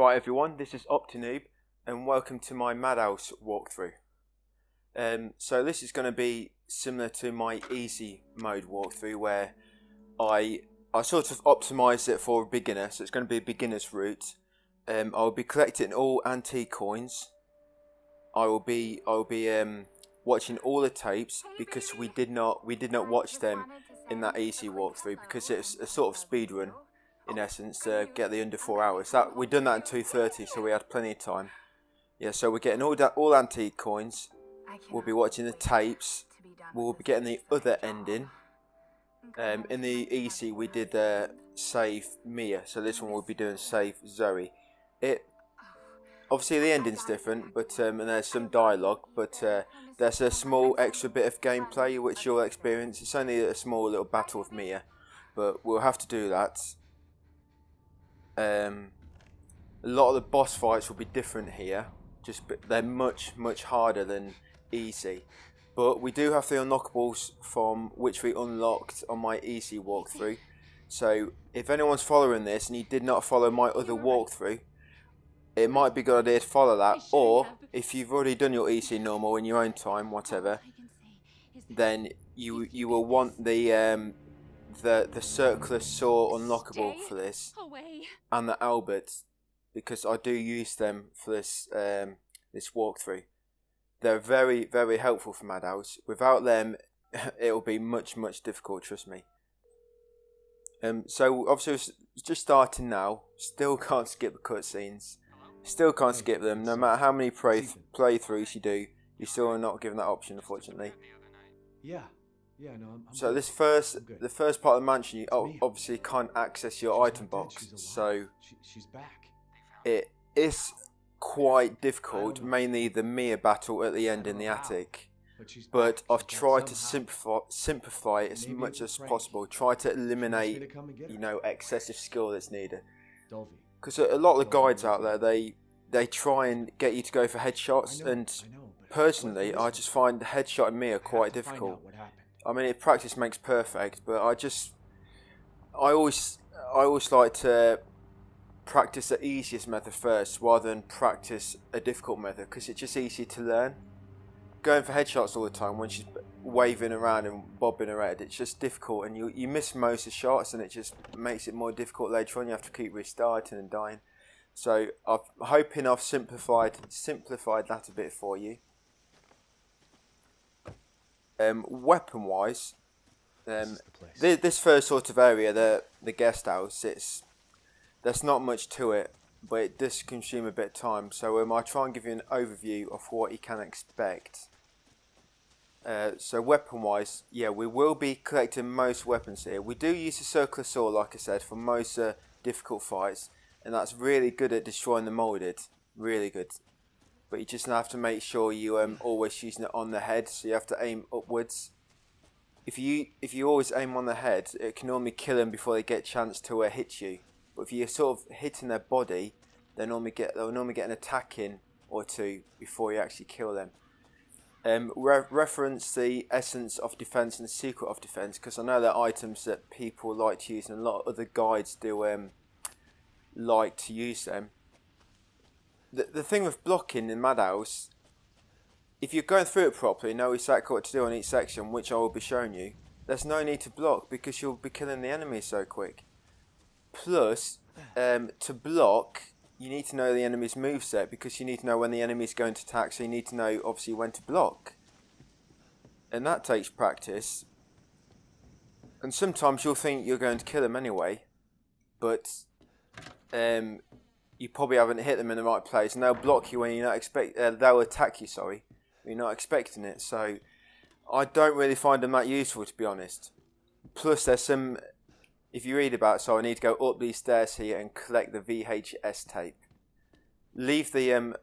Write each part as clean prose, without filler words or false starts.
Right everyone, this is Optinoob and welcome to my Madhouse walkthrough. So this is going to be similar to my easy mode walkthrough where I sort of optimised it for a beginner, so it's going to be a beginner's route. I'll be collecting all antique coins. I will be watching all the tapes because we did not watch them in that easy walkthrough because it's a sort of speed run. In essence, to get the under 4 hours. That we've done that in 2:30, so we had plenty of time. Yeah, so we're getting all antique coins. We'll be watching the tapes. We'll be getting the other ending. In the EC we did save Mia, so this one we'll be doing save Zoe. Obviously the ending's different, but and there's some dialogue, but there's a small extra bit of gameplay which you'll experience. It's only a small little battle with Mia, but we'll have to do that. A lot of the boss fights will be different here, they're much harder than easy, but we do have the unlockables from which we unlocked on my easy walkthrough. So if anyone's following this and you did not follow my other walkthrough, it might be a good idea to follow that, or if you've already done your easy normal in your own time, whatever, then you will want the circular saw unlockable for this, and the Albert, because I do use them for this this walkthrough. They're very helpful for Madhouse. Without them, it'll be much difficult. Trust me. So obviously it's just starting now. Still can't skip the cutscenes. Still can't skip them. No matter how many playthroughs you do, you still are not given that option, unfortunately. Yeah, no, I'm so the first part of the mansion, you obviously can't access your item box, so she's back. It is quite difficult, mainly the Mia battle at the end in the attic. But I've tried to simplify it as much as possible. Try to eliminate, excessive skill that's needed. Because a lot of the guides out there, they try and get you to go for headshots, and personally, I just find the headshot in Mia quite difficult. I mean, practice makes perfect, but I always like to practice the easiest method first rather than practice a difficult method, because it's just easy to learn. Going for headshots all the time when she's waving around and bobbing her head, it's just difficult, and you miss most of the shots, and it just makes it more difficult later on. You have to keep restarting and dying. So I'm hoping I've simplified that a bit for you. Weapon wise, this first sort of area, the guest house, there's not much to it, but it does consume a bit of time. So I'll try and give you an overview of what you can expect. So weapon wise, yeah, we will be collecting most weapons here. We do use a circular saw, like I said, for most difficult fights, and that's really good at destroying the molded, really good. But you just have to make sure you always using it on the head, so you have to aim upwards. If you always aim on the head, it can normally kill them before they get a chance to hit you. But if you're sort of hitting their body, they'll normally get an attack in or two before you actually kill them. Reference the essence of defense and the secret of defense, because I know they're items that people like to use, and a lot of other guides do like to use them. The thing with blocking in Madhouse, if you're going through it properly, know exactly what to do on each section, which I will be showing you, there's no need to block because you'll be killing the enemy so quick. Plus, to block, you need to know the enemy's moveset, because you need to know when the enemy's going to attack, so you need to know obviously when to block. And that takes practice. And sometimes you'll think you're going to kill them anyway, but you probably haven't hit them in the right place, and they'll block you when you're not they'll attack you, sorry, when you're not expecting it. So I don't really find them that useful, to be honest. Plus there's some, if you read about it, so I need to go up these stairs here and collect the VHS tape. Leave the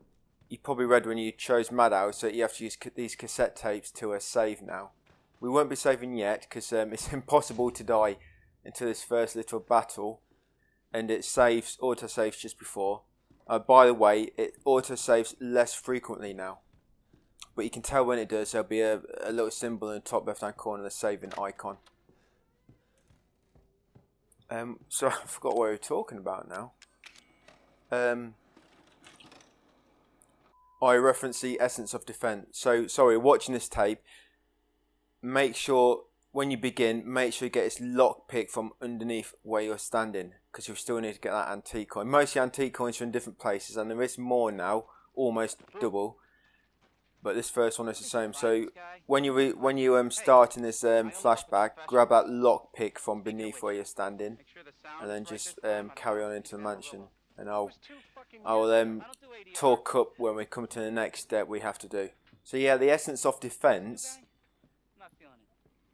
you probably read when you chose Madhouse that you have to use these cassette tapes to save now. We won't be saving yet because it's impossible to die until this first little battle, and it auto-saves just before. By the way, it auto-saves less frequently now, but you can tell when it does. There'll be a little symbol in the top left hand corner, the saving icon. So I forgot what we were talking about now. I reference the essence of defense. So, sorry, watching this tape, make sure when you begin, make sure you get this lockpick from underneath where you're standing, because you'll still need to get that antique coin. Most of the antique coins are in different places, and there is more now, almost double. But this first one is the same. So when you start in this flashback, grab that lockpick from beneath where you're standing, and then just carry on into the mansion. And I'll talk up when we come to the next step we have to do. So yeah, the essence of defense,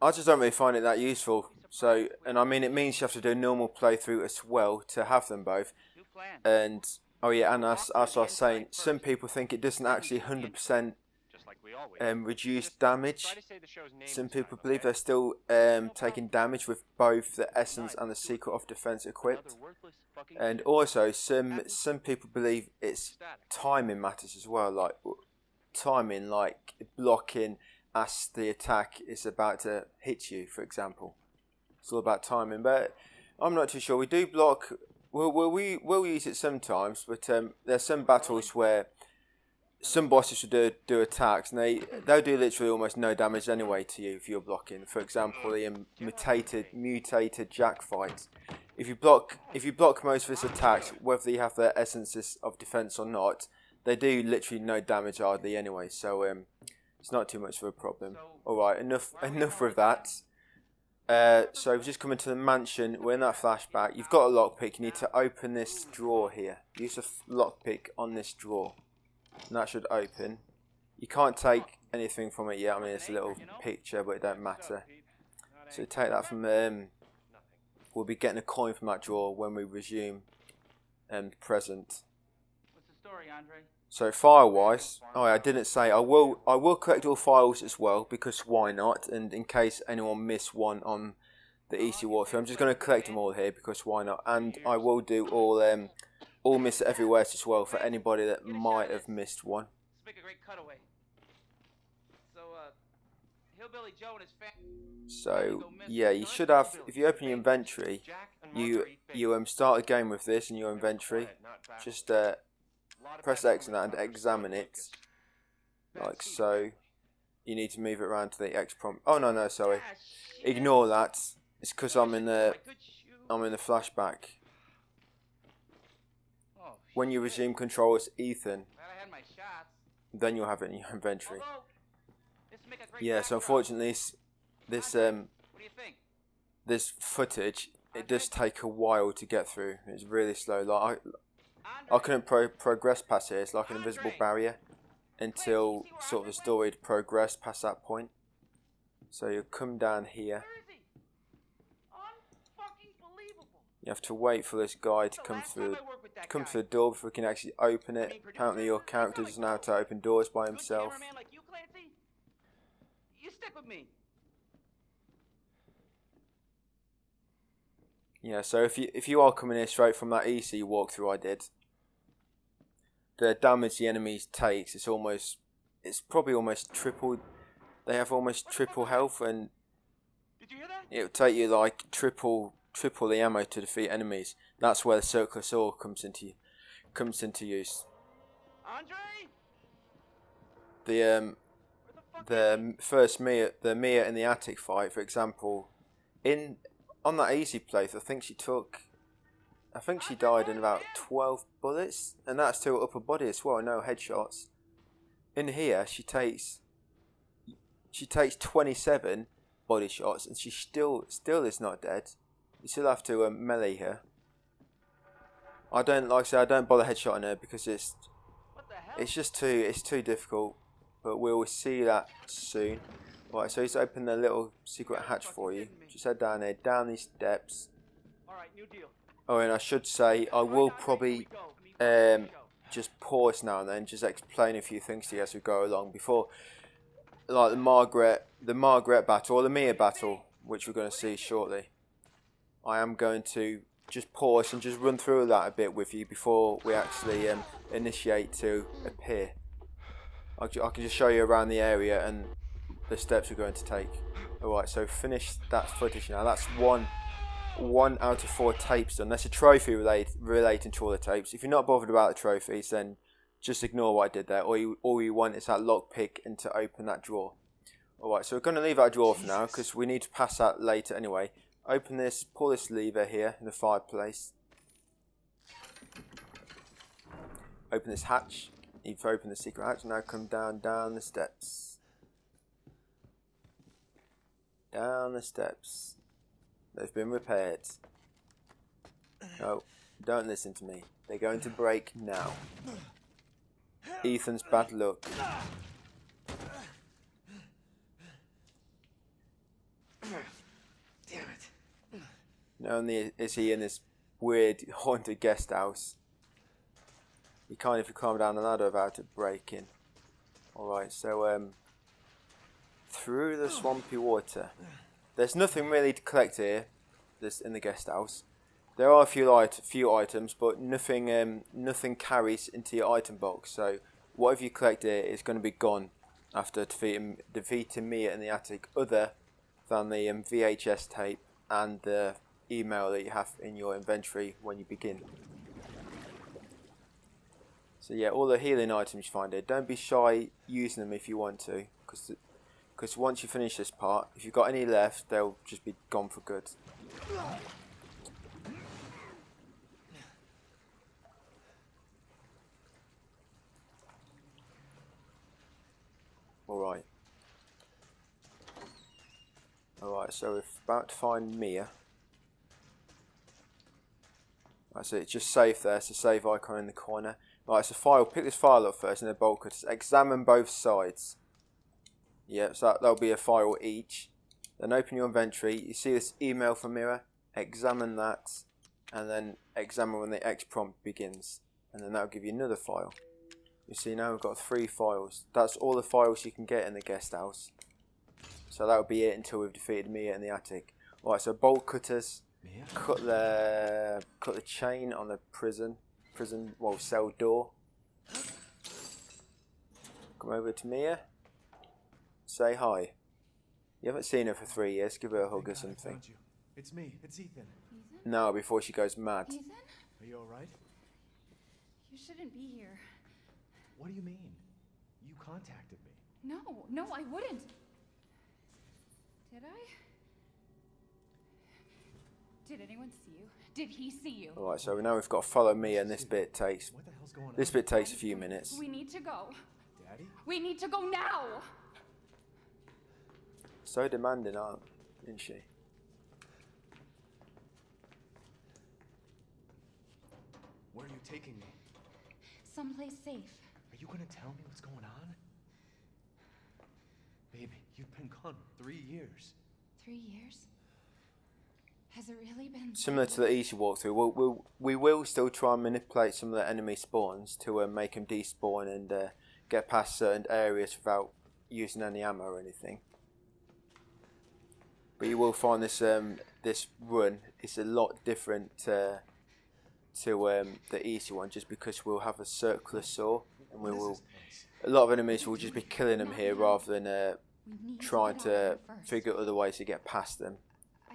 I just don't really find it that useful. So, and I mean, it means you have to do a normal playthrough as well to have them both. And oh yeah, and as I was saying, some people think it doesn't actually 100% reduce damage. Some people believe they're still taking damage with both the essence and the secret of defense equipped. And also some people believe it's timing matters as well, like timing, like blocking as the attack is about to hit you, for example. It's all about timing, but I'm not too sure. We do block, we'll use it sometimes, but there's some battles where some bosses will do attacks, and they'll do literally almost no damage anyway to you if you're blocking. For example, the mutated Jack fight. If you block most of his attacks, whether you have the essences of defense or not, they do literally no damage hardly anyway. So it's not too much of a problem. All right, enough with that. So we've just come into the mansion. We're in that flashback. You've got a lockpick. You need to open this drawer here. Use a lockpick on this drawer, and that should open. You can't take anything from it yet. I mean, it's a little picture, but it don't matter. So take that from we'll be getting a coin from that drawer when we resume present. What's the story, Andre? So file wise, oh yeah, I didn't say I will collect all files as well, because why not? And in case anyone missed one on the easy walkthrough, I'm just going to collect them all here because why not? And I will do all miss everywhere as well for anybody that might have missed one. Let's make a great cutaway. So Hillbilly Joe and his family. So yeah, you should have, if you open your inventory, you start a game with this in your inventory. Just press X on that and examine it, like so. You need to move it around to the X prompt. Oh no, sorry, ignore that. It's because I'm in the flashback. When you resume control as Ethan, then you'll have it in your inventory. Yeah, so unfortunately, this footage, it does take a while to get through. It's really slow. Like I couldn't progress past here. It's like an invisible barrier until sort of the story had progressed past that point. So you come down here. You have to wait for this guy to come through the door before we can actually open it. Apparently your character doesn't know how to open doors by himself. Yeah, so if you are coming here straight from that easy walkthrough I did, the damage the enemies takes, it's probably almost triple. They have almost triple health, and it'll take you like triple the ammo to defeat enemies. That's where the circular saw comes into use. The first Mia in the attic fight, for example, on that easy playthrough, I think she died in about 12 bullets, and that's to her upper body as well, no headshots. In here, she takes 27 body shots, and she still is not dead. You still have to melee her. I don't bother headshotting her because it's too difficult. But we'll see that soon. Right, so he's opened the little secret hatch for you. Just head down there, down these steps. Oh, and I should say, I will probably just pause now and then, just explain a few things to you as we go along before, like the Marguerite battle or the Mia battle, which we're going to see shortly. I am going to just pause and just run through that a bit with you before we actually initiate to appear. I can just show you around the area and the steps we're going to take. Alright, so finish that footage now. That's one out of 4 tapes done. That's a trophy relating to all the tapes. If you're not bothered about the trophies, then just ignore what I did there. All you want is that lockpick and to open that drawer. Alright, so we're going to leave that drawer for now because we need to pass that later anyway. Open this, pull this lever here in the fireplace. Open this hatch. You've opened the secret hatch. Now come down the steps. Down the steps. They've been repaired. No, don't listen to me. They're going to break now. Ethan's bad luck. Damn it. Not only is he in this weird haunted guest house, you can't even climb down the ladder without it breaking. Alright, so through the swampy water. There's nothing really to collect here, this in the guest house. There are a few items, but nothing carries into your item box. So whatever you collect here is going to be gone after defeating Mia in the attic, other than the VHS tape and the email that you have in your inventory when you begin. So yeah, all the healing items you find here, don't be shy using them if you want to, because once you finish this part, if you've got any left, they'll just be gone for good. Alright. Alright, so we're about to find Mia. That's it, it's just save there, it's a save icon in the corner. Right, so file, pick this file up first and the bulk cutters. Examine both sides. Yeah, so that'll be a file each. Then open your inventory. You see this email from Mira. Examine that, and then examine when the X prompt begins, and then that'll give you another file. You see now we've got 3 files. That's all the files you can get in the guest house. So that'll be it until we've defeated Mia in the attic. Right, so bolt cutters. Mia? Cut the chain on the cell door. Come over to Mia. Say hi. You haven't seen her for 3 years. Give her a hug or something. It's me. It's Ethan. Ethan? No, before she goes mad. Ethan? Are you alright? You shouldn't be here. What do you mean? You contacted me. No, I wouldn't. Did I? Did anyone see you? Did he see you? Alright, so now we've got to follow Mia, and this bit takes What the hell's going on? a few minutes. We need to go. Daddy? We need to go now! So demanding, isn't she? Where are you taking me? Someplace safe. Are you gonna tell me what's going on? Baby, you've been gone 3 years. 3 years? Has it really been Similar to the easy walkthrough, we will still try and manipulate some of the enemy spawns to make them despawn and get past certain areas without using any ammo or anything. But you will find this this run is a lot different to the easy one, just because we'll have a circular saw, and we will. A lot of enemies will just be killing them here rather than trying to figure out other ways to get past them.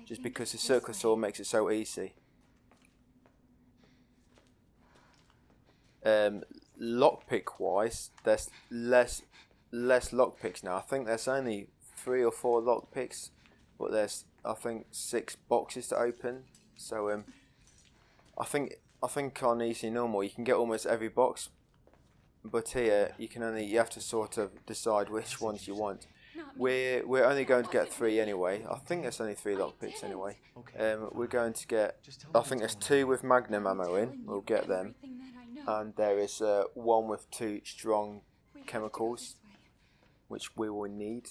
Just because the circular saw makes it so easy. Lockpick wise, there's less lockpicks now. I think there's only 3 or 4 lockpicks, but there's I think 6 boxes to open. So I think on easy normal you can get almost every box, but here you have to sort of decide which ones you want. We're only going to get 3 anyway. I think there's only 3 lockpicks anyway. We're going to get, I think there's 2 with magnum ammo in. We'll get them, and there is 1 with 2 strong chemicals, which we will need.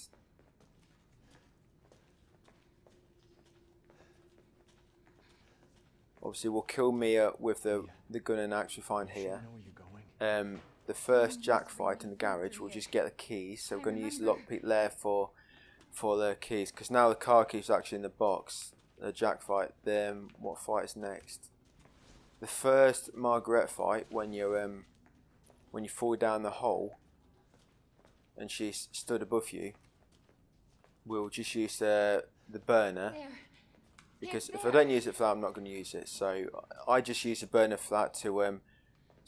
Obviously, we'll kill Mia with the gun and axe we find here. The first Jack fight in the garage, we'll just get the keys. So we're going to use the lockpick there for the keys, because now the car keys are actually in the box. The Jack fight. Then what fight is next? The first Marguerite fight, when you fall down the hole and she's stood above you. We'll just use the burner. Because if I don't use it for that, I'm not going to use it. So I just use the burner for that to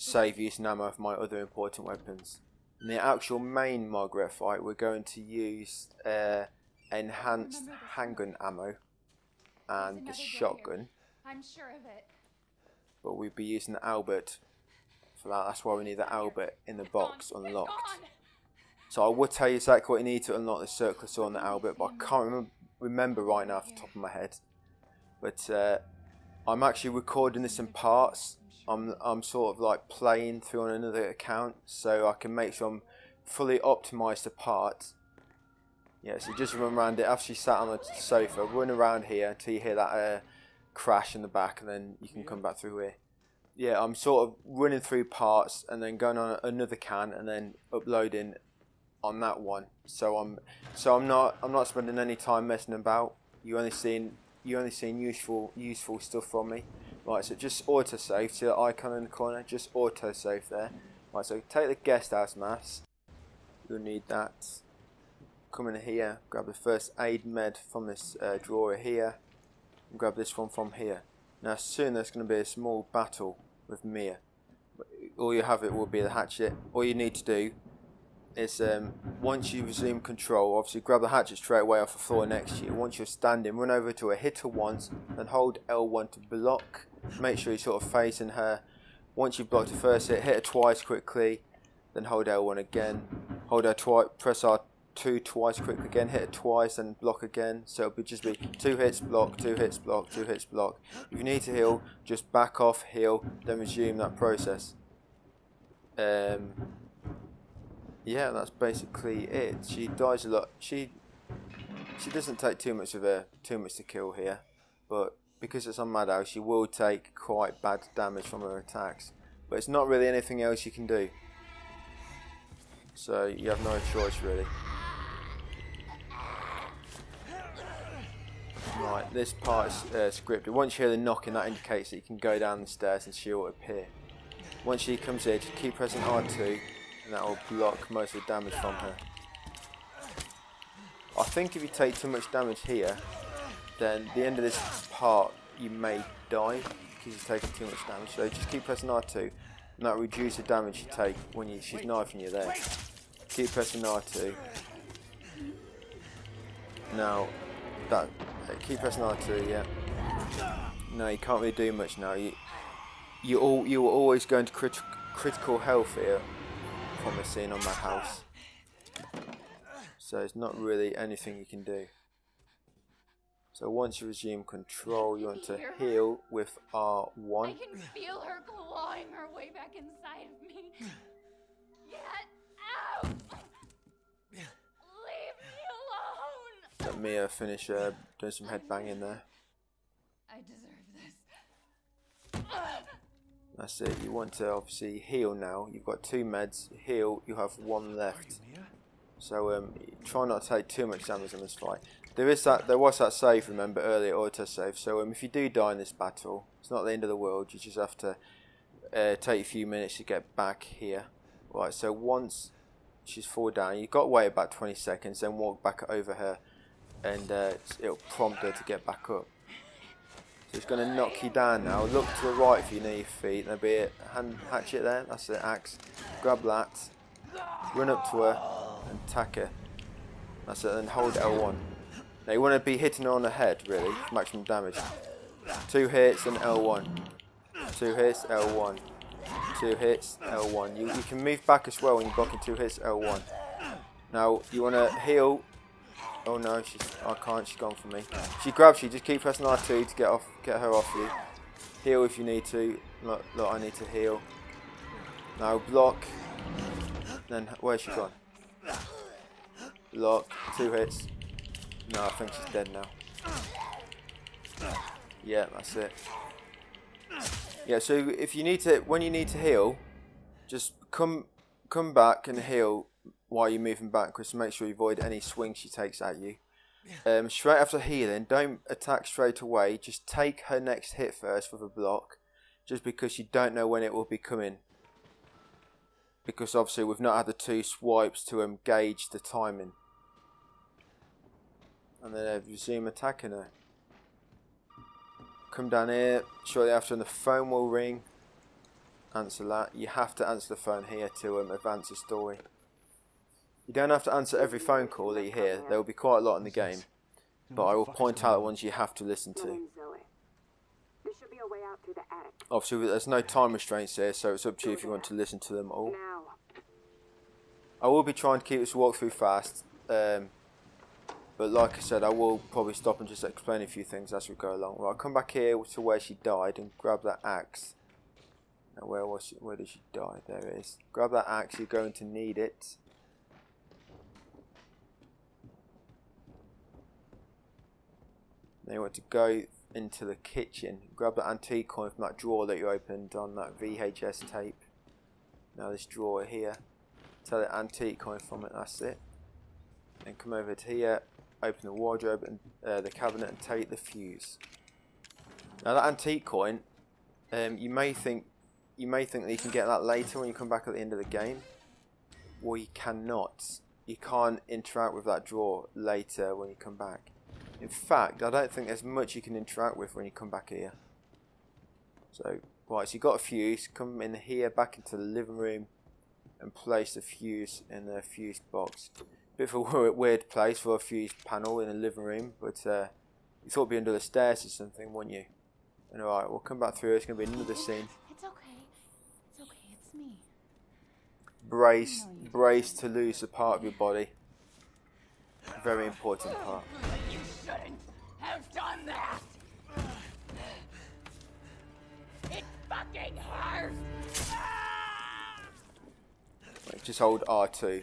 save using ammo for my other important weapons. In the actual main Marguerite fight, we're going to use enhanced handgun ammo and the shotgun. I'm sure of it. But we'll be using the Albert for that. That's why we need the Albert in the box unlocked. So I would tell you exactly what you need to unlock the circular saw and the Albert, but I can't remember right now off the top of my head. But I'm actually recording this in parts. I'm sort of like playing through on another account, so I can make sure I'm fully optimised the parts. Yeah, so just run around it after you sat on the sofa. Run around here until you hear that crash in the back, and then you can come back through here. Yeah, I'm sort of running through parts and then going on another can and then uploading on that one. So I'm not spending any time messing about. You only seen useful stuff from me. Right, so just autosave to the icon in the corner. Just autosave there. Right, so take the guest house mask. You'll need that. Come in here, grab the first aid med from this drawer here, and grab this one from here. Now soon there's going to be a small battle with Mia. All you have it will be the hatchet. All you need to do is once you resume control, obviously grab the hatchet straight away off the floor next to you. Once you're standing, run over to her, hit her once, and hold L1 to block. Make sure you're sort of facing her. Once you've blocked the first hit her twice quickly, then hold L1 again. Hold her twice, press R2 twice quickly again, hit her twice, and block again. So it'll just be 2 hits, block, 2 hits, block, 2 hits, block. If you need to heal, just back off, heal, then resume that process. Yeah, that's basically it. She dies a lot. She doesn't take too much to kill here, but because it's on Madhouse, she will take quite bad damage from her attacks. But it's not really anything else you can do. So you have no choice really. Right, this part is scripted. Once you hear the knocking, that indicates that you can go down the stairs and she will appear. Once she comes here, just keep pressing R2. And that will block most of the damage from her. I think if you take too much damage here, then the end of this part you may die because you're taking too much damage. So just keep pressing R2, and that will reduce the damage you take when she's knifing you there. Keep pressing R2. Now keep pressing R2. Yeah. No, you can't really do much now. You will always go into critical health here. From the scene on Madhouse, so it's not really anything you can do. So once you resume control, you want to heal with R1. I can feel her clawing her way back inside of me. Get out! Leave me alone! Let Mia finish doing some headbanging there. I deserve this. That's it. You want to obviously heal now. You've got 2 meds. Heal. You have 1 left. So try not to take too much damage on this fight. There was that save, remember earlier, auto save. So if you do die in this battle, it's not the end of the world. You just have to take a few minutes to get back here. Right. So once she's fall down, you've got to wait about 20 seconds, then walk back over her, and it'll prompt her to get back up. So it's going to knock you down now. Look to the right if you need your feet. There'll be a hand hatchet there. That's the axe. Grab that. Run up to her and attack her. That's it. Then hold L1. Now you want to be hitting her on the head, really, for maximum damage. 2 hits and L1. 2 hits, L1. 2 hits, L1. You can move back as well when you're blocking 2 hits, L1. Now you want to heal. Oh no, I can't, she's gone for me. She grabs you, just keep pressing R2 to get her off you. Heal if you need to. Look, I need to heal. Now block. Then, where's she gone? Block, 2 hits. No, I think she's dead now. Yeah, that's it. Yeah, so if you need to, when you need to heal, just come back and heal while you're moving backwards to make sure you avoid any swings she takes at you. Straight after healing, don't attack straight away. Just take her next hit first with a block, just because you don't know when it will be coming. Because obviously we've not had the 2 swipes to gauge the timing. And then resume attacking her. Come down here, shortly after, and the phone will ring. answer that. You have to answer the phone here to advance the story. You don't have to answer every phone call that you hear. There will be quite a lot in the game, but I will point out the ones you have to listen to. There should be a way out through the attic. Obviously, there's no time restraints here, so it's up to you if you want to listen to them all. I will be trying to keep this walkthrough fast, but like I said, I will probably stop and just explain a few things as we go along. Well, I'll come back here to where she died and grab that axe. Now, where was she? Where did she die? There it is. Grab that axe. You're going to need it. Then you want to go into the kitchen. Grab that antique coin from that drawer that you opened on that VHS tape. Now this drawer here. Take the antique coin from it. That's it. Then come over to here. Open the wardrobe and the cabinet and take the fuse. Now that antique coin, you may think that you can get that later when you come back at the end of the game. Well, you cannot. You can't interact with that drawer later when you come back. In fact, I don't think there's much you can interact with when you come back here. So, right, so you got a fuse. Come in here, back into the living room, and place the fuse in the fuse box. Bit of a weird place for a fuse panel in a living room, but you thought it'd be under the stairs or something, wouldn't you? And alright, we'll come back through. It's going to be another scene. It's okay. It's okay. It's me. Brace to lose a part of your body. Very important part. You shouldn't have done that. It fucking hurts. Right, just hold R2.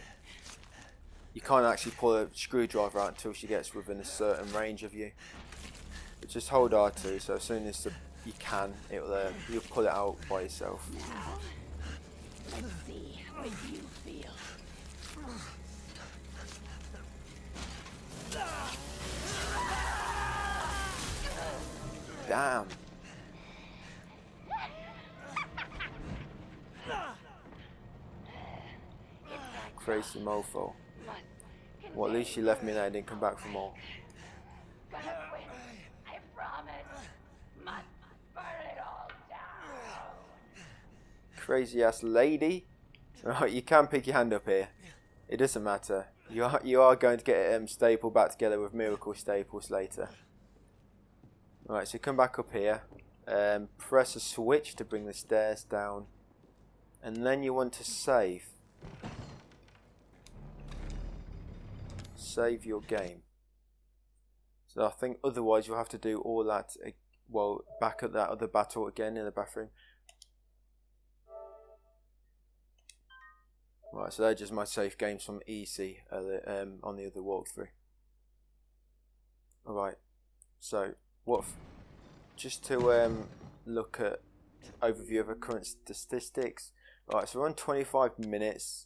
You can't actually pull a screwdriver out until she gets within a certain range of you. But just hold R2, so as soon as you can, you'll pull it out by yourself. Now, let's see how you feel. Damn. Crazy mofo. Well, at least she left me there and didn't come back for more. Gonna win. I promise. Must burn it all down. Crazy ass lady. Right, you can pick your hand up here. It doesn't matter. You are going to get stapled back together with miracle staples later. Right, so come back up here. Press a switch to bring the stairs down. And then you want to save. Save your game. So I think otherwise you'll have to do all that, well, back at that other battle again in the bathroom. Right, so they're just my save games from easy on the other walkthrough. Alright, so just to look at overview of our current statistics. Right, so we're on 25 minutes.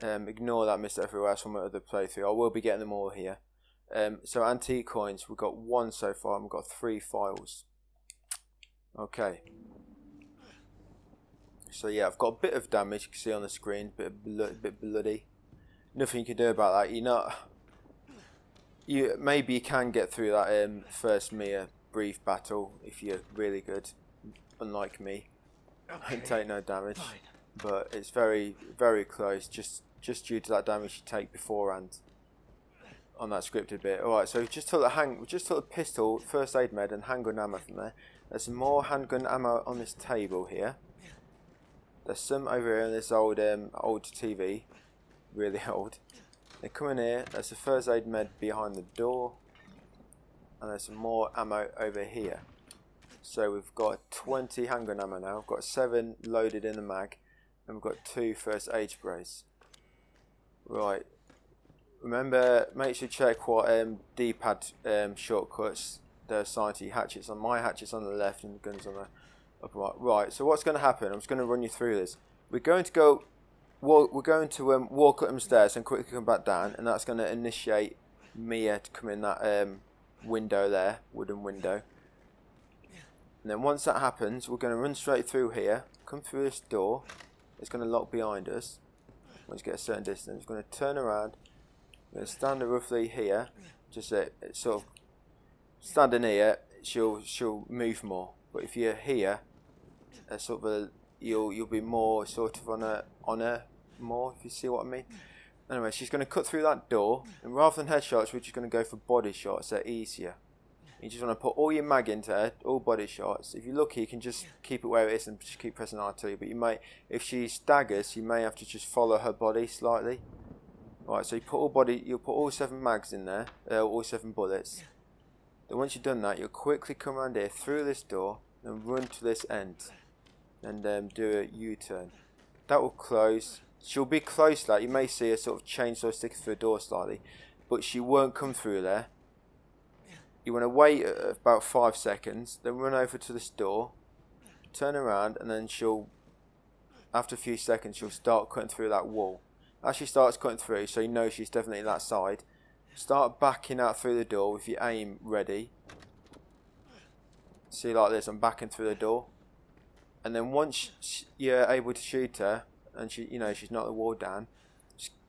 Ignore that missed everywhere else from my other playthrough. I will be getting them all here. So antique coins, we've got 1 so far and we've got 3 files. Okay. So yeah, I've got a bit of damage, you can see on the screen, bit bloody. Nothing you can do about that. Maybe you can get through that first Mia brief battle if you're really good, unlike me. Okay, And take no damage. fine. But it's very, very close, just due to that damage you take beforehand on that scripted bit. Alright, so we just took the pistol, first aid med, and handgun ammo from there. There's some more handgun ammo on this table here. There's some over here in this old TV, really old. Then come in here, there's the first aid med behind the door, and there's some more ammo over here. So we've got 20 handgun ammo now. We've got 7 loaded in the mag, and we've got 2 first aid sprays. Right. Remember, make sure you check what D-pad shortcuts they're assigned to your hatchets. On my hatchets on the left and the guns on the upper right. Right. So what's going to happen? I'm just going to run you through this. We're going to walk up them stairs and quickly come back down, and that's going to initiate Mia to come in that window there, wooden window. And then once that happens, we're going to run straight through here, come through this door. It's going to lock behind us. Once you get a certain distance, we're going to turn around. We're going to stand roughly here. Just sort of standing here, she'll move more. But if you're here, you'll be more sort of on her more, if you see what I mean. Anyway, she's going to cut through that door, and rather than headshots, we're just going to go for body shots. They're easier. You just want to put all your mag into her, all body shots. If you're lucky, you can just keep it where it is and just keep pressing R2. But you may, if she staggers, you may have to just follow her body slightly. Right, so you'll put all 7 mags in there, all 7 bullets. Then once you've done that, you'll quickly come around here through this door and run to this end, and do a U-turn. That will close. She'll be close to that. You may see her sort of chainsaw sticking through the door slightly, but she won't come through there. You want to wait about 5 seconds, then run over to this door, turn around, and then she'll, after a few seconds, she'll start cutting through that wall. As she starts cutting through, so you know she's definitely that side, start backing out through the door with your aim ready. See, like this, I'm backing through the door. And then once you're able to shoot her, and she's knocked the wall down,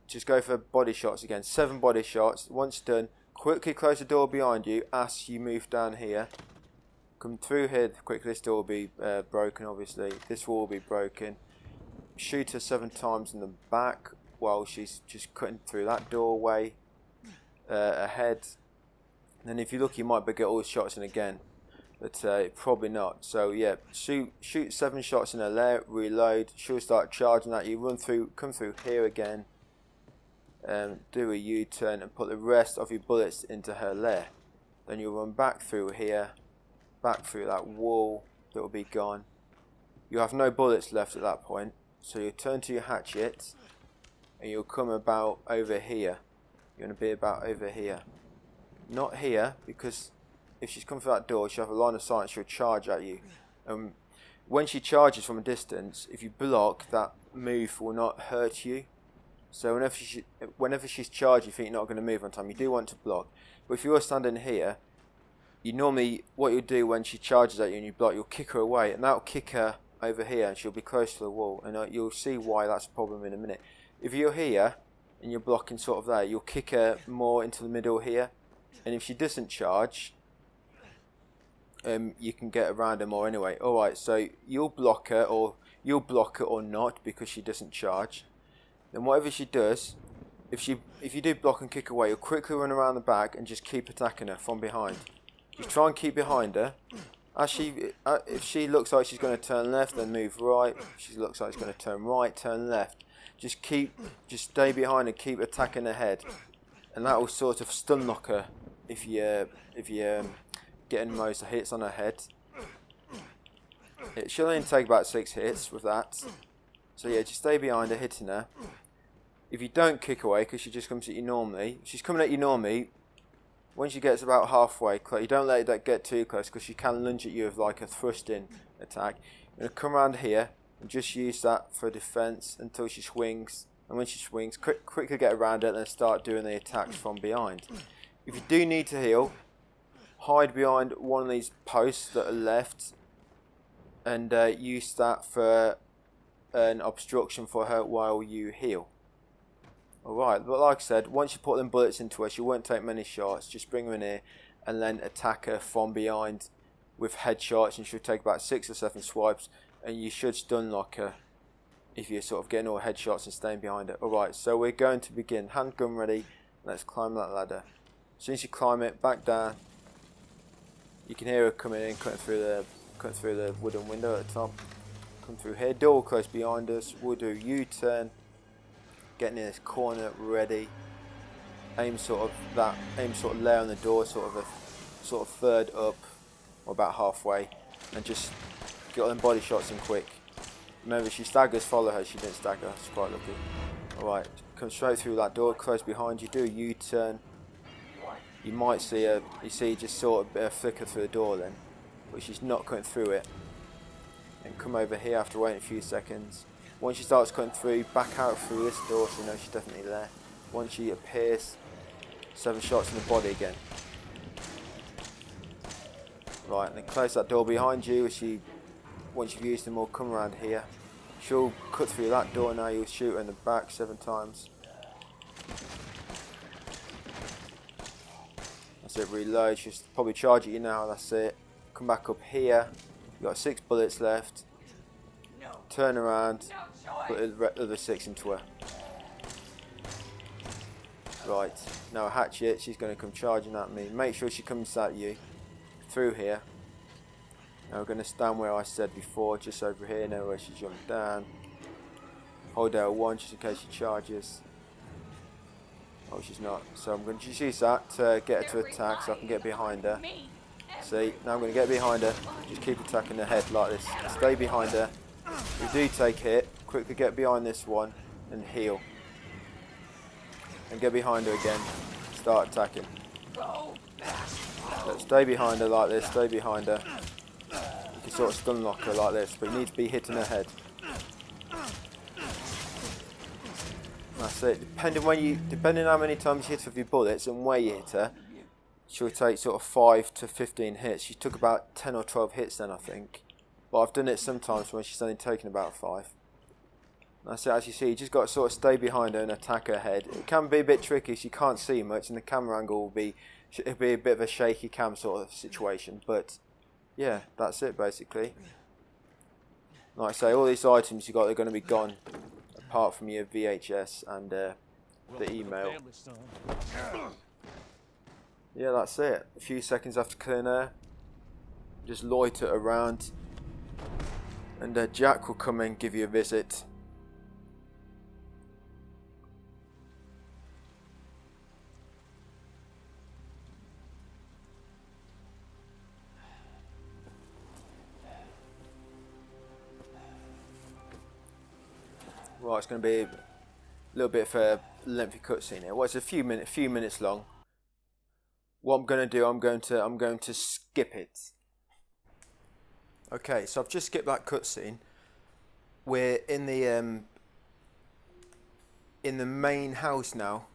just go for body shots again. 7 body shots. Once done, quickly close the door behind you as you move down here. Come through here quickly. This door will be broken, obviously. This wall will be broken. Shoot her 7 times in the back while she's just cutting through that doorway ahead. And then if you're lucky, you might get all the shots in again, but probably not. So yeah, shoot 7 shots in her lair, reload. She'll start charging at you. Come through here again. Do a U-turn and put the rest of your bullets into her lair. Then you'll run back through here, back through that wall that will be gone. You have no bullets left at that point, so you turn to your hatchet and you'll come about over here. You're going to be about over here, not here, because if she's come through that door, she'll have a line of sight and she'll charge at you. When she charges from a distance, if you block, that move will not hurt you. So whenever she's charged, you think you're not going to move on time, you do want to block. But if you're standing here, you normally, what you'll do when she charges at you and you block, you'll kick her away, and that'll kick her over here and she'll be close to the wall. And you'll see why that's a problem in a minute. If you're here and you're blocking sort of there, you'll kick her more into the middle here. And if she doesn't charge, you can get around her more anyway. Alright, so you'll block her or not because she doesn't charge. Then whatever she does, if you do block and kick away, you'll quickly run around the back and just keep attacking her from behind. Just try and keep behind her. If she looks like she's going to turn left, then move right. If she looks like she's going to turn right, turn left. Just stay behind and keep attacking her head, and that will sort of stun lock her if you're getting most of hits on her head. It should only take about 6 hits with that. So yeah, just stay behind her, hitting her. If you don't kick away, because she just comes at you normally, if she's coming at you normally, when she gets about halfway close, you don't let that get too close, because she can lunge at you with like a thrusting attack. You're going to come around here and just use that for defense until she swings. And when she swings, quickly get around it and then start doing the attacks from behind. If you do need to heal, hide behind one of these posts that are left and use that for an obstruction for her while you heal. Alright, but like I said, once you put them bullets into her, she won't take many shots. Just bring her in here and then attack her from behind with headshots, and she'll take about 6 or 7 swipes, and you should stun lock her if you're sort of getting all headshots and staying behind her. Alright, so we're going to begin. Handgun ready. Let's climb that ladder. As soon as you climb it, back down. You can hear her coming in, cutting through the wooden window at the top. Come through here. Door close behind us. We'll do U-turn. Getting in this corner ready. Aim sort of lay on the door, sort of third up, or about halfway, and just get all them body shots in quick. Remember, she staggers, follow her. She didn't stagger. She's quite lucky. Alright, come straight through that door, close behind you. Do a U-turn. You might see her. You see just sort of a bit of flicker through the door then, but she's not cutting through it. And come over here after waiting a few seconds. Once she starts cutting through, back out through this door so you know she's definitely there. Once she appears, 7 shots in the body again. Right, and then close that door behind you. Once you've used them all, come around here. She'll cut through that door now. You'll shoot her in the back 7 times. That's it, reload. She'll probably charge at you now. That's it. Come back up here. You've got 6 bullets left. turn around, No put choice. the other 6 into her. Right, now Hatchet, she's going to come charging at me. Make sure she comes at you through here. Now we're going to stand where I said before, just over here, now where she jumped down. Hold L1 just in case she charges. Oh, she's not. So I'm going to just use that to get her to attack so I can get behind her. See, now I'm going to get behind her. Just keep attacking her head like this. Stay behind her. If you do take hit, quickly get behind this one and heal. And get behind her again. Start attacking. So stay behind her like this. Stay behind her. You can sort of stun lock her like this, but you need to be hitting her head. That's it. Depending how many times you hit her with your bullets and where you hit her, she'll take sort of 5 to 15 hits. She took about 10 or 12 hits then, I think. But I've done it sometimes when she's only taken about 5. That's it. As you see, you just got to sort of stay behind her and attack her head. It can be a bit tricky. She can't see much, and the camera angle will be a bit of a shaky cam sort of situation. But yeah, that's it basically. Like I say, all these items you got are going to be gone, apart from your VHS and the email. Yeah, that's it. A few seconds after clearing her, just loiter around, and Jack will come and give you a visit. Right, it's going to be a little bit of a lengthy cutscene here. Well, it's a few minutes long. What I'm going to do, I'm going to skip it. Okay, so I've just skipped that cutscene. We're in the main house now,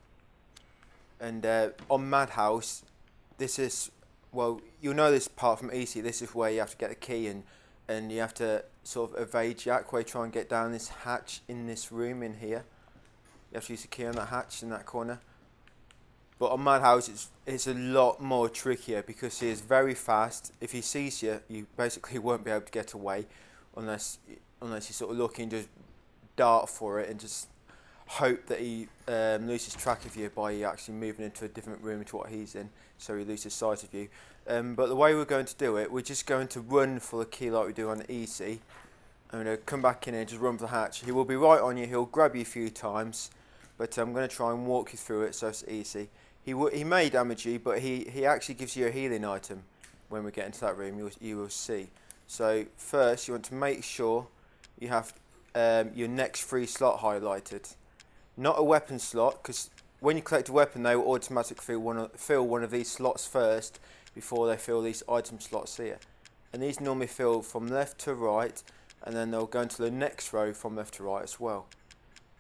and on Madhouse, this is, well, you'll know this part from EC. This is where you have to get a key and you have to sort of evade Jack, where you try and get down this hatch in this room in here. You have to use the key on that hatch in that corner. But on Madhouse, it's a lot more trickier because he is very fast. If he sees you, you basically won't be able to get away unless you sort of look and just dart for it and just hope that he loses track of you by actually moving into a different room to what he's in, so he loses sight of you. But the way we're going to do it, we're just going to run for the key like we do on EC. I'm going to come back in and just run for the hatch. He will be right on you. He'll grab you a few times, but I'm going to try and walk you through it so it's easy. He may damage you, but he actually gives you a healing item when we get into that room. You will see. So first, you want to make sure you have your next free slot highlighted. Not a weapon slot, because when you collect a weapon, they will automatically fill one of these slots first before they fill these item slots here. And these normally fill from left to right, and then they'll go into the next row from left to right as well.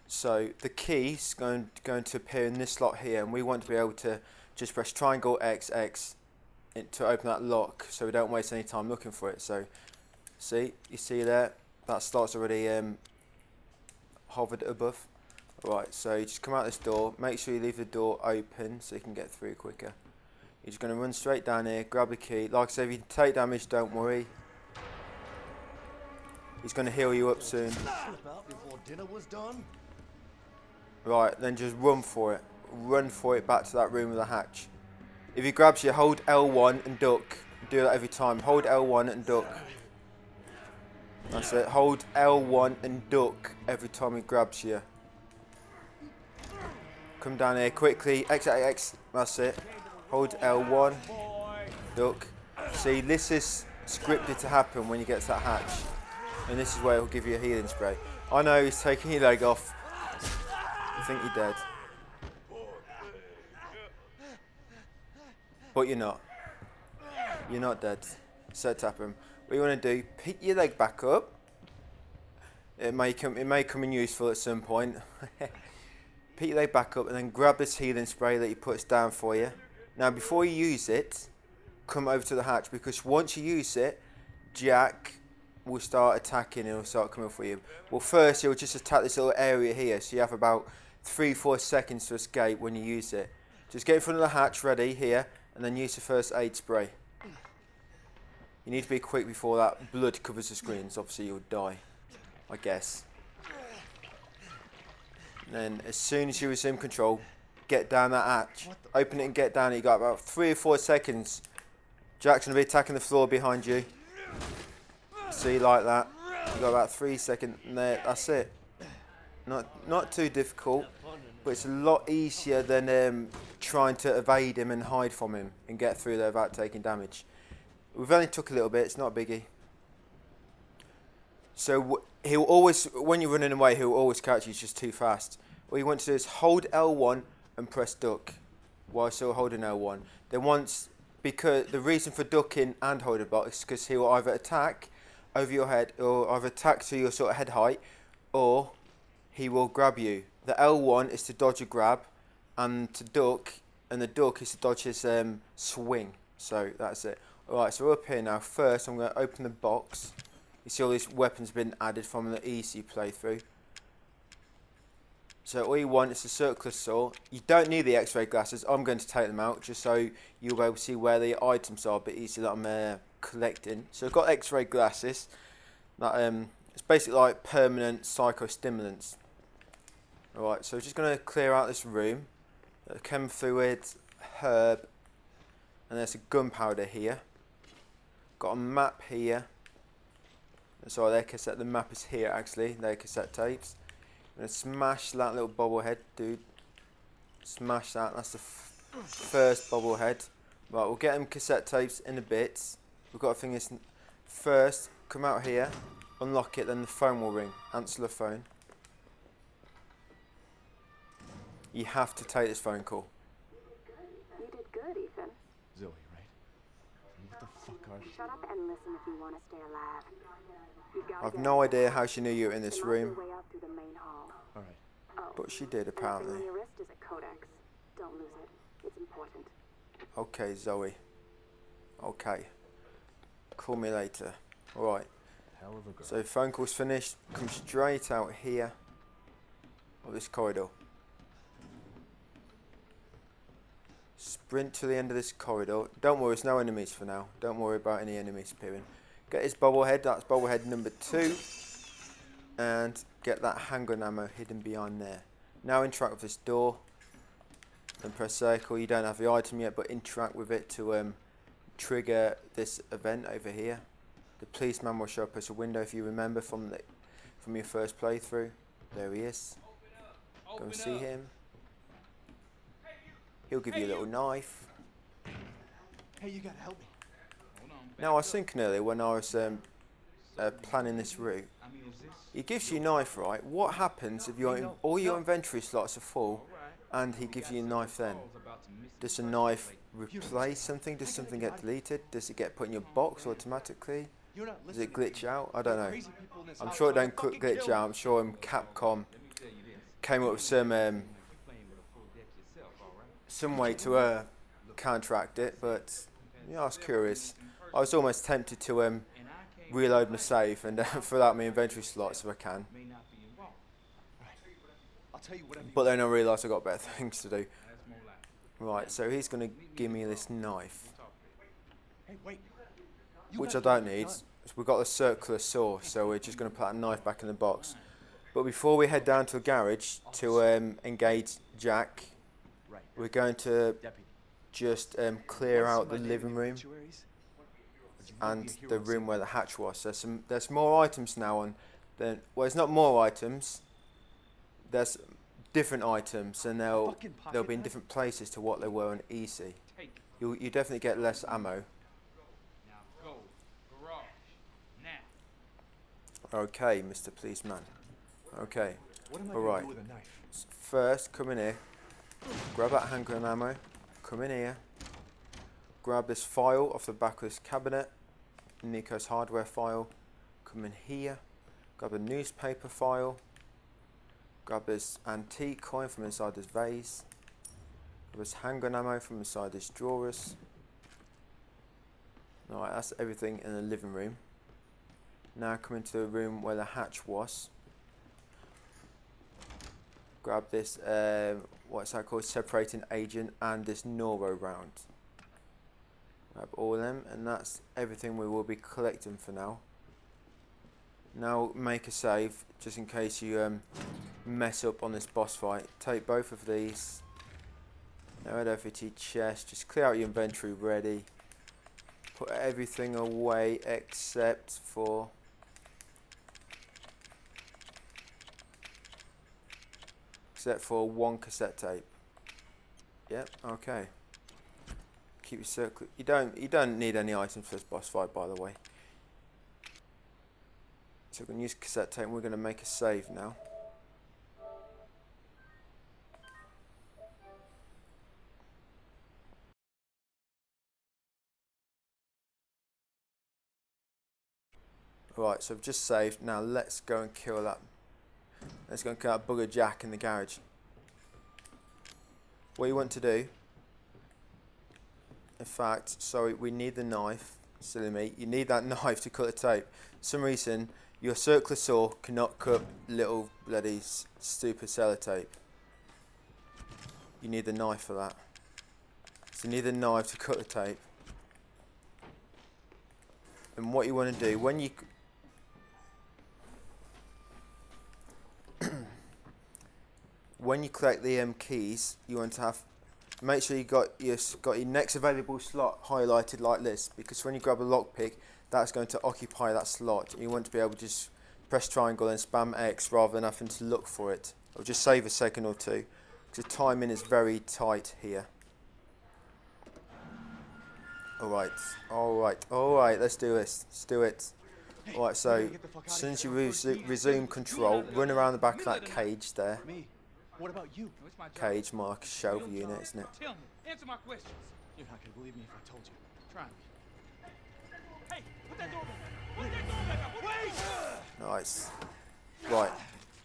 So the key's going to appear in this slot here, and we want to be able to just press triangle X to open that lock, so we don't waste any time looking for it. So you see there, that slot's already hovered above. Right, so you just come out this door, make sure you leave the door open so you can get through quicker. You're just going to run straight down here, grab the key. Like I said, if you take damage, don't worry. He's going to heal you up soon. Before dinner was done. Right, then just run for it. Run for it back to that room with the hatch. If he grabs you, hold L1 and duck. Do that every time. Hold L1 and duck. That's it. Hold L1 and duck every time he grabs you. Come down here quickly. X. That's it. Hold L1. Duck. See, this is scripted to happen when you get to that hatch. And this is where he'll give you a healing spray. I know he's taking your leg off. I think you're dead. But you're not. You're not dead. So tap him. What you want to do, pick your leg back up. It may come in useful at some point. Pick your leg back up and then grab this healing spray that he puts down for you. Now before you use it, come over to the hatch, because once you use it, Jack will start attacking and he'll start coming for you. Well, first he'll just attack this little area here, so you have about 3-4 seconds to escape when you use it. Just get in front of the hatch ready here and then use the first aid spray. You need to be quick before that blood covers the screens, obviously you'll die. I guess. And then as soon as you resume control, get down that hatch. Open it and get down. You got about 3 or 4 seconds. Jack's going to be attacking the floor behind you. See, like that. You got about 3 seconds and there. That's it. Not too difficult, but it's a lot easier than trying to evade him and hide from him and get through there without taking damage. We've only took a little bit. It's not a biggie. So he'll always, when you're running away, he'll always catch you just too fast. All you want to do is hold L1 and press duck while still holding L1. Then once, because the reason for ducking and holding block is because he will either attack over your head or either attack to your sort of head height, or he will grab you. The L1 is to dodge a grab, and to duck, and the duck is to dodge his swing. So that's it. Alright, so we're up here now. First, I'm going to open the box. You see all these weapons have been added from the easy playthrough. So all you want is a circular saw. You don't need the x-ray glasses. I'm going to take them out just so you'll be able to see where the items are a bit easier that I'm collecting. So I've got x-ray glasses. That it's basically like permanent psychostimulants. Alright, so we're just going to clear out this room. Chem fluid, herb, and there's a gunpowder here. Got a map here. Sorry, their cassette. The map is here actually. They're cassette tapes. I'm gonna smash that little bobblehead, dude. Smash that. That's the first bobblehead. Right, we'll get them cassette tapes in a bit. We've got to think this first. Come out here, unlock it, then the phone will ring. Answer the phone. You have to take this phone call. You did good, Ethan. Zoe, right? What the fuck are you? Shut up and listen if you want to stay alive. You gotta I've get no out. idea how she knew you were in this Then room, work your way out through the main hall. All right. Oh, but she did and the thing apparently. on your wrist is a codex. Don't lose it. It's important. Okay, Zoe. Okay. Call me later. Alright. Hell of a girl. So phone call's finished. Come straight out here of this corridor. Sprint to the end of this corridor. Don't worry, there's no enemies for now. Don't worry about any enemies appearing. Get his bobblehead, that's bobblehead number 2. And get that handgun ammo hidden behind there. Now interact with this door. Then press circle. You don't have the item yet, but interact with it to trigger this event over here. The policeman will show up as a window if you remember from your first playthrough. There he is. Go and see him. He'll give you a little knife. Hey, you gotta help me. Now I was thinking earlier when I was planning this route, he gives you a knife, right? What happens if all your inventory slots are full and he gives you a knife then? Does a knife replace something? Does something get deleted? Does it get put in your box automatically? Does it glitch out? I don't know. I'm sure it don't glitch out. I'm sure Capcom came up with some way to counteract it, but yeah, I was curious. I was almost tempted to reload my save and fill out my inventory slots if I can. But then I realised I got better things to do. Right, so he's going to give me this knife, which I don't need. We've got the circular saw, so we're just going to put that knife back in the box. But before we head down to a garage to engage Jack, we're going to just clear out the living room and the room where the hatch was. There's more items now on. Well, it's not more items. There's different items, and they'll be in different places to what they were on easy. You definitely get less ammo. Okay, Mr. Policeman. Okay. Alright. First, come in here. Grab that handgun ammo. Come in here. Grab this file off the back of this cabinet. Nico's hardware file. Come in here. Grab a newspaper file. Grab this antique coin from inside this vase. Grab this handgun ammo from inside this drawers. Alright, that's everything in the living room. Now come into the room where the hatch was. Grab this, what's that called, separating agent, and this Noro round. Grab all of them, and that's everything we will be collecting for now. Now make a save, just in case you mess up on this boss fight. Take both of these. Now head over to your chest, just clear out your inventory ready. Put everything away except for one cassette tape. Yep, okay. Keep your circle. You don't need any items for this boss fight, by the way. So we're going to use cassette tape and we're going to make a save now. Right, so I've just saved. Now let's go and kill that. Let's go and kill that bugger Jack in the garage. What you want to do, in fact, sorry, we need the knife. Silly me, you need that knife to cut the tape. For some reason, your circular saw cannot cut little bloody stupid sellotape. You need the knife for that. So you need the knife to cut the tape. And what you want to do, when you when you collect the keys, you want to make sure you got your next available slot highlighted like this, because when you grab a lockpick, that's going to occupy that slot. You want to be able to just press triangle and spam X rather than having to look for it. Or just save a second or two, because the timing is very tight here. Alright, let's do this. Let's do it. Alright, so as soon as you resume control, run around the back of that cage there. What about you? Cage, mark, shelf unit, isn't it? Tell me. Answer my questions. You're not gonna believe me if I told you. Try me. Hey, put that door back. Put that door back up. Wait! Nice. Right.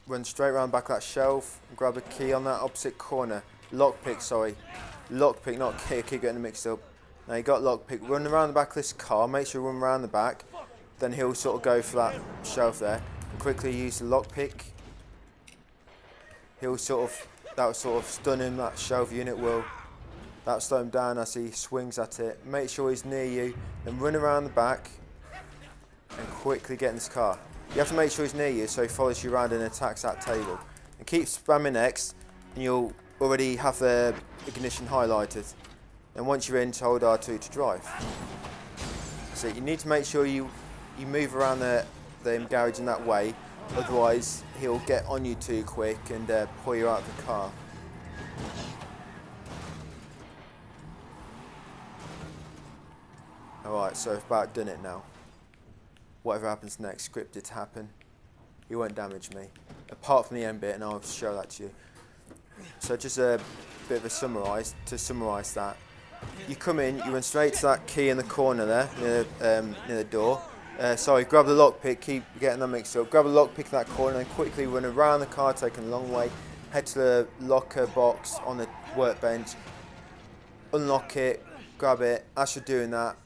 Run straight around the back of that shelf and grab a key on that opposite corner. Lockpick, sorry. Lockpick, not key. I keep getting them mixed up. Now you got lockpick. Run around the back of this car. Make sure you run around the back. Then he'll sort of go for that shelf there. And quickly use the lockpick. He'll that'll sort of stun him. That shelf unit will. That'll slow him down as he swings at it. Make sure he's near you. Then run around the back and quickly get in this car. You have to make sure he's near you so he follows you around and attacks that table. And keep spamming X and you'll already have the ignition highlighted. And once you're in, hold R2 to drive. So you need to make sure you move around the garage in that way, otherwise he'll get on you too quick and pull you out of the car. Alright, so I've about done it now. Whatever happens next, scripted to happen. He won't damage me. Apart from the end bit, and I'll show that to you. So just a bit of a summarise that. You come in, you run straight to that key in the corner there, near the door. Sorry, grab the lockpick, keep getting that mixed up. Grab a lockpick in that corner and quickly run around the car, taking a long way. Head to the locker box on the workbench. Unlock it, grab it. As you're doing that,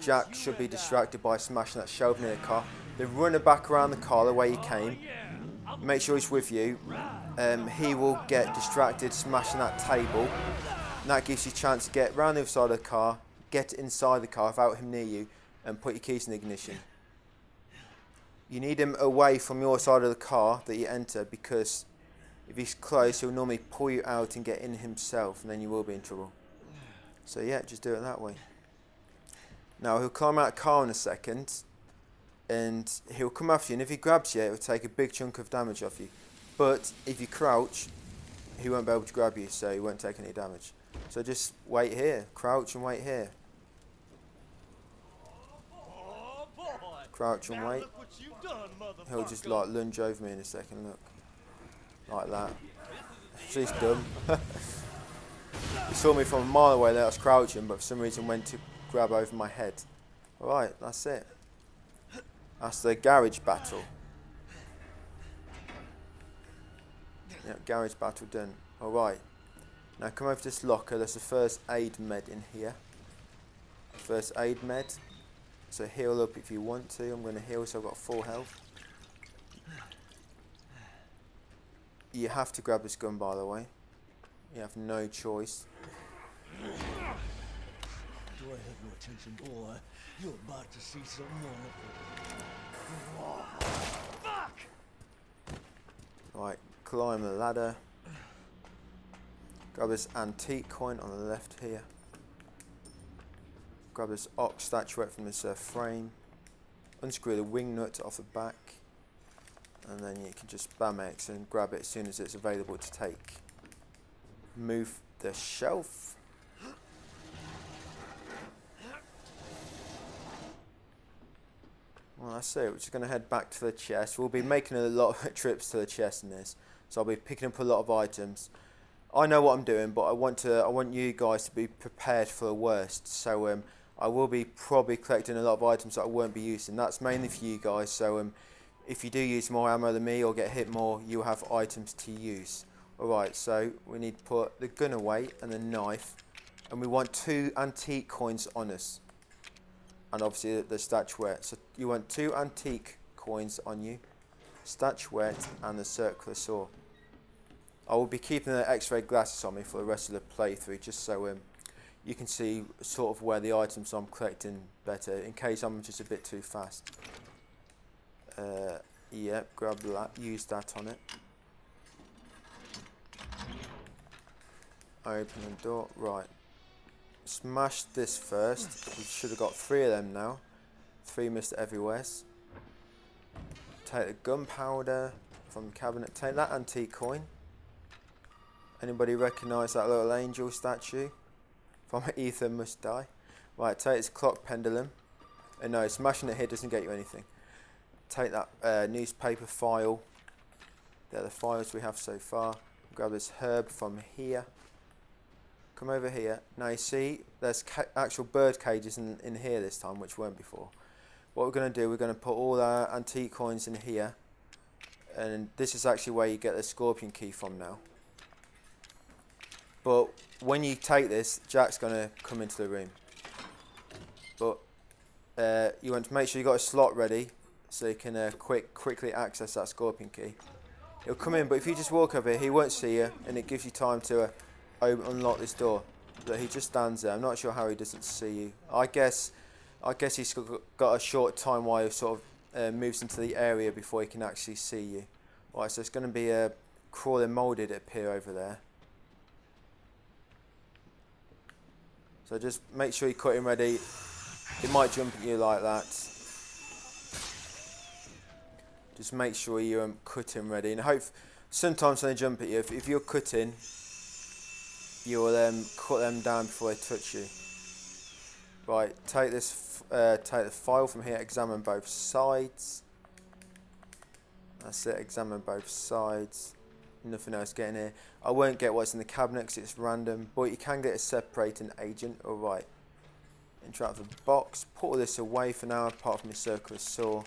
Jack should be distracted by smashing that shelf near the car. Then run it back around the car the way you came. Make sure he's with you. He will get distracted smashing that table. And that gives you a chance to get round the other side of the car, get inside the car without him near you, and put your keys in the ignition. You need him away from your side of the car that you enter, because if he's close, he'll normally pull you out and get in himself, and then you will be in trouble. So yeah, just do it that way. Now he'll climb out of the car in a second, and he'll come after you, and if he grabs you, it will take a big chunk of damage off you. But if you crouch, he won't be able to grab you, so he won't take any damage. So just wait here, crouch and wait here. Crouch and wait. He'll just like lunge over me in a second, look. Like that. She's dumb. He saw me from a mile away there, I was crouching, but for some reason went to grab over my head. Alright, that's it. That's the garage battle. Yep, garage battle done. Alright. Now come over to this locker, there's a first aid med in here. First aid med. So heal up if you want to. I'm going to heal so I've got full health. You have to grab this gun, by the way. You have no choice. Do I have your attention, boy? You're about to see some wonderful. Right, climb the ladder. Grab this antique coin on the left here. Grab this ox statuette from this frame. Unscrew the wing nut off the back. And then you can just bam X and grab it as soon as it's available to take. Move the shelf. Well, that's it. We're just going to head back to the chest. We'll be making a lot of trips to the chest in this, so I'll be picking up a lot of items. I know what I'm doing, but I want you guys to be prepared for the worst. So I will be probably collecting a lot of items that I won't be using. That's mainly for you guys. So if you do use more ammo than me or get hit more, you have items to use. Alright, so we need to put the gun away and the knife, and we want 2 antique coins on us. And obviously the statuette. So you want 2 antique coins on you, statuette and the circular saw. I will be keeping the X-ray glasses on me for the rest of the playthrough, just so you can see sort of where the items I'm collecting better, in case I'm just a bit too fast. Yep, grab that, use that on it. Open the door, right. Smash this first. We should have got 3 of them now. 3 Mr. Everywheres. Take the gunpowder from the cabinet. Take that antique coin. Anybody recognise that little angel statue from Ethan Must Die? Right, take this clock pendulum. And no, smashing it here doesn't get you anything. Take that newspaper file. They're the files we have so far. Grab this herb from here. Come over here. Now you see there's actual bird cages in here this time, which weren't before. What we're going to do, we're going to put all our antique coins in here. And this is actually where you get the scorpion key from now. But when you take this, Jack's going to come into the room. But you want to make sure you got a slot ready so you can quickly access that scorpion key. He'll come in, but if you just walk over here, he won't see you, and it gives you time to unlock this door. But he just stands there. I'm not sure how he doesn't see you. I guess he's got a short time while he sort of moves into the area before he can actually see you. Right, so it's going to be a crawling moulded up here over there. So just make sure you cut him ready. It might jump at you like that. Just make sure you cut him ready. And hope sometimes when they jump at you, if you're cutting, you'll cut them down before they touch you. Right, take this, take the file from here. Examine both sides. That's it. Examine both sides. Nothing else getting here. I won't get what's in the cabinet because it's random, but you can get a separating agent. Alright. Interact with the box. Put all this away for now, apart from the circular saw.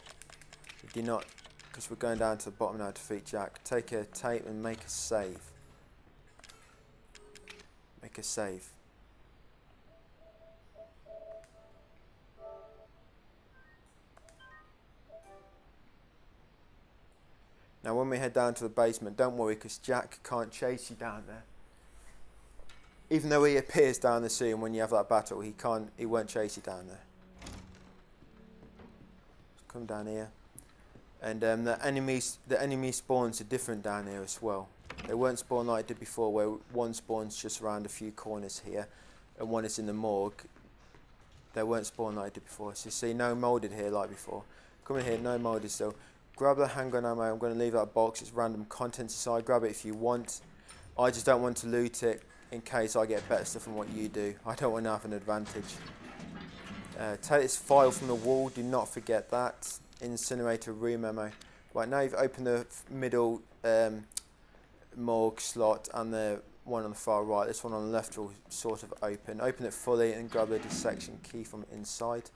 We do not, because we're going down to the bottom now to defeat Jack. Take a tape and make a save. Make a save. Now when we head down to the basement, don't worry because Jack can't chase you down there. Even though he appears down the scene when you have that battle, he won't chase you down there. Come down here. And the enemy spawns are different down here as well. They won't spawn like it did before, where one spawns just around a few corners here and one is in the morgue. They won't spawn like it did before. So you see no moulded here like before. Come in here, no moulded still. Grab the handgun ammo. I'm going to leave that box. It's random contents inside. Grab it if you want. I just don't want to loot it in case I get better stuff than what you do. I don't want to have an advantage. Take this file from the wall. Do not forget that. Incinerator room ammo. Right, now you've opened the middle morgue slot and the one on the far right. This one on the left will sort of open. Open it fully and grab the dissection key from inside.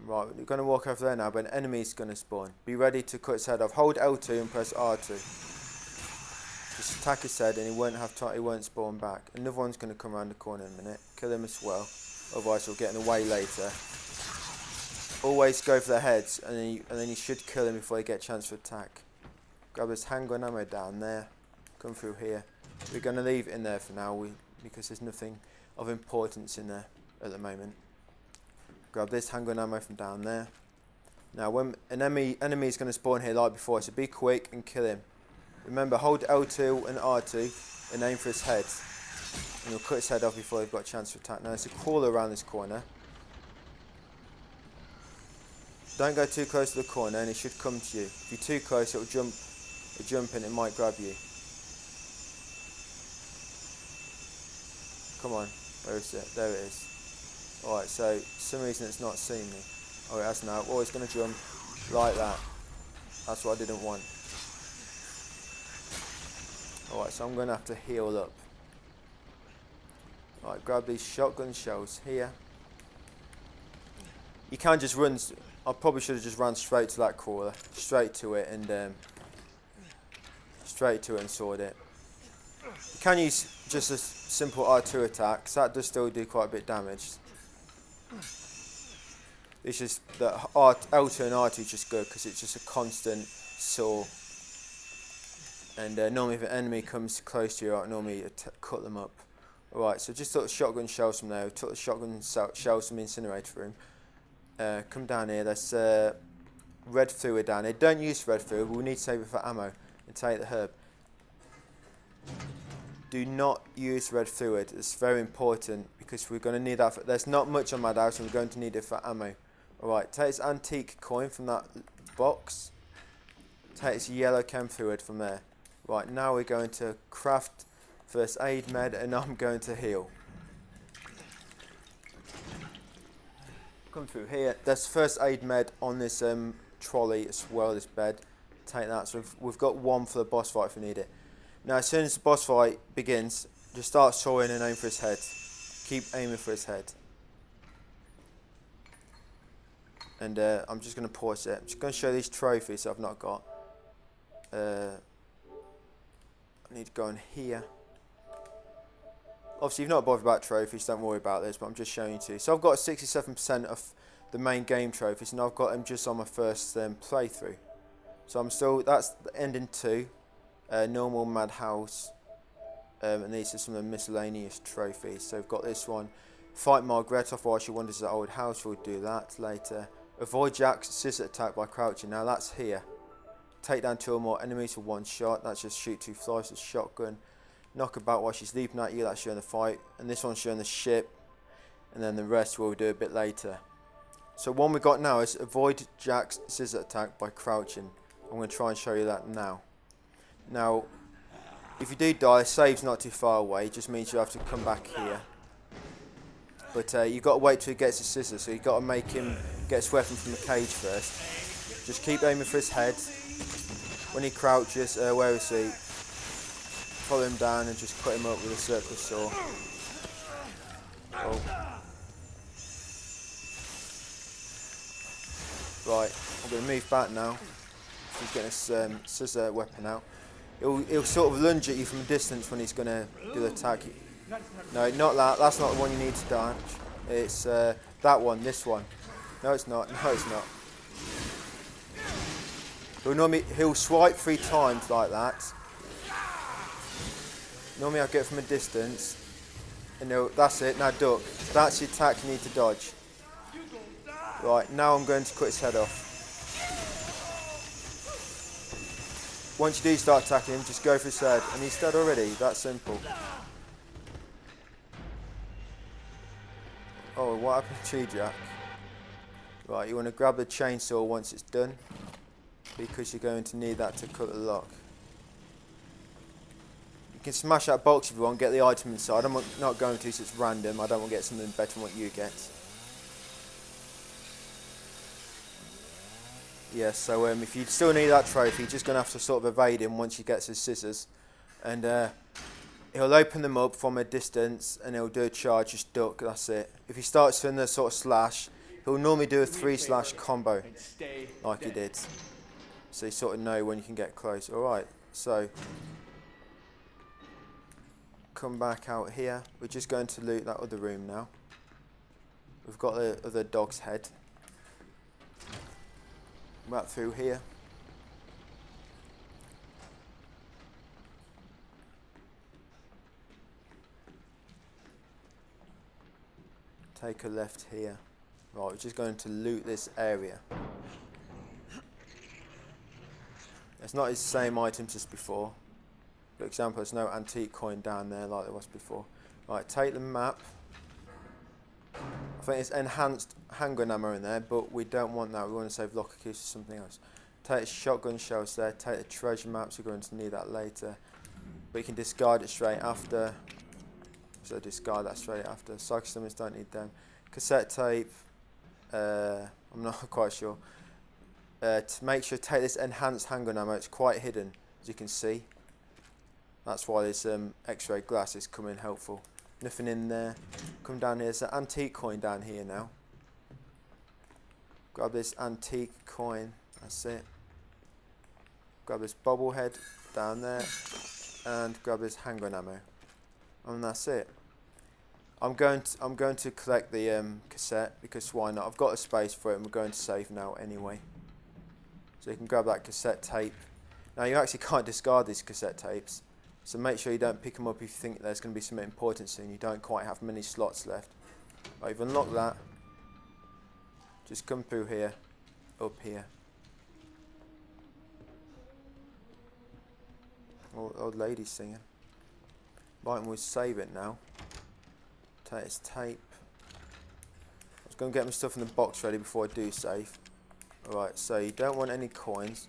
Right, we're going to walk over there now, but an enemy's going to spawn. Be ready to cut its head off. Hold L2 and press R2. Just attack his head and he won't have time. He won't spawn back. Another one's going to come around the corner in a minute. Kill him as well. Otherwise, he'll get in the way later. Always go for the heads, and then you should kill him before you get a chance to attack. Grab this handgun ammo down there. Come through here. We're going to leave it in there for now, because there's nothing of importance in there at the moment. Grab this handgun ammo from down there. Now when an enemy is going to spawn here like before, so be quick and kill him. Remember, hold L2 and R2 and aim for his head. And you'll cut his head off before they've got a chance to attack. Now there's a crawler around this corner. Don't go too close to the corner and it should come to you. If you're too close, it'll jump and it might grab you. Come on, where is it? There it is. Alright, so for some reason it's not seeing me. Oh, it has now. Oh, it's going to jump like that. That's what I didn't want. Alright, so I'm going to have to heal up. Alright, grab these shotgun shells here. You can just run. I probably should have just run straight to that crawler. Straight to it and sword it. You can use just a simple R2 attack, so that does still do quite a bit of damage. It's just that L2 and R2 is just good because it's just a constant saw. And normally if an enemy comes close to you, I normally cut them up. Alright, so just took the shotgun shells from there. Took the shotgun shells from the incinerator room. Come down here. There's red fluid down here. Don't use red fluid. We'll need to save it for ammo and take the herb. Do not use red fluid. It's very important because we're going to need that. There's not much on Madhouse and we're going to need it for ammo. Alright, take this antique coin from that box. Take this yellow chem fluid from there. Right, now we're going to craft first aid med and I'm going to heal. Come through here. There's first aid med on this trolley as well, this bed. Take that. So we've got one for the boss fight if we need it. Now as soon as the boss fight begins, just start sawing and aim for his head. Keep aiming for his head. And I'm just going to pause it. I'm just going to show these trophies I've not got. I need to go in here. Obviously, if you're not bothered about trophies, don't worry about this, but I'm just showing you two. So I've got 67% of the main game trophies, and I've got them just on my first playthrough. So I'm still, that's ending 2, normal Madhouse, and these are some of the miscellaneous trophies. So we've got this one, fight Marguerite off while she wanders the old house. We'll do that later. Avoid Jack's scissor attack by crouching. Now that's here. Take down 2 or more enemies for 1 shot. That's just shoot 2 flies with shotgun. Knock about while she's leaping at you. That's showing the fight. And this one's showing the ship. And then the rest we'll do a bit later. So one we've got now is avoid Jack's scissor attack by crouching. I'm going to try and show you that now. Now, if you do die, save's not too far away. It just means you have to come back here. But you've got to wait till he gets his scissors. So you've got to make him get his weapon from the cage first. Just keep aiming for his head. When he crouches, where is he? Follow him down and just cut him up with a circle saw. Oh. Right, I'm going to move back now. He's getting his scissor weapon out. He'll sort of lunge at you from a distance when he's going to do the attack. No, not that. That's not the one you need to dodge. It's that one, this one. No, it's not. No, it's not. He'll swipe 3 times like that. Normally I'll get from a distance. And that's it. Now duck. That's the attack you need to dodge. Right, now I'm going to cut his head off. Once you do start attacking him, just go for his head. And he's dead already. That's simple. Oh, what happened to you, Jack? Right, you want to grab the chainsaw once it's done, because you're going to need that to cut the lock. You can smash that box if you want, get the item inside. I'm not going to, so it's random. I don't want to get something better than what you get. Yeah, so if you still need that trophy, you're just going to have to sort of evade him once he gets his scissors. And he'll open them up from a distance and he'll do a charge, just duck, that's it. If he starts doing the sort of slash, he'll normally do a 3-slash combo, like he did. So you sort of know when you can get close. Alright, so come back out here. We're just going to loot that other room now. We've got the other dog's head. Right through here. Take a left here. Right, we're just going to loot this area. It's not the same items as before. For example, there's no antique coin down there like there was before. Right, take the map. I think it's enhanced handgun ammo in there, but we don't want that. We want to save locker keys for something else. Take the shotgun shells there. Take the treasure maps. We're going to need that later. But you can discard it straight after. So discard that straight after. Psycho summons, don't need them. Cassette tape. I'm not quite sure. To make sure, take this enhanced handgun ammo. It's quite hidden, as you can see. That's why this X-ray glass is coming helpful. Nothing in there. Come down here. There's an antique coin down here now. Grab this antique coin. That's it. Grab this bobblehead down there, and grab this handgun ammo, and that's it. I'm going to collect the cassette, because why not? I've got a space for it, and we're going to save now anyway. So you can grab that cassette tape. Now you actually can't discard these cassette tapes, so make sure you don't pick them up if you think there's going to be something important soon. You don't quite have many slots left. Right, you've unlocked that. Just come through here, up here. Old lady singing. Right, and we'll save it now. Take this tape. I was going to get my stuff in the box ready before I do save. Alright, so you don't want any coins.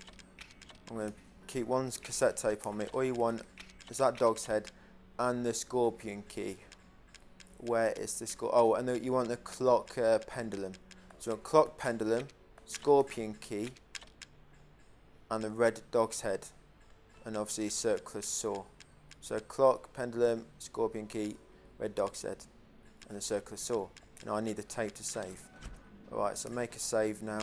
I'm going to keep one cassette tape on me. All you want is that dog's head and the scorpion key. Where is the oh, and you want the clock pendulum. So clock pendulum, scorpion key, and the red dog's head. And obviously circular saw. So clock, pendulum, scorpion key, red dog's head, and the circular saw. Now I need the tape to save. Alright, so make a save now.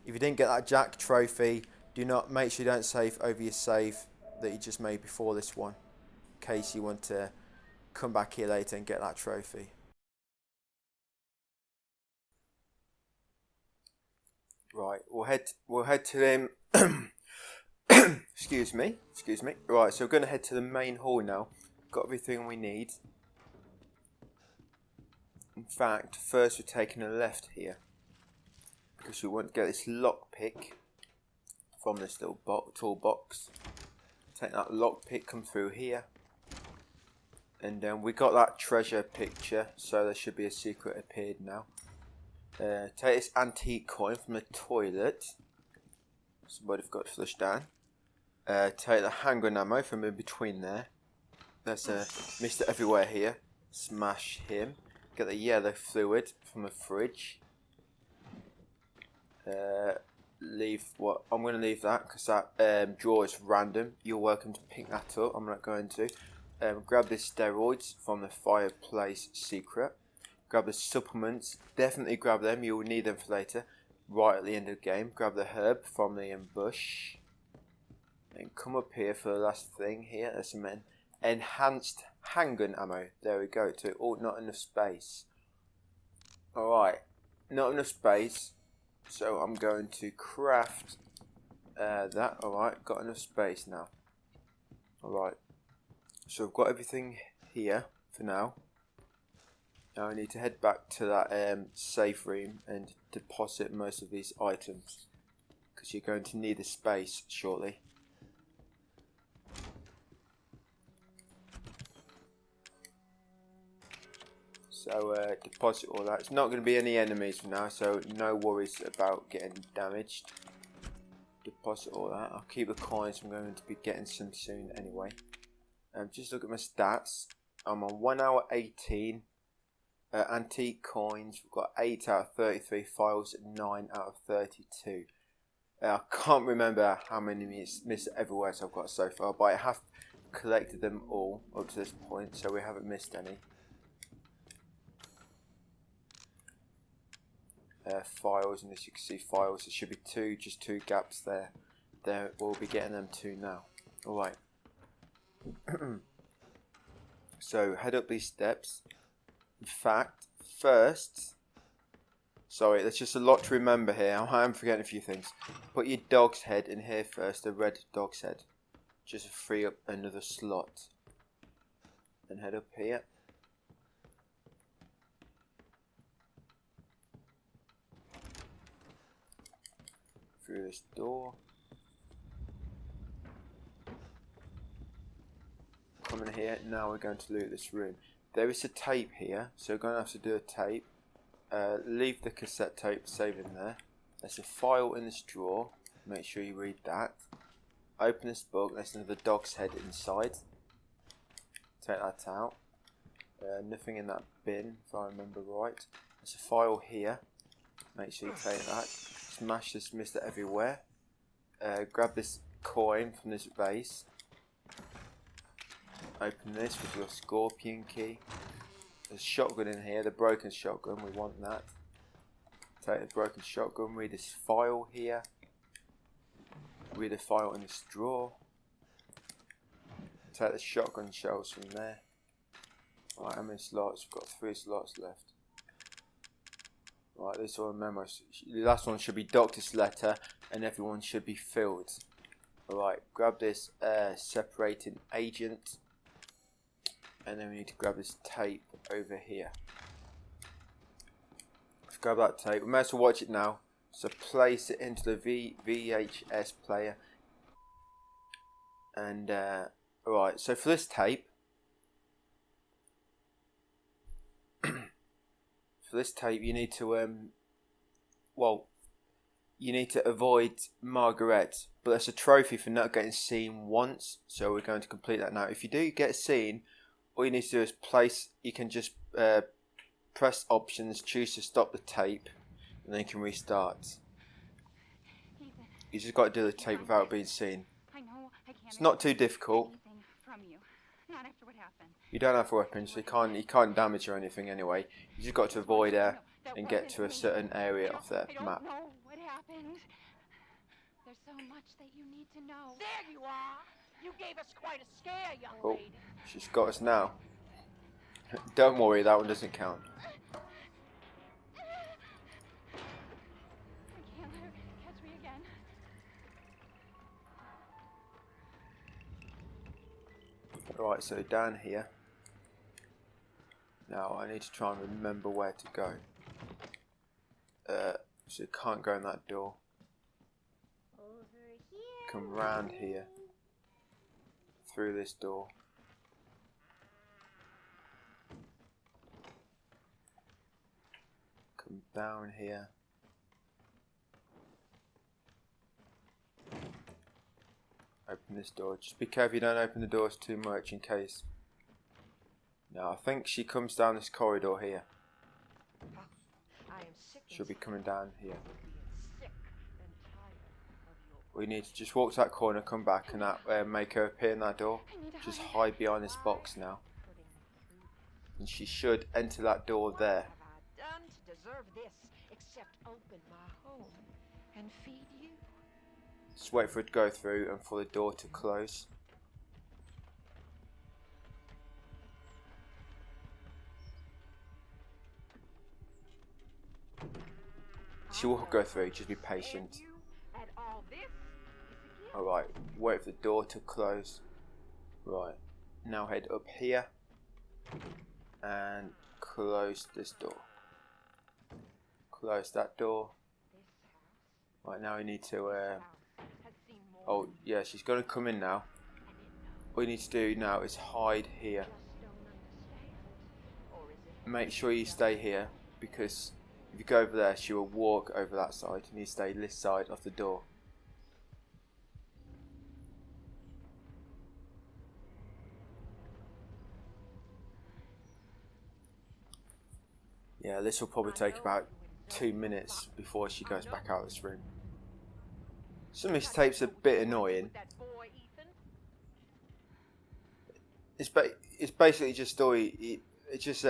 If you didn't get that Jack trophy, make sure you don't save over your save that you just made before this one, in case you want to come back here later and get that trophy. Right, we'll head to them. excuse me. Right, so we're going to head to the main hall now. Got everything we need. In fact, first we're taking a left here, because we want to get this lockpick from this little toolbox. Take that lockpick, come through here, and then we got that treasure picture, so there should be a secret appeared now. Take this antique coin from the toilet. Somebody forgot to flush down. Take the handgun ammo from in between there. There's a Mr. Everywhere here. Smash him. Get the yellow fluid from the fridge. Leave what I'm going to leave that, because that drawer is random. You're welcome to pick that up. I'm not going to. Grab the steroids from the fireplace secret. Grab the supplements. Definitely grab them. You will need them for later. Right at the end of the game. Grab the herb from the bush. And come up here for the last thing here. There's some enhanced handgun ammo. There we go. Oh, not enough space. Alright. Not enough space. So I'm going to craft that. Alright. Got enough space now. Alright. So I've got everything here for now. Now I need to head back to that safe room and deposit most of these items, because you're going to need the space shortly. So deposit all that. It's not going to be any enemies for now, so no worries about getting damaged. Deposit all that. I'll keep the coins. I'm going to be getting some soon anyway. Just look at my stats. I'm on 1 hour 18. Antique coins. We've got 8 out of 33 files. 9 out of 32. I can't remember how many Mr. Everywheres I've got so far, but I have collected them all up to this point, so we haven't missed any. Files, and as you can see, files, there should be just two gaps there. We'll be getting them too now. Alright. So head up these steps. In fact, first, sorry, there's just a lot to remember here. I am forgetting a few things. Put your dog's head in here first, the red dog's head, just to free up another slot. Then head up here. Through this door. coming here. Now we're going to loot this room. There is a tape here, so we're going to have to do a tape. Leave the cassette tape saved in there. There's a file in this drawer. Make sure you read that. Open this book. There's another dog's head inside. Take that out. Nothing in that bin, if I remember right. There's a file here. Make sure you take that. Smash this mister everywhere. Grab this coin from this vase. Open this with your scorpion key. There's a shotgun in here, the broken shotgun, we want that. Take the broken shotgun, read this file here. Read the file in this drawer. Take the shotgun shells from there. Right, how many slots? We've got 3 slots left. Right, this one memos. The last one should be doctor's letter, and everyone should be filled. Alright, grab this separating agent. And then we need to grab this tape over here. Let's grab that tape. We may as well watch it now. So place it into the VHS player. And alright, so for this tape, you need to you need to avoid Marguerite, but there's a trophy for not getting seen once, so we're going to complete that now. If you do get seen, all you need to do is place, you can just press options, choose to stop the tape, and then you can restart. You just got to do the tape without being seen. It's not too difficult. You don't have weapons, so you can't damage or anything anyway. You just got to avoid her and get to a certain area of the map. What happened? There's so much that you need to know. There you are. You gave us quite a scare, young Oh, lady. she's got us now. Don't worry, that one doesn't count. I can't let her catch me again. Right, so down here. Now I need to try and remember where to go. So you can't go in that door. Come round here. Through this door. Come down here. Open this door. Just be careful you don't open the doors too much in case. Now I think she comes down this corridor here. She'll be coming down here. We need to just walk to that corner, come back, and that make her appear in that door. Just hide behind this box now. And she should enter that door there. Just wait for it to go through and for the door to close. She will go through, just be patient. Alright, wait for the door to close. Right, now head up here and close this door. Close that door. Right, now we need to oh yeah, she's going to come in now. All you need to do now is hide here. Make sure you stay here, because if you go over there she will walk over that side. You need to stay this side of the door. Yeah, this will probably take about 2 minutes before she goes back out of this room. Some of these tapes are a bit annoying. It's basically just story. It just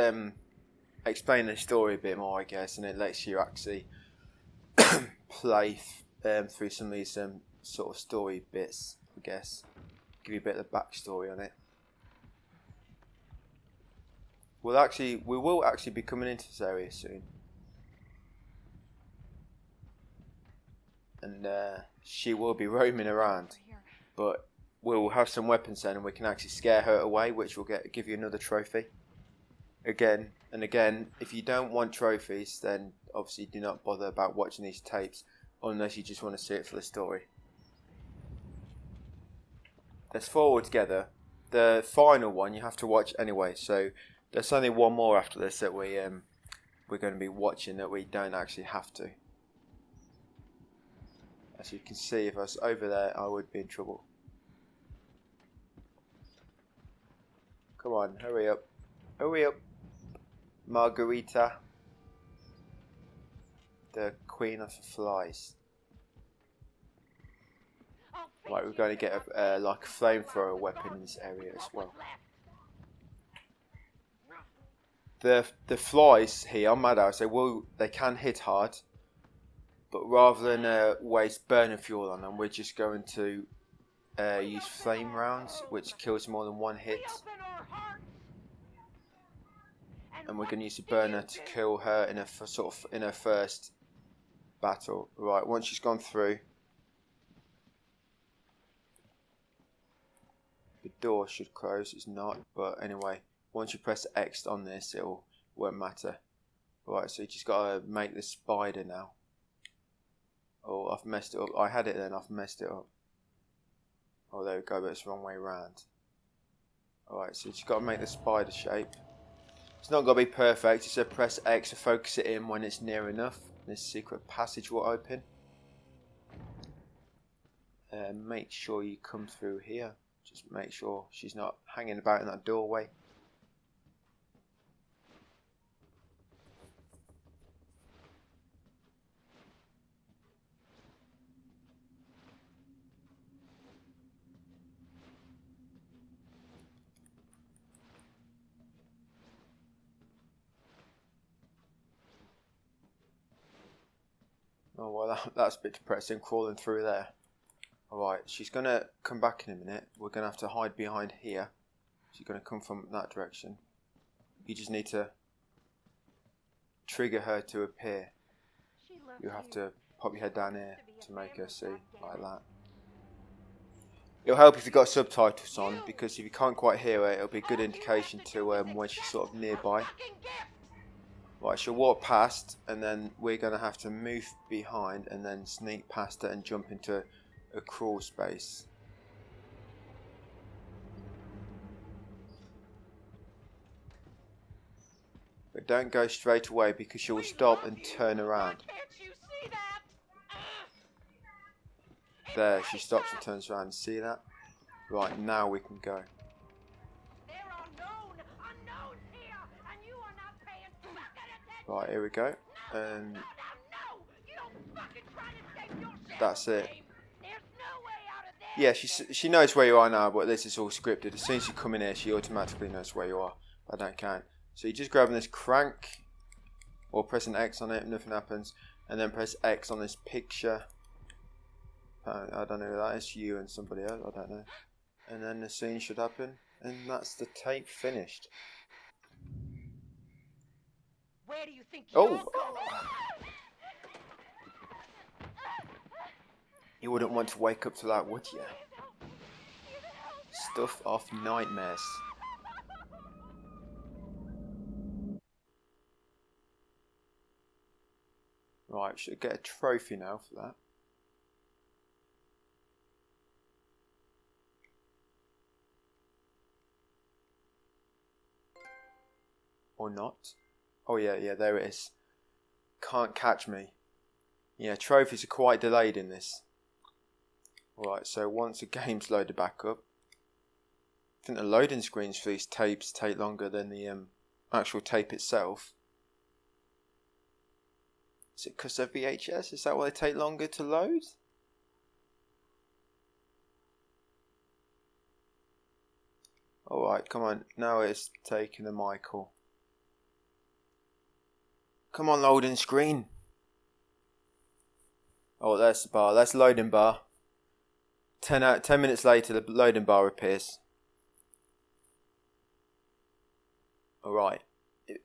explains the story a bit more, I guess, and it lets you actually play through some of these sort of story bits, I guess. Give you a bit of the backstory on it. We will actually be coming into this area soon. And she will be roaming around, but we'll have some weapons then, and we can actually scare her away, which will give you another trophy. Again and again, if you don't want trophies, then obviously do not bother about watching these tapes, unless you just want to see it for the story. There's 4 altogether. the final one you have to watch anyway. So there's only one more after this that we're going to be watching that we don't actually have to. As you can see, if I was over there, I would be in trouble. Come on, hurry up. Hurry up. Margarita. The queen of the flies. Right, we're going to get a like a flamethrower weapon in this area as well. The flies here on Madhouse, they can hit hard, but rather than waste burner fuel on them, we're just going to use flame rounds, which kills more than one hit. And we're going to use the burner to kill her in her first battle. Right, once she's gone through, the door should close. It's not, but anyway, once you press X on this, won't matter. Right, so you just got to make the spider now. Oh, I've messed it up. I had it then, I've messed it up. Oh, there we go, but it's the wrong way around. Alright, so you just got to make the spider shape. It's not got to be perfect, just press X to focus it in when it's near enough. This secret passage will open. Make sure you come through here. Just make sure she's not hanging about in that doorway. Oh well, that's a bit depressing, crawling through there. Alright, she's going to come back in a minute. We're going to have to hide behind here. She's going to come from that direction. You just need to trigger her to appear. You have to pop your head down here to make her see, like that. It'll help if you've got subtitles on, because if you can't quite hear it, it'll be a good indication to when she's sort of nearby. Right, she'll walk past, and then we're going to have to move behind and then sneak past her and jump into a crawl space. But don't go straight away, because she'll stop and turn around. There, she stops and turns around. See that? Right, now we can go. Right, here we go. And that's it. Yeah, she knows where you are now, but this is all scripted. As soon as you come in here, she automatically knows where you are. I don't count. So you're just grabbing this crank, or pressing X on it, nothing happens. And then press X on this picture. I don't know who that is, you and somebody else, I don't know. And then the scene should happen, and that's the tape finished. Where do you think Oh! You wouldn't want to wake up to that, would you? Stuff off nightmares. Right, should get a trophy now for that. Or not. Oh yeah, there it is. Can't catch me. Yeah, trophies are quite delayed in this. Alright, so once the game's loaded back up, I think the loading screens for these tapes take longer than the actual tape itself. Is it because they're VHS? Is that why they take longer to load? Alright, come on. Now it's taking a Michael. Come on, loading screen. Oh, there's the bar. That's loading bar. 10 minutes later, the loading bar appears. Alright.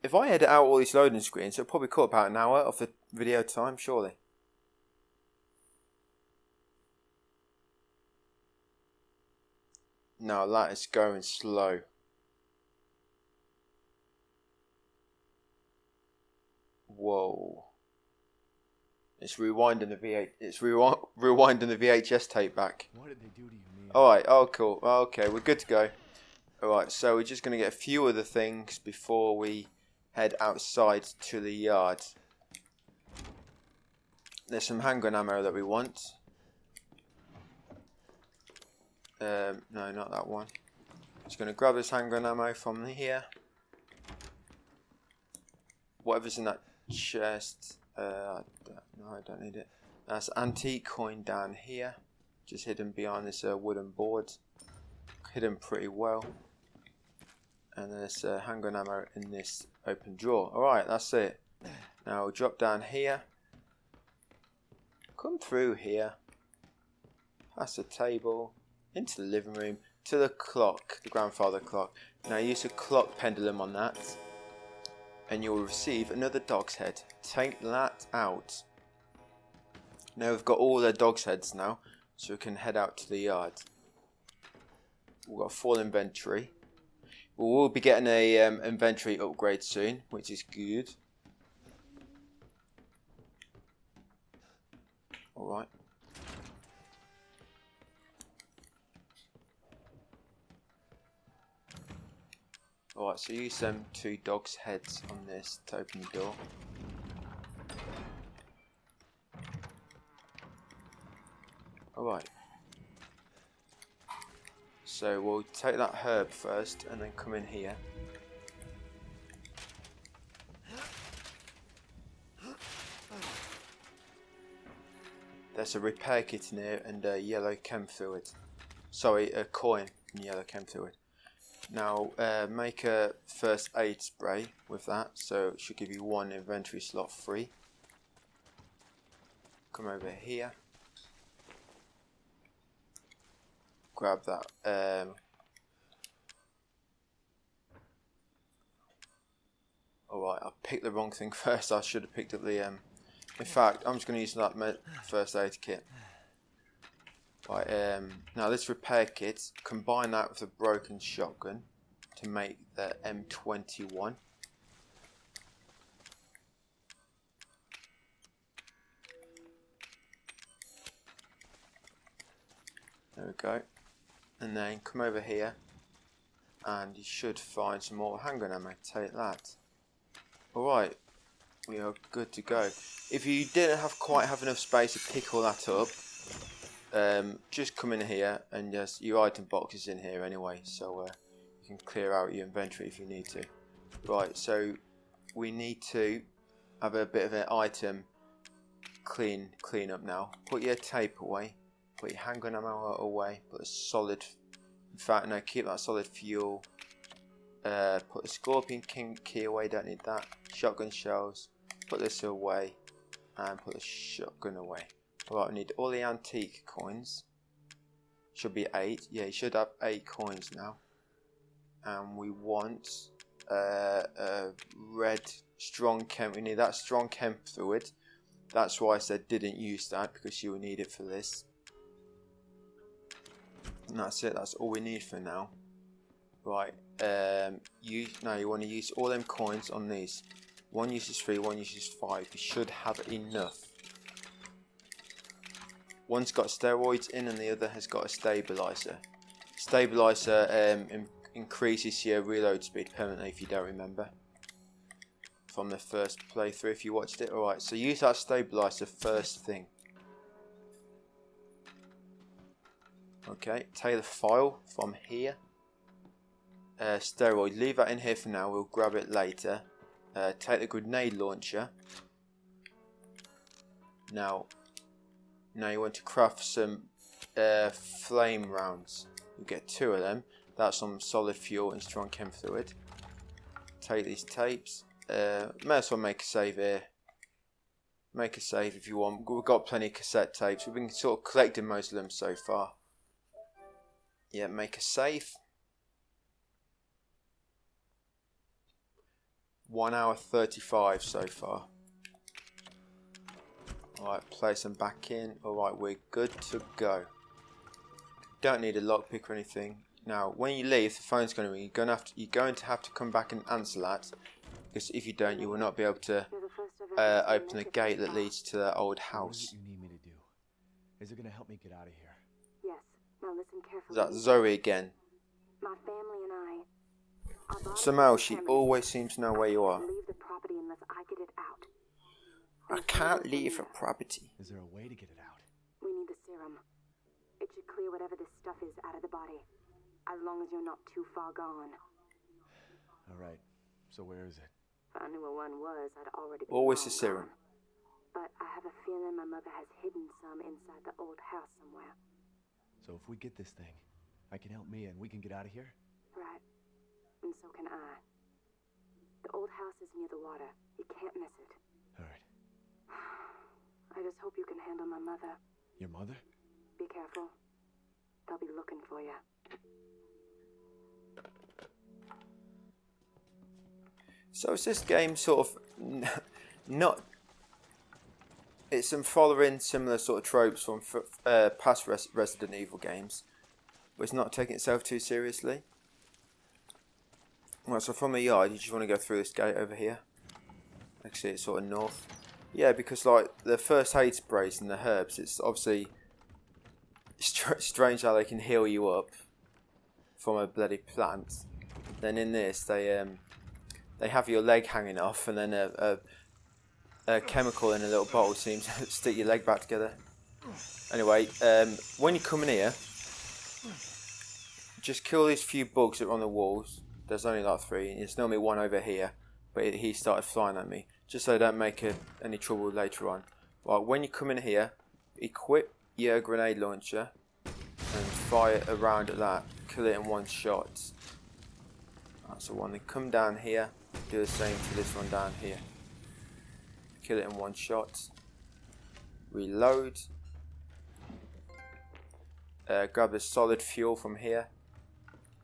If I edit out all these loading screens, it'll probably cut about an hour of the video time, surely. No, that is going slow. Whoa. It's rewinding the rewinding the VHS tape back. What did they do to you, Mia? Alright, oh cool. Okay, we're good to go. Alright, so we're just going to get a few other things before we head outside to the yard. There's some handgun ammo that we want. No, not that one. Just going to grab this handgun ammo from here. Whatever's in that chest. No, I don't need it. That's antique coin down here. Just hidden behind this wooden board. Hidden pretty well. And there's handgun ammo in this open drawer. Alright, that's it. Now we'll drop down here. Come through here. Past the table. Into the living room. To the clock. The grandfather clock. Now use a clock pendulum on that. And you'll receive another dog's head. Take that out. Now we've got all the dog's heads now. So we can head out to the yard. We've got a full inventory. We'll be getting a inventory upgrade soon, which is good. Alright. Alright, so use them 2 dogs' heads on this to open the door. Alright. So we'll take that herb first and then come in here. There's a repair kit in here and a yellow chem fluid. Sorry, a coin and yellow chem fluid. Now make a first aid spray with that, so it should give you 1 inventory slot free. Come over here. Grab that. Alright, I picked the wrong thing first. I should have picked up the. In fact, I'm just going to use that first aid kit. Right. Now this repair kit, combine that with a broken shotgun to make the M21. There we go. And then come over here and you should find some more handgun ammo. Take that. Alright, we are good to go. If you didn't quite have enough space to pick all that up, just come in here and just your item box is in here anyway, so you can clear out your inventory if you need to. Right, so we need to have a bit of an item clean up now. Put your tape away. Put your handgun ammo away. Put a solid. In fact, no, keep that solid fuel. Put the Scorpion King key away. Don't need that. Shotgun shells. Put this away, and put the shotgun away. Alright, we need all the antique coins. Should be 8. Yeah, you should have 8 coins now. And we want red strong chem. We need that strong chem fluid. That's why I said didn't use that, because you will need it for this. And that's it. That's all we need for now. Right. You want to use all them coins on these. One uses 3, one uses 5. You should have enough. One's got steroids in, and the other has got a stabilizer. Stabilizer increases your reload speed permanently, if you don't remember from the first playthrough if you watched it. Alright, so use that stabilizer first thing. Okay, take the file from here. Steroid, leave that in here for now, we'll grab it later. Take the grenade launcher. Now you want to craft some flame rounds. You get 2 of them. That's some solid fuel and strong chem fluid. Take these tapes. May as well make a save here. Make a save if you want. We've got plenty of cassette tapes. We've been sort of collecting most of them so far. Yeah, make a save. 1 hour 35 so far. Alright, place them back in. Alright, we're good to go. Don't need a lockpick or anything. Now, when you leave, the phone's going to ring. You're going to have to come back and answer that. Because if you don't, you will not be able to open the gate that leads to the old house. What do you need me to do? Is it going to help me get out of here? Yes. Now listen carefully. Is that Zoe again? My family and I? Our bodies Somehow are she contaminated. always seems to know where you are. Leave the property unless I get it out. I can't leave a property. Is there a way to get it out? We need the serum. It should clear whatever this stuff is out of the body. As long as you're not too far gone. Alright, so where is it? If I knew where one was, I'd already be Always long the serum. gone. But I have a feeling my mother has hidden some inside the old house somewhere. So if we get this thing, I can help Mia and we can get out of here? Right. And so can I. The old house is near the water. You can't miss it. Alright. I just hope you can handle my mother. Your mother? Be careful. They'll be looking for you. So is this game sort of not? It's some following similar sort of tropes from past Resident Evil games, but it's not taking itself too seriously. Right, so from the yard, you just want to go through this gate over here. Actually, it's sort of north. Yeah, because like the first aid sprays and the herbs, it's obviously strange how they can heal you up from a bloody plant. Then in this, they have your leg hanging off, and then a chemical in a little bottle seems to stick your leg back together. Anyway, when you come in here, just kill these few bugs that are on the walls. There's only like 3, and there's normally one over here, but he started flying at me, just so I don't make any trouble later on. Right, when you come in here, equip your grenade launcher and fire around at that, kill it in one shot. That's the one. Then come down here, do the same to this one down here. Kill it in one shot. Reload. Grab the solid fuel from here.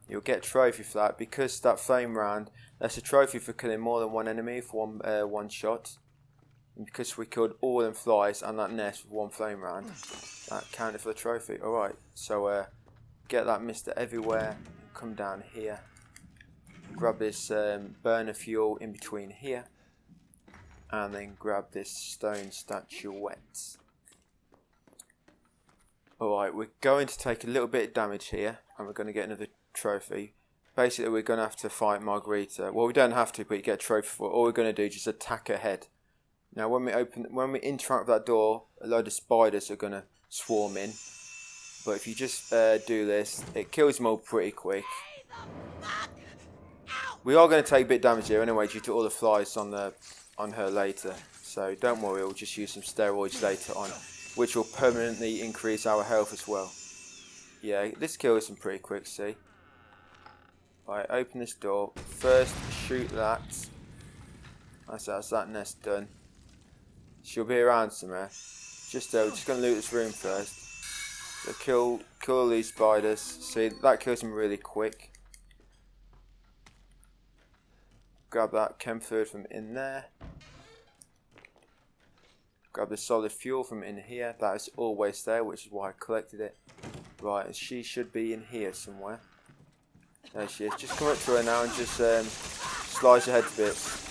You'll get a trophy for that, because that flame round, that's a trophy for killing more than one enemy for one shot. And because we killed all them flies and that nest with one flame round, that counted for the trophy. Alright, so get that mister everywhere. Come down here. Grab this burner fuel in between here. And then grab this stone statuette. Alright, we're going to take a little bit of damage here, and we're going to get another trophy. Basically, we're going to have to fight Marguerite. Well, we don't have to, but you get a trophy for it. All we're going to do is just attack her head. Now, when we interact with that door, a load of spiders are going to swarm in. But if you just do this, it kills them all pretty quick. We are going to take a bit of damage here anyway, due to all the flies on her later. So don't worry, we'll just use some steroids later on, which will permanently increase our health as well. Yeah, this kills them pretty quick, see? Right, open this door. First, shoot that. That's that nest done. She'll be around somewhere. We're just going to loot this room first. So kill all these spiders. See, that kills them really quick. Grab that chem fluid from in there. Grab the solid fuel from in here. That is always there, which is why I collected it. Right, she should be in here somewhere. There she is. Just come up to her now and just slice her head to bits.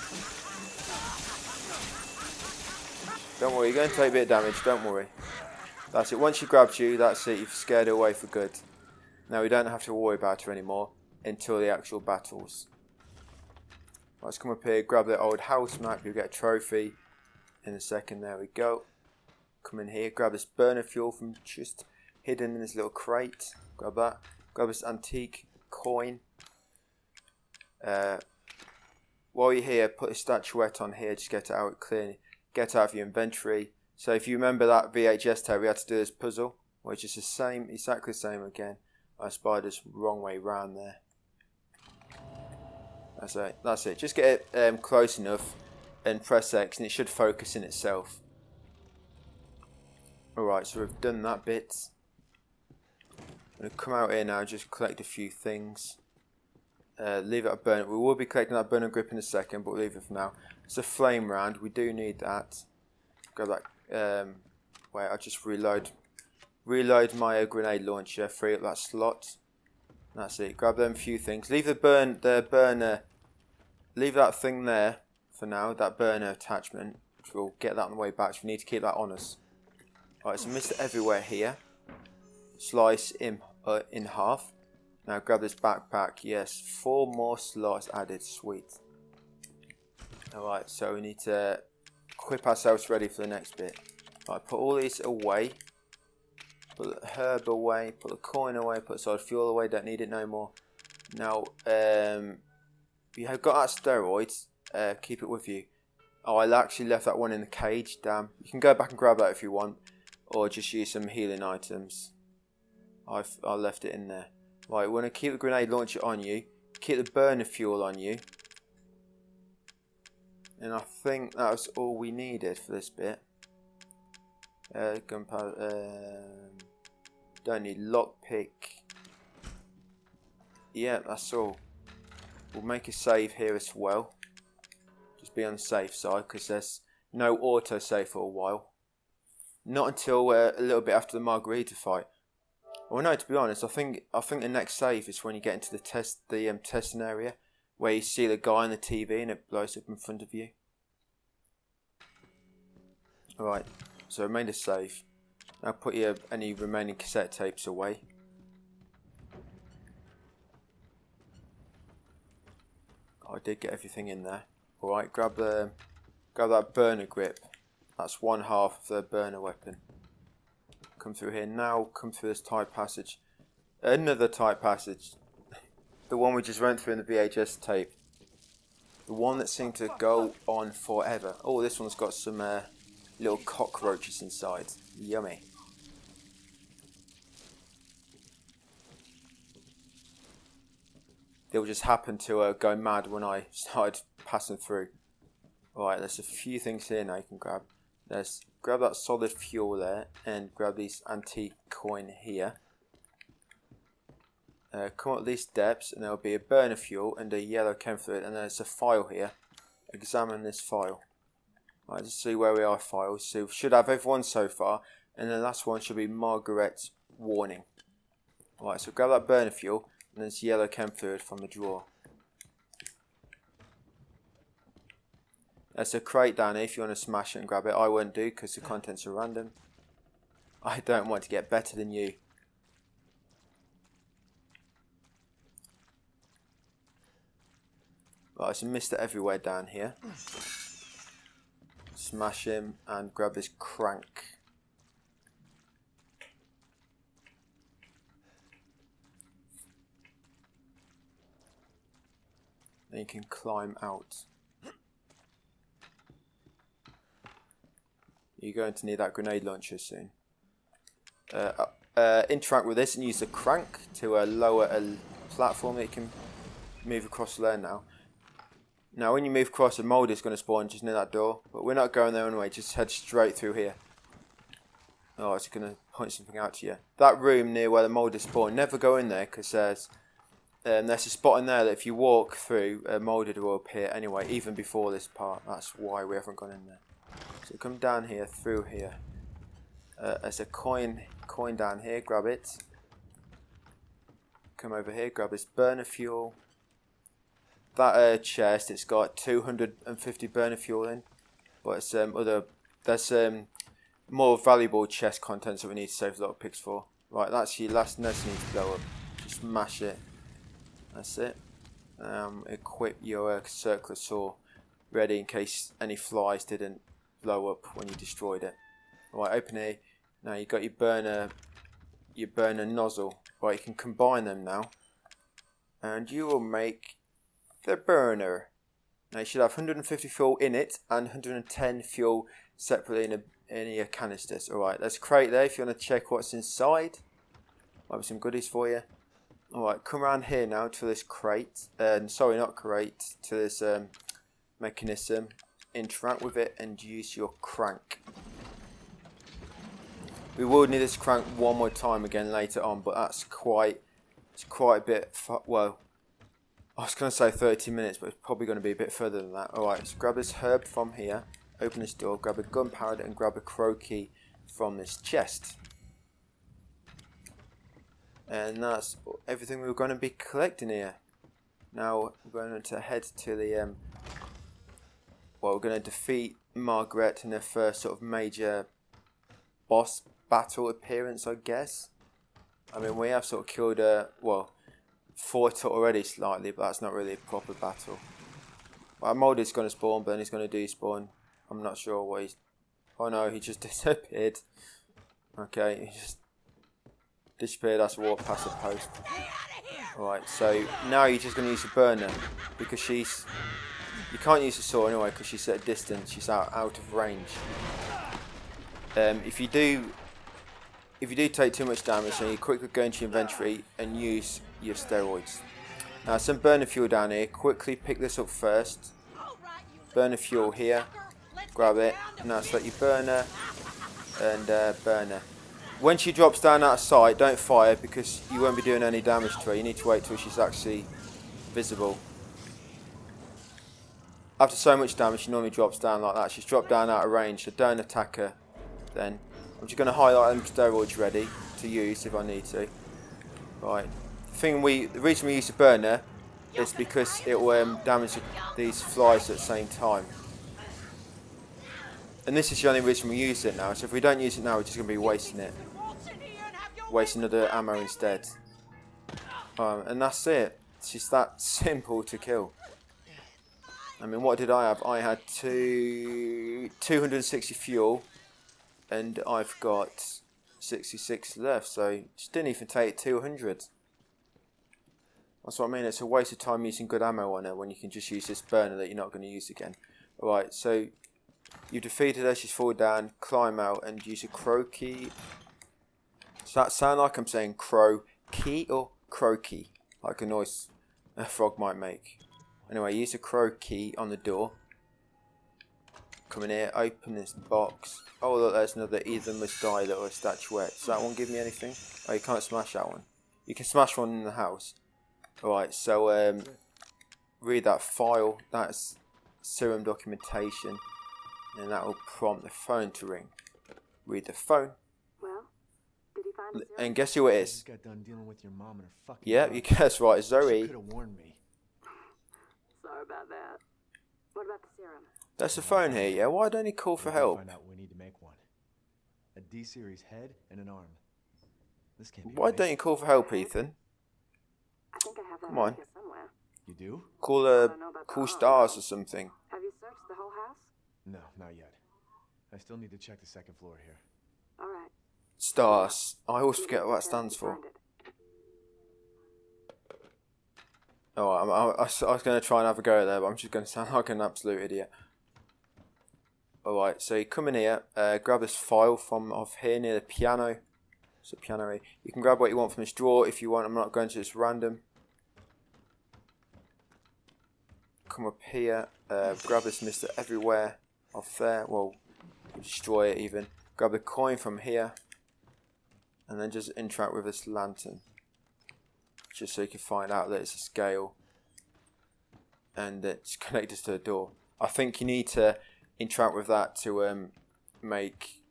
Don't worry, you're going to take a bit of damage, don't worry. That's it. Once she grabs you, that's it. You've scared her away for good. Now we don't have to worry about her anymore until the actual battles. Let's come up here, grab the old house map. You'll get a trophy in a second. There we go. Come in here, grab this burner fuel from just hidden in this little crate. Grab that. Grab this antique coin. While you're here, put a statuette on here. Just get it out clean. Get out of your inventory. So if you remember that VHS tape, we had to do this puzzle, which is the same, exactly the same again. I spider's wrong way round there. That's it. That's it. Just get it close enough and press X, and it should focus in itself. Alright, so we've done that bit. I'm going to come out here now and just collect a few things. Leave it a burner. We will be collecting that burner grip in a second, but we'll leave it for now. It's a flame round. We do need that. Grab that. Wait, I'll just reload my grenade launcher. Free up that slot. That's it. Grab them few things. Leave the burner. Leave that thing there for now. That burner attachment. We'll get that on the way back. So we need to keep that on us. Alright, so mister everywhere here. Slice him in half. Now grab this backpack. Yes, 4 more slots added. Sweet. Alright, so we need to equip ourselves ready for the next bit. Right, put all these away. Put the herb away. Put the coin away. Put solid fuel away. Don't need it no more. Now, you have got our steroids. Keep it with you. Oh, I actually left that one in the cage. Damn. You can go back and grab that if you want. Or just use some healing items. I left it in there. Right, we want to keep the grenade launcher on you. Keep the burner fuel on you. And I think that was all we needed for this bit. Gunpowder. Don't need lockpick. Yeah, that's all. We'll make a save here as well. Just be on the safe side because there's no autosave for a while. Not until a little bit after the Marguerite fight. Well, no, to be honest, I think the next save is when you get into the testing area where you see the guy on the TV and it blows up in front of you. Alright, so remain a save. Now put any remaining cassette tapes away. I did get everything in there. Alright, grab that burner grip. That's 1/2 of the burner weapon. Come through here now. Come through this tight passage. Another tight passage. The one we just went through in the VHS tape. The one that seemed to go on forever. Oh, this one's got some little cockroaches inside. Yummy. They'll just happen to go mad when I started passing through. Alright, there's a few things here now you can grab. Let's grab that solid fuel there and grab these antique coin here. Come up these steps and there'll be a burner fuel and a yellow chem fluid, and there's a file here. Examine this file. Right, just see where we are files. So we should have everyone so far, and the last one should be Marguerite's warning. Right, so grab that burner fuel and there's yellow chem fluid from the drawer. There's a crate down here if you want to smash it and grab it. I won't do because the contents are random. I don't want to get better than you. Right, there's a mister everywhere down here. Smash him and grab this crank. Then you can climb out. You're going to need that grenade launcher soon. Interact with this and use the crank to lower a platform that you can move across there now. Now when you move across, a mould is going to spawn just near that door. But we're not going there anyway, just head straight through here. Oh, it's going to point something out to you. That room near where the mould is spawned, never go in there because there's a spot in there that if you walk through, a moulded will appear anyway, even before this part. That's why we haven't gone in there. So come down here, through here. There's a coin down here, grab it. Come over here, grab this burner fuel. That chest, it's got 250 burner fuel in. But it's there's more valuable chest contents that we need to save a lot of picks for. Right, that's your last nest you need to blow up. Just smash it. That's it. Equip your circular saw ready in case any flies didn't blow up when you destroyed it. Right, open here. Now you've got your burner nozzle. Right, you can combine them now. And you will make the burner. Now you should have 150 fuel in it and 110 fuel separately in your canisters. Alright, there's a crate there if you want to check what's inside. Might be some goodies for you. Alright, come around here now to this crate. Sorry, not crate. To this mechanism. Interact with it and use your crank. We will need this crank one more time again later on, but that's quite a bit, well, I was going to say 30 minutes, but it's probably going to be a bit further than that. Alright, so grab this herb from here, open this door, grab a gunpowder and grab a crow key from this chest. And that's everything we're going to be collecting here. Now we're going to head to the well, we're going to defeat Marguerite in her first sort of major boss battle appearance, I guess. I mean, we have sort of killed her, well, fought it already slightly, but that's not really a proper battle. Moldy's going to spawn, Bernie's going to despawn. I'm not sure what he's... Oh no, he just disappeared. Okay, he just disappeared as I walked past the post. Alright, so now you're just going to use the burner, because she's... You can't use the saw anyway, because she's at a distance, she's out of range. If you do take too much damage, then you quickly go into your inventory and use your steroids. Now some burner fuel down here, quickly pick this up first. Burner fuel here, grab it. Now select your burner and burner. When she drops down out of sight, don't fire because you won't be doing any damage to her. You need to wait till she's actually visible. After so much damage, she normally drops down like that. She's dropped down out of range, so don't attack her then. I'm just going to highlight them steroids ready to use if I need to. Right. The reason we use the burner is because it will damage these flies at the same time. And this is the only reason we use it now. So if we don't use it now, we're just going to be wasting it. Wasting other ammo instead. And that's it. It's just that simple to kill. I mean, what did I have? I had 260 fuel. And I've got 66 left. So it just didn't even take 200. That's what I mean. It's a waste of time using good ammo on her when you can just use this burner that you're not going to use again. Alright, so you've defeated her. She's fallen down. Climb out and use a crow key. Does that sound like I'm saying crow key or croaky? Like a noise a frog might make. Anyway, use a crow key on the door. Come in here, open this box. Oh look, there's another Either Must Die little statuette. Does that one give me anything? Oh, you can't smash that one. You can smash one in the house. Alright, so read that file. That's serum documentation. And that will prompt the phone to ring. Read the phone. Well, did he find the serum? And guess who it I is? just got done dealing with your mom and her fucking Yeah, you guessed right, She Zoe. could have warned me. Sorry about that. What about the serum? That's the phone here, yeah? Why don't he call for We'll help? Find out we need to make one. A D-series head and an arm. This can't be Why right. don't you call for help, Ethan? I think I have that Come on. here somewhere. You do? Call don't know about the call arm. stars or something. Have you searched the whole house? No, not yet. I still need to check the second floor here. All right. Stars. I always forget what that Serum stands if you for. find it. Oh, I was going to try and have a go there, but I'm just going to sound like an absolute idiot. Alright, so you come in here, grab this file from off here near the piano. It's a piano here. You can grab what you want from this drawer if you want. I'm not going to, it's random. Come up here, grab this Mr. Everywhere off there. Well, destroy it even. Grab the coin from here. And then just interact with this lantern. Just so you can find out that it's a scale. And it's connected to the door. I think you need to interact with that to make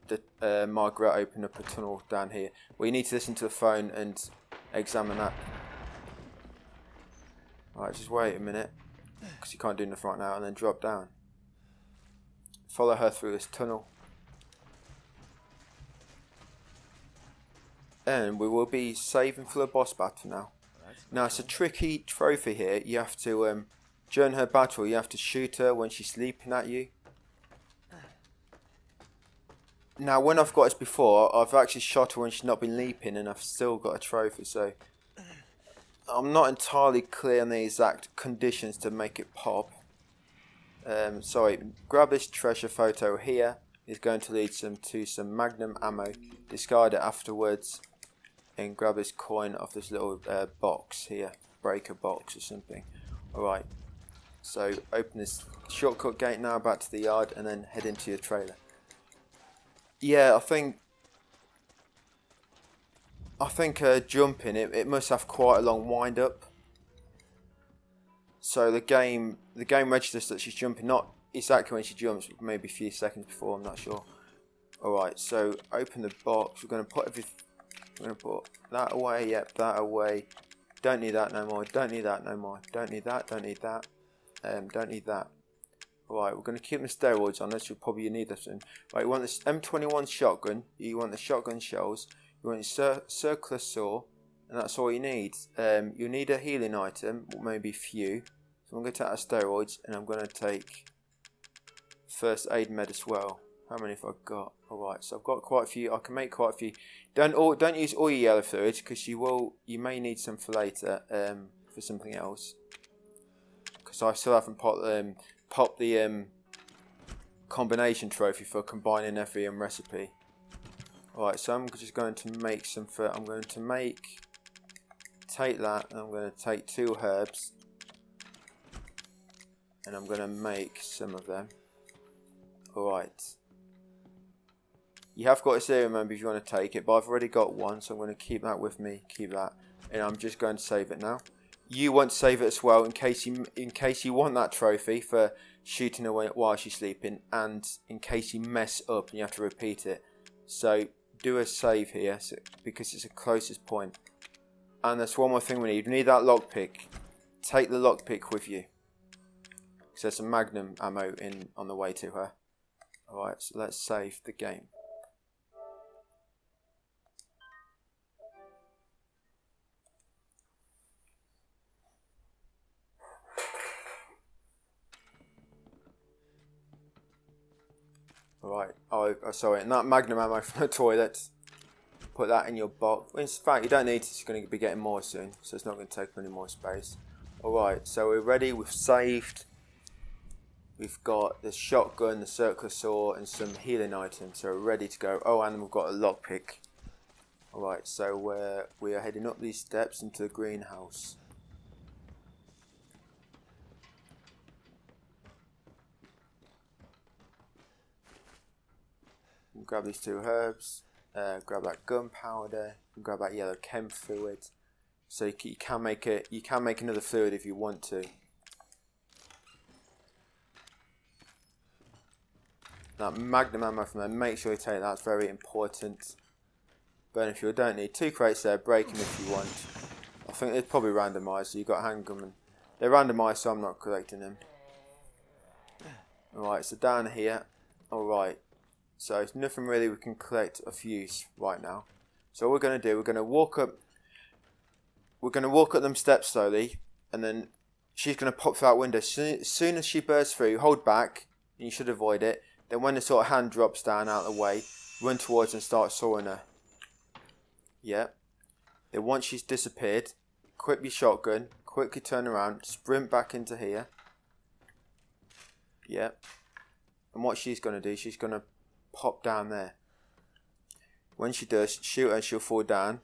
the Marguerite open up a tunnel down here. Well, you need to listen to the phone and examine that. Alright, just wait a minute. Because you can't do nothing right now. And then drop down. Follow her through this tunnel. And we will be saving for the boss battle now. Now it's a tricky trophy here. You have to, during her battle, you have to shoot her when she's sleeping at you. Now when I've got this before, I've actually shot her when she's not been leaping and I've still got a trophy. So I'm not entirely clear on the exact conditions to make it pop. Sorry, grab this treasure photo here. It's going to lead to some magnum ammo. Discard it afterwards. And grab this coin off this little box here, breaker box or something. Alright, so open this shortcut gate now back to the yard and then head into your trailer. Yeah, I think jumping, it must have quite a long wind up. So the game registers that she's jumping, not exactly when she jumps, but maybe a few seconds before, I'm not sure. Alright, so open the box, we're going to put everything. I'm going to put that away, yep, that away. Don't need that no more, don't need that no more. Don't need that, don't need that. Don't need that. Alright, we're going to keep the steroids on this, you'll probably need this soon. Right, you want this M21 shotgun, you want the shotgun shells, you want your circular saw, And that's all you need. You'll need a healing item, or maybe a few. So I'm going to take out steroids, and I'm going to take first aid med as well. How many have I got? Alright, so I've got quite a few. I can make quite a few. Don't use all your yellow fluids, because you may need some for later, for something else. Because I still haven't popped the combination trophy for combining every recipe. Alright, so I'm just going to make some I'm going to take that, and I'm going to take 2 herbs, and I'm going to make some of them. Alright. You have got a serum, remember, if you want to take it, but I've already got one, so I'm going to keep that with me, keep that, and I'm just going to save it now. You want to save it as well, in case you want that trophy for shooting away while she's sleeping, and in case you mess up and you have to repeat it. So do a save here, because it's the closest point. And there's one more thing we need. We need that lockpick. Take the lockpick with you, because there's some magnum ammo on the way to her. Alright, so let's save the game. Alright, sorry, and that magnum ammo from the toilet, put that in your box. In fact, you don't need it, it's going to be getting more soon, so it's not going to take any more space. Alright, so we're ready, we've saved. We've got the shotgun, the circular saw, and some healing items, so we're ready to go. Oh, and we've got a lockpick. Alright, so we are heading up these steps into the greenhouse. Grab these 2 herbs, grab that gunpowder, grab that yellow chem fluid. So you can make another fluid if you want to. That magnum ammo from there, make sure you take that, it's very important. Burn if you don't need. 2 crates there, break them if you want. I think they're probably randomised, so you've got handgun. They're randomised, so I'm not collecting them. Alright, so down here, alright. So it's nothing really we can collect of use right now. So what we're going to do, we're going to walk up them steps slowly, and then she's going to pop through that window. As soon as she bursts through, hold back, and you should avoid it. Then when the sort of hand drops down out of the way, run towards and start sawing her. Yeah. Then once she's disappeared, equip your shotgun, quickly turn around, sprint back into here. Yeah. And what she's going to do, she's going to pop down there. When she does, shoot her, she'll fall down.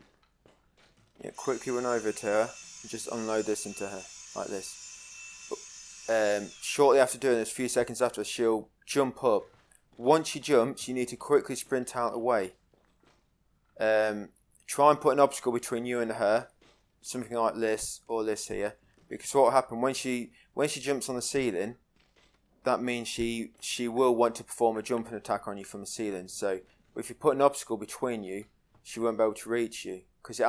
Yeah, quickly run over to her and just unload this into her, like this. Shortly after doing this, a few seconds after, she'll jump up. Once she jumps, you need to quickly sprint out of the way. Try and put an obstacle between you and her, something like this or this here, because what will happen when she jumps on the ceiling, that means she will want to perform a jumping attack on you from the ceiling. So if you put an obstacle between you, she won't be able to reach you, because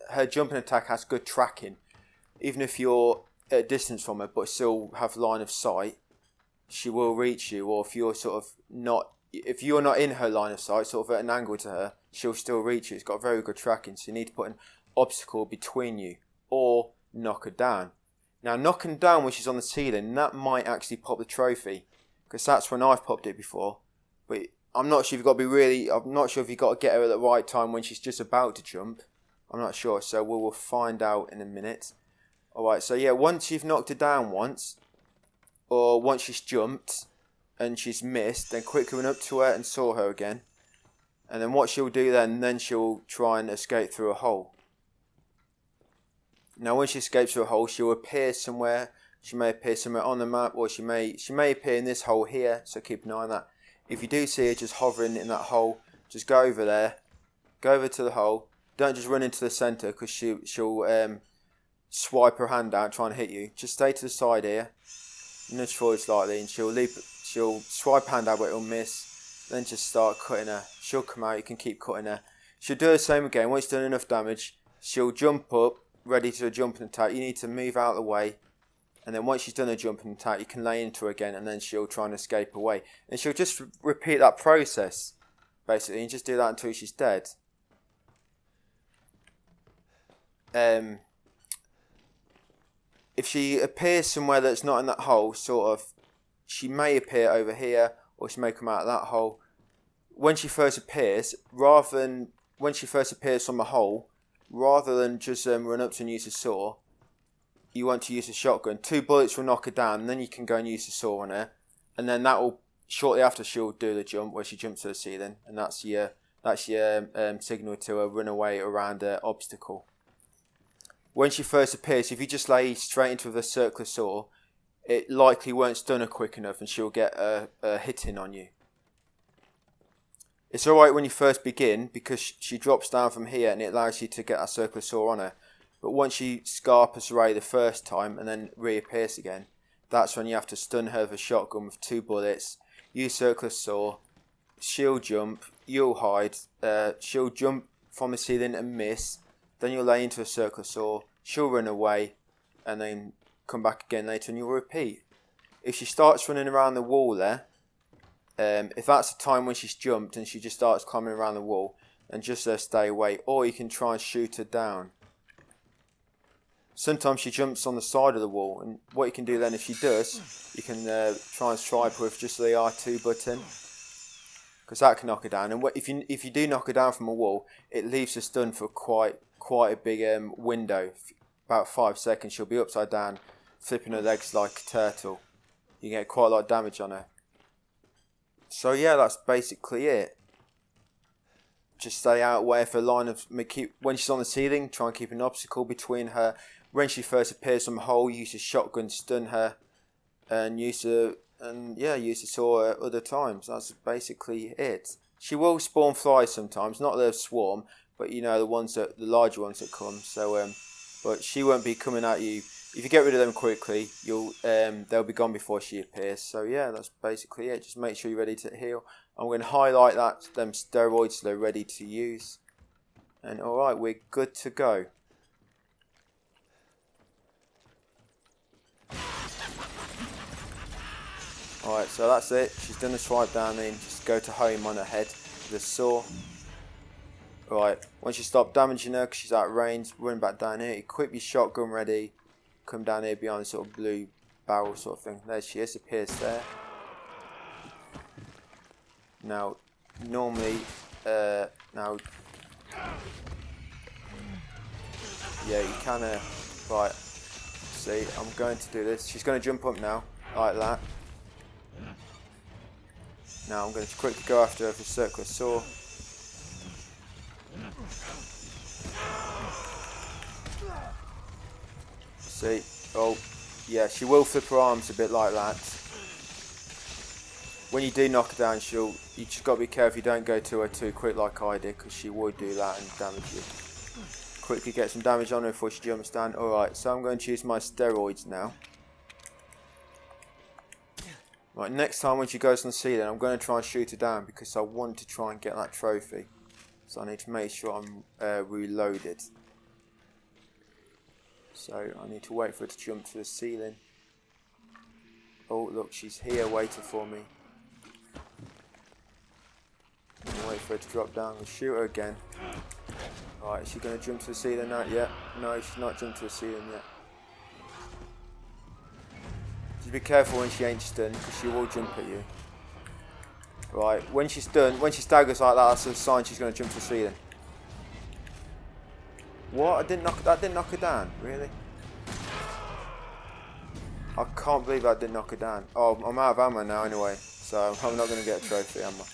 her jumping attack has good tracking. Even if you're at a distance from her but still have line of sight, she will reach you. Or if you're not in her line of sight, sort of at an angle to her, she'll still reach you. It's got very good tracking, so you need to put an obstacle between you or knock her down. Now, knocking down when she's on the ceiling, that might actually pop the trophy, because that's when I've popped it before. But I'm not sure if you've got to get her at the right time when she's just about to jump. I'm not sure, so we will find out in a minute. Alright, so yeah, once you've knocked her down once, or once she's jumped and she's missed, then quickly run up to her and saw her again. And then what she'll do then she'll try and escape through a hole. Now when she escapes through a hole, she'll appear somewhere. She may appear somewhere on the map, or she may appear in this hole here, so keep an eye on that. If you do see her just hovering in that hole, just go over there. Go over to the hole. Don't just run into the centre, because she'll swipe her hand out, try and hit you. Just stay to the side here, nudge forward slightly, and she'll swipe her hand out, but it'll miss. Then just start cutting her. She'll come out, you can keep cutting her. She'll do the same again. Once you've done enough damage, she'll jump up, ready to jump and attack. You need to move out of the way, and then once she's done a jump and attack, you can lay into her again, and then she'll try and escape away. And she'll just repeat that process, basically, and just do that until she's dead. if she appears somewhere that's not in that hole, sort of, she may appear over here, or she may come out of that hole. When she first appears, from the hole, rather than just run up to and use a saw, you want to use a shotgun. 2 bullets will knock her down, and then you can go and use the saw on her, and then that will, shortly after, she'll do the jump where she jumps to the ceiling, and that's your signal to her run away around an obstacle. When she first appears, if you just lay straight into the circular saw, it likely won't stun her quick enough, and she'll get a hit in on you. It's alright when you first begin, because she drops down from here and it allows you to get that circular saw on her. But once she scarpers away the first time and then reappears again, that's when you have to stun her with a shotgun with 2 bullets, use circular saw, she'll jump, you'll hide, she'll jump from the ceiling and miss, then you'll lay into a circular saw, she'll run away, and then come back again later and you'll repeat. If she starts running around the wall there, if that's the time when she's jumped and she just starts climbing around the wall, then just stay away, or you can try and shoot her down. Sometimes she jumps on the side of the wall, and what you can do then, if she does, you can try and strike her with just the R2 button, because that can knock her down. And if you do knock her down from a wall, it leaves her stunned for quite a big window, about 5 seconds. She'll be upside down, flipping her legs like a turtle. You get quite a lot of damage on her. So yeah, that's basically it. Just stay out away of her line of, when she's on the ceiling, try and keep an obstacle between her. When she first appears from the hole, use a shotgun to stun her, and use the saw at other times. That's basically it. She will spawn flies sometimes, not the swarm, but you know, the larger ones that come. So but she won't be coming at you. If you get rid of them quickly, they'll be gone before she appears. So yeah, that's basically it. Just make sure you're ready to heal. I'm going to highlight them steroids so they're ready to use. And alright, we're good to go. Alright, so that's it. She's done the swipe down in. Just go to home on her head with a saw. Alright, once you stop damaging her because she's out of range, run back down here. Equip your shotgun ready. Come down here behind the sort of blue barrel sort of thing. There she is, appears there. Now, normally, yeah, you can, right, see, I'm going to do this. She's going to jump up now, like that. Now I'm going to quickly go after her with a circular saw. See, oh, yeah, she will flip her arms a bit like that. When you do knock her down, you just got to be careful you don't go to her too quick like I did, because she would do that and damage you. Quickly get some damage on her before she jumps down. Alright, so I'm going to use my steroids now. Right, next time when she goes on the ceiling, I'm going to try and shoot her down because I want to try and get that trophy. So I need to make sure I'm reloaded. So I need to wait for her to jump to the ceiling. Oh look, she's here waiting for me. I'm going to wait for her to drop down and shoot her again. Right, is she going to jump to the ceiling now? Yeah. No, she's not jumped to the ceiling yet. Just be careful when she ain't stunned, because she will jump at you. Right, when she's done, when she staggers like that, that's a sign she's going to jump to the ceiling. What? That didn't knock her down? Really? I can't believe that didn't knock her down. Oh, I'm out of ammo now anyway, so I'm not going to get a trophy, am I?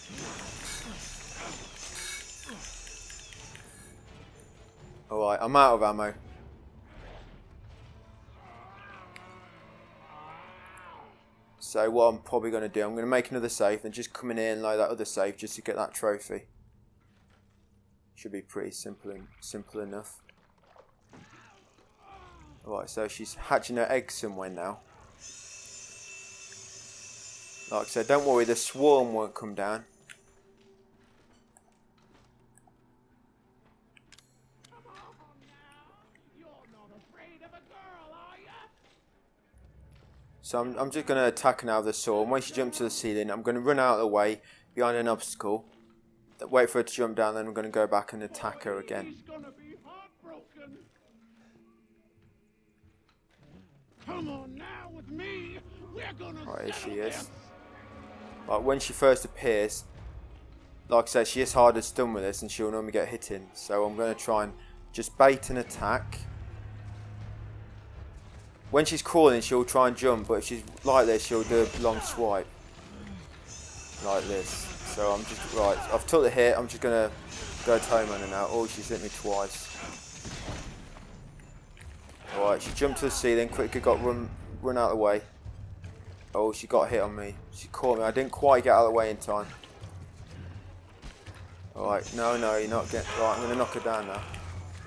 Alright, I'm out of ammo. So what I'm probably going to do, I'm going to make another save and just come in here and load that other save just to get that trophy. Should be pretty simple enough. Alright, so she's hatching her eggs somewhere now. Like I said, don't worry, the swarm won't come down. So I'm just going to attack her now with the saw, and when she jumps to the ceiling, I'm going to run out of the way behind an obstacle, wait for her to jump down, then I'm going to go back and attack her again. Come on now with me. We're gonna Right, here she settle is. this. Like when she first appears, like I said, she is hard to stun with this and she'll normally get hit in. So I'm going to try and just bait an attack. When she's crawling, she'll try and jump, but if she's like this, she'll do a long swipe. Like this. So I'm just, right, I've took the hit, I'm just going to go to home on her now. Oh, she's hit me twice. Alright, she jumped to the ceiling, quickly got run out of the way. Oh, she got hit on me. She caught me, I didn't quite get out of the way in time. Alright, no, you're not getting, right, I'm going to knock her down now.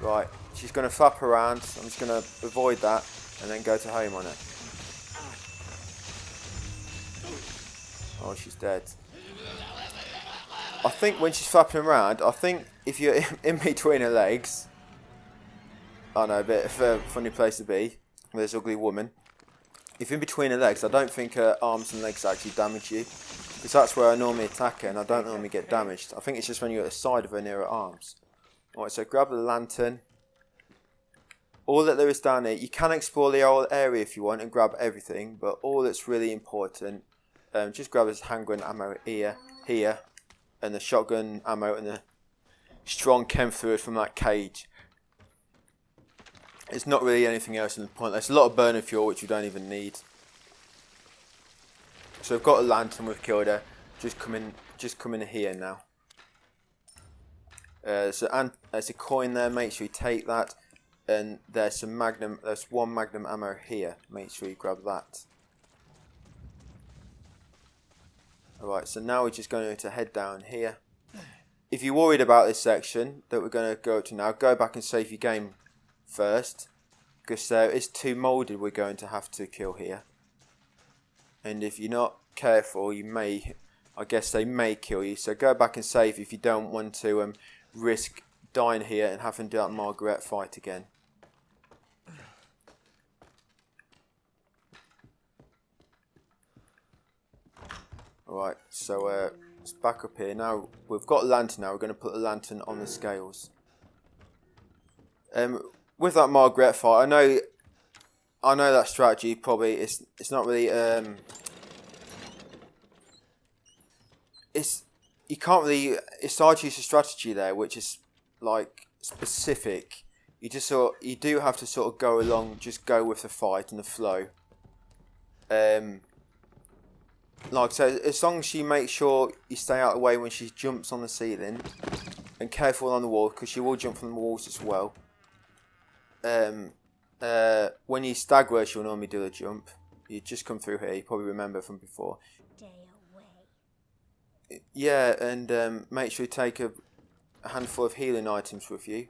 Right, she's going to flap around, I'm just going to avoid that. And then go to home on it. Oh, she's dead. I think when she's flapping around, I think if you're in between her legs... I know, a bit of a funny place to be. This ugly woman. If in between her legs, I don't think her arms and legs actually damage you. Because that's where I normally attack her and I don't normally get damaged. I think it's just when you're at the side of her near her arms. Alright, so grab the lantern. All that there is down here, you can explore the whole area if you want and grab everything, but all that's really important, just grab this handgun ammo here, and the shotgun ammo and the strong chem fluid from that cage. It's not really anything else in the point. There's a lot of burner fuel which you don't even need. So we've got a lantern, we've killed her. Just come in here now. There's a coin there, make sure you take that. And there's one magnum ammo here. Make sure you grab that. Alright, so now we're just going to head down here. If you're worried about this section that we're going to go to now, go back and save your game first. Because there is 2 molded we're going to have to kill here. And if you're not careful, you may, I guess they may kill you. So go back and save if you don't want to risk dying here and having to do that Marguerite fight again. Alright, so let's back up here. Now, we've got a lantern now. We're going to put the lantern on the scales. With that Marguerite fight, I know that strategy probably, it's not really, you can't really, it's hard to use a strategy there, which is, like, specific. You do have to sort of go along, just go with the fight and the flow. Like so, as long as you make sure you stay out of the way when she jumps on the ceiling, and careful on the wall because she will jump from the walls as well. When you stagger, she'll normally do a jump. You just come through here. You probably remember from before. Stay away. Yeah, and make sure you take a handful of healing items with you,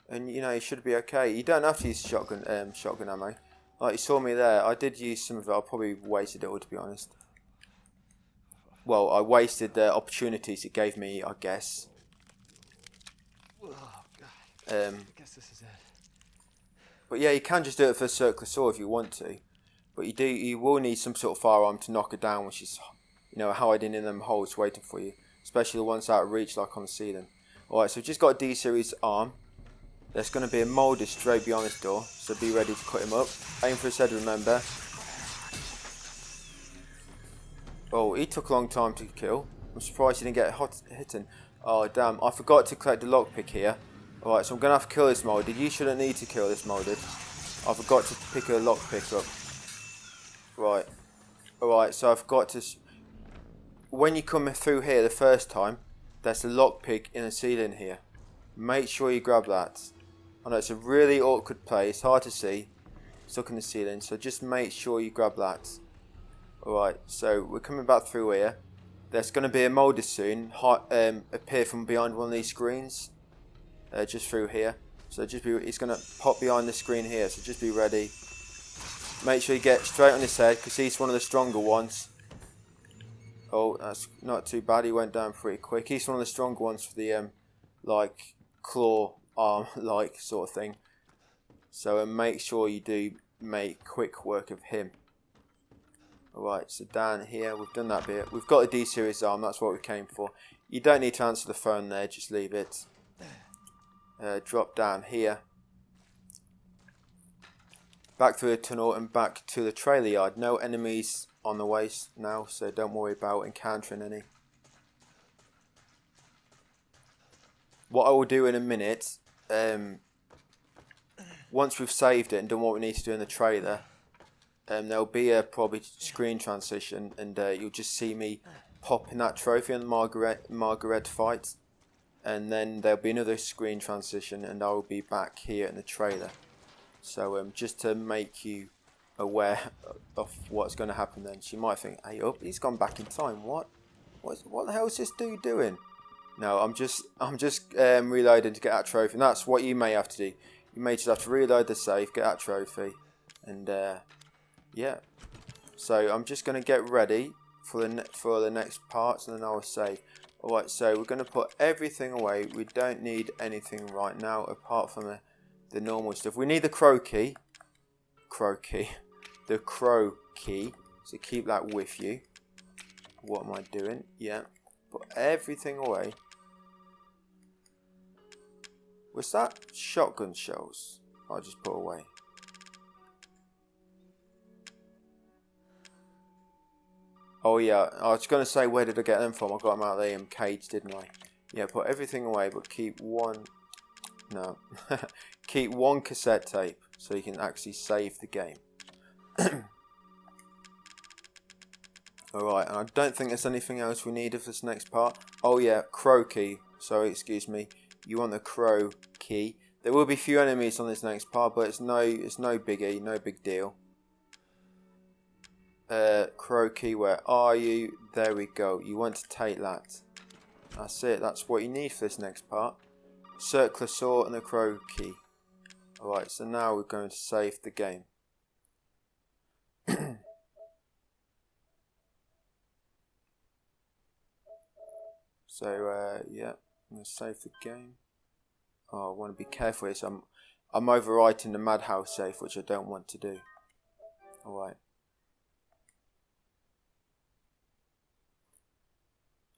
and you know you should be okay. You don't have to use shotgun ammo. Like you saw me there, I did use some of it. I probably wasted it all, to be honest. Well, I wasted the opportunities it gave me, I guess. Oh, God. I guess this is it. But yeah, you can just do it for a circular saw if you want to. But you will need some sort of firearm to knock her down when she's, you know, hiding in them holes waiting for you. Especially the ones out of reach, like on the ceiling. Alright, so we've just got a D-series arm. There's going to be a moulder straight beyond this door, so be ready to cut him up. Aim for his head, remember. Oh, he took a long time to kill. I'm surprised he didn't get hit. Oh, damn. I forgot to collect the lockpick here. Alright, so I'm going to have to kill this molded. You shouldn't need to kill this molded. I forgot to pick a lockpick up. Right. Alright, so I've got to... When you come through here the first time, there's a lockpick in the ceiling here. Make sure you grab that. I know it's a really awkward place, hard to see. Stuck in the ceiling, so just make sure you grab that. Alright, so we're coming back through here. There's going to be a moulder soon, appear from behind one of these screens. Just through here. So he's going to pop behind the screen here, so just be ready. Make sure you get straight on his head, because he's one of the stronger ones. Oh, that's not too bad, he went down pretty quick. He's one of the stronger ones for the, like, claw arm, like, sort of thing. So make sure you do make quick work of him. Alright, so down here, we've done that bit. We've got a D-series arm, that's what we came for. You don't need to answer the phone there, just leave it. Drop down here. back through the tunnel and back to the trailer yard. No enemies on the way now, so don't worry about encountering any. What I will do in a minute, once we've saved it and done what we need to do in the trailer, there'll be a probably screen transition, and you'll just see me popping that trophy on the Marguerite fight, and then there'll be another screen transition, and I will be back here in the trailer. So just to make you aware of what's going to happen, then she might think, "Hey, up, he's gone back in time. What the hell is this dude doing?" No, I'm just reloading to get that trophy, and that's what you may have to do. You may just have to reload the safe, get that trophy, and yeah. So I'm just going to get ready for the next parts, and then I will save. Alright, so we're going to put everything away. We don't need anything right now apart from the normal stuff. We need the crow key. The crow key. So keep that with you. What am I doing? Yeah. Put everything away. Was that shotgun shells I just put away? Oh yeah, I was going to say, where did I get them from? I got them out of the cage, didn't I? Yeah, put everything away, but keep one... No. Keep one cassette tape, so you can actually save the game. Alright, and I don't think there's anything else we need of this next part. Oh yeah, crow key. Sorry, excuse me. You want the crow key. There will be a few enemies on this next part, but it's no biggie, no big deal. Crow key, where are you? There we go. You want to take that. That's it. That's what you need for this next part. Circular saw and the crow key. Alright, so now we're going to save the game. So, yeah, I'm going to save the game. Oh, I want to be careful here. So I'm overwriting the Madhouse save, which I don't want to do. Alright.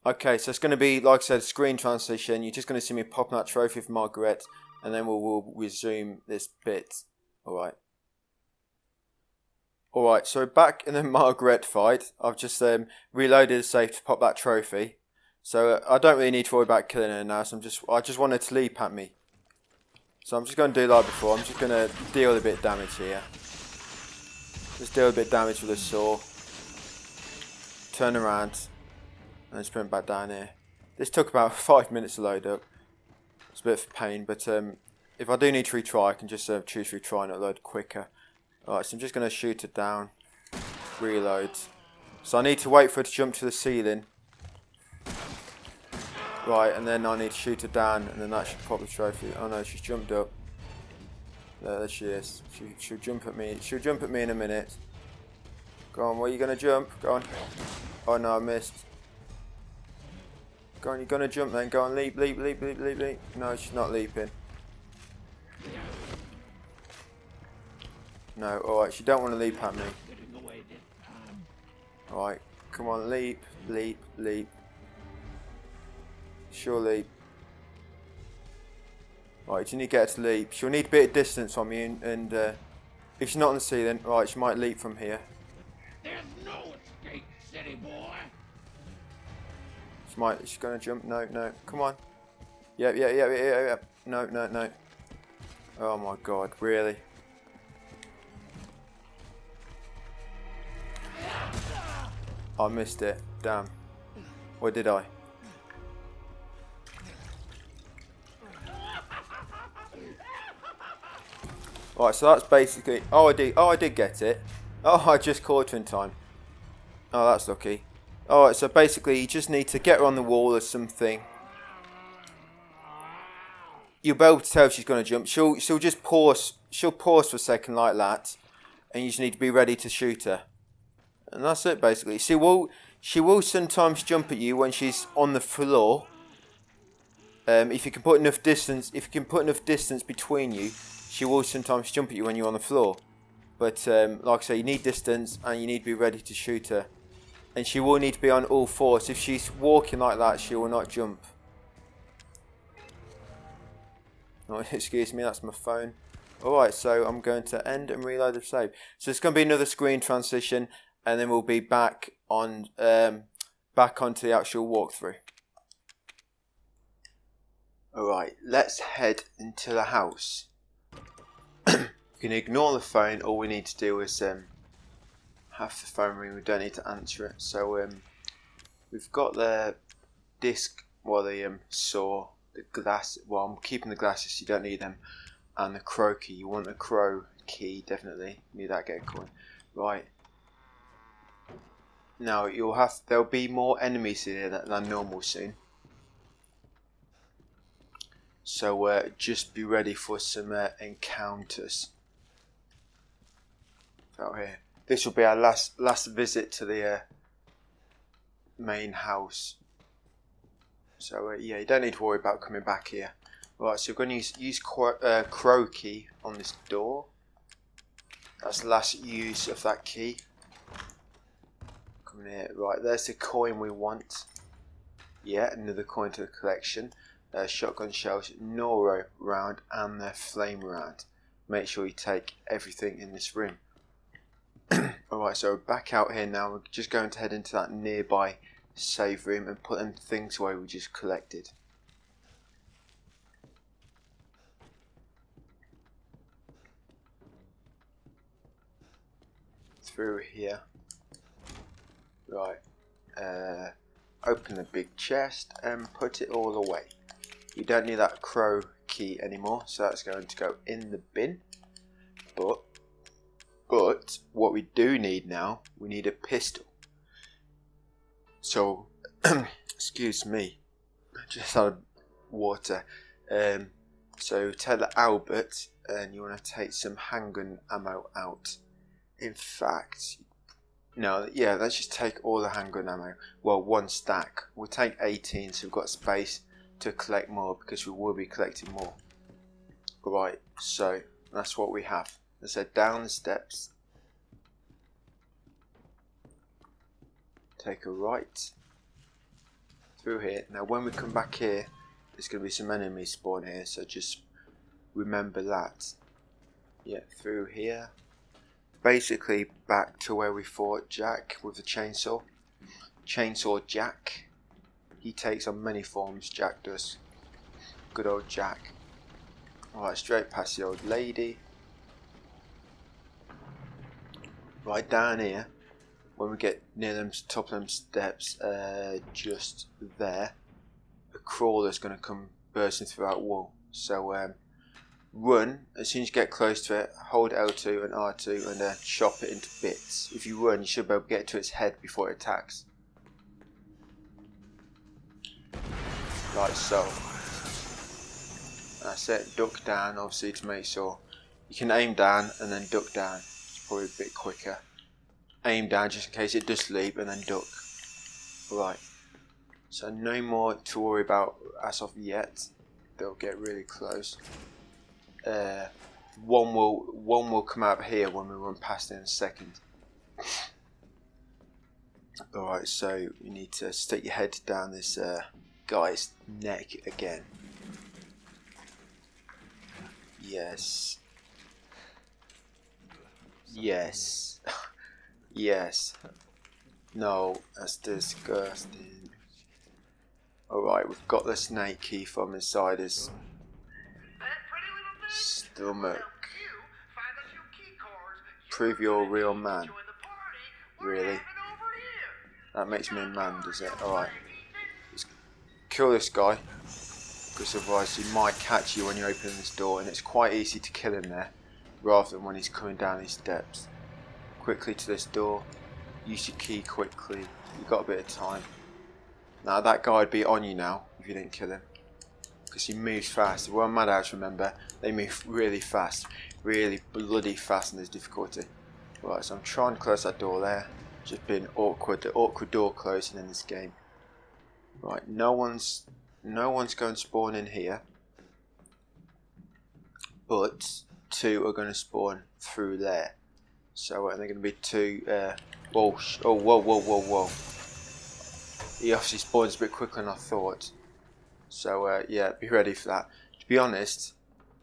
Okay, so it's going to be, like I said, screen transition. You're just going to see me popping that trophy for Marguerite, and then we'll resume this bit. Alright. Alright, so back in the Marguerite fight, I've just reloaded the safe to pop that trophy. So I don't really need to worry about killing her now, so I just want her to leap at me. So I'm just going to do like before. I'm just going to deal a bit of damage here. Just deal a bit of damage with a saw. Turn around. And then sprint back down here. This took about 5 minutes to load up. It's a bit of a pain, but if I do need to retry, I can just choose retry and it'll load quicker. Alright, so I'm just going to shoot it down. Reload. So I need to wait for it to jump to the ceiling. Right, and then I need to shoot her down, and then that should pop the trophy. Oh no, she's jumped up. There she is. She'll jump at me. She'll jump at me in a minute. Go on, where are you going to jump? Go on. Oh no, I missed. Go on, you're going to jump then. Go on, leap, leap, leap, leap, leap, leap. No, she's not leaping. No, alright, she don't want to leap at me. Alright, come on, leap, leap, leap. She'll leap. Right, you need to get her to leap. She'll need a bit of distance from you, and if she's not on the ceiling, right, she might leap from here. There's no escape, city boy. She's gonna jump. No, no. Come on. Yep, yep, yep, yep, yep. No, no, no. Oh my god, really? I missed it. Damn. Or did I? Right, so that's basically... Oh, I did get it. Oh, I just caught her in time. Oh, that's lucky. Alright, so basically you just need to get her on the wall or something. You'll be able to tell if she's going to jump. She'll just pause. She'll pause for a second like that. And you just need to be ready to shoot her. And that's it basically. She will sometimes jump at you when she's on the floor. If you can put enough distance between you, she will sometimes jump at you when you're on the floor. But like I say, you need distance and you need to be ready to shoot her. And she will need to be on all fours. If she's walking like that, she will not jump. Oh, excuse me, that's my phone. Alright, so I'm going to end and reload the save. So it's going to be another screen transition, and then we'll be back on back onto the actual walkthrough. Alright, let's head into the house. You can ignore the phone. All we need to do is have the phone ring. We don't need to answer it. So we've got the disc, well, the saw, the glass. Well, I'm keeping the glasses. You don't need them. And the crow key. You want the crow key, definitely. Need that, get a coin. Right. Now there'll be more enemies in here than normal soon. So just be ready for some encounters. Out here. This will be our last visit to the main house. So yeah, you don't need to worry about coming back here. Right, so we're going to use crow key on this door. That's the last use of that key. Come in here. Right, there's the coin we want. Yeah, another coin to the collection. Shotgun shells, Noro round, and the flame round. Make sure you take everything in this room. Alright, so we're back out here now. We're just going to head into that nearby save room and put them things away we just collected. Through here. Right. Open the big chest and put it all away. You don't need that crow key anymore, so that's going to go in the bin. But what we do need now, we need a pistol. So, excuse me, just had water. So tell Albert, and you want to take some handgun ammo out. In fact, no, yeah, let's just take all the handgun ammo. Well, one stack. We'll take 18, so we've got space to collect more, because we will be collecting more. Right, so that's what we have. Let's head down the steps. Take a right. Through here. Now when we come back here, there's going to be some enemies spawn here, so just remember that. Yeah, through here. Basically back to where we fought Jack with the chainsaw. Chainsaw Jack. He takes on many forms, Jack does. Good old Jack. Alright, straight past the old lady. Right down here, when we get near them top of them steps, just there, a crawler's going to come bursting through that wall. So run, as soon as you get close to it, hold L2 and R2 and chop it into bits. If you run, you should be able to get to its head before it attacks. Like so. That's it, duck down obviously to make sure. You can aim down and then duck down. It's probably a bit quicker. Aim down just in case it does leap and then duck. Right. So no more to worry about as of yet. They'll get really close. One will come out here when we run past it in a second. Alright, so you need to stick your head down this guy's neck again. Yes. Yes. Yes. No, that's disgusting. Alright, we've got the snake key from inside his stomach. Prove you're a real man. Really? That makes me a man, does it? Alright. Let's kill this guy. Because otherwise he might catch you when you open this door, and it's quite easy to kill him there, rather than when he's coming down these steps. Quickly to this door. Use your key quickly. You've got a bit of time. Now that guy would be on you now if you didn't kill him. Because he moves fast. We're on Madhouse, remember. They move really fast. Really bloody fast in this difficulty. Right, so I'm trying to close that door there. Just being awkward. The awkward door closing in this game. Right, no one's going to spawn in here. But two are going to spawn through there. So they're going to be two. Whoa! Whoa! He obviously spawns a bit quicker than I thought. So yeah, be ready for that. To be honest,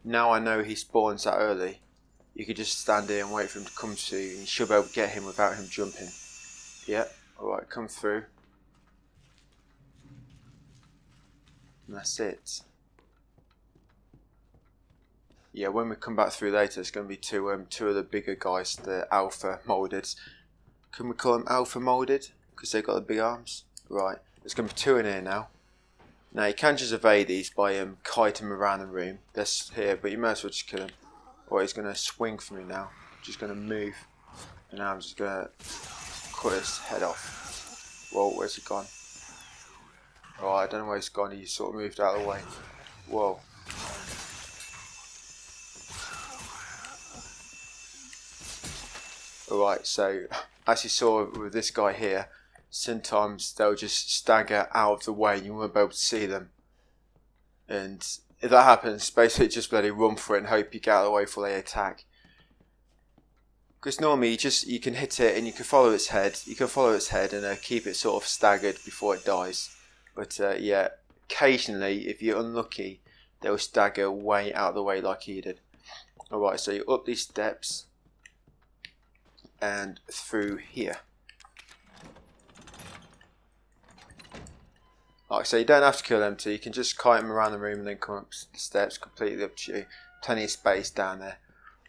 now I know he spawns that early. You could just stand here and wait for him to come to you, and you should be able to get him without him jumping. Yep, alright, come through. And that's it. Yeah, when we come back through later, it's going to be two of the bigger guys, the alpha molded. Can we call them alpha molded? Because they've got the big arms. Right, there's going to be two in here now. Now you can just evade these by kiting them around the room. That's here, but you might as well just kill him. Or he's going to swing for me now. Just going to move. And now I'm just going to cut his head off. Whoa, where's he gone? Oh, I don't know where he's gone. He sort of moved out of the way. Whoa. Alright, so as you saw with this guy here, sometimes they'll just stagger out of the way and you won't be able to see them. And if that happens, basically just bloody run for it and hope you get out of the way before they attack. Because normally you can hit it and you can follow its head. You can follow its head and keep it sort of staggered before it dies. But yeah, occasionally if you're unlucky, they'll stagger way out of the way like he did. Alright, so you're up these steps and through here. Like I say, you don't have to kill them two, you can just kite them around the room and then come up the steps, completely up to you. Plenty of space down there.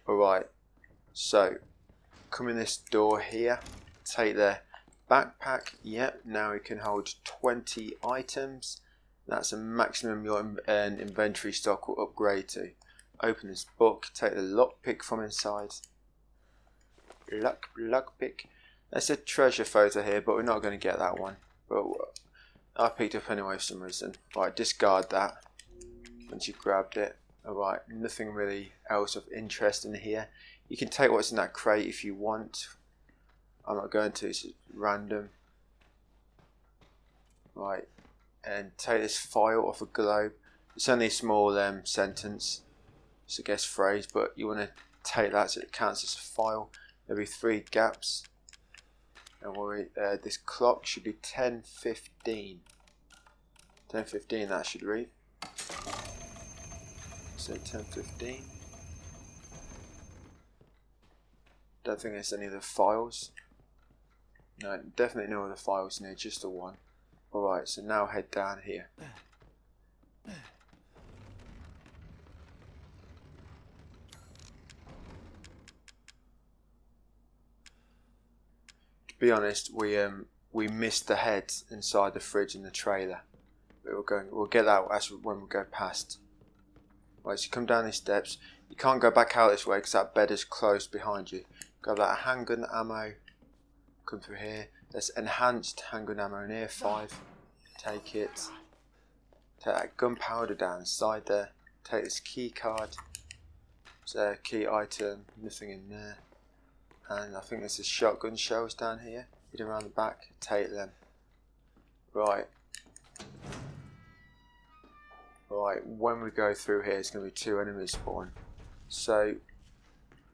Alright, so come in this door here, take the backpack. Yep, now we can hold 20 items. That's a maximum your inventory stock will upgrade to. Open this book, take the lockpick from inside. Lockpick. There's a treasure photo here, but we're not going to get that one. But I picked up anyway for some reason. Right, discard that once you grabbed it. Alright, nothing really else of interest in here. You can take what's in that crate if you want. I'm not going to, it's random. Right, and take this file off a globe. It's only a small sentence, it's a guess phrase, but you want to take that so it counts as a file. There'll be 3 gaps. Don't worry, this clock should be 10:15. 10:15 that should read. So 10:15. Don't think there's any other files. No, definitely no other files in here, just the one. Alright, so now head down here. To be honest, we missed the head inside the fridge in the trailer. But we'll get that when we go past. Right, so you come down these steps. You can't go back out this way because that bed is closed behind you. Grab that handgun ammo. Come through here. There's enhanced handgun ammo in here, 5. Take it. Take that gunpowder down inside there. Take this key card. It's a key item, nothing in there. And I think there's a shotgun shells down here. Hidden around the back. Take them. Right. Right, when we go through here, it's going to be 2 enemies spawn. So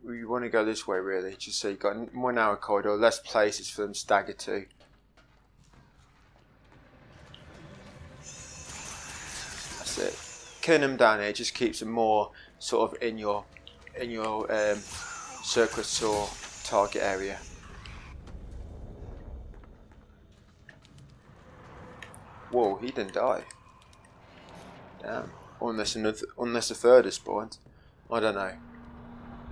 we want to go this way really, just so you've got more narrow corridor, less places for them to stagger to. That's it. Killing them down here just keeps them more sort of in your circuit or target area. Whoa, he didn't die. Damn. Unless a third has spawned. I don't know.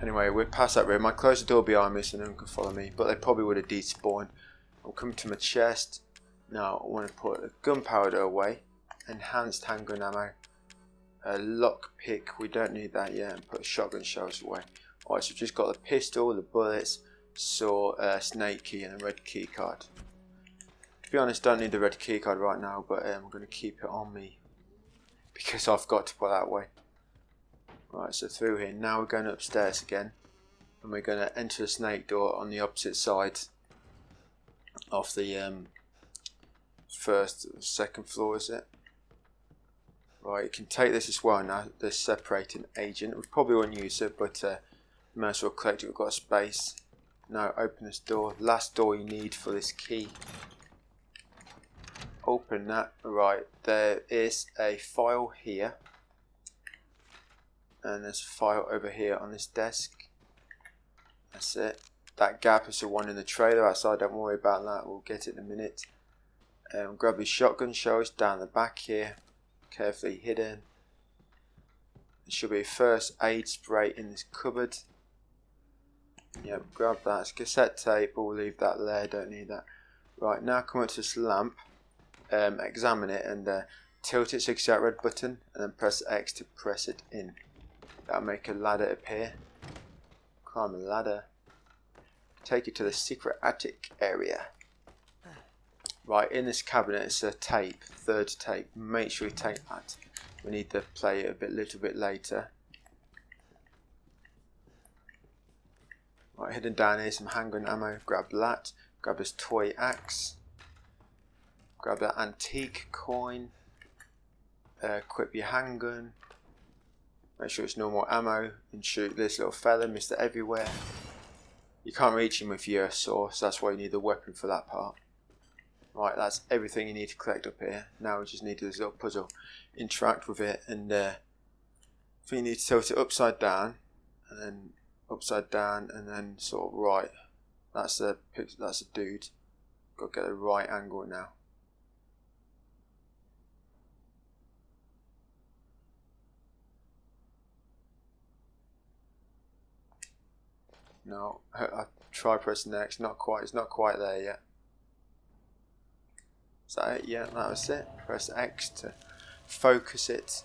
Anyway, we're past that room. I closed the door behind me so no one can follow me, but they probably would have despawned. I'll come to my chest. Now I want to put the gunpowder away. Enhanced handgun ammo. A lockpick, we don't need that yet, and put shotgun shells away. Alright, so we've just got the pistol, the bullets, sword, snake key and a red key card. To be honest, don't need the red key card right now, but I'm going to keep it on me because I've got to put that away. Right, so through here, now we're going upstairs again, and we're going to enter the snake door on the opposite side of the second floor, is it? Right, you can take this as well now, the separating agent. We probably won't use it, but you might as well collect it, we've got space. Now open this door, last door you need for this key. Open that. Right, there is a file here. and there's a file over here on this desk. That's it. That gap is the one in the trailer outside, don't worry about that, we'll get it in a minute. Grab his shotgun shells down the back here, carefully hidden. There should be a first aid spray in this cupboard. Yep, grab that. It's cassette tape, but we'll leave that there, don't need that. Right, now come up to this lamp, examine it and tilt it so you can see that red button, and then press X to press it in. That'll make a ladder appear. Climb a ladder. Take you to the secret attic area. Right, in this cabinet it's a tape, third tape. Make sure you take that. We need to play it a little bit later. Right, hidden down here some handgun ammo. Grab that. Grab this toy axe. Grab that antique coin. Equip your handgun. Make sure it's normal ammo. And shoot this little fella, Mr. Everywhere. You can't reach him with your sword, so that's why you need the weapon for that part. Right, that's everything you need to collect up here. Now we just need this little puzzle. Interact with it, and I think you need to tilt it upside down, and then upside down, and then sort of right. That's a dude. Got to get the right angle now. No, I try pressing X. Not quite. It's not quite there yet. Is that it? Yeah, that was it. Press X to focus it.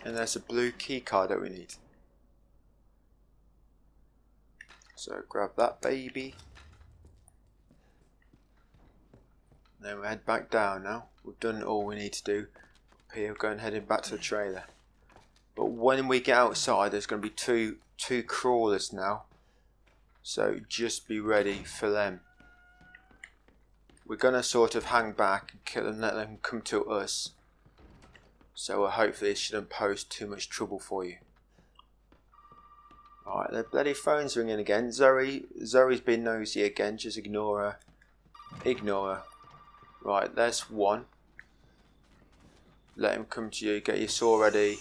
And there's a blue key card that we need. So grab that baby. Then we head back down now. We've done all we need to do. Up here, we're going heading back to the trailer. But when we get outside, there's going to be two crawlers now. So just be ready for them. We're going to sort of hang back and kill them, let them come to us. So hopefully it shouldn't pose too much trouble for you. Alright, the bloody phone's ringing again. Zoe's been nosy again, just ignore her. Ignore her. Right, there's one. Let him come to you, get your saw ready.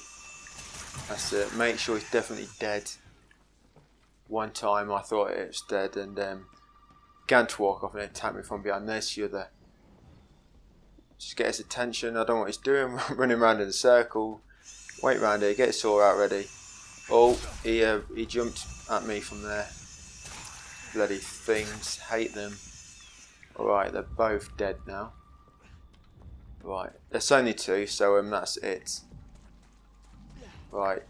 That's it, make sure he's definitely dead. One time I thought it was dead and began to walk off and attack me from behind. There's the other. Just get his attention, I don't know what he's doing, running around in a circle. Wait round here, get his saw out ready. Oh, he jumped at me from there. Bloody things, hate them. Alright, they're both dead now. Right, there's only two, so that's it. Right,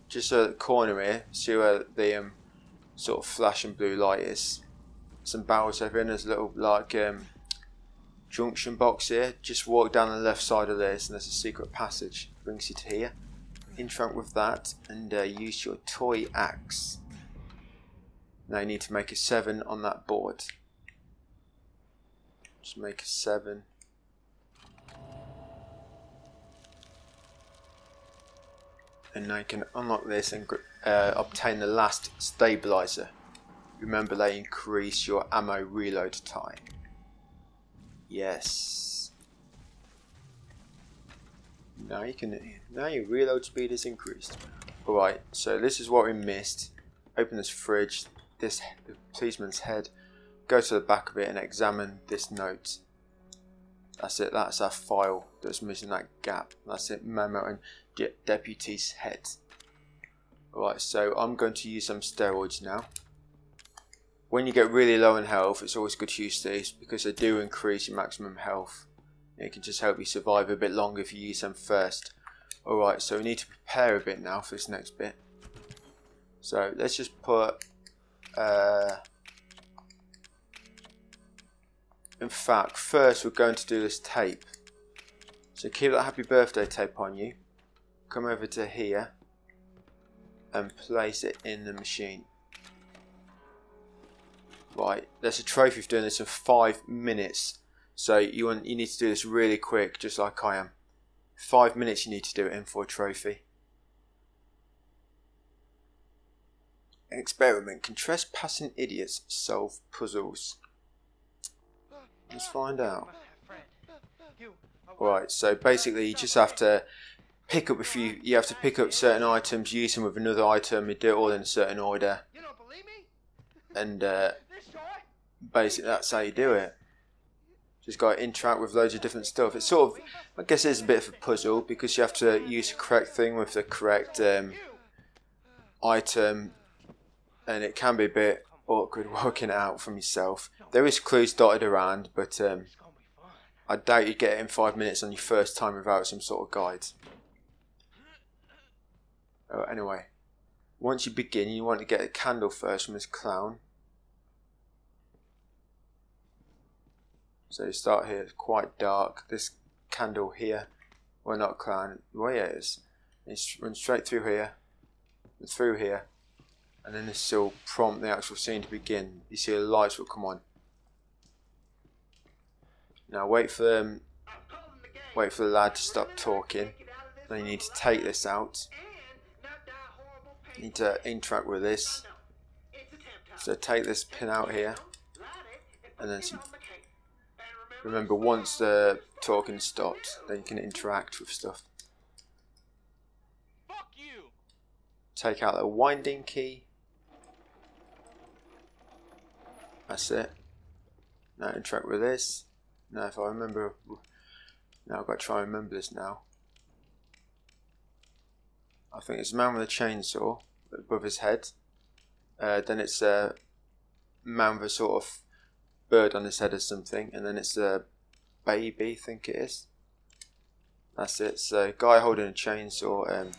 just at the corner here, see where the sort of flashing blue light is. Some barrels over in, there's a little like junction box here. Just walk down the left side of this and there's a secret passage. Brings you to here. Interact with that and use your toy axe. Now you need to make a 7 on that board. Just make a 7. And now you can unlock this and obtain the last stabilizer. Remember, they increase your ammo reload time. Yes. Now your reload speed is increased. Alright, so this is what we missed. Open this fridge, the policeman's head. Go to the back of it and examine this note. That's it, that's our file that's missing that gap. That's it, memo and deputy's head. Alright, so I'm going to use some steroids now. When you get really low in health, it's always good to use these because they do increase your maximum health. It can just help you survive a bit longer if you use them first. Alright, so we need to prepare a bit now for this next bit. So let's just put in fact, first we're going to do this tape. So keep that happy birthday tape on you. Come over to here and place it in the machine. Right, there's a trophy for doing this in 5 minutes. So you need to do this really quick, just like I am. 5 minutes you need to do it in for a trophy. An experiment. Can trespassing idiots solve puzzles? Let's find out. Right, so basically you just have to pick up you have to pick up certain items, use them with another item, you do it all in a certain order, You don't believe me? and This toy? basically that's how you do it. Just got to interact with loads of different stuff. It's sort of, I guess it's a bit of a puzzle because you have to use the correct thing with the correct item, and it can be a bit awkward working it out from yourself. There is clues dotted around, but I doubt you'd get it in 5 minutes on your first time without some sort of guide. Oh, anyway, once you begin, you want to get a candle first from this clown. So you start here, it's quite dark. This candle here, well, not clown, well, yeah, it is. It's run straight through here, and through here, and then this will prompt the actual scene to begin. You see the lights will come on. Now wait for the lad to stop talking. Then you need to take this out. You need to interact with this. So take this pin out here, and then remember, once the talking stopped, then you can interact with stuff. Fuck you! Take out the winding key. That's it. Now interact with this. Now if I remember, now I've got to try and remember this now. I think it's a man with a chainsaw above his head. Then it's a man with a sort of bird on his head or something, and then it's a baby, I think it is. That's it. So guy holding a chainsaw,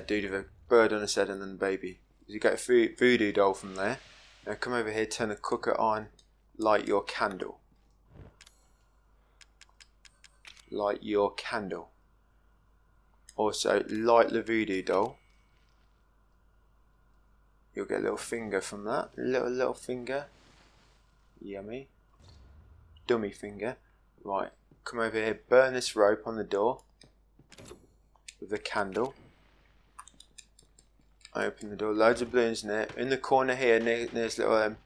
dude with a bird on his head, and then the baby. You get a voodoo doll from there. Now come over here, turn the cooker on, light your candle. Light your candle. Also light the voodoo doll. You'll get a little finger from that. Little finger. Yummy. Dummy finger. Right, come over here, burn this rope on the door with the candle. Open the door, loads of balloons in it. In the corner here, near this little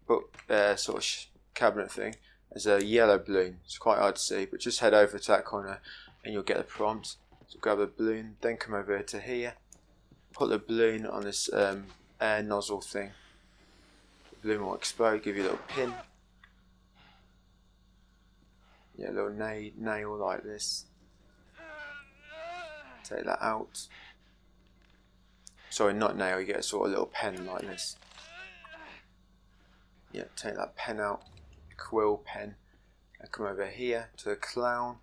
book sort of cabinet thing, there's a yellow balloon. It's quite hard to see, but just head over to that corner and you'll get the prompt. So grab the balloon, then come over to here, put the balloon on this air nozzle thing. The balloon will explode, give you a little pin. Yeah, a little nail like this. Take that out. Sorry, not nail, you get a sort of little pen like this. Yeah, take that pen out, quill pen, and come over here to the clown.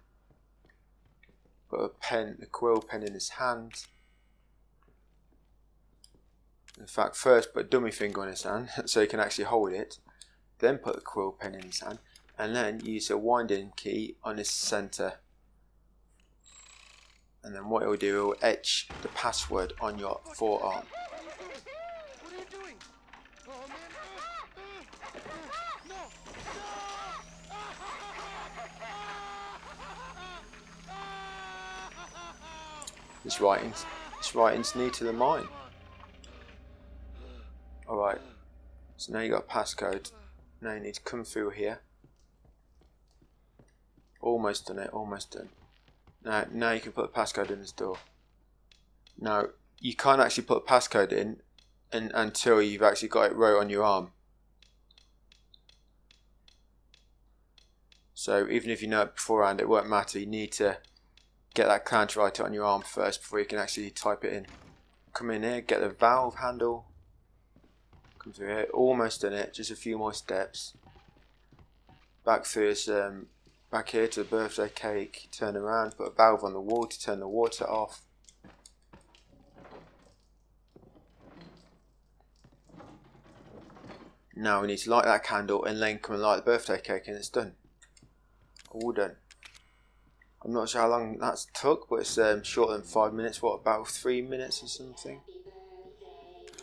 Put the quill pen in his hand. In fact, first put a dummy finger on his hand so he can actually hold it. Then put the quill pen in his hand, and then use a winding key on his centre. And then what it will do, it will etch the password on your forearm. What are you doing? Oh man! No! This writing's new to the mind. Alright, so now you got a passcode. Now you need to come through here. Almost done it, almost done. Now you can put a passcode in this door. Now, you can't actually put a passcode in until you've actually got it wrote on your arm. So even if you know it beforehand, it won't matter. You need to get that clown to write it on your arm first before you can actually type it in. Come in here, get the valve handle. Come through here, almost done it, just a few more steps. Back through this, back here to the birthday cake, turn around, put a valve on the wall to turn the water off. Now we need to light that candle and then come and light the birthday cake, and it's done. All done. I'm not sure how long that's took, but it's shorter than 5 minutes. What, about 3 minutes or something?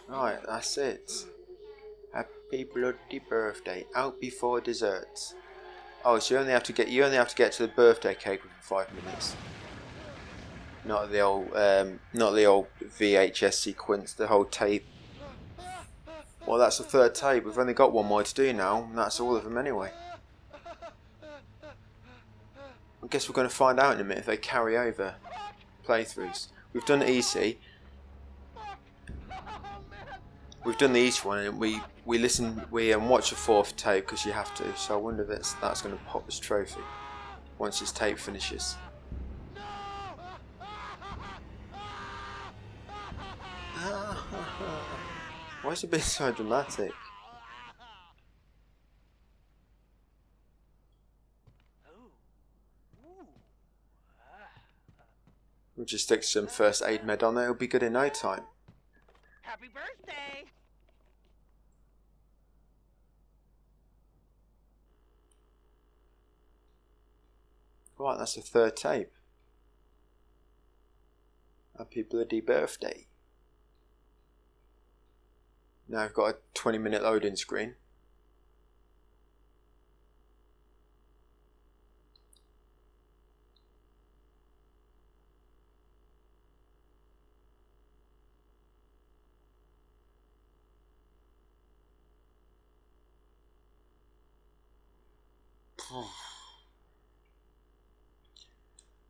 Right, that's it. Happy bloody birthday. Out before dessert. Oh, so you only have to get to the birthday cake within 5 minutes. Not the old VHS sequence, the whole tape. Well, that's the third tape. We've only got one more to do now, and that's all of them anyway. I guess we're going to find out in a minute if they carry over playthroughs. We've done easy. We've done the easy one, and we watch a fourth tape because you have to. So I wonder if that's going to pop this trophy once this tape finishes. Why is it being so dramatic? We'll just stick some first aid med on there. It'll be good in no time. Happy birthday! Right, that's the third tape. Happy bloody birthday. Now I've got a 20-minute loading screen.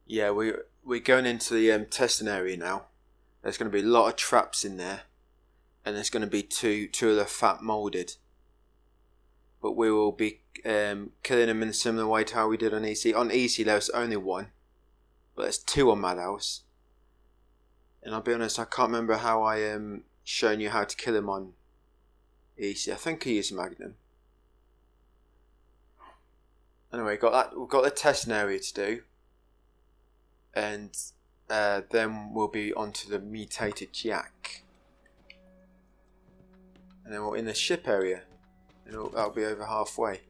Yeah, we're going into the testing area now. There's going to be a lot of traps in there, and there's going to be two of the fat moulded. But we will be killing them in a similar way to how we did on EC. On EC there was only one, but there's two on Madhouse. And I'll be honest, I can't remember how I shown you how to kill him on EC. I think I used Magnum. Anyway, we've got the testing area to do. And then we'll be on to the Mutated Jack. And then we're in the ship area. And that'll be over halfway.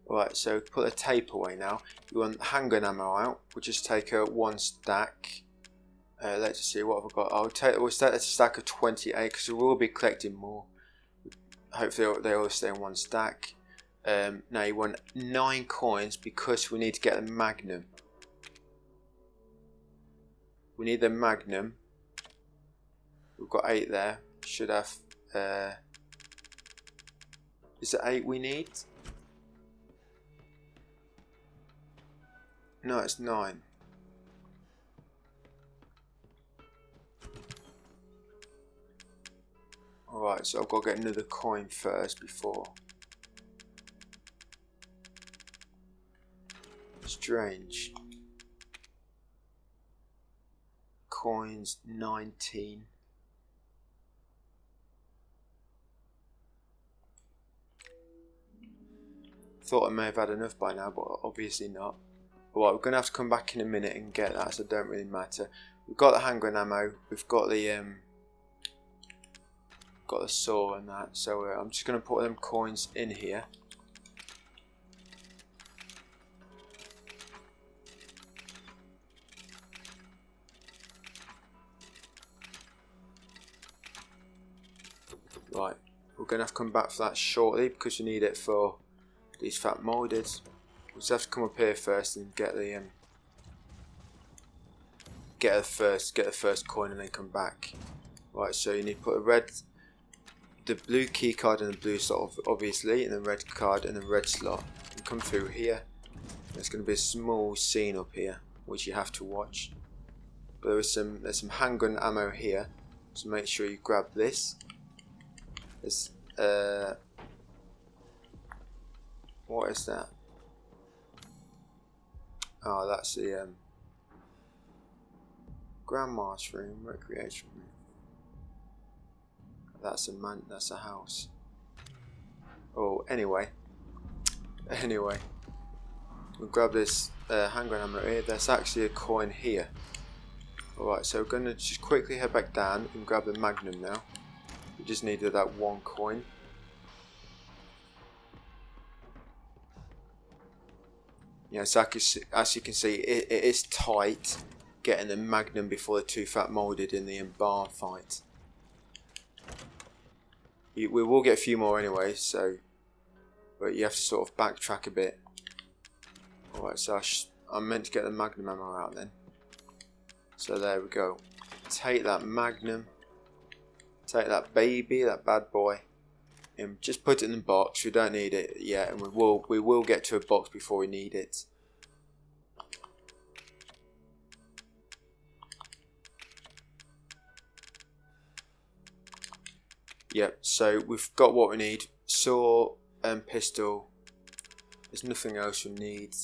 Alright, so put the tape away now. You want handgun ammo out. We'll just take one stack. Let's see, what have I got? We'll start a stack of 28 because we will be collecting more. Hopefully they all stay in one stack. Now you want 9 coins because we need to get a Magnum. We need the Magnum. We've got 8 there. Should have. Is it 8 we need? No, it's 9. Alright, so I've got to get another coin first before. Strange. Coins 19. Thought I may have had enough by now, but obviously not. Alright, we're going to have to come back in a minute and get that, so it don't really matter. We've got the handgun ammo, we've got the saw and that, so I'm just going to put them coins in here. Right, we're going to have to come back for that shortly because we need it for these fat moulded. We'll just have to come up here first and get the first coin and then come back. Right, so you need to put the blue key card in the blue slot obviously, and the red card in the red slot. And come through here. There's going to be a small scene up here which you have to watch. But there's some handgun ammo here, so make sure you grab this. There's what is that? Oh, that's the grandma's room, recreation room. That's a house. Oh, anyway, we'll grab this handgun ammo here. There's actually a coin here. Alright, so we're gonna just quickly head back down and grab the Magnum now. We just needed that one coin. Yeah, so as you can see, it is tight getting the Magnum before the two fat moulded in the bar fight. We will get a few more anyway, so, but you have to sort of backtrack a bit. Alright, so I'm meant to get the Magnum ammo out then. So there we go. Take that Magnum. Take that baby, that bad boy, and just put it in the box. We don't need it yet, and we will get to a box before we need it. Yep, so we've got what we need. Saw and pistol. There's nothing else we need.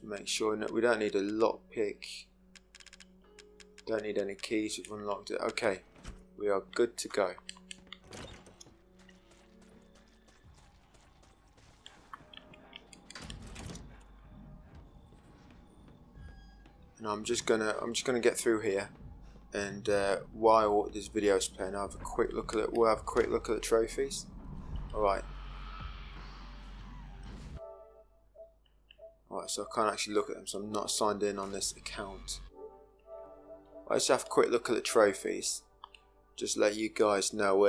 Make sure that we don't need a lockpick. Don't need any keys, we've unlocked it. Okay, we are good to go. And I'm just gonna get through here, and while this video is playing, I'll have a quick look at it. We'll have a quick look at the trophies. Alright. Alright, so I can't actually look at them, so I'm not signed in on this account. Let's have a quick look at the trophies. Just let you guys know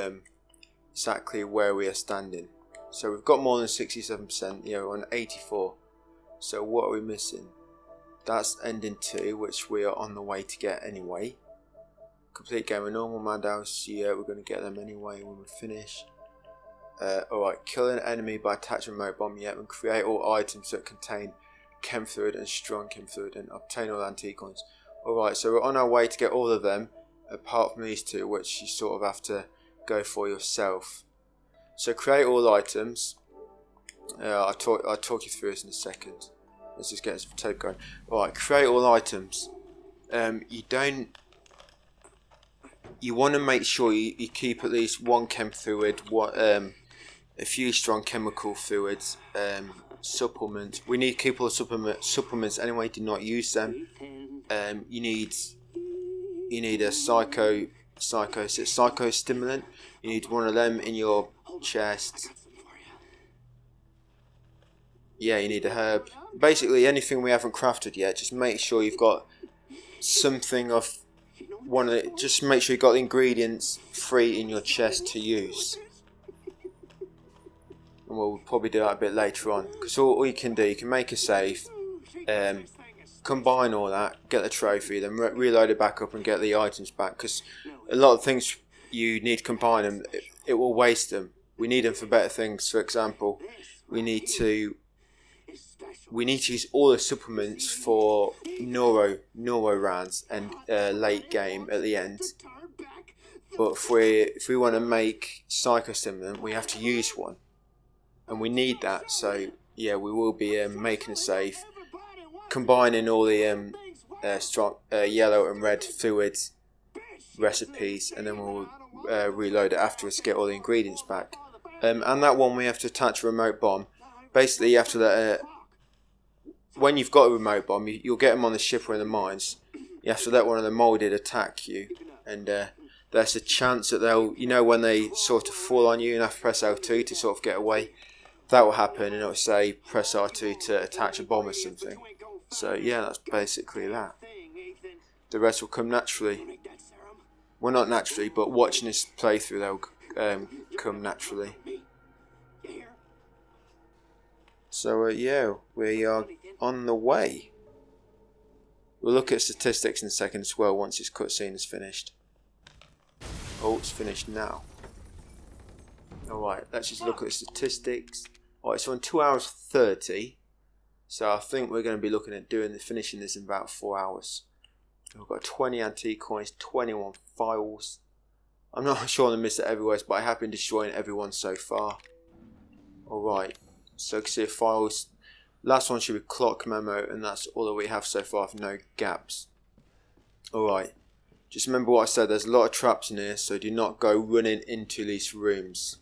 exactly where we are standing. So we've got more than 67%, you know, on 84. So what are we missing? That's ending 2, which we are on the way to get anyway. Complete game of normal Madhouse, yeah, we're going to get them anyway when we finish. Alright, kill an enemy by attaching a remote bomb, yeah, and create all items that contain chem fluid and strong chem fluid, and obtain all antique coins. Alright, so we're on our way to get all of them, apart from these 2, which you sort of have to go for yourself. So create all items. I'll talk you through this in a second. Let's just get this tape going. Alright, create all items. You want to make sure you keep at least 1 chem fluid, a few strong chemical fluids, supplements. We need to keep all the supplements anyway. Do not use them. You need a psycho stimulant. You need one of them in your chest. Yeah, you need a herb. Basically anything we haven't crafted yet, just make sure you've got something of one of it. Just make sure you've got the ingredients free in your chest to use. And we'll probably do that a bit later on, because all you can do, you can make a save, combine all that, get the trophy, then reload it back up and get the items back, because a lot of things you need to combine them, it will waste them. We need them for better things. For example, we need to use all the supplements for neuro rounds and late game at the end. But if we want to make psycho stimulant, we have to use one, and we need that. So yeah, we will be making a save, combining all the strong yellow and red fluids recipes, and then we'll reload it afterwards to get all the ingredients back. And that one we have to attach a remote bomb. Basically, you have to let when you've got a remote bomb, you'll get them on the ship or in the mines. You have to let one of the molded attack you, and there's a chance that they'll, you know, when they sort of fall on you and have to press L2 to sort of get away, that will happen, and it'll say press R2 to attach a bomb or something. So yeah, that's basically that. The rest will come naturally. Well, not naturally, but watching this playthrough, they'll come naturally. So yeah, we are on the way. We'll look at statistics in a second as well once this cutscene is finished. Oh, it's finished now. Alright, let's just look at the statistics. Alright, so on 2 hours 30. So I think we're going to be looking at finishing this in about 4 hours. We've got 20 antique coins, 21 files. I'm not sure on the miss it everywhere, but I have been destroying everyone so far. Alright, so you can see the files. Last one should be clock memo, and that's all that we have so far, with no gaps. Alright, just remember what I said, there's a lot of traps in here, so do not go running into these rooms.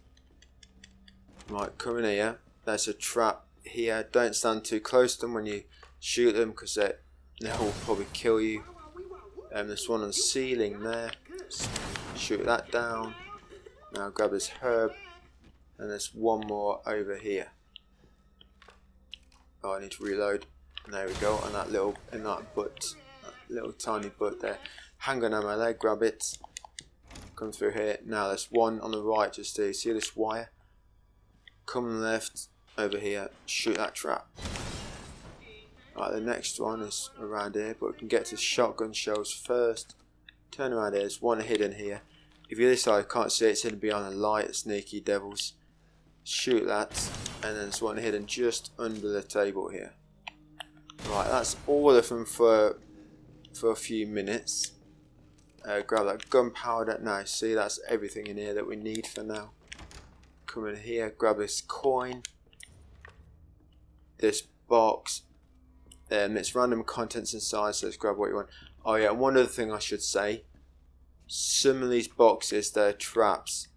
Right, come in here. There's a trap here. Don't stand too close to them when you shoot them, because they will probably kill you. There's one on the ceiling there. Shoot that down. Now grab this herb, and there's one more over here. Oh, I need to reload. And there we go. And that little little tiny butt there. Hang on my leg. Grab it. Come through here. Now there's one on the right. Just to see this wire. Come left over here. Shoot that trap. Right, the next one is around here, but we can get to shotgun shells first. Turn around here. There's one hidden here. If you're this side, you can't see it. It's hidden behind a light. Sneaky devils. Shoot that, and then there's one hidden just under the table here. Right, that's all of them for a few minutes. Grab that gunpowder. Now, see, that's everything in here that we need for now. Come in here, grab this coin, this box. It's random contents inside, so let's grab what you want. Oh yeah, one other thing I should say. Some of these boxes, they're traps.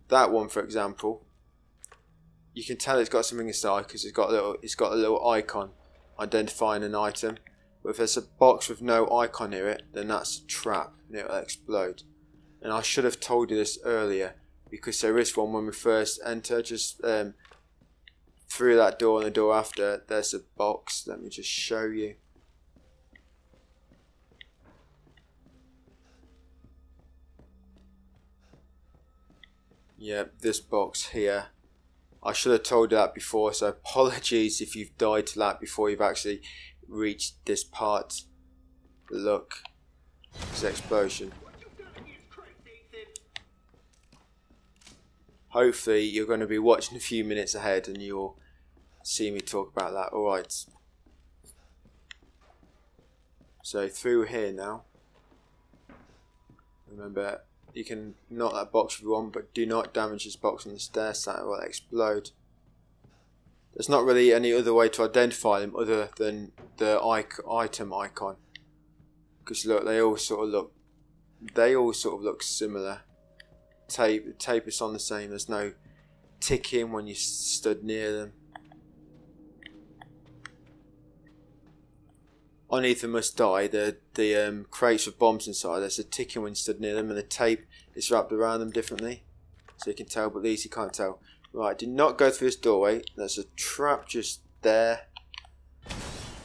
That one, for example, you can tell it's got something inside because it's got a little icon identifying an item. But if there's a box with no icon near it, then that's a trap and it will explode. And I should have told you this earlier, because there is one when we first enter, just through that door and the door after, there's a box. Let me just show you. Yeah, this box here. I should have told you that before, so apologies if you've died to that before you've actually reached this part. Look, this explosion. Hopefully you're going to be watching a few minutes ahead and you'll see me talk about that. Alright. So through here now. Remember, you can knock that box if you want, but do not damage this box on the stairs, that will explode. There's not really any other way to identify them other than the item icon. Because look, they all sort of look similar. The tape is on the same. There's no ticking when you stood near them. On Ethan Must Die, the crates with bombs inside, there's a ticking when you stood near them, and the tape is wrapped around them differently, so you can tell, but these you can't tell. Right, do not go through this doorway. There's a trap just there,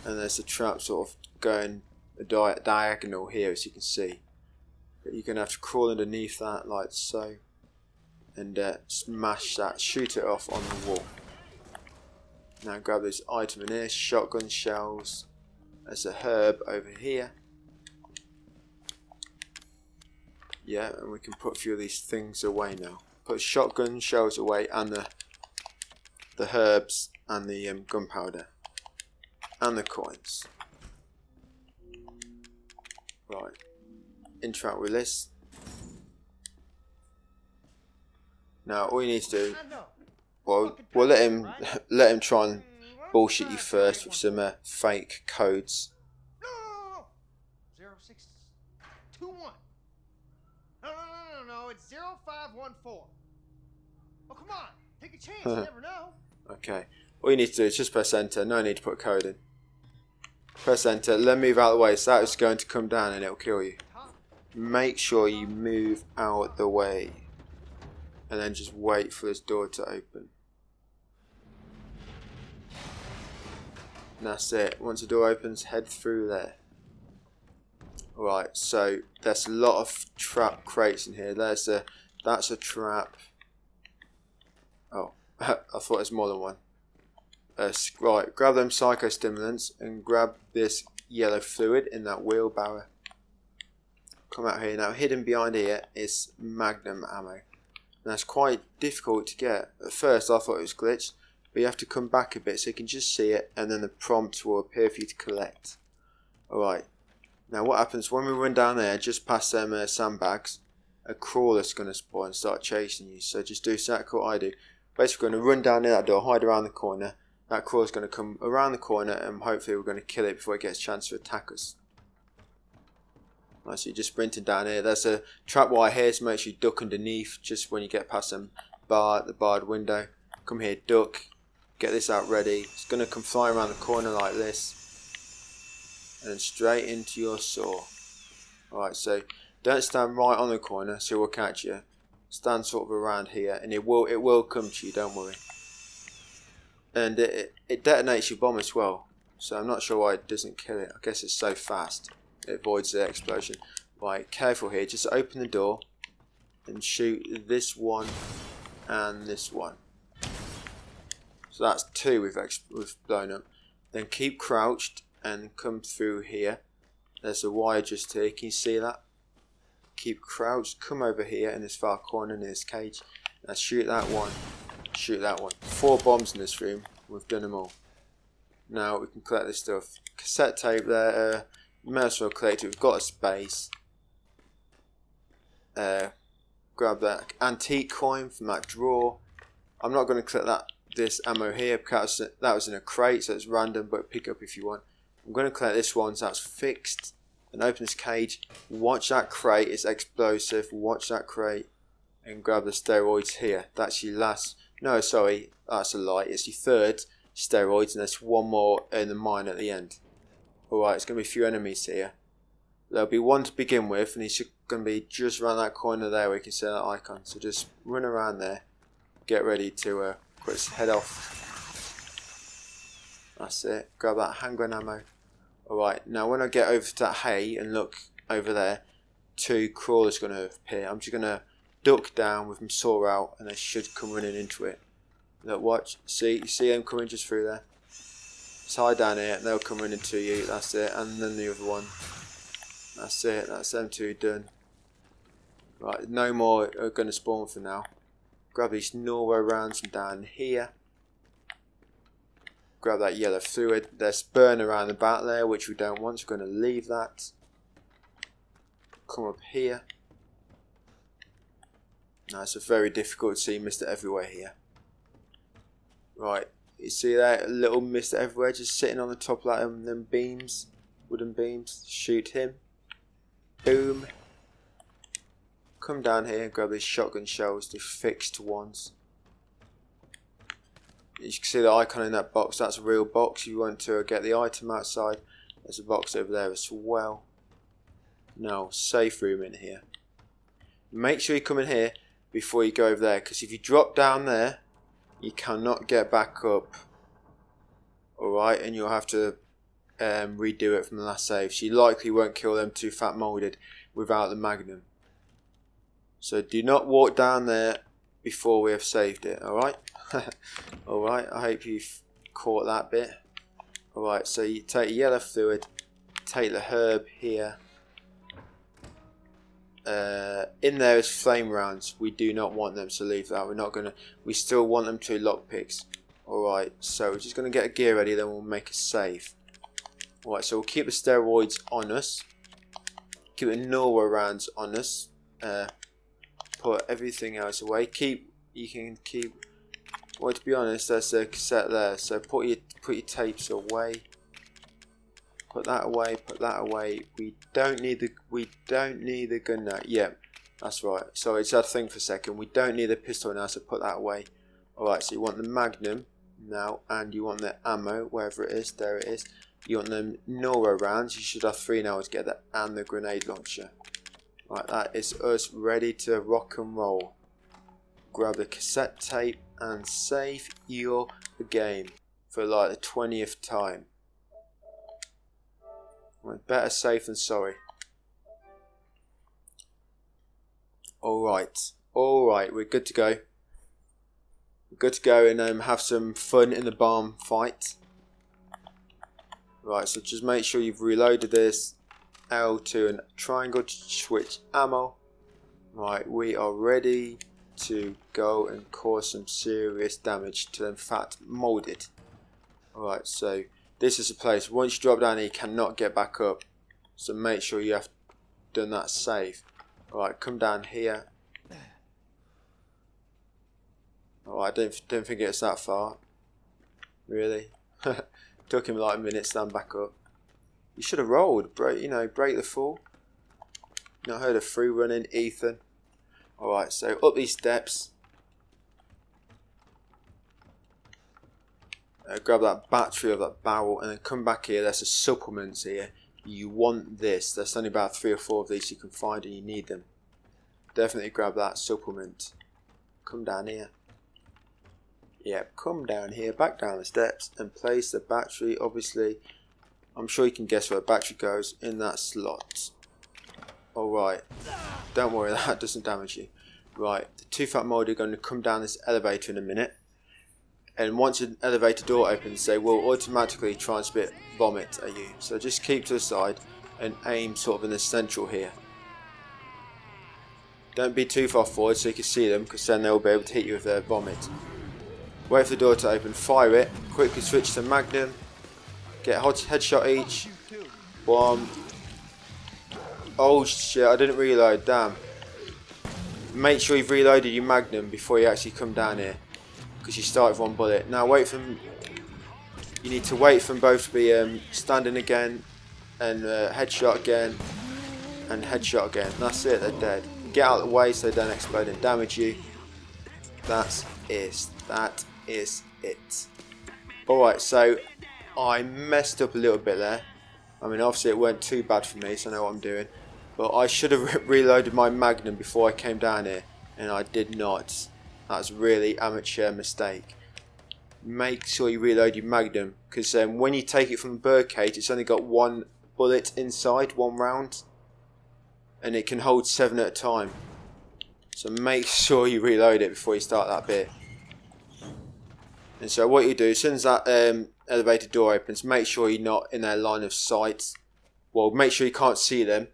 and there's a trap sort of going a diagonal here, as you can see. But you're going to have to crawl underneath that like so, and smash that, shoot it off on the wall. Now grab this item in here, shotgun shells. There's a herb over here. Yeah, and we can put a few of these things away now. Put shotgun shells away, and the herbs, and the gunpowder, and the coins. Right, interact with this. Now all you need to do, well let him try and bullshit you first with some fake codes. No. 0621. No. It's 0514. Oh, come on. Take a chance. You never know. Okay. All you need to do is just press enter. No need to put a code in. Press enter. Let me move out of the way. So that is going to come down and it'll kill you. Make sure you move out the way. And then just wait for this door to open. And that's it. Once the door opens, head through there. Alright, so there's a lot of trap crates in here. That's a trap. Oh, I thought there's more than one. Right, grab them psychostimulants and grab this yellow fluid in that wheelbarrow. Come out here. Now hidden behind here is magnum ammo. Now it's quite difficult to get. At first I thought it was glitched, but you have to come back a bit so you can just see it, and then the prompt will appear for you to collect. Alright, now what happens when we run down there just past them sandbags, a crawler's going to spawn and start chasing you. So just do exactly what I do. Basically we're going to run down near that door, hide around the corner. That crawler's going to come around the corner and hopefully we're going to kill it before it gets a chance to attack us. Right, so you're just sprinting down here. There's a trap wire here, so make sure you duck underneath just when you get past the barred window. Come here, duck. Get this out ready. It's going to come flying around the corner like this. And straight into your saw. Alright, so don't stand right on the corner so it will catch you. Stand sort of around here and it will come to you, don't worry. And it detonates your bomb as well. So I'm not sure why it doesn't kill it. I guess it's so fast. It avoids the explosion. Right, careful here. Just open the door and shoot this one and this one. So that's two we've blown up. Then keep crouched and come through here. There's a wire just here. Can you see that? Keep crouched. Come over here in this far corner near this cage. Now shoot that one. Shoot that one. 4 bombs in this room. We've done them all. Now we can collect this stuff. Cassette tape there. may as well collect it. We've got a space. Grab that antique coin from that drawer. I'm not going to collect this ammo here because that was in a crate, so it's random, but pick up if you want. I'm going to collect this one, so that's fixed. And open this cage. Watch that crate, it's explosive. Watch that crate and grab the steroids here. That's your last. No, sorry, that's a lie. It's your third steroids, and there's one more in the mine at the end. Alright, it's going to be a few enemies here. There'll be one to begin with, and he's going to be just around that corner there where you can see that icon. So just run around there. Get ready to head off. That's it. Grab that handgun ammo. Alright, now when I get over to that hay and look over there, 2 crawlers going to appear. I'm just going to duck down with my saw out, and they should come running into it. Look, watch. See, you see them coming just through there? Just hide down here, and they'll come running to you. That's it. And then the other one. That's it. That's them 2 done. Right, no more are going to spawn for now. Grab these Norway rounds from down here. Grab that yellow fluid. There's burn around the back there, which we don't want, so we're going to leave that. Come up here. Now it's very difficult to see Mr. Everywhere here. Right, you see that little Mr. Everywhere just sitting on the top of them beams, wooden beams. Shoot him. Boom. Come down here and grab these shotgun shells, the fixed ones. You can see the icon in that box, that's a real box. If you want to get the item outside, there's a box over there as well. Now, safe room in here. Make sure you come in here before you go over there, because if you drop down there, you cannot get back up. Alright, and you'll have to redo it from the last save. So you likely won't kill them 2 fat molded without the magnum. So do not walk down there before we have saved it, alright? Alright, I hope you've caught that bit. Alright, so you take the yellow fluid, take the herb here. In there is flame rounds. We do not want them, so leave that. We still want them to lockpicks. Alright, so we're just going to get a gear ready, then we'll make a save. Alright, so we'll keep the steroids on us. Keep the Norway rounds on us. Put everything else away. You can keep. Well, to be honest, there's a cassette there. So put your tapes away. Put that away. Put that away. We don't need the gun now. Yeah, that's right. Sorry, just had to think for a second. We don't need the pistol now, so put that away. All right. So you want the magnum now, and you want the ammo, wherever it is. There it is. You want them Nora rounds. You should have 3 now to get that, and the grenade launcher. Right, that is us ready to rock and roll. Grab the cassette tape and save your game for like the 20th time. Well, better safe than sorry. Alright, we're good to go. We're good to go and have some fun in the bomb fight. Right, so just make sure you've reloaded this. L2 and triangle to switch ammo. Right, we are ready to go and cause some serious damage to them fat molded. Alright, so this is a place, once you drop down here you cannot get back up, so make sure you have done that save. Alright, come down here. Alright, I don't think it's that far. Really? Took him like a minute to stand back up. You should have rolled, break the fall. Not heard of free running, Ethan. Alright, so up these steps. Grab that battery of that barrel and then come back here. There's a supplements here. You want this. There's only about 3 or 4 of these you can find and you need them. Definitely grab that supplement. Come down here. Yep, come down here, back down the steps and place the battery, obviously. I'm sure you can guess where the battery goes, in that slot. Alright, don't worry, that doesn't damage you. Right, the 2 fat mold are going to come down this elevator in a minute. And once an elevator door opens, they will automatically try and spit vomit at you. So just keep to the side and aim sort of in the central here. Don't be too far forward so you can see them, because then they'll be able to hit you with their vomit. Wait for the door to open, fire it, quickly switch to magnum. Get a headshot each. 1, Oh shit, I didn't reload, damn. Make sure you've reloaded your magnum before you actually come down here. Because you start with one bullet. Now wait for them. You need to wait for them both to be standing again. And headshot again. And headshot again. That's it, they're dead. Get out of the way so they don't explode and damage you. That's it. That is it. Alright, so I messed up a little bit there. I mean, obviously it weren't too bad for me, so I know what I'm doing. But I should have reloaded my magnum before I came down here. And I did not. That's a really amateur mistake. Make sure you reload your magnum. Because when you take it from the birdcage, it's only got one bullet inside, one round. And it can hold 7 at a time. So make sure you reload it before you start that bit. And so what you do, as soon as that elevator door opens, make sure you're not in their line of sight. Well, make sure you can't see them.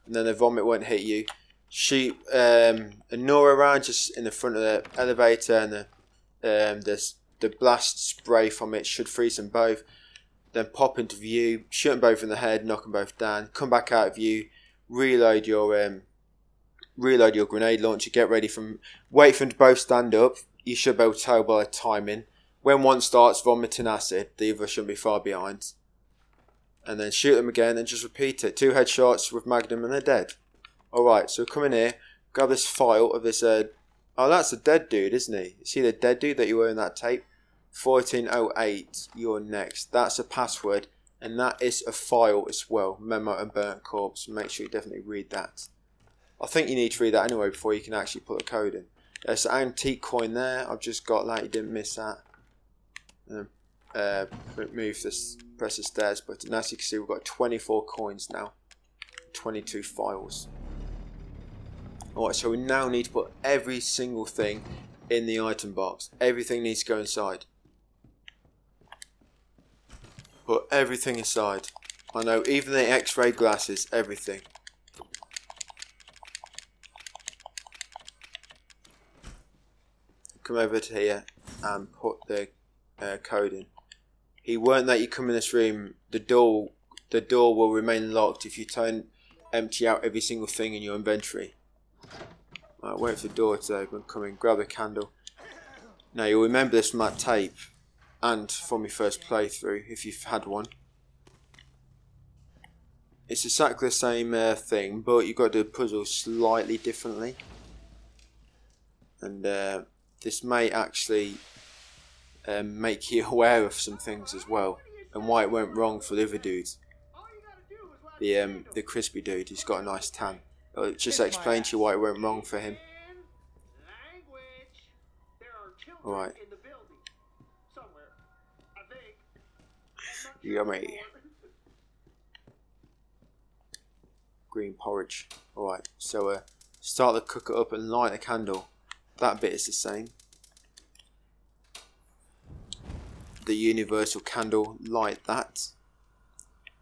And then the vomit won't hit you. Shoot a Nora round just in the front of the elevator, and the blast spray from it should freeze them both. Then pop into view, shoot them both in the head, knock them both down, come back out of view, reload your grenade launcher, get ready wait for them to both stand up. You should be able to tell by the timing. When one starts vomiting acid, the other shouldn't be far behind. And then shoot them again and just repeat it. 2 headshots with magnum and they're dead. Alright, so come in here, grab this file of this, oh that's a dead dude, isn't he? You see the dead dude that you were in that tape? 1408, you're next. That's a password, and that is a file as well. Memo and burnt corpse, make sure you definitely read that. I think you need to read that anyway before you can actually put a code in. There's an antique coin there, I've just got that, you didn't miss that. And then press the stairs button. As you can see, we've got 24 coins now. 22 files. Alright, so we now need to put every single thing in the item box. Everything needs to go inside. Put everything inside. I know, even the x-ray glasses, everything. Come over to here and put the code in. He won't let you come in this room. The door will remain locked if you empty out every single thing in your inventory. Right, wait for the door to open. Come in, grab a candle. Now you'll remember this from that tape and from your first playthrough if you've had one. It's exactly the same thing, but you've got to do the puzzle slightly differently. And this may actually make you aware of some things as well, and why it went wrong for the other dudes. The crispy dude, he's got a nice tan. It'll just explain to you why it went wrong for him. Alright. Yummy. Green porridge. Alright, so start the cooker up and light a candle. That bit is the same. The universal candle, light that.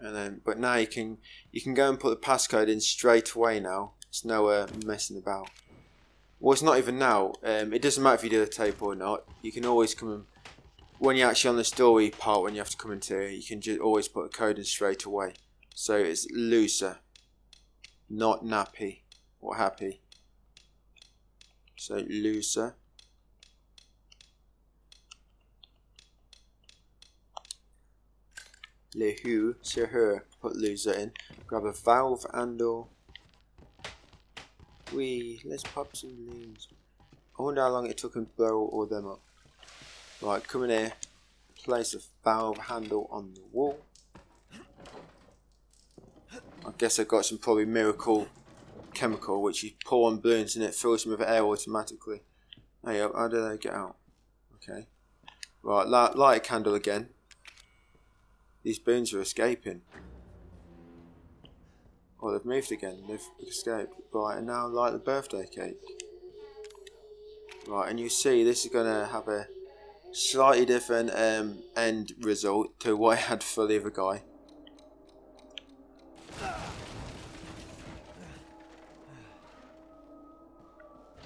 And then, but now you can go and put the passcode in straight away now. It's no messing about. Well, it's not even now. It doesn't matter if you do the tape or not. You can always come and, when you're actually on the story part, when you have to come into it, you can just always put a code in straight away. So it's loser, not nappy or happy. So loser. Le who, so her, put loser in. Grab a valve handle. Let's pop some balloons. I wonder how long it took him to blow all them up. Right, come in here. Place a valve handle on the wall. I guess I've got some probably miracle chemical which you pour on balloons and it fills them with air automatically. Hey, how do they get out? Okay. Right, light a candle again. These balloons are escaping. Oh, they've moved again. They've escaped. Right, and now light the birthday cake. Right, and you see this is going to have a slightly different end result to what I had for the other guy.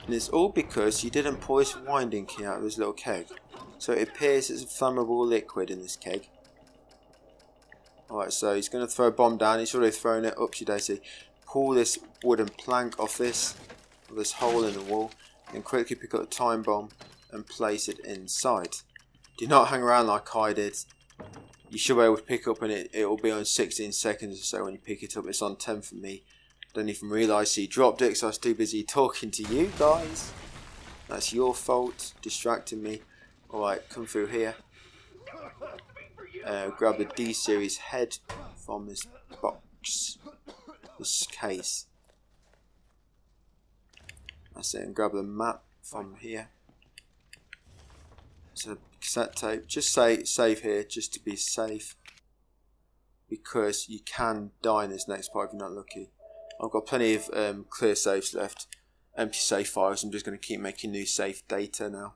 And it's all because you didn't pour this winding key out of this little keg. So it appears it's a flammable liquid in this keg. Alright, so he's going to throw a bomb down. He's already thrown it. Upsy daisy. pull this wooden plank off this hole in the wall, then quickly pick up the time bomb and place it inside. Do not hang around like I did. You should be able to pick up, and it will be on 16 seconds or so when you pick it up. It's on 10 for me. Don't even realise he dropped it because I was too busy talking to you guys. That's your fault, distracting me. Alright, come through here. Grab the D-Series head from this box. This case. That's it, and grab the map from here. So cassette tape. Just save here, just to be safe. Because you can die in this next part if you're not lucky. I've got plenty of clear saves left. Empty save files. I'm just going to keep making new save data now.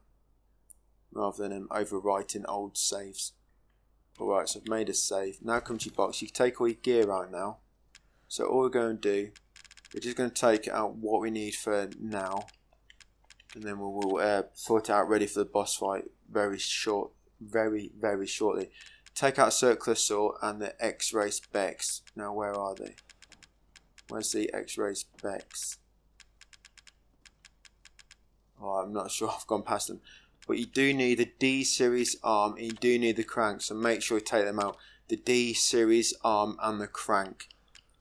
Rather than overwriting old saves. Alright, so I've made a save. Now come to your box. You can take all your gear out now. So all we're going to do, we're just going to take out what we need for now. And then we'll sort it out ready for the boss fight very shortly. Take out circular saw and the X-ray specs. Now where are they? Where's the X-ray specs? Oh, I'm not sure, I've gone past them. But you do need the D-Series arm and you do need the crank, so make sure you take them out. The D-Series arm and the crank.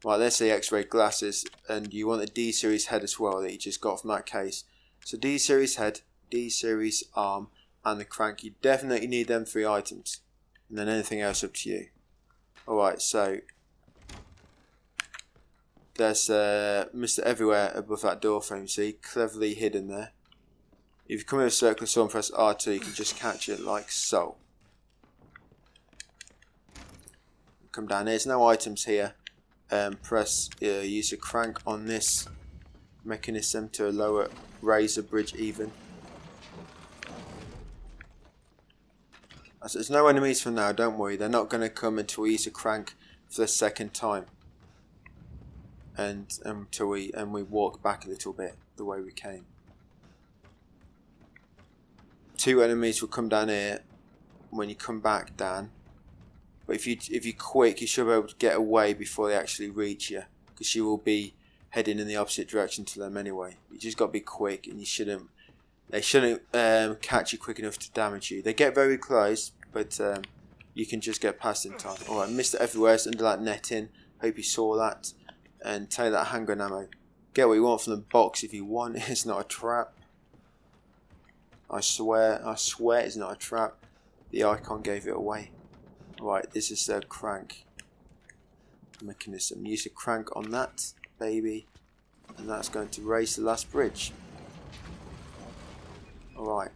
Right, there's the X-ray glasses, and you want the D-Series head as well that you just got from that case. So D-Series head, D-Series arm and the crank. You definitely need them 3 items. And then anything else up to you. Alright, so there's Mr. Everywhere above that door frame, see? Cleverly hidden there. If you come with a circular saw and press R2, you can just catch it like so. Come down here, there's no items here. Use a crank on this mechanism to lower, raise the bridge even. So there's no enemies for now, don't worry. They're not going to come until we use a crank for the second time. And until we walk back a little bit the way we came. 2 enemies will come down here when you come back, Dan. But if you're quick, you should be able to get away before they actually reach you, because you will be heading in the opposite direction to them anyway. You just got to be quick, and they shouldn't catch you quick enough to damage you. They get very close, but you can just get past in time. All right, Mr. Everywhere's under that netting. Hope you saw that, and take that handgun ammo. Get what you want from the box if you want. It's not a trap. I swear it's not a trap. The icon gave it away. Right, this is the crank mechanism. Use a crank on that, baby, and that's going to raise the last bridge. Alright,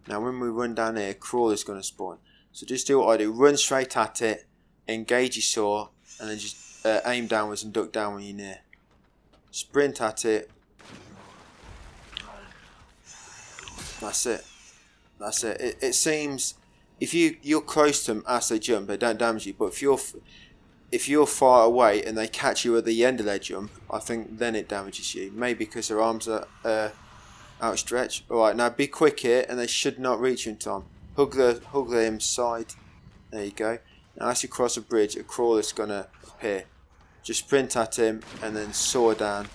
now when we run down here, crawler's going to spawn. So just do what I do. Run straight at it, engage your saw, and then just aim downwards and duck down when you're near. Sprint at it. That's it. That's it. It seems if you're close to them as they jump, they don't damage you. But if you're far away and they catch you at the end of their jump, I think then it damages you. Maybe because their arms are outstretched. All right, now be quick here, and they should not reach you in time. Hug them side. There you go. Now as you cross a bridge, a crawler's gonna appear. Just sprint at him and then saw down.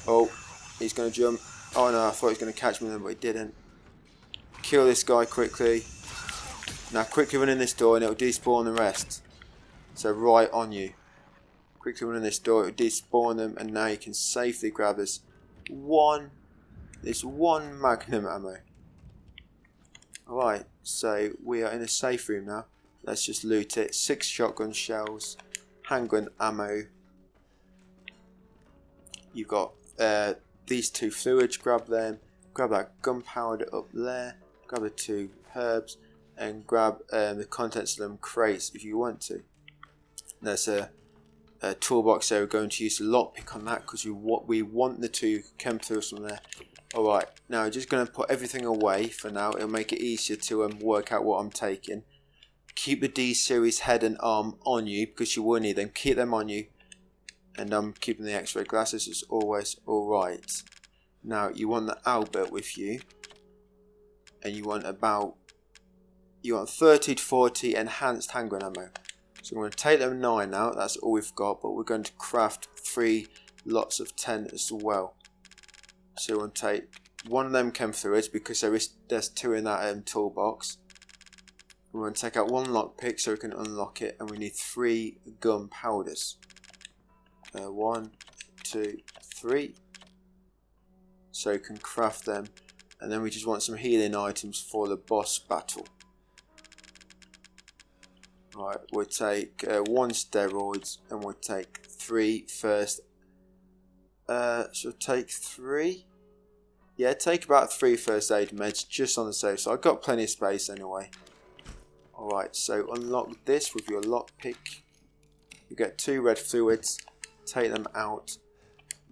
Oh, he's gonna jump. Oh no, I thought he was going to catch me then, but he didn't. Kill this guy quickly. Now quickly run in this door and it'll despawn the rest. So right on you. Quickly run in this door, it'll despawn them, and now you can safely grab this one magnum ammo. Alright, so we are in a safe room now. Let's just loot it. 6 shotgun shells, handgun ammo. You've got these 2 fluids, grab them, grab that gunpowder up there, grab the 2 herbs, and grab the contents of them crates if you want to. There's a toolbox there. We're going to use the lockpick on that because we want the 2 chem tools from there. Alright, now I'm just going to put everything away for now. It'll make it easier to work out what I'm taking. Keep the D-Series head and arm on you because you will need them. Keep them on you. And I'm keeping the X-ray glasses as always. Alright. Now you want the Albert with you. And you want 30 to 40 enhanced handgun ammo. So I'm going to take them 9 out. That's all we've got. But we're going to craft 3 lots of 10 as well. So we'll take one of them chem fluids because there's 2 in that toolbox. We're going to take out 1 lockpick so we can unlock it, and we need 3 gunpowders. 1, 2, 3. So we can craft them, and then we just want some healing items for the boss battle. Right, we'll take 1 steroids, and we'll take 3 first. So take 3. Yeah, take about 3 first aid meds just on the safe side. I've got plenty of space anyway. Alright, so unlock this with your lockpick. You get 2 red fluids, take them out,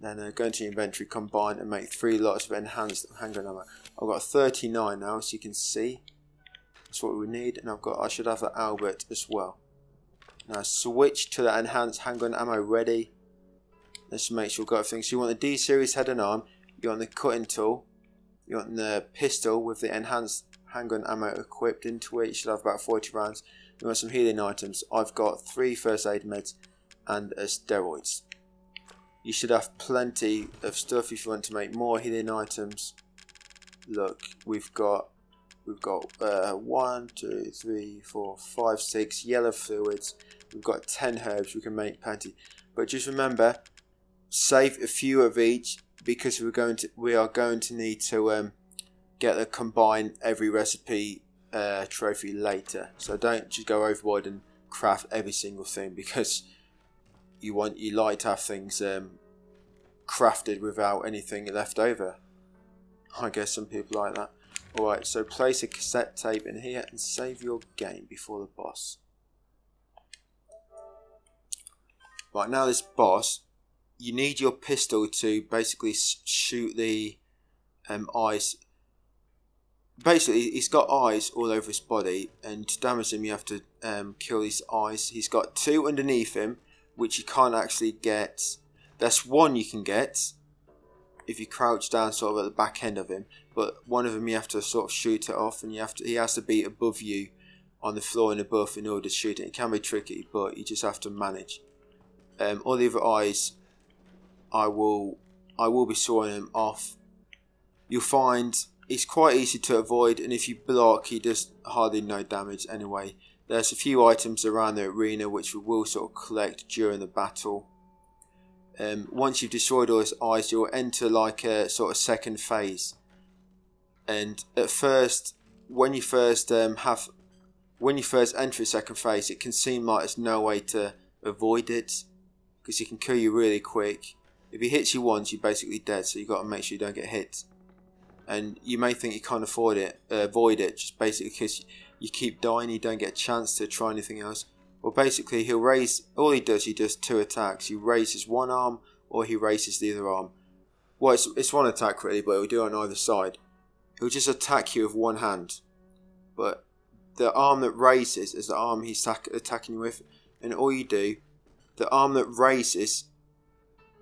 then go into your inventory, combine and make 3 lots of enhanced handgun ammo. I've got 39 now, so you can see. That's what we need, and I should have the Albert as well. Now switch to the enhanced handgun ammo ready. Let's make sure we've got everything. So you want the D series head and arm, you want the cutting tool, you want the pistol with the enhanced handgun ammo equipped into it. You should have about 40 rounds. You want some healing items. I've got 3 first aid meds and steroids. You should have plenty of stuff if you want to make more healing items. Look, we've got 1, 2, 3, 4, 5, 6 yellow fluids. We've got 10 herbs. We can make plenty. But just remember, save a few of each because we are going to need to get the combine every recipe trophy later. So don't just go overboard and craft every single thing, because you like to have things crafted without anything left over. I guess some people like that. Alright, so place a cassette tape in here and save your game before the boss. Right, now this boss, you need your pistol to basically shoot the eyes. Basically, he's got eyes all over his body, and to damage him you have to kill his eyes. He's got 2 underneath him, which you can't actually get. That's 1 you can get if you crouch down sort of at the back end of him, but one of them you have to sort of shoot it off, and he has to be above you on the floor and above in order to shoot it. It can be tricky, but you just have to manage. All the other eyes, I will be sawing them off. You'll find it's quite easy to avoid, and if you block, he does hardly no damage anyway. There's a few items around the arena which we will sort of collect during the battle. Once you've destroyed all his eyes, you'll enter like a sort of second phase. And at first, when you first enter a second phase, it can seem like there's no way to avoid it, because he can kill you really quick. If he hits you once, you're basically dead. So you've got to make sure you don't get hit. And you may think you can't avoid it, just basically because you keep dying, you don't get a chance to try anything else. Well, basically, he does 2 attacks. He raises one arm, or he raises the other arm. Well, it's one attack really, but he'll do it on either side. He'll just attack you with one hand. But the arm that raises is the arm he's attacking you with. And all you do, the arm that raises,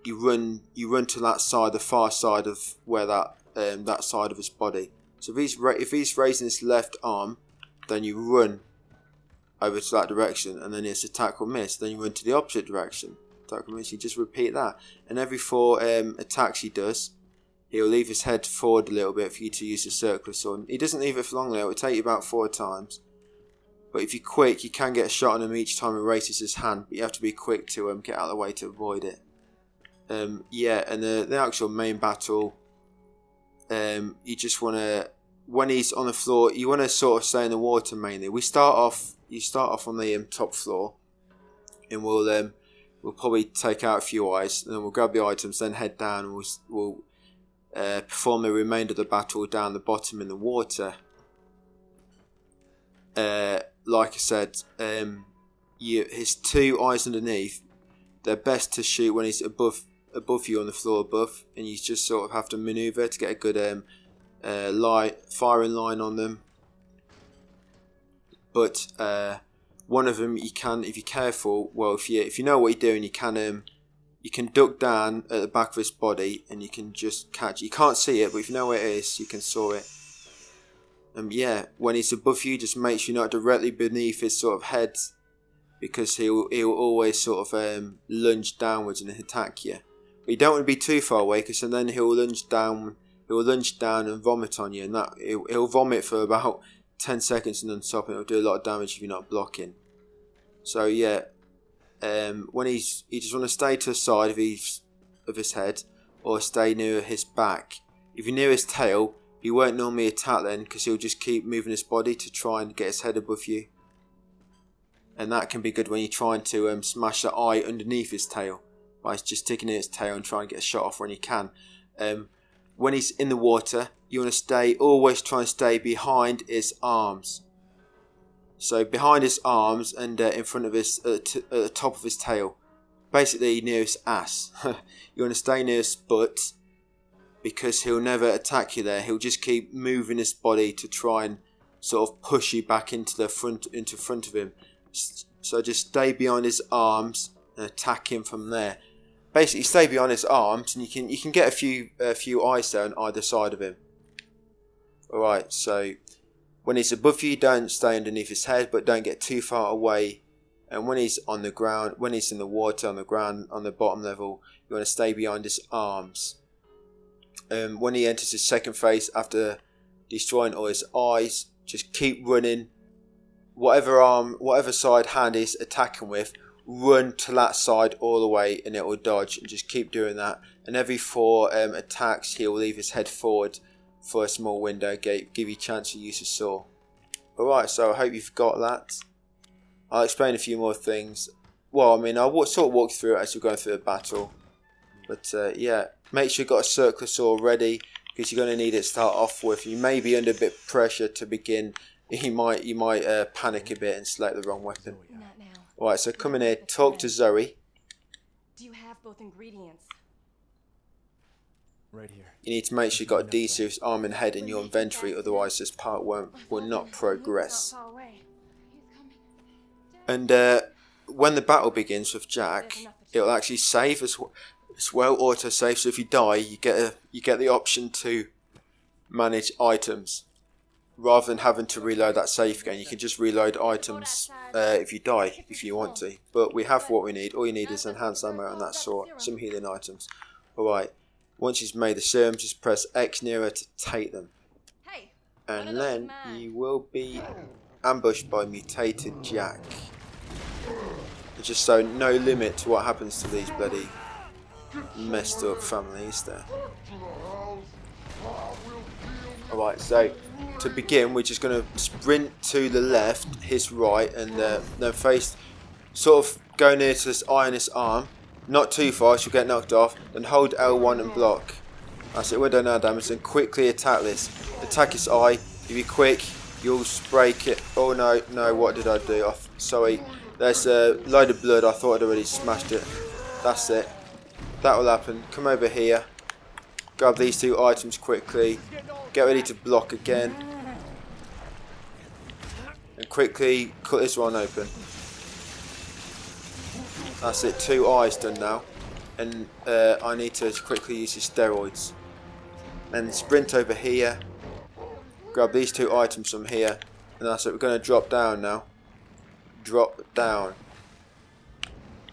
you run to that side, the far side of where that side of his body. So if he's raising his left arm, then you run over to that direction, and then his attack will miss. Then you run to the opposite direction. Attack will miss. You just repeat that, and every 4 attacks he does, he'll leave his head forward a little bit for you to use the circular sword. He doesn't leave it for long though. It will take you about 4 times. But if you're quick, you can get a shot on him each time he raises his hand. But you have to be quick to get out of the way to avoid it. Yeah, and the actual main battle, you just want to, when he's on the floor, you want to sort of stay in the water mainly. You start off on the top floor, and we'll probably take out a few eyes, and then we'll grab the items, then head down, and we'll perform the remainder of the battle down the bottom in the water. Like I said, his 2 eyes underneath, they're best to shoot when he's above you on the floor above, and you just sort of have to maneuver to get a good firing line on them. But one of them you can, if you're careful, well, if you know what you're doing, you can duck down at the back of his body, and you can just catch. You can't see it, but if you know where it is, you can saw it. Yeah, when he's above you, just make sure you're not directly beneath his sort of head, because he'll always sort of lunge downwards and attack you. But you don't want to be too far away, because then he'll lunge down. He'll lunge down and vomit on you, and that he'll vomit for about 10 seconds non-stop, and it'll do a lot of damage if you're not blocking. So yeah, when you just want to stay to the side of his head, or stay near his back. If you're near his tail, he won't normally attack then, because he'll just keep moving his body to try and get his head above you. And that can be good when you're trying to smash the eye underneath his tail, by just sticking in his tail and trying to get a shot off when you can. When he's in the water, you want to always try and stay behind his arms. So behind his arms and in front of his, at the top of his tail. Basically near his ass. You want to stay near his butt, because he'll never attack you there. He'll just keep moving his body to try and sort of push you back into front of him. So just stay behind his arms and attack him from there. Basically, stay behind his arms, and you can get a few eyes there on either side of him. Alright, so when he's above you, don't stay underneath his head, but don't get too far away. And when he's on the ground, when he's in the water, on the ground, on the bottom level, you want to stay behind his arms. When he enters his second phase, after destroying all his eyes, just keep running. Whatever side hand is attacking with, run to that side all the way, and it will dodge, and just keep doing that. And every 4 attacks, he'll leave his head forward for a small window, give you a chance to use a saw. Alright, so I hope you've got that. I'll explain a few more things. Well, I mean, I'll sort of walk through it as we're going through the battle. But yeah, make sure you've got a circular saw ready, because you're going to need it to start off with. You may be under a bit of pressure to begin. You might panic a bit and select the wrong weapon. Not now. Alright, so come in here, talk to Zoe. Do you have both ingredients? Right here. You need to make sure you've got a D-series arm and head in your inventory, otherwise this part will not progress. Not far away. And when the battle begins with Jack, it'll actually save as well, auto save. So if you die, you get the option to manage items, rather than having to reload that save again. You can just reload items if you die, if you want to. But we have what we need. All you need is enhanced ammo and that saw, some healing items. Alright, once you've made the serum, just press X nearer to take them. And then you will be ambushed by Mutated Jack. Just so no limit to what happens to these bloody messed up families there. Alright, so to begin, we're just going to sprint to the left, his right, and then face, sort of go near to this eye on his arm. Not too far, she'll get knocked off. Then hold L1 and block. That's it, we're done now damage. Then quickly attack this. Attack his eye. If you're quick, you'll break it. Oh no, what did I do? Sorry, there's a load of blood. I thought I'd already smashed it. That's it. That will happen. Come over here. Grab these 2 items quickly. Get ready to block again. And quickly cut this one open. That's it, 2 eyes done now. And I need to quickly use his steroids. And sprint over here. Grab these 2 items from here. And that's it, we're going to drop down now. Drop down.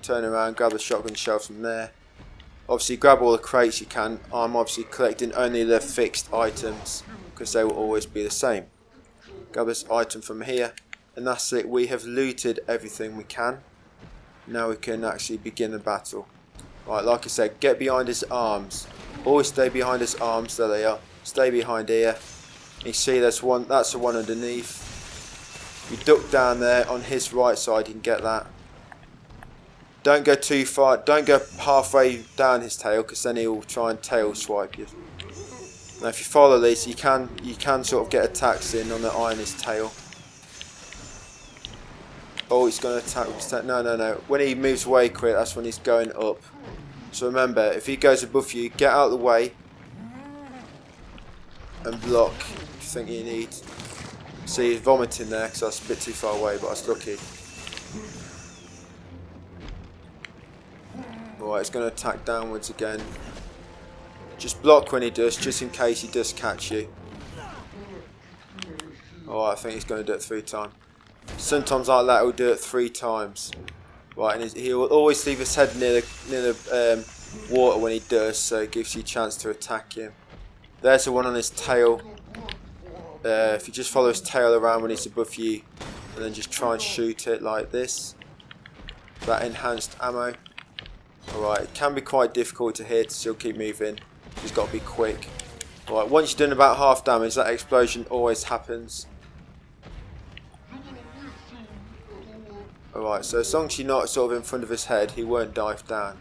Turn around, grab the shotgun shell from there. Obviously grab all the crates you can. I'm obviously collecting only the fixed items, because they will always be the same. Grab this item from here. And that's it, we have looted everything we can. Now we can actually begin the battle. Right, like I said, get behind his arms. Always stay behind his arms. There they are. Stay behind here. You see that's the one underneath. You duck down there on his right side, you can get that. Don't go too far, don't go halfway down his tail, because then he'll try and tail swipe you. Now if you follow this, you can sort of get attacks in on the eye on his tail. Oh, he's going to attack with his tail. No. When he moves away quick, that's when he's going up. So remember, if he goes above you, get out of the way and block if you think you need. See, he's vomiting there because that's a bit too far away, but I was lucky. Alright, he's going to attack downwards again. Just block when he does, just in case he does catch you. Alright, I think he's going to do it 3 times. Sometimes like that he'll do it 3 times. Right, and he will always leave his head near the water when he does, so it gives you a chance to attack him. There's the one on his tail. If you just follow his tail around when he's above you, and then just try and shoot it like this. That enhanced ammo. Alright, it can be quite difficult to hit, still keep moving. He's got to be quick. Alright, once you've done about half damage, that explosion always happens. Alright, so as long as you're not sort of in front of his head, he won't dive down.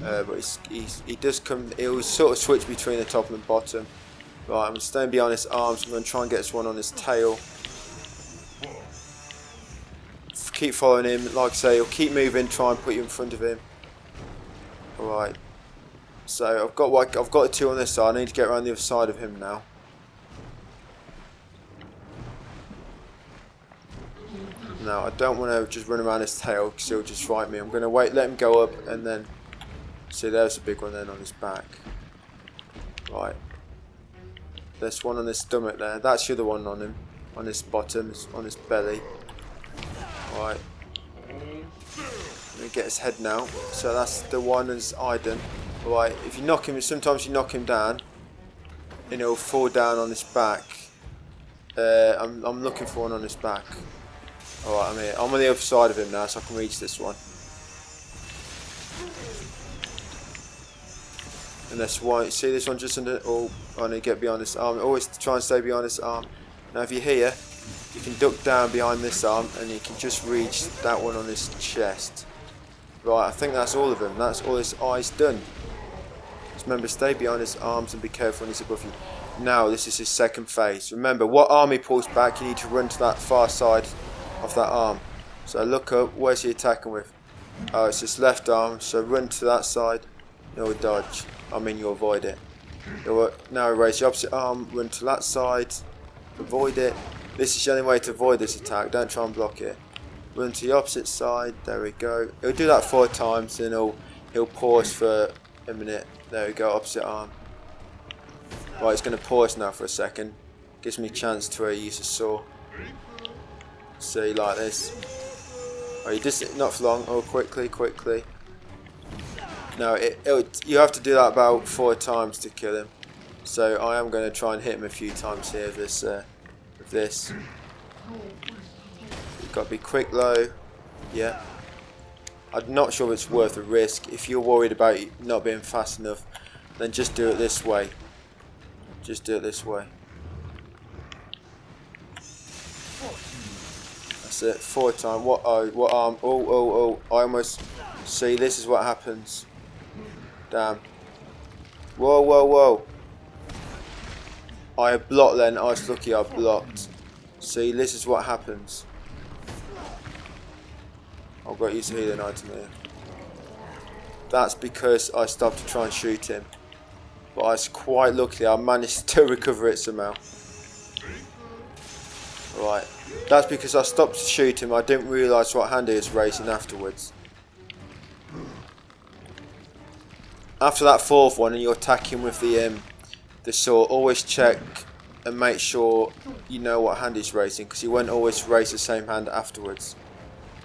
But he does come, he'll sort of switch between the top and the bottom. Right, I'm staying behind his arms, I'm going to try and get this one on his tail. Keep following him, like I say, he'll keep moving, try and put you in front of him. Alright. So I've got a 2 on this side, I need to get around the other side of him now. Now I don't want to just run around his tail because he'll just fight me. I'm going to wait, let him go up, and then see, there's a big one then on his back. Right. There's one on his stomach there. That's the other one on him, on his bottom, on his belly. Right. Let me get his head now. So that's the one that's Aiden. Right. If you knock him, sometimes you knock him down, and he'll fall down on his back. I'm looking for one on his back. Alright, I'm here. I'm on the other side of him now, so I can reach this one. And that's why, see this one just under, oh, I need to get behind this arm. Always try and stay behind this arm. Now if you're here, you can duck down behind this arm and you can just reach that one on his chest. Right, I think that's all of them. That's all his eyes done. Just remember, stay behind his arms and be careful when he's above you. Now, this is his second phase. Remember, what arm he pulls back, you need to run to that far side of that arm. So look up, where's he attacking with? Oh, it's his left arm, so run to that side, you'll dodge. I mean, you'll avoid it. Now raise the opposite arm, run to that side, avoid it. This is the only way to avoid this attack, don't try and block it. Run to the opposite side, there we go. He'll do that 4 times, then he'll pause for a minute. There we go, opposite arm. Right, he's going to pause now for a second. Gives me a chance to use a saw. See, like this. Oh, you just not for long. Oh, quickly. No, you have to do that about 4 times to kill him. So I am going to try and hit him a few times here with this. You've got to be quick, low. Yeah. I'm not sure if it's worth the risk. If you're worried about not being fast enough, then just do it this way. Just do it this way. That's it. 4 times. What arm? Oh! I almost. See, this is what happens. Damn. Whoa! I blocked then. I was lucky I blocked. See, this is what happens. I've got to use a healing item here. That's because I stopped to try and shoot him. But I was quite lucky I managed to recover it somehow. Right. That's because I stopped to shoot him. I didn't realise what hand he was raising afterwards. After that 4th one and you're attacking with the sword, always check and make sure you know what hand he's raising, because he won't always raise the same hand afterwards.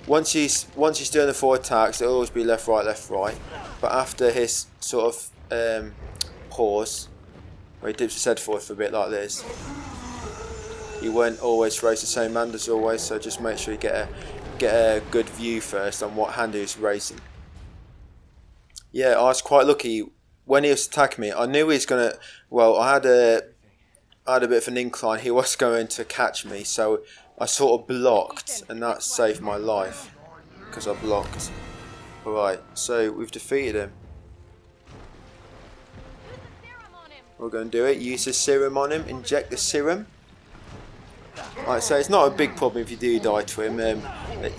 Once he's doing the 4 attacks, it'll always be left, right. But after his sort of pause, where he dips his head forward for a bit like this, he won't always raise the same hand as always. So just make sure you get a good view first on what hand he's raising. Yeah, I was quite lucky when he was attacking me. I knew he was gonna. Well, I had a bit of an incline. He was going to catch me, so I sort of blocked, and that saved my life because I blocked. Alright, so we've defeated him. We're going to do it. Use the serum on him. Inject the serum. Alright, so it's not a big problem if you do die to him.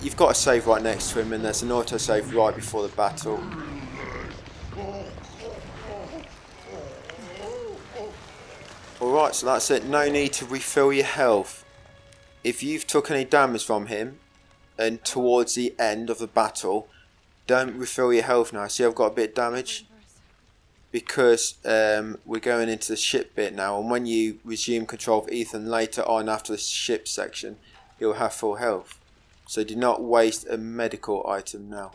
You've got a save right next to him, and there's an autosave right before the battle. Alright, so that's it. No need to refill your health. If you've took any damage from him, and towards the end of the battle, don't refill your health now. See, I've got a bit of damage. Because we're going into the ship bit now, and when you resume control of Ethan later on after the ship section, you'll have full health. So do not waste a medical item now.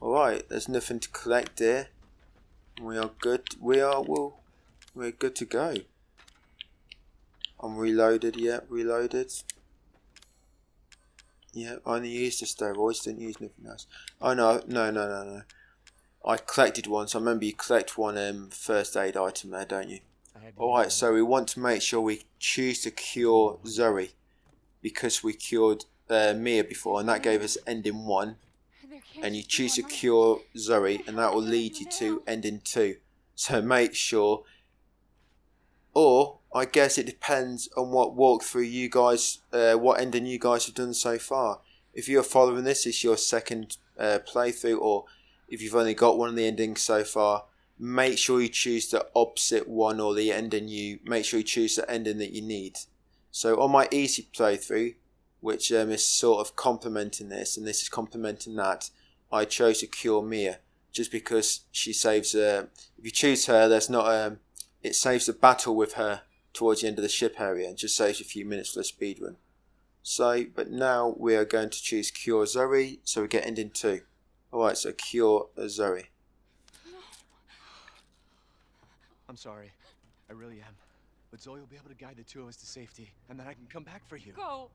Alright, there's nothing to collect here. We are good. We're good to go. I'm reloaded, yeah, reloaded. Yeah, I only used the steroids, didn't use nothing else. Oh no. I collected one, so I remember you collect one first aid item there, don't you? Alright, so we want to make sure we choose to cure Zoe. Because we cured Mia before, and that gave us ending 1. And you choose to cure Zoe, and that will lead you to ending 2. So make sure, or I guess it depends on what walkthrough you guys, what ending you guys have done so far. If you're following this, it's your second playthrough, or if you've only got one of the endings so far, make sure you choose the opposite one, or the ending make sure you choose the ending that you need. So on my easy playthrough, which is sort of complementing this, and this is complementing that, I chose to cure Mia, just because she saves. If you choose her, there's not it saves the battle with her towards the end of the ship area, and just saves you a few minutes for the speed run. So, but now we are going to choose cure Zoe, so we get ending 2. Alright, so cure Zoe. I'm sorry. I really am. But Zoe will be able to guide the two of us to safety, and then I can come back for you. Go.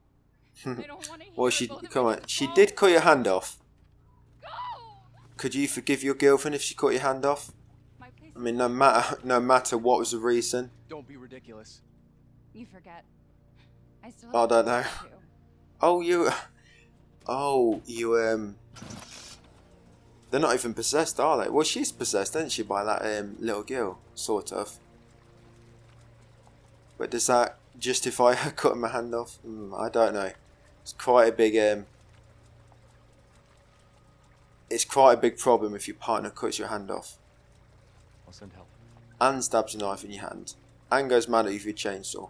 I don't want to hear Well, come on. She did cut your hand off. Go. Could you forgive your girlfriend if she cut your hand off? I mean, no matter what was the reason. Don't be ridiculous. You forget. I still. I don't know. Oh, you. They're not even possessed, are they? Well, she's possessed, isn't she, by that little girl, sort of. But does that justify her cutting my hand off? I don't know. It's quite a big it's quite a big problem if your partner cuts your hand off. I'll send help. And stabs a knife in your hand. And goes mad at you with your chainsaw.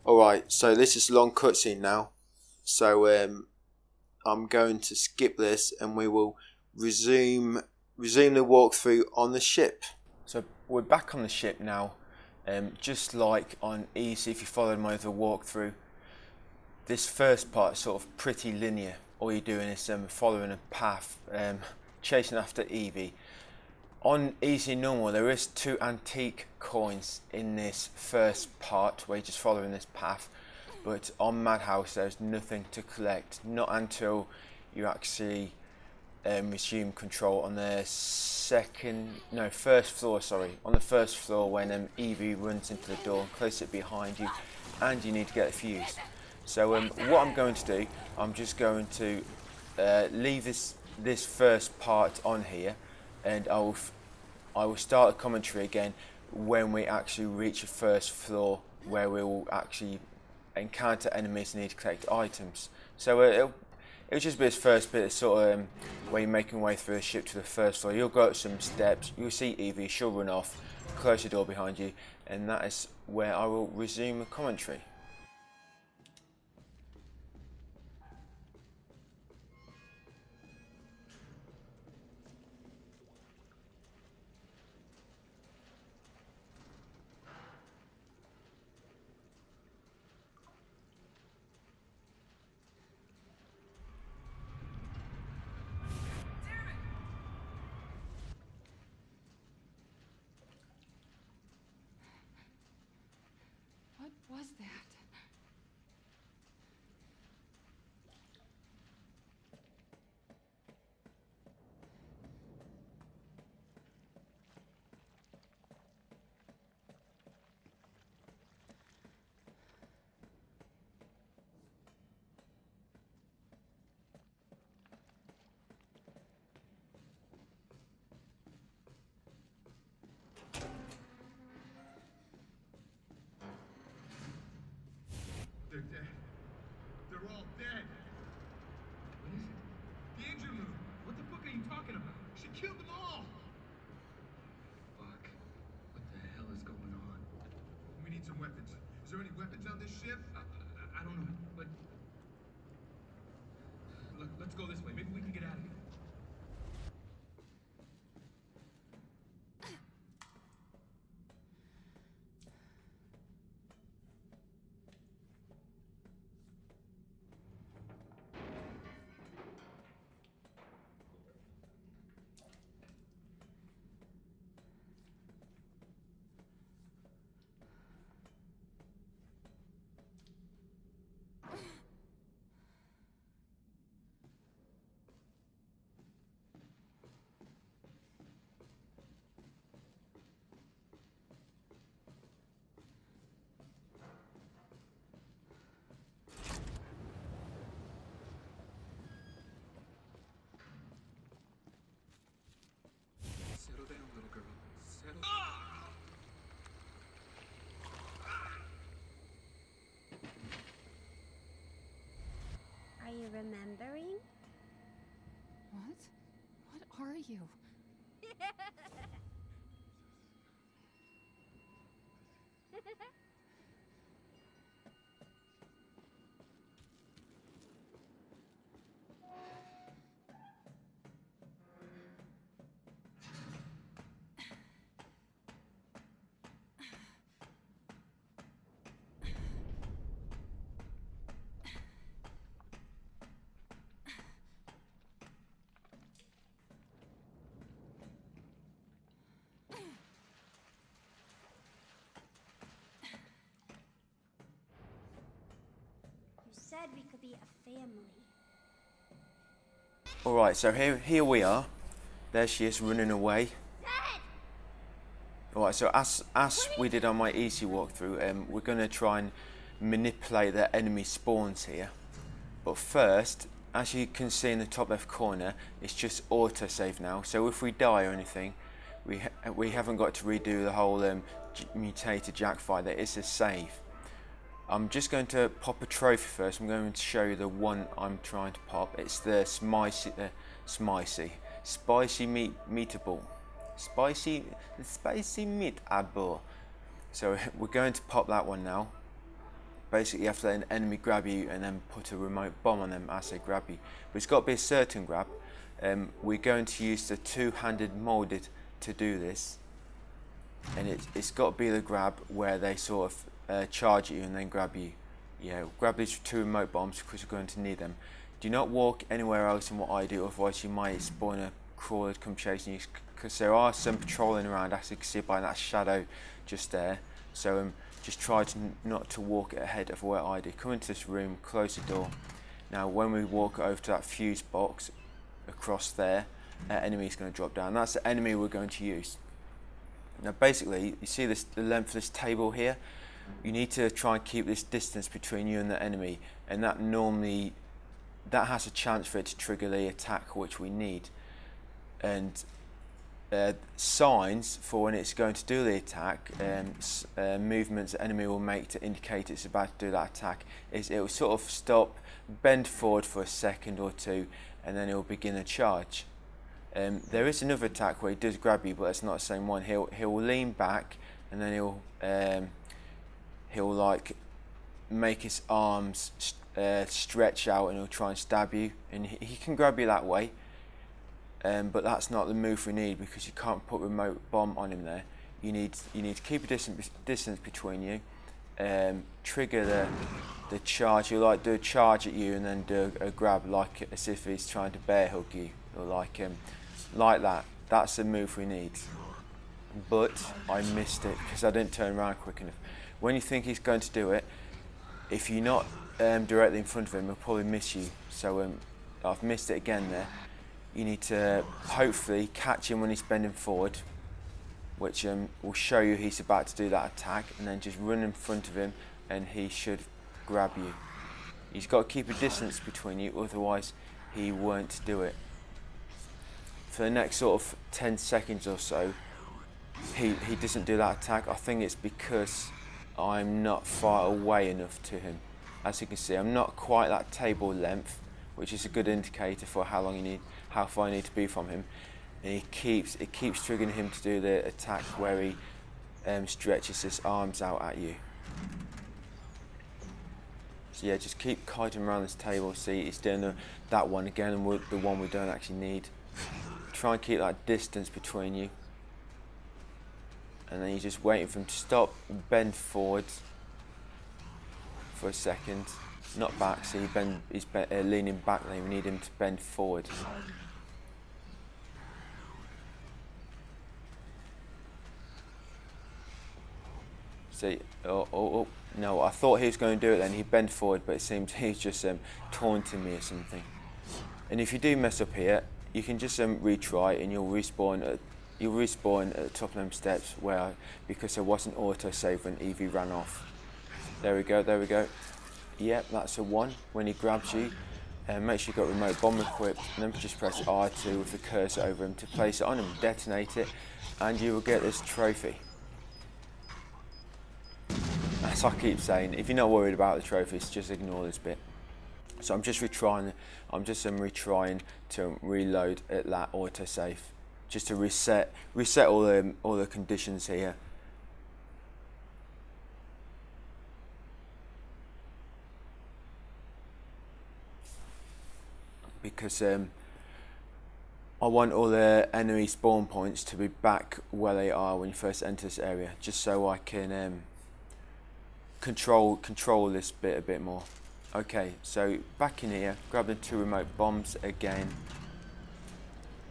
Alright, so this is a long cutscene now. So I'm going to skip this and we will resume the walkthrough on the ship. So we're back on the ship now. Just like on easy, if you followed my other walkthrough, this first part is sort of pretty linear. All you're doing is following a path, chasing after Evie. On easy normal, there is 2 antique coins in this first part where you're just following this path, but on Madhouse there's nothing to collect, not until you actually resume control on the first floor, on the first floor when Evie runs into the door and closes it behind you, and you need to get a fuse. So what I'm going to do, I'm just going to leave this first part on here, and I will start a commentary again when we actually reach the first floor, where we will actually encounter enemies and need to collect items. So it'll just be this first bit of sort of where you're making your way through the ship to the first floor. You'll go up some steps, you'll see Evie, she'll run off, close the door behind you, and that is where I will resume the commentary. What was that? They're dead. They're all dead. What is it? The engine room. What the fuck are you talking about? She killed them all. Fuck. What the hell is going on? We need some weapons. Is there any weapons on this ship? I don't know, but... Look, let's go this way. Maybe we can get out of here. you? You said we could be a family. Alright, so here we are. There she is running away. Alright, so as we did on my easy walkthrough, we're going to try and manipulate the enemy spawns here. But first, as you can see in the top left corner, it's just autosave now. So if we die or anything, we haven't got to redo the whole Mutated Jack fight. There is a save. I'm just going to pop a trophy first. I'm going to show you the one I'm trying to pop. It's the spicy meatable. Spicy meatable. So we're going to pop that one now. Basically, you have to let an enemy grab you and then put a remote bomb on them as they grab you. But it's got to be a certain grab. We're going to use the two-handed molded to do this, and it's got to be the grab where they sort of charge at you and then grab you. Yeah, grab these two remote bombs because you're going to need them. Do not walk anywhere else than what I do, otherwise you might spawn a crawler to come chasing you, because there are some patrolling around, as you can see by that shadow just there. So just try not to walk ahead of where I do. Come into this room, close the door. Now when we walk over to that fuse box across there, enemy's going to drop down. That's the enemy we're going to use. Now basically, you see the length of this table here? You need to try and keep this distance between you and the enemy, and that has a chance for it to trigger the attack which we need. And signs for when it's going to do the attack, movements the enemy will make to indicate it's about to do that attack, is it will sort of stop, bend forward for a second or two, and then it will begin a charge. There is another attack where he does grab you, but it's not the same one. He'll lean back, and then he'll like make his arms stretch out, and he'll try and stab you, and he can grab you that way. But that's not the move we need, because you can't put remote bomb on him there. You need to keep a distance between you. Trigger the charge. He'll like do a charge at you and then do a grab, like as if he's trying to bear hug you, or like that. That's the move we need. But I missed it because I didn't turn around quick enough. When you think he's going to do it, if you're not directly in front of him, he'll probably miss you. So I've missed it again there. You need to hopefully catch him when he's bending forward, which will show you he's about to do that attack, and then just run in front of him and he should grab you. He's got to keep a distance between you, otherwise he won't do it. For the next sort of 10 seconds or so, he doesn't do that attack. I think it's because I'm not far away enough to him. As you can see, I'm not quite that table length, which is a good indicator for how far I need to be from him. And it keeps triggering him to do the attack where he stretches his arms out at you. So yeah, just keep kiting around this table. See, he's doing that one again, and the one we don't actually need. Try and keep that distance between you, and then you're just waiting for him to stop, bend forwards for a second, not back. So he's leaning back. Then we need him to bend forward. See, oh, no, I thought he was going to do it then. He bent forward, but it seems he's just taunting me or something. And if you do mess up here, you can just retry, and you'll respawn at the top of them steps because there wasn't autosave when Evie ran off. There we go. Yep, that's a 1. When he grabs you, make sure you've got remote bomb equipped, and then just press R2 with the cursor over him to place it on him, detonate it, and you will get this trophy. As I keep saying, if you're not worried about the trophies, just ignore this bit. So I'm just retrying. I'm just retrying to reload at that autosave, just to reset all the conditions here. Because I want all the enemy spawn points to be back where they are when you first enter this area, just so I can control this bit a bit more. Okay, so back in here, grab the 2 remote bombs again.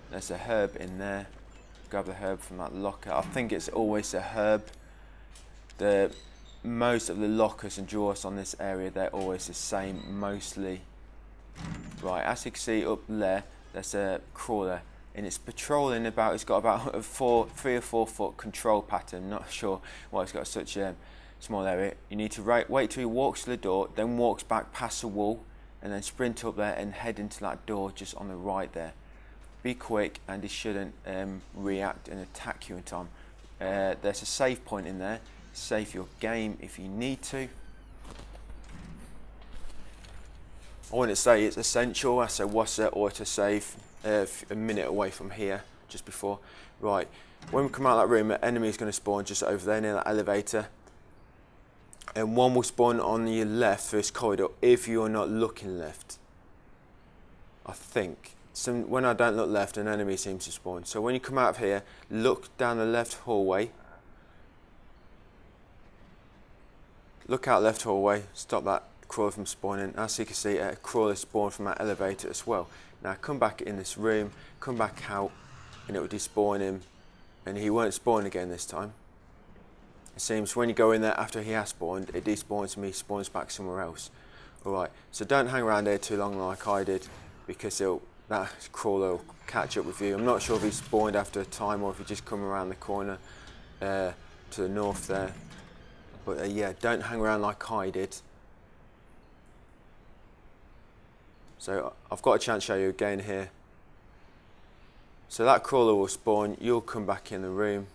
There's a herb in there. Grab the herb from that locker. I think it's always a herb. Most of the lockers and drawers on this area, they're always the same, mostly. Right, as you can see up there, there's a crawler, and it's patrolling about. It's got about a 3 or 4 foot control pattern. Not sure why it's got such a small area. You need to wait till he walks to the door, then walks back past the wall, and then sprint up there and head into that door just on the right there. Be quick, and he shouldn't react and attack you in time. There's a save point in there. Save your game if you need to. I wouldn't say it's essential. So what's the autosave? A minute away from here, just before. Right, when we come out of that room, an enemy is going to spawn just over there near that elevator. And one will spawn on your left through this corridor if you're not looking left. I think. When I don't look left, an enemy seems to spawn. So when you come out of here, look down the left hallway. Look out left hallway, stop that crawler from spawning. As you can see, a crawler spawned from that elevator as well. Now come back in this room, come back out, and it will despawn him, and he won't spawn again this time. It seems when you go in there after he has spawned, it despawns him, he spawns back somewhere else. Alright, so don't hang around here too long like I did, because that crawler will catch up with you. I'm not sure if he spawned after a time or if he just come around the corner to the north there. But yeah, don't hang around like I did. So I've got a chance to show you again here. So that crawler will spawn, you'll come back in the room.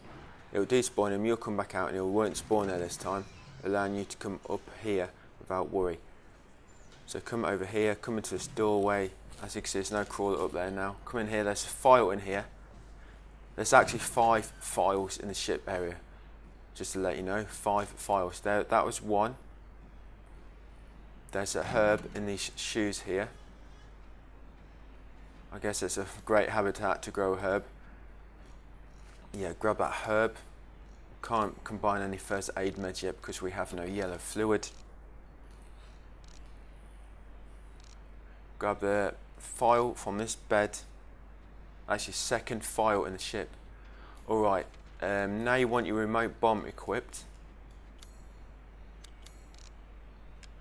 It will despawn him, you'll come back out, and it won't spawn there this time, allowing you to come up here without worry. So come over here, come into this doorway. As you can see, there's no crawler up there now. Come in here, there's a file in here. There's actually 5 files in the ship area. Just to let you know, 5 files there. That was 1. There's a herb in these shoes here. I guess it's a great habitat to grow a herb. Yeah, grab that herb. Can't combine any first aid meds yet because we have no yellow fluid. Grab the file from this bed. Actually, 2nd file in the ship. Alright. Now you want your remote bomb equipped,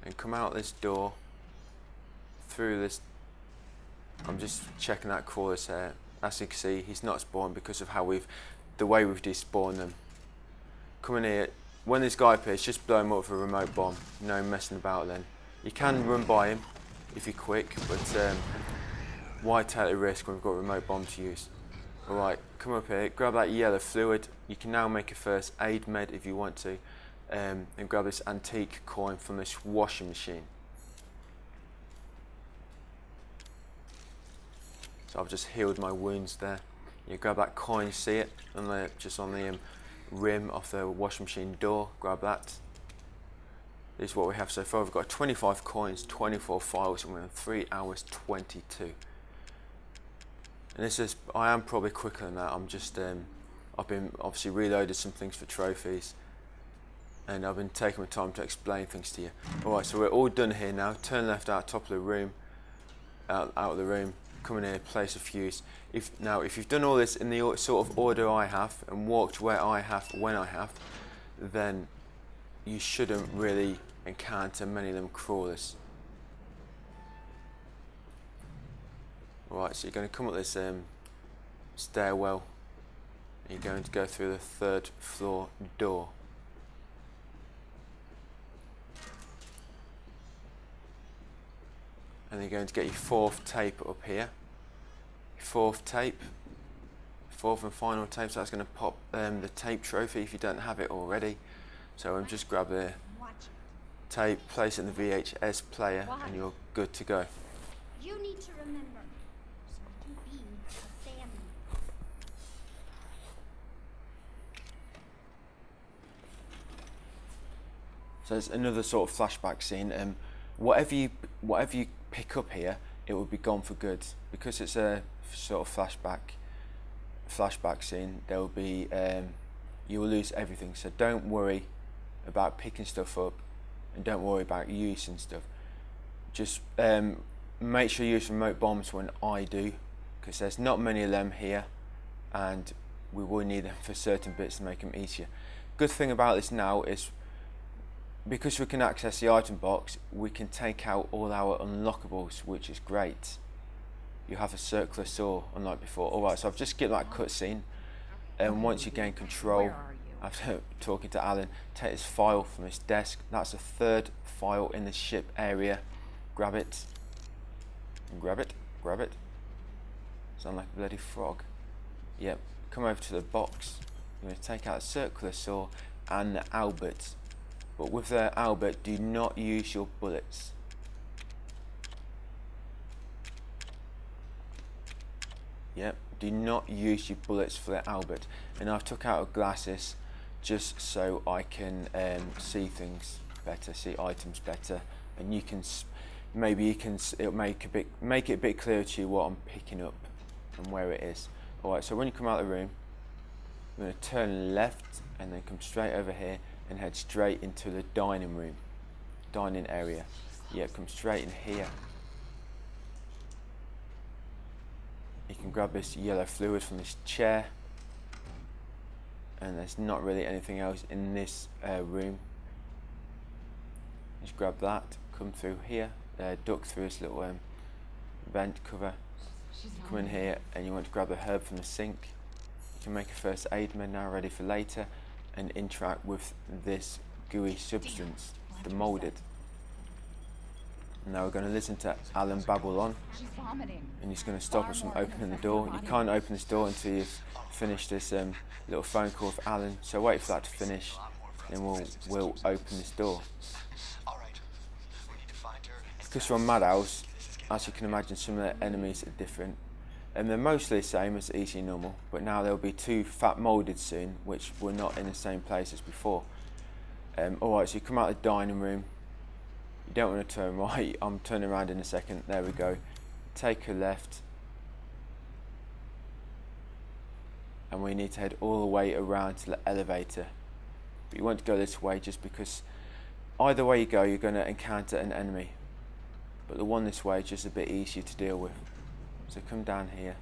and come out this door through this. I'm just checking that crawler's here. As you can see, he's not spawned because of how the way we've despawned them. Come in here. When this guy appears, just blow him up with a remote bomb. No messing about then. You can run by him if you're quick, but why take the risk when we've got a remote bomb to use? Alright, come up here, grab that yellow fluid. You can now make a first aid med if you want to, and grab this antique coin from this washing machine. So I've just healed my wounds there. You grab that coin, you see it, just on the rim of the washing machine door, grab that. This is what we have so far. We've got 25 coins, 24 files, and we're in 3 hours 22. And this is, I am probably quicker than that. I'm just, I've been obviously reloaded some things for trophies, and I've been taking my time to explain things to you. Alright, so we're all done here now. Turn left out top of the room, out of the room, come in here, place a fuse. If you've done all this in the sort of order I have, and walked where I have, when I have, then you shouldn't really encounter many of them crawlers. Right, so you're going to come up this stairwell, and you're going to go through the 3rd floor door. And you're going to get your 4th tape up here. Your 4th tape, 4th and final tape, so that's going to pop the tape trophy if you don't have it already. So just grab the tape, place it in the VHS player, and you're good to go. You need to remember, so you can be a family. So there's another sort of flashback scene. Whatever you pick up here, it will be gone for good, because it's a sort of flashback scene. There will be you will lose everything. So don't worry about picking stuff up, and don't worry about using stuff. Just make sure you use remote bombs when I do, because there's not many of them here, and we will need them for certain bits to make them easier. Good thing about this now is, because we can access the item box, we can take out all our unlockables, which is great. You have a circular saw, unlike before. Alright, so I've just skipped that cutscene, and once you gain control, after talking to Alan, take this file from his desk. That's the third file in the ship area. Grab it, and grab it, grab it. Sound like a bloody frog. Yep, come over to the box. You're going to take out a circular saw and the Albert. But with the Albert, do not use your bullets. Yep, do not use your bullets for the Albert. And I've took out glasses just so I can see things better, see items better, and you can it'll make it a bit clearer to you what I'm picking up and where it is. All right, so when you come out of the room, you're going to turn left and then come straight over here and head straight into the dining area. Yeah, come straight in here. You can grab this yellow fluid from this chair, and there's not really anything else in this room. Just grab that, come through here, duck through this little vent cover, come in here, and you want to grab the herb from the sink. You can make a first aid med now, ready for later, and interact with this gooey substance, the moulded. Now we're going to listen to Alan babble on, and he's going to stop us from opening the door. You can't open this door until you've finished this little phone call with Alan, so wait for that to finish, then we'll open this door. Because we're on Madhouse, as you can imagine, some of the enemies are different, and they're mostly the same as easy normal, but now there'll be two fat moulded soon, which were not in the same place as before. Alright, so you come out of the dining room. You don't want to turn right. I'm turning around in a second. There we go. Take a left, and we need to head all the way around to the elevator. But you want to go this way just because either way you go, you're going to encounter an enemy. But the one this way is just a bit easier to deal with. So come down here.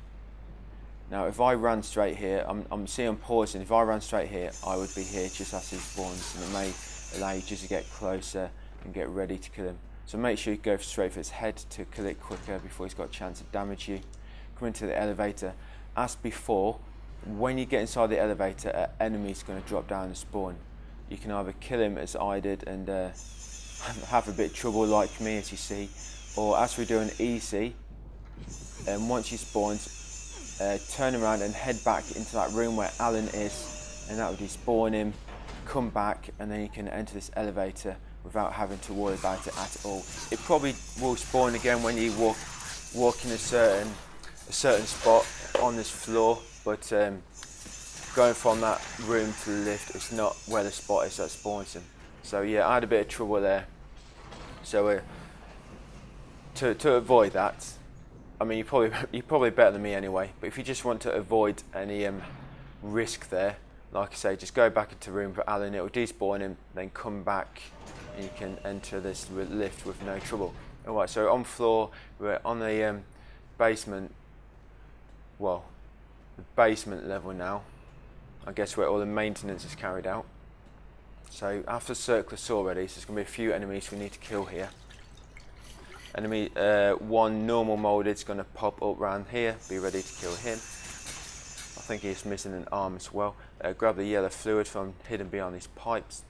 Now if I ran straight here, I'm pausing. If I ran straight here, I would be here just as he spawns, and it may allow you just to get closer and get ready to kill him. So make sure you go straight for his head to kill it quicker before he's got a chance to damage you. Come into the elevator. As before, when you get inside the elevator, an enemy's going to drop down and spawn. You can either kill him as I did and have a bit of trouble like me, as you see, or as we're doing easy, and once he spawns, turn around and head back into that room where Alan is, and that would despawn him, come back, and then you can enter this elevator without having to worry about it at all. It probably will spawn again when you walk in a certain spot on this floor, but going from that room to the lift, it's not where the spot is that spawns him. So yeah, I had a bit of trouble there. So to avoid that, I mean, you're probably better than me anyway, but if you just want to avoid any risk there, like I say, just go back into the room for Alan, it'll despawn him, then come back and you can enter this lift with no trouble. Alright, so on floor, we're on the basement, well, the basement level now, I guess where all the maintenance is carried out. So after circular saw ready, so there's going to be a few enemies we need to kill here. Enemy one normal moulded is going to pop up around here, be ready to kill him. I think he's missing an arm as well. Grab the yellow fluid from hidden behind these pipes.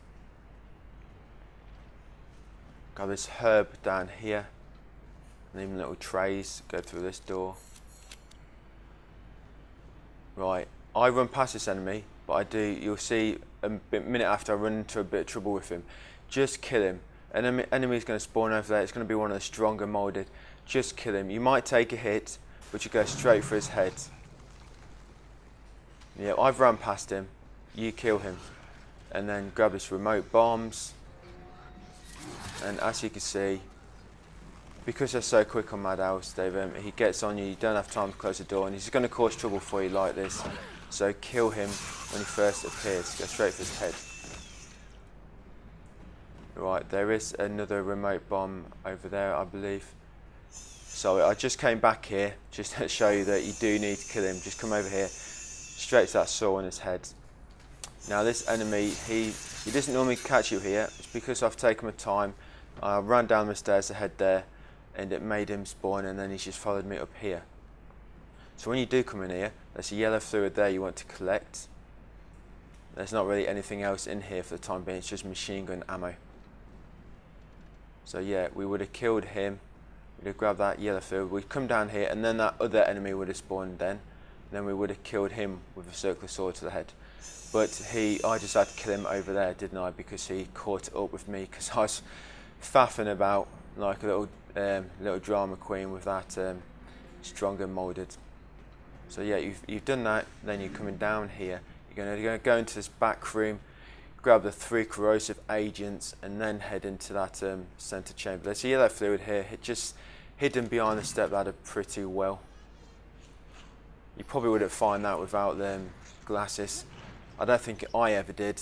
Grab this herb down here, and even little trays, go through this door. Right, I run past this enemy, but you'll see a minute after I run into a bit of trouble with him. Just kill him. An enemy's going to spawn over there. It's going to be one of the stronger molded. Just kill him. You might take a hit, but you go straight for his head. Yeah, I've run past him. You kill him. And then grab this remote bombs. And as you can see, because they're so quick on Madhouse, he gets on you, you don't have time to close the door, and he's going to cause trouble for you like this. So kill him when he first appears. Go straight for his head. Right, there is another remote bomb over there, I believe. So I just came back here just to show you that you do need to kill him. Just come over here, straight to that saw on his head. Now this enemy, he doesn't normally catch you here. It's because I've taken my time. I ran down the stairs ahead there, and it made him spawn, and then he's just followed me up here. So when you do come in here, there's a yellow fluid there you want to collect. There's not really anything else in here for the time being. It's just machine gun ammo. So yeah, we would have killed him. We'd have grabbed that yellow fluid. We'd come down here, and then that other enemy would have spawned then. And then we would have killed him with a circular sword to the head. But I just had to kill him over there, didn't I? Because he caught up with me, because I was faffing about like a little drama queen with that stronger molded. So yeah, you've done that. Then you're coming down here. You're going to go into this back room, grab the 3 corrosive agents, and then head into that center chamber. There's a yellow fluid here, just hidden behind the step ladder pretty well. You probably wouldn't find that without them glasses. I don't think I ever did.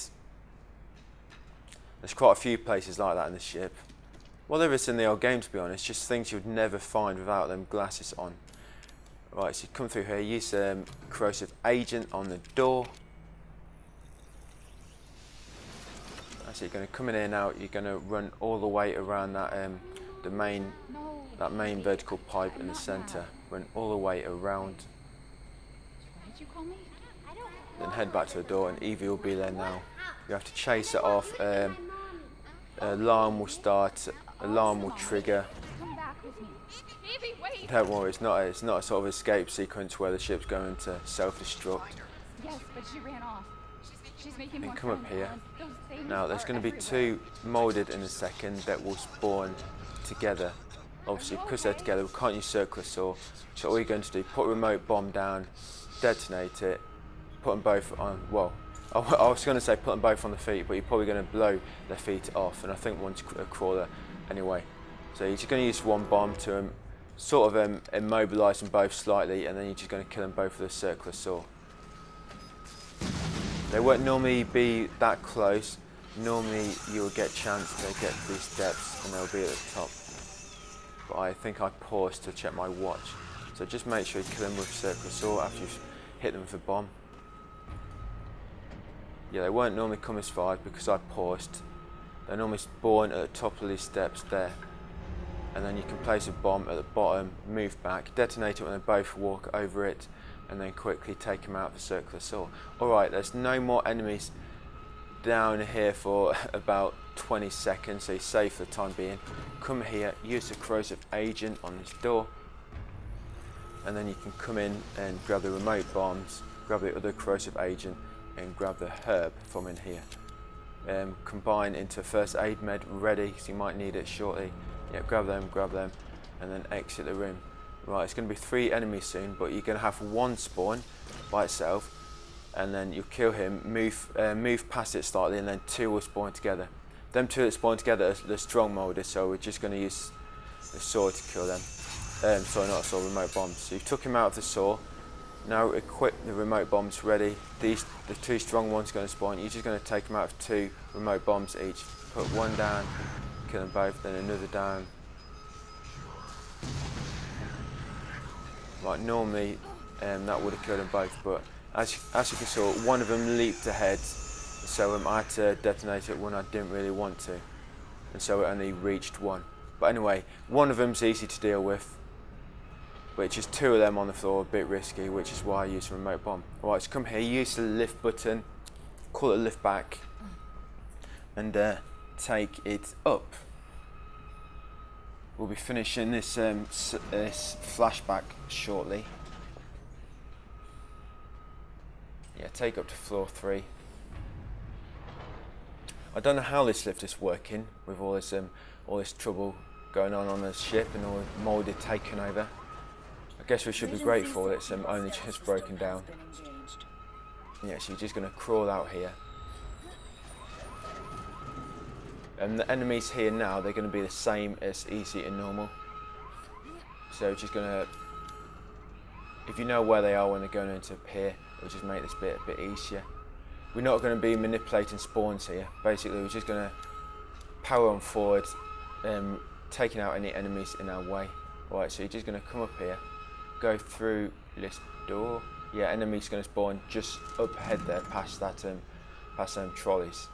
There's quite a few places like that in the ship. Well, there is in the old game, to be honest. Just things you'd never find without them glasses on. Right, so you come through here, use corrosive agent on the door. So you're going to come in here now. You're going to run all the way around that that main vertical pipe in the center. Run all the way around. What did you call me? Then head back to the door, and Evie will be there now. You have to chase it off. Alarm will start. Alarm will trigger. Come back with me. Evie, wait! Don't worry, it's not a sort of escape sequence where the ship's going to self-destruct. Yes, but she ran off. She's making more Come up friends, here. Alan. Those things Now there's are going to be everywhere. 2 molded in a second that will spawn together. Obviously, because they're together, we can't use circular saw. So all you're going to do, put a remote bomb down, detonate it, put them both on. Well, I was going to say put them both on the feet, but you're probably going to blow their feet off, and I think one's a crawler anyway. So you're just going to use one bomb to sort of immobilise them both slightly, and then you're just going to kill them both with a circular saw. They won't normally be that close. Normally you will get a chance to get to these steps, and they'll be at the top. But I think I paused to check my watch. So just make sure you kill them with a circular saw after you've hit them with a bomb. Yeah, they won't normally come as far because I paused. They normally spawn at the top of these steps there. And then you can place a bomb at the bottom, move back, detonate it when they both walk over it, and then quickly take them out with a circular saw. Alright, there's no more enemies down here for about 20 seconds, so you're safe for the time being. Come here, use the corrosive agent on this door, and then you can come in and grab the remote bombs, grab the other corrosive agent, and grab the herb from in here. Combine into a first aid med ready, because you might need it shortly. Yeah, grab them, and then exit the room. Right, it's going to be 3 enemies soon, but you're going to have 1 spawn by itself, and then you'll kill him, move past it slightly, and then 2 will spawn together. Them 2 that spawn together are the strong molded, so we're just going to use the saw to kill them. Sorry, not a saw, remote bombs. So you've took him out of the saw. Now equip the remote bombs ready. The 2 strong ones are going to spawn. You're just going to take them out of 2 remote bombs each. Put 1 down, kill them both, then another down. Right, normally that would have killed them both, but as you can see, one of them leaped ahead, so I had to detonate it when I didn't really want to, and so it only reached 1. But anyway, one of them's easy to deal with, but it's just 2 of them on the floor, a bit risky, which is why I use a remote bomb. Alright, so come here, use the lift button, call it lift back, and take it up. We'll be finishing this flashback shortly. Yeah, take up to floor 3. I don't know how this lift is working with all this trouble going on the ship and all the molded taking over. I guess we should be grateful it's only just broken down. Yeah, so you're just going to crawl out here. And the enemies here now, they're going to be the same as easy and normal. So just going to, if you know where they are when they're going to appear, it'll just make this bit a bit easier. We're not going to be manipulating spawns here. Basically, we're just going to power on forward, taking out any enemies in our way. Right, so you're just going to come up here, go through this door. Yeah, enemies going to spawn just up ahead there, past that, past them trolleys.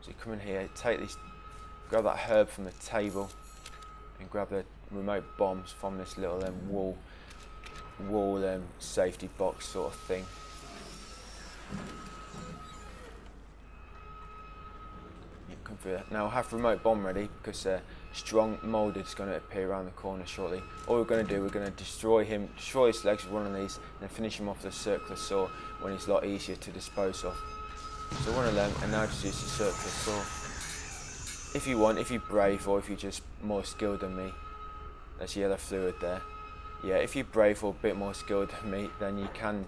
So you come in here, take these, grab that herb from the table, and grab the remote bombs from this little wall safety box sort of thing. Yeah, come through there. Now I have remote bomb ready because strong molded is going to appear around the corner shortly. All we're going to do, we're going to destroy his legs with one of these, and then finish him off with a circular saw when he's a lot easier to dispose of. So one of them, and now just use the circular saw. If you want, if you're brave, or if you're just more skilled than me, there's yellow fluid there. Yeah, if you're brave or a bit more skilled than me, then you can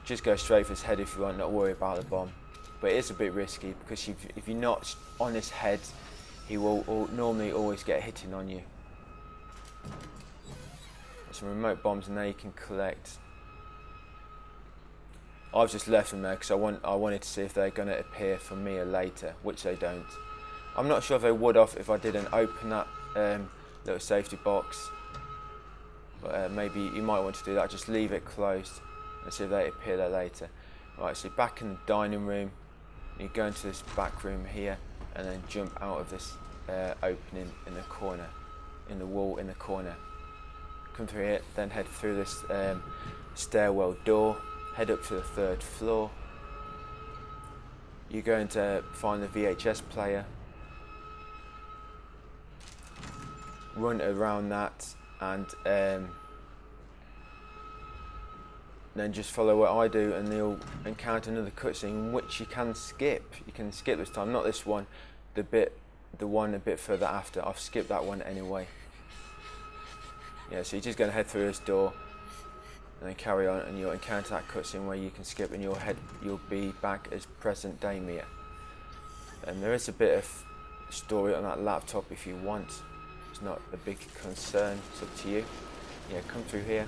just go straight for his head if you want, not worry about the bomb. But it is a bit risky because if you're not on his head, he will normally always get hitting on you. There's some remote bombs and there you can collect. I've just left them there because I wanted to see if they're going to appear for Mia later, which they don't. I'm not sure if they would have if I didn't open that little safety box. But maybe you might want to do that, just leave it closed and see if they appear there later. Right, so back in the dining room, you go into this back room here and then jump out of this opening in the corner, in the wall in the corner. Come through here, then head through this stairwell door, head up to the 3rd floor. You're going to find the VHS player, run around that, and then just follow what I do, and you'll encounter another cutscene which you can skip. You can skip this time, not this one, the one a bit further after. I've skipped that one anyway. Yeah, so you're just going to head through this door and then carry on, and you'll encounter that cutscene where you can skip, and you'll be back as present day Mia. And there is a bit of story on that laptop if you want. It's not a big concern, it's up to you. Yeah, come through here.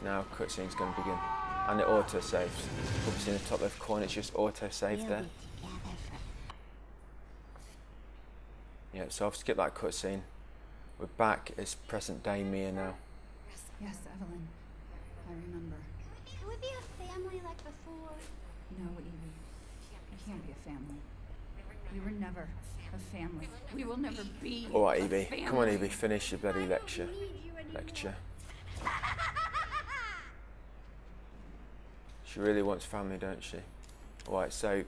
Now cutscene's going to begin, and it auto saves. Obviously in the top left corner, it's just auto save there. Yeah, so I've skipped that cutscene. We're back as present day Mia now. Yes, Evelyn. I remember. Can we be a family like before? No, Evie. We can't be a family. We were never a family. We will never be. All right, Evie. Come on, Evie. Finish your bloody lecture. She really wants family, don't she? All right, so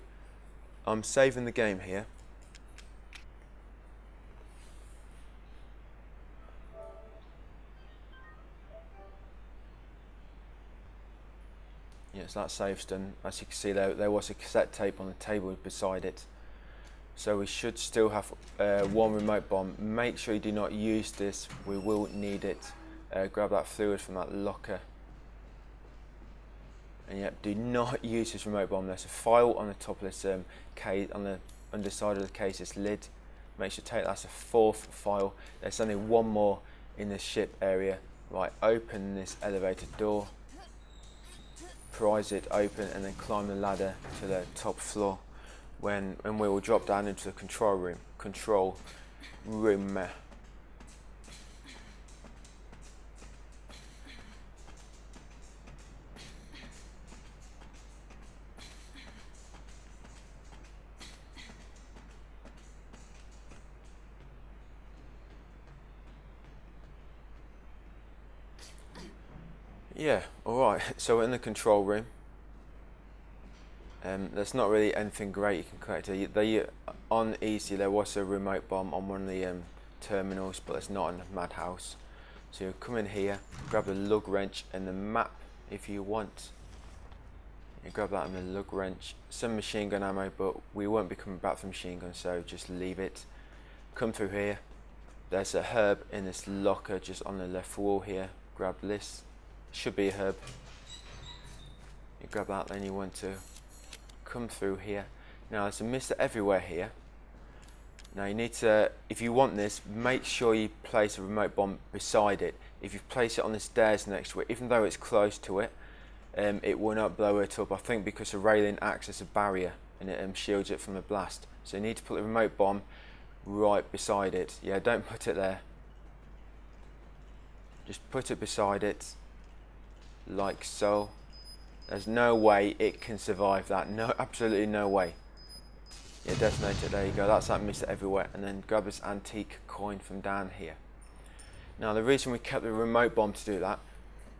I'm saving the game here. Yes, that save's done. As you can see, there was a cassette tape on the table beside it. So we should still have one remote bomb. Make sure you do not use this. We will need it. Grab that fluid from that locker. And yep, do not use this remote bomb. There's a file on the top of this case, on the underside of the case's lid. Make sure to take that's a 4th file. There's only one more in the ship area. Right, open this elevator door. Prise it open and then climb the ladder to the top floor. When we will drop down into the control room. Yeah, alright, so we're in the control room. There's not really anything great you can collect. On easy, there was a remote bomb on one of the terminals, but it's not on Madhouse. So you come in here, grab the lug wrench and the map if you want. You grab that and the lug wrench. Some machine gun ammo, but we won't be coming back for machine gun, so just leave it. Come through here. There's a herb in this locker just on the left wall here. Grab this. Should be a herb. You grab that, then you want to come through here. Now there's a mister everywhere here. Now you need to, if you want this, make sure you place a remote bomb beside it. If you place it on the stairs next to it, even though it's close to it, it will not blow it up. I think because the railing acts as a barrier and it shields it from the blast. So you need to put the remote bomb right beside it. Yeah, don't put it there. Just put it beside it, like so. There's no way it can survive that. No, absolutely no way. Yeah, detonate it. There you go. That's that mister everywhere. And then grab this antique coin from down here. Now the reason we kept the remote bomb to do that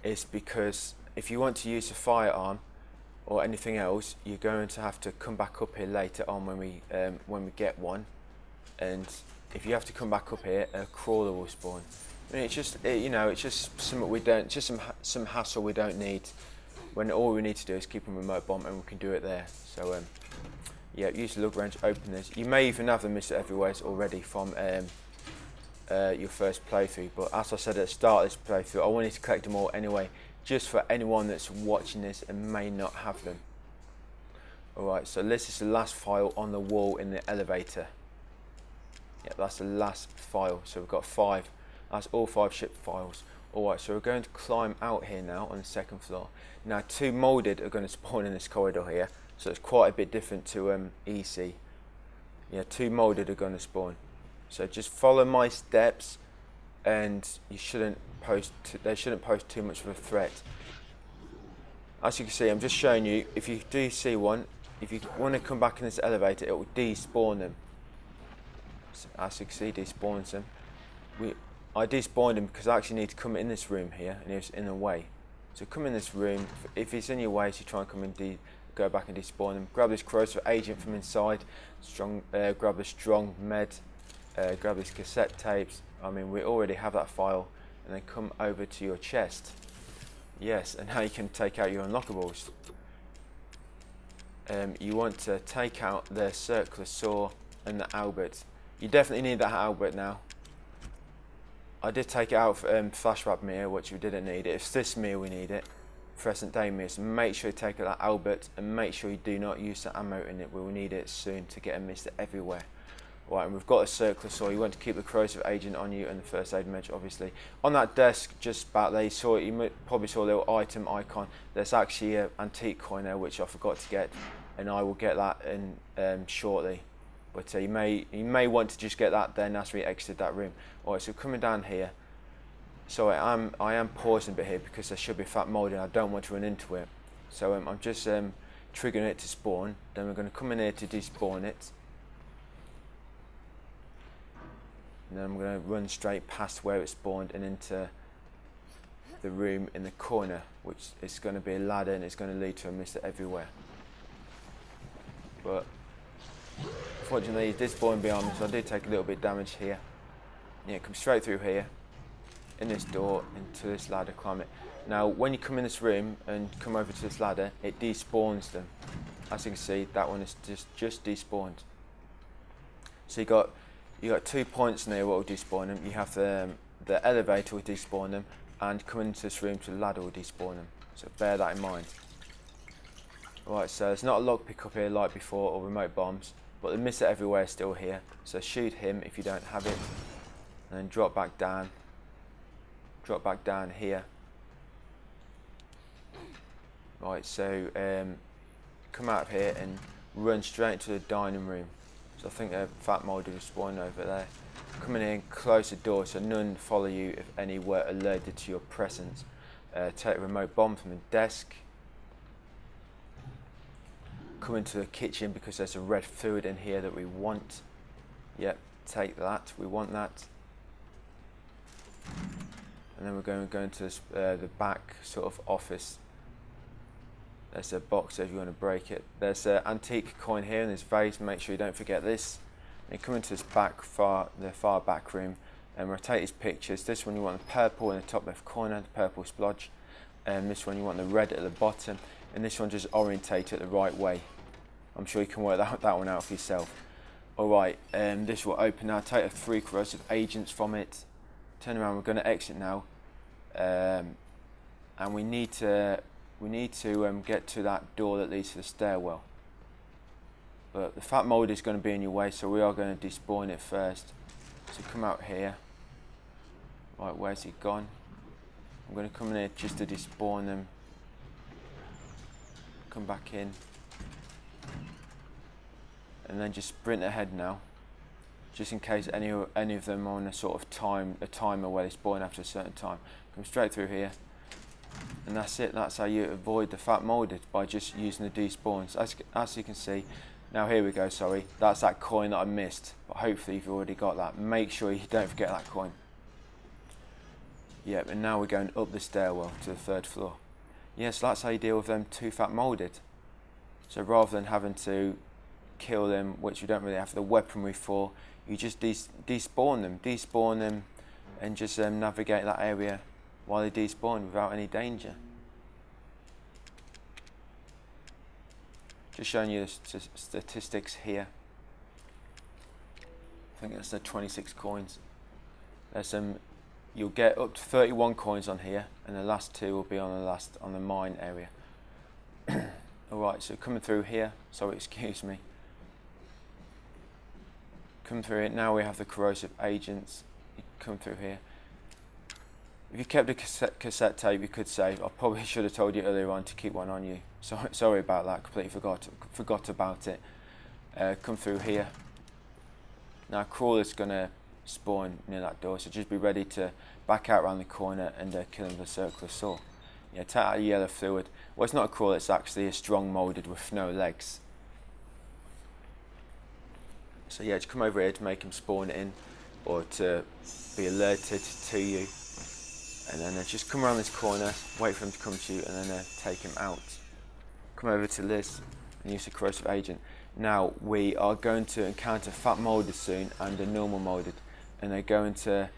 is because if you want to use a firearm or anything else, you're going to have to come back up here later on when we get one. And if you have to come back up here, a crawler will spawn. I mean, it's just you know, it's just something we don't, just some hassle we don't need. When all we need to do is keep a remote bomb and we can do it there. So yeah, use the lug wrench, open this. You may even have the mister everywheres already from your first playthrough, but as I said at the start of this playthrough, I wanted to collect them all anyway, just for anyone that's watching this and may not have them. Alright, so this is the last file on the wall in the elevator. Yeah, that's the last file, so we've got 5. That's all 5 ship files. Alright, so we're going to climb out here now on the 2nd floor. Now 2 molded are going to spawn in this corridor here, so it's quite a bit different to EC. Yeah, 2 molded are going to spawn. So just follow my steps, and you shouldn't pose. They shouldn't pose too much of a threat. As you can see, I'm just showing you. If you do see one, if you want to come back in this elevator, it will despawn them. So as you can see, despawns them. I despawned him because I actually need to come in this room here, and he was in the way. So come in this room. If he's in your way, so you try and come in, go back and despawn him. Grab this corrosive agent from inside. Grab the strong med. Grab these cassette tapes. I mean, we already have that file. And then come over to your chest. Yes, and now you can take out your unlockables. You want to take out the circular saw and the Albert. You definitely need that Albert now. I did take it out for Flashback Mia, which we didn't need it. It's this Mia we need it, present day Mia. So make sure you take out that Albert and make sure you do not use the ammo in it. We will need it soon to get a mister everywhere. Right, and we've got a circular saw. You want to keep the corrosive agent on you and the first aid medge, obviously. On that desk, just back there, you probably saw a little item icon. There's actually an antique coin there, which I forgot to get, and I will get that in shortly. But you may want to just get that then as we exit that room. Alright, so coming down here. So I am pausing a bit here because there should be fat mold and I don't want to run into it. So I'm just triggering it to spawn. Then we're going to come in here to despawn it. And then I'm going to run straight past where it spawned and into the room in the corner, which is going to be a ladder and it's going to lead to a mister everywhere. But unfortunately, he did spawn behind me, so I did take a little bit of damage here. Yeah, come straight through here, in this door, into this ladder, climb it. Now, when you come in this room and come over to this ladder, it despawns them. As you can see, that one is just despawned. So you got 2 points in there what will despawn them. You have the elevator will despawn them, and coming into this room to the ladder will despawn them. So bear that in mind. Right, so there's not a lockpick up here like before, or remote bombs, but the mister everywhere is still here. So shoot him if you don't have it, and then drop back down. Drop back down here. Right, so come out of here and run straight to the dining room. So I think a fat mold will spawn over there. Come in here and close the door so none follow you if any were alerted to your presence. Take a remote bomb from the desk. Come into the kitchen because there's a red fluid in here that we want. Yep, take that. We want that. And then we're going to go into this, the back sort of office. There's a box there if you want to break it. There's an antique coin here in this vase. Make sure you don't forget this. And you come into this the far back room and rotate these pictures. This one you want the purple in the top left corner, the purple splodge. And this one you want the red at the bottom. and this one just orientate it the right way. I'm sure you can work that one out for yourself. Alright, this will open now. Take the 3 corrosive agents from it. Turn around, we're going to exit now. And we need to get to that door that leads to the stairwell. But the fat mold is going to be in your way, so we are going to despawn it first. So come out here. Right, where's it gone? I'm going to come in here just to despawn them. Come back in. And then just sprint ahead now. Just in case any of them are on a sort of timer where they spawn after a certain time. Come straight through here. And that's it. That's how you avoid the fat molded, by just using the despawns. As you can see, now here we go, sorry. That's that coin that I missed. But hopefully you've already got that. Make sure you don't forget that coin. Yep, and now we're going up the stairwell to the 3rd floor. Yes, that's how you deal with them 2 fat molded. So rather than having to kill them, which we don't really have the weaponry for, you just despawn them, and just navigate that area while they despawn without any danger. Just showing you the statistics here. I think that's the 26 coins. There's you'll get up to 31 coins on here, and the last 2 will be on the mine area. Alright, so coming through here, sorry, excuse me. Come through it, now we have the corrosive agents. You come through here. If you kept a cassette tape, you could save. I probably should have told you earlier on to keep one on you. Sorry about that, completely forgot about it. Come through here. Now Crawler's going to spawn near that door, so just be ready to back out around the corner and kill him with a circular saw. Yeah, take out yellow fluid. Well, it's not a Crawler, it's actually a strong molded with no legs. So yeah, just come over here to make him spawn in, or to be alerted to you. And then just come around this corner, wait for him to come to you, and then take him out. Come over to this and use the corrosive agent. Now we are going to encounter fat molded soon and the normal molded, and they're going to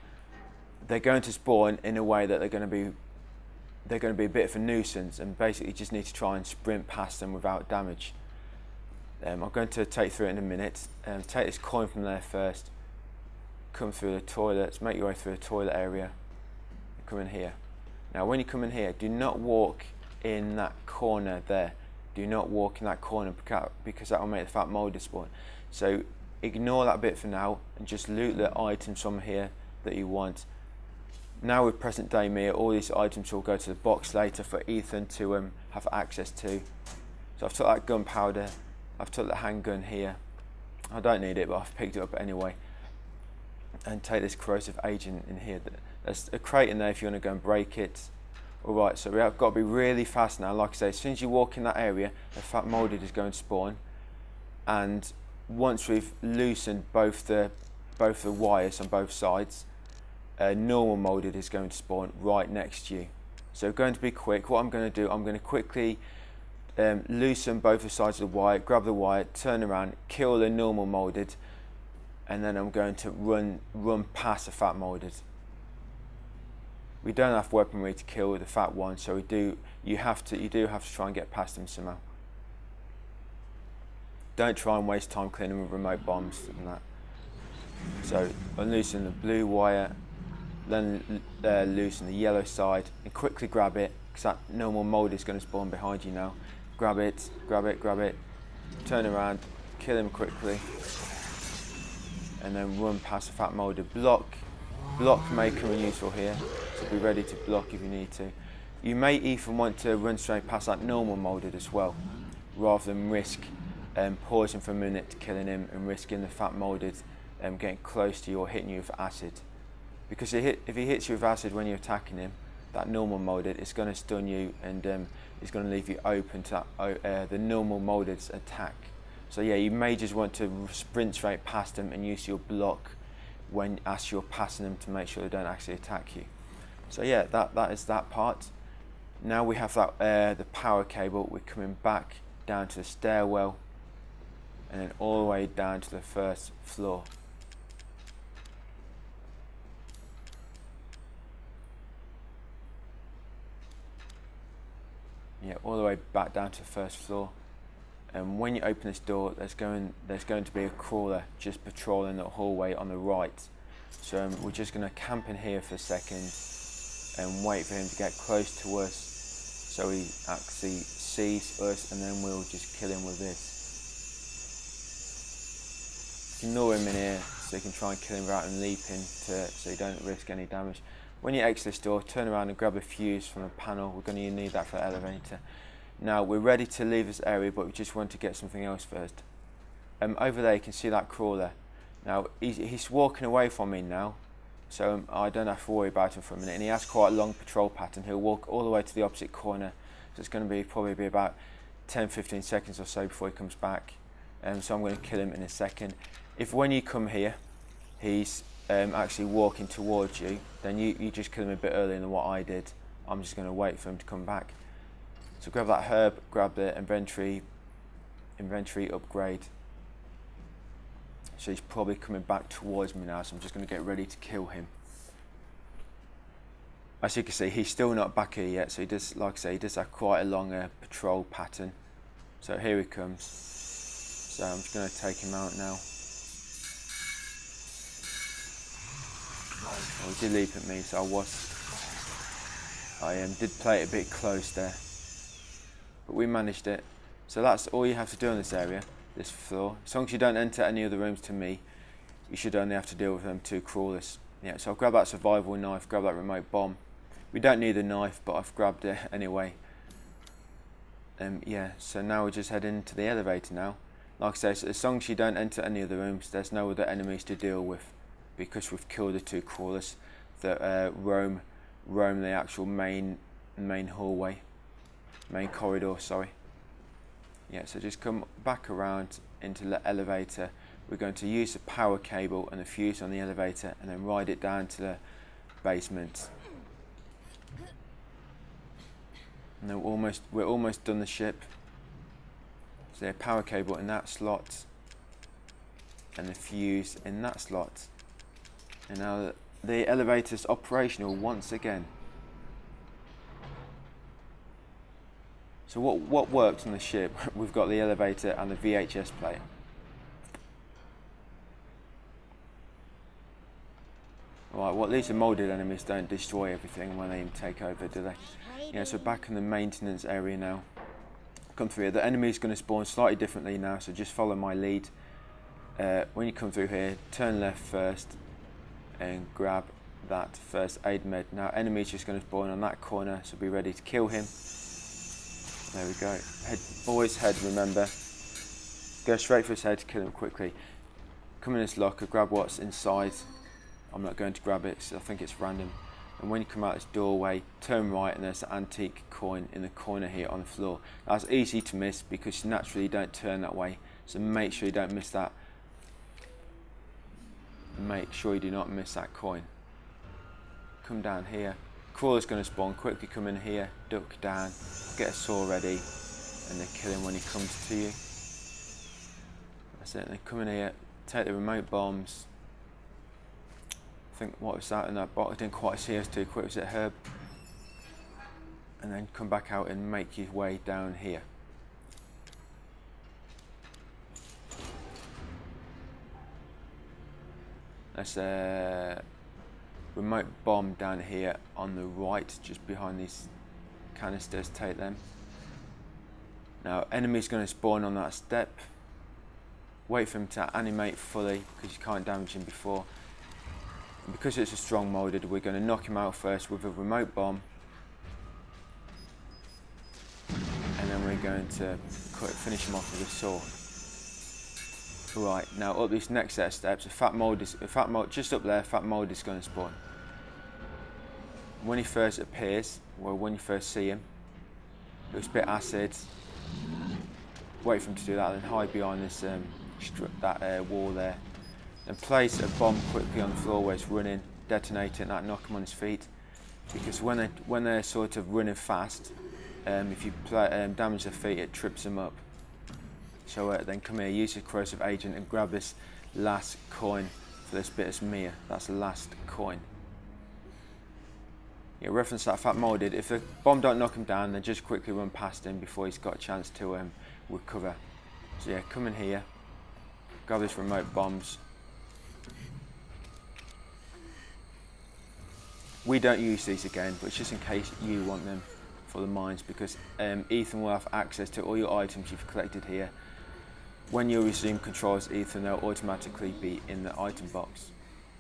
spawn in a way that they're going to be a bit of a nuisance, and basically just need to try and sprint past them without damage. I'm going to take through it in a minute. Take this coin from there first. Come through the toilets, make your way through the toilet area. Come in here. Now when you come in here, do not walk in that corner there. Do not walk in that corner because that will make the fat molded spawn. So ignore that bit for now and just loot the items from here that you want. Now with present day Mia, all these items will go to the box later for Ethan to have access to. So I've took that gunpowder, I've took the handgun here. I don't need it, but I've picked it up anyway. And take this corrosive agent in here. There's a crate in there if you want to go and break it. Alright, so we have got to be really fast now. Like I say, as soon as you walk in that area, the fat molded is going to spawn. And once we've loosened both the wires on both sides, normal molded is going to spawn right next to you. So we're going to be quick. What I'm going to do, I'm going to quickly loosen both the sides of the wire, grab the wire, turn around, kill the normal molded, and then I'm going to run past the fat molded. We don't have weaponry to kill the fat one, so you do have to try and get past them somehow. Don't try and waste time cleaning with remote bombs and that. So unloosen the blue wire, then loosen the yellow side and quickly grab it, because that normal mold is going to spawn behind you now. Grab it, grab it, grab it, turn around, kill him quickly, and then run past the fat molded. Block may come in useful here, so be ready to block if you need to. You may even want to run straight past that normal molded as well, rather than risk pausing for a minute, killing him, and risking the fat molded getting close to you or hitting you with acid. Because if he hits you with acid when you're attacking him, that normal molded is going to stun you, and is going to leave you open to that, the normal molded's attack. So yeah, you may just want to sprint straight past them and use your block as you're passing them to make sure they don't actually attack you. So yeah, that is that part. Now we have that the power cable. We're coming back down to the stairwell, and then all the way down to the 1st floor. Yeah, all all the way back down to the first floor. And when you open this door, there's going to be a crawler just patrolling the hallway on the right. So we're just going to camp in here for a second and wait for him to get close to us, so he actually sees us, and then we'll just kill him with this. Ignore him in here so you can try and kill him without him leaping, so you don't risk any damage. When you exit this door, turn around and grab a fuse from the panel. We're going to need that for the elevator. Now we're ready to leave this area, but we just want to get something else first. Over there you can see that crawler. Now he's walking away from me now, so I don't have to worry about him for a minute. And he has quite a long patrol pattern. He'll walk all the way to the opposite corner, so it's going to probably be about 10-15 seconds or so before he comes back. So I'm going to kill him in a second. If when you come here he's actually walking towards you, then you just kill him a bit earlier than what I did. I'm just going to wait for him to come back. So grab that herb, grab the inventory upgrade. So he's probably coming back towards me now, so I'm just going to get ready to kill him. As you can see, he's still not back here yet, so he does, like I say, he does have quite a long patrol pattern. So here he comes. So I'm just going to take him out now. Oh, he did leap at me, so I did play it a bit close there. But we managed it. So that's all you have to do on this area, this floor. As long as you don't enter any other rooms to me, you should only have to deal with them two crawlers. Yeah, so I'll grab that survival knife, grab that remote bomb. We don't need a knife, but I've grabbed it anyway. Yeah, so now we're just heading to the elevator now. Like I say, so as long as you don't enter any other rooms, there's no other enemies to deal with, because we've killed the two crawlers that roam the actual main hallway. Main corridor, sorry. Yeah, so just come back around into the elevator. We're going to use the power cable and the fuse on the elevator, and then ride it down to the basement. And we're almost done the ship. So the power cable in that slot, and the fuse in that slot. And now the elevator's operational once again. So what worked on the ship? We've got the elevator and the VHS player. Right, well, these are molded enemies don't destroy everything when they take over, do they? Yeah, so back in the maintenance area now. Come through here. The enemy is going to spawn slightly differently now, so just follow my lead. When you come through here, turn left first and grab that first aid med. Now, enemy's just going to spawn on that corner, so be ready to kill him. There we go. Boy's head, remember. Go straight for his head to kill him quickly. Come in this locker, grab what's inside. I'm not going to grab it, so I think it's random. And when you come out this doorway, turn right, and there's an antique coin in the corner here on the floor. That's easy to miss because you naturally don't turn that way, so make sure you don't miss that. Make sure you do not miss that coin. Come down here. Crawler's going to spawn. Quickly come in here, duck down, get a saw ready, and then kill him when he comes to you. That's it. Then come in here, take the remote bombs. I think what was that in that box? I didn't quite see us too quick. Was it herb? And then come back out and make your way down here. That's a remote bomb down here on the right, just behind these canisters. Take them. Now, enemy's going to spawn on that step. Wait for him to animate fully because you can't damage him before. And because it's a strong molded, we're going to knock him out first with a remote bomb, and then we're going to finish him off with a sword. Right, now up this next set of steps, just up there, fat mold is going to spawn. When he first appears, well, when you first see him, he'll spit acid. Wait for him to do that, then hide behind this wall there. Then place a bomb quickly on the floor where it's running, detonate it, and that knock him on his feet. Because when they're sort of running fast, if you damage their feet, it trips them up. So then come here, use your corrosive agent and grab this last coin for this bit of Mia. That's the last coin. Yeah, reference that fat molded. If the bomb don't knock him down, then just quickly run past him before he's got a chance to recover. So yeah, come in here, grab this remote bombs. We don't use these again, but it's just in case you want them for the mines, because Ethan will have access to all your items you've collected here. When you resume control as Ethan, they'll automatically be in the item box.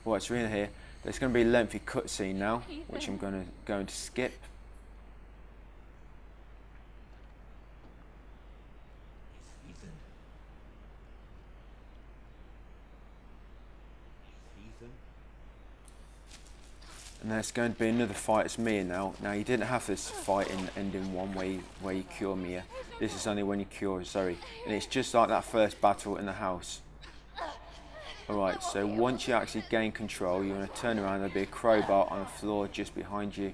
Alright, so we're in here. There's going to be a lengthy cutscene now, which I'm going to skip. Ethan. Ethan. And there's going to be another fight as Mia now. Now, you didn't have this fight in Ending 1 where you cure Mia. This is only when you cure Zoe. And it's just like that first battle in the house. Alright, so once you actually gain control, you're going to turn around. There'll be a crowbar on the floor just behind you.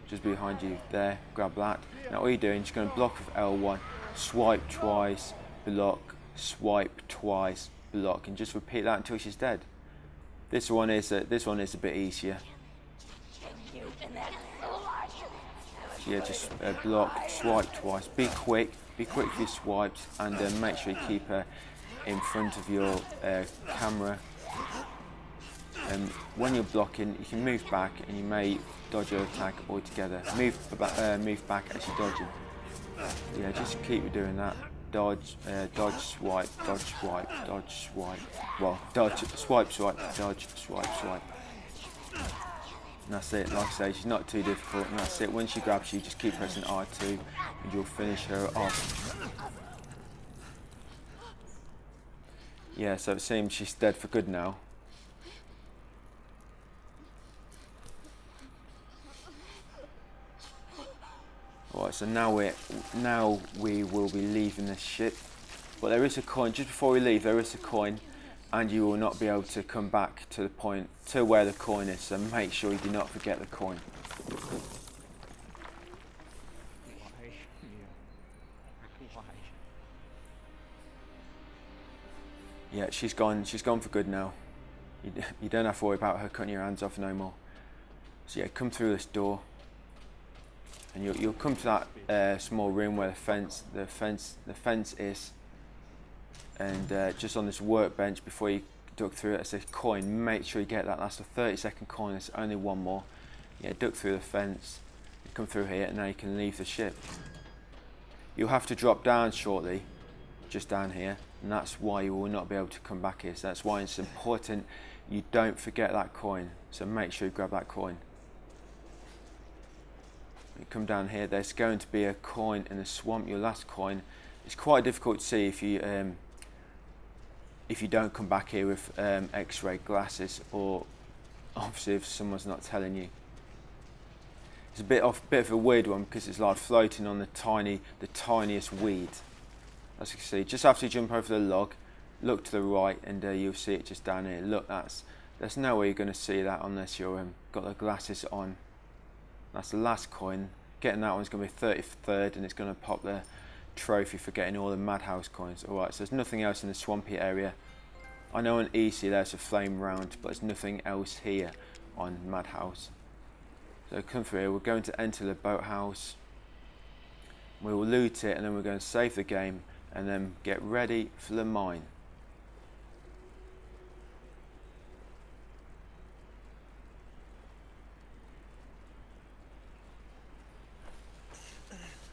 Just behind you there. Grab that. Now, all you're doing is just going to block with L1, swipe twice, block, swipe twice, block, and just repeat that until she's dead. This one is a bit easier. So yeah, just block, swipe twice. Be quick with your swipes, and make sure you keep her in front of your camera. And when you're blocking, you can move back, and you may dodge your attack altogether. Move back as you're dodging. Yeah, just keep doing that. Dodge, dodge, swipe, dodge, swipe, dodge, swipe. Well, dodge, swipe, swipe, dodge, swipe, swipe. And that's it. Like I say, she's not too difficult, and that's it. When she grabs you, just keep pressing R2, and you'll finish her off. Yeah, so it seems she's dead for good now. Alright, so now we will be leaving this ship. But there is a coin, just before we leave, there is a coin, and you will not be able to come back to the point, to where the coin is, so make sure you do not forget the coin. Yeah, she's gone for good now. You don't have to worry about her cutting your hands off no more. So yeah, come through this door, and you'll come to that small room where the fence is, and just on this workbench before you duck through it, it says coin. Make sure you get that. That's a 30-second coin. There's only one more. Yeah, duck through the fence. You come through here, and now you can leave the ship. You'll have to drop down shortly, just down here, and that's why you will not be able to come back here. So that's why it's important you don't forget that coin. So make sure you grab that coin. You come down here, there's going to be a coin in the swamp, your last coin. It's quite difficult to see if you don't come back here with x-ray glasses, or obviously if someone's not telling you. It's a bit of a weird one, because it's like floating on the tiniest weed. As you can see, just after you jump over the log, look to the right, and you'll see it just down here. Look, there's no way you're going to see that unless you're got the glasses on. That's the last coin. Getting that one's going to be 33rd, and it's going to pop the trophy for getting all the Madhouse coins. Alright, so there's nothing else in the swampy area. I know on EC there's a flame round, but there's nothing else here on Madhouse. So come through here, we're going to enter the boathouse. We will loot it, and then we're going to save the game, and then get ready for the mine.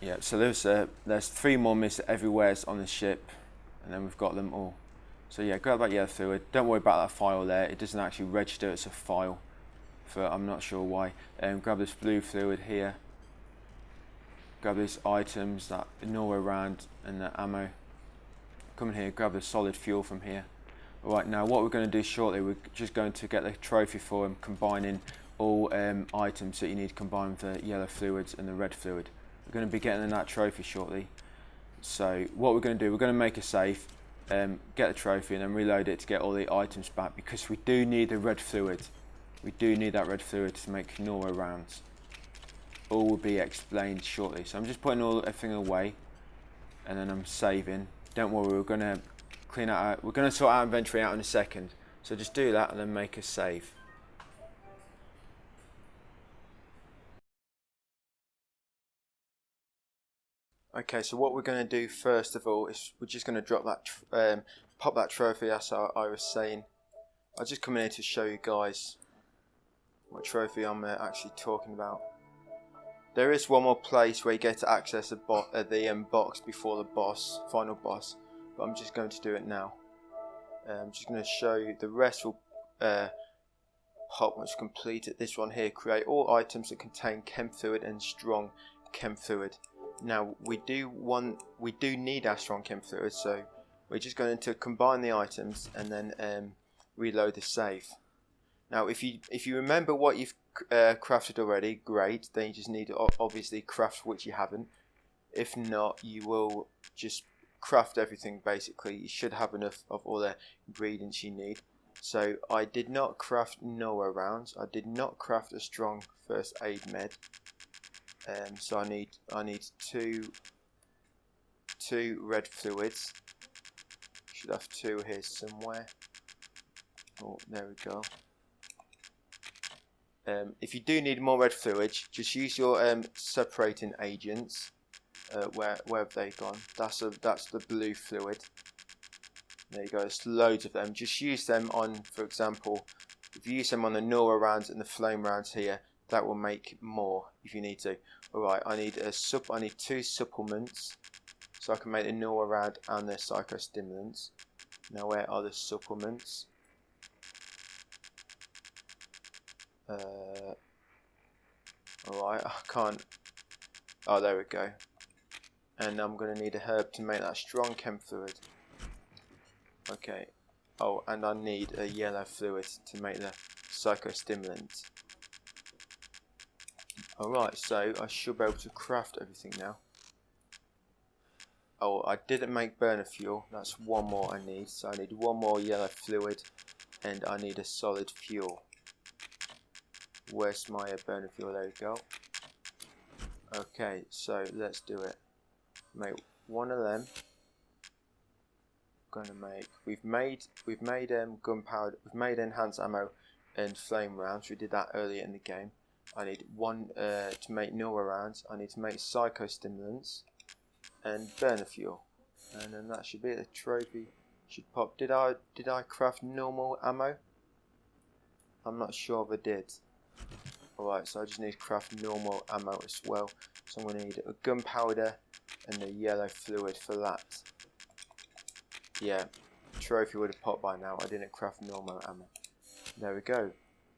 Yeah, so there's 3 more missing everywhere on the ship, and then we've got them all. So yeah, grab that yellow fluid. Don't worry about that file there. It doesn't actually register as a file, for I'm not sure why. Grab this blue fluid here. Grab these items that gnaw around, and the ammo. Come in here, grab the solid fuel from here. Alright, now what we're going to do shortly, we're just going to get the trophy for him, combining all items that you need to combine with the yellow fluids and the red fluid. We're going to be getting that trophy shortly. So what we're going to do, we're going to make a save, get the trophy, and then reload it to get all the items back, because we do need the red fluid. We do need that red fluid to make Nora rounds. All will be explained shortly. So I'm just putting everything away, and then I'm saving. Don't worry, we're going to clean out. We're going to sort our inventory out in a second. So just do that and then make a save. Okay, so what we're going to do first of all is we're just going to drop that, pop that trophy as I was saying. I'll just come in here to show you guys what trophy I'm actually talking about. There is one more place where you get to access the box before the boss, final boss, but I'm just going to do it now. I'm just going to show you the rest will pop once completed. This one here, create all items that contain chem fluid and strong chem fluid. Now we do need our strong chem fluid, so we're just going to combine the items and then reload the save. Now if you remember what you've crafted already, great. Then you just need to obviously craft which you haven't. If not, you will just craft everything basically. You should have enough of all the ingredients you need. So I did not craft Noah rounds. I did not craft a strong first aid med. So I need two red fluids. Should have two here somewhere. Oh, there we go. If you do need more red fluid, just use your separating agents. Where have they gone? That's the blue fluid. There you go. There's loads of them. Just use them on, for example, if you use them on the Nora rounds and the flame rounds here, that will make more if you need to. Alright, I need two supplements so I can make the Nora round and the psychostimulants. Now where are the supplements? Alright, I can't. Oh, there we go. And I'm going to need a herb to make that strong chem fluid. Okay. Oh, and I need a yellow fluid to make the psychostimulant. Alright, so I should be able to craft everything now. Oh, I didn't make burner fuel. That's one more I need. So I need one more yellow fluid and I need a solid fuel. Where's my burner fuel? There we go. Okay, so let's do it. Make one of them. Gonna make. We've made gunpowder. We've made enhanced ammo and flame rounds. We did that earlier in the game. I need one to make Nora rounds. I need to make psychostimulants and burner fuel, and then that should be it. The trophy should pop. Did I craft normal ammo? I'm not sure if I did. Alright, so I just need to craft normal ammo as well. So I'm going to need a gunpowder and a yellow fluid for that. Yeah, trophy would have popped by now. I didn't craft normal ammo. There we go.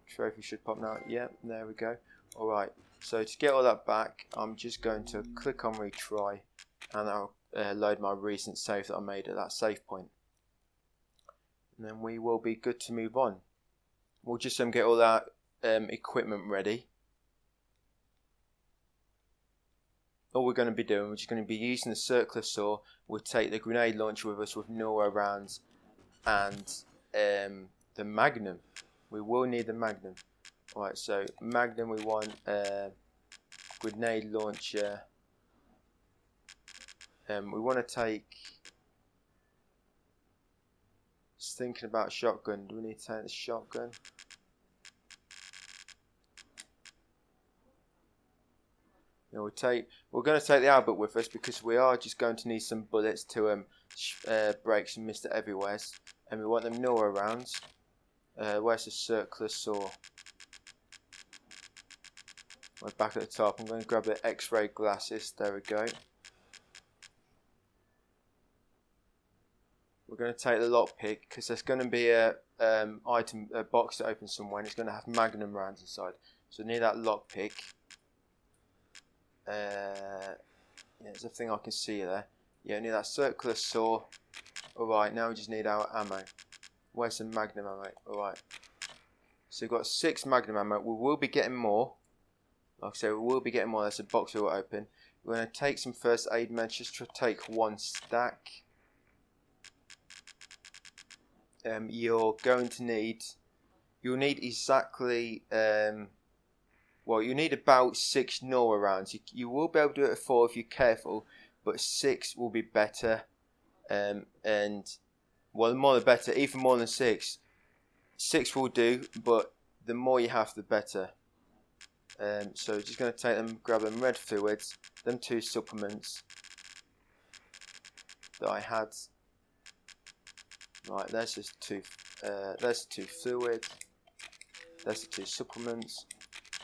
Trophy should pop now. Yeah, there we go. Alright, so to get all that back, I'm just going to click on retry and I'll load my recent save that I made at that save point. And then we will be good to move on. We'll just get all that equipment ready. All we're going to be doing, we're just going to be using the circular saw. We'll take the grenade launcher with us with Nora rounds and the Magnum. We will need the Magnum. Alright, so Magnum, we want grenade launcher. We want to take. Just thinking about shotgun. Do we need to take the shotgun? Yeah, we're going to take the Albert with us because we are just going to need some bullets to break some Mr. Everywheres, and we want them Nora rounds. Where's the circular saw? We're back at the top. I'm going to grab the X-ray glasses. There we go. We're going to take the lockpick because there's going to be a box to open somewhere, and it's going to have Magnum rounds inside. So we need that lockpick. Yeah, there's a thing I can see there. Yeah, we need that circular saw. Alright, now we just need our ammo. Where's some Magnum ammo? Alright. So we've got 6 Magnum ammo. We will be getting more. Like I said, we will be getting more. There's a box we will open. We're going to take some first aid meds. Just to take 1 stack. You're going to need. You'll need exactly. Well, you need about 6 Nora rounds. You will be able to do it at 4 if you're careful, but 6 will be better. And well, the more the better. Even more than 6. 6 will do, but the more you have, the better. So just going to take them, grab them red fluids, them 2 supplements, that I had. Right, there's just two fluid. There's the 2 supplements.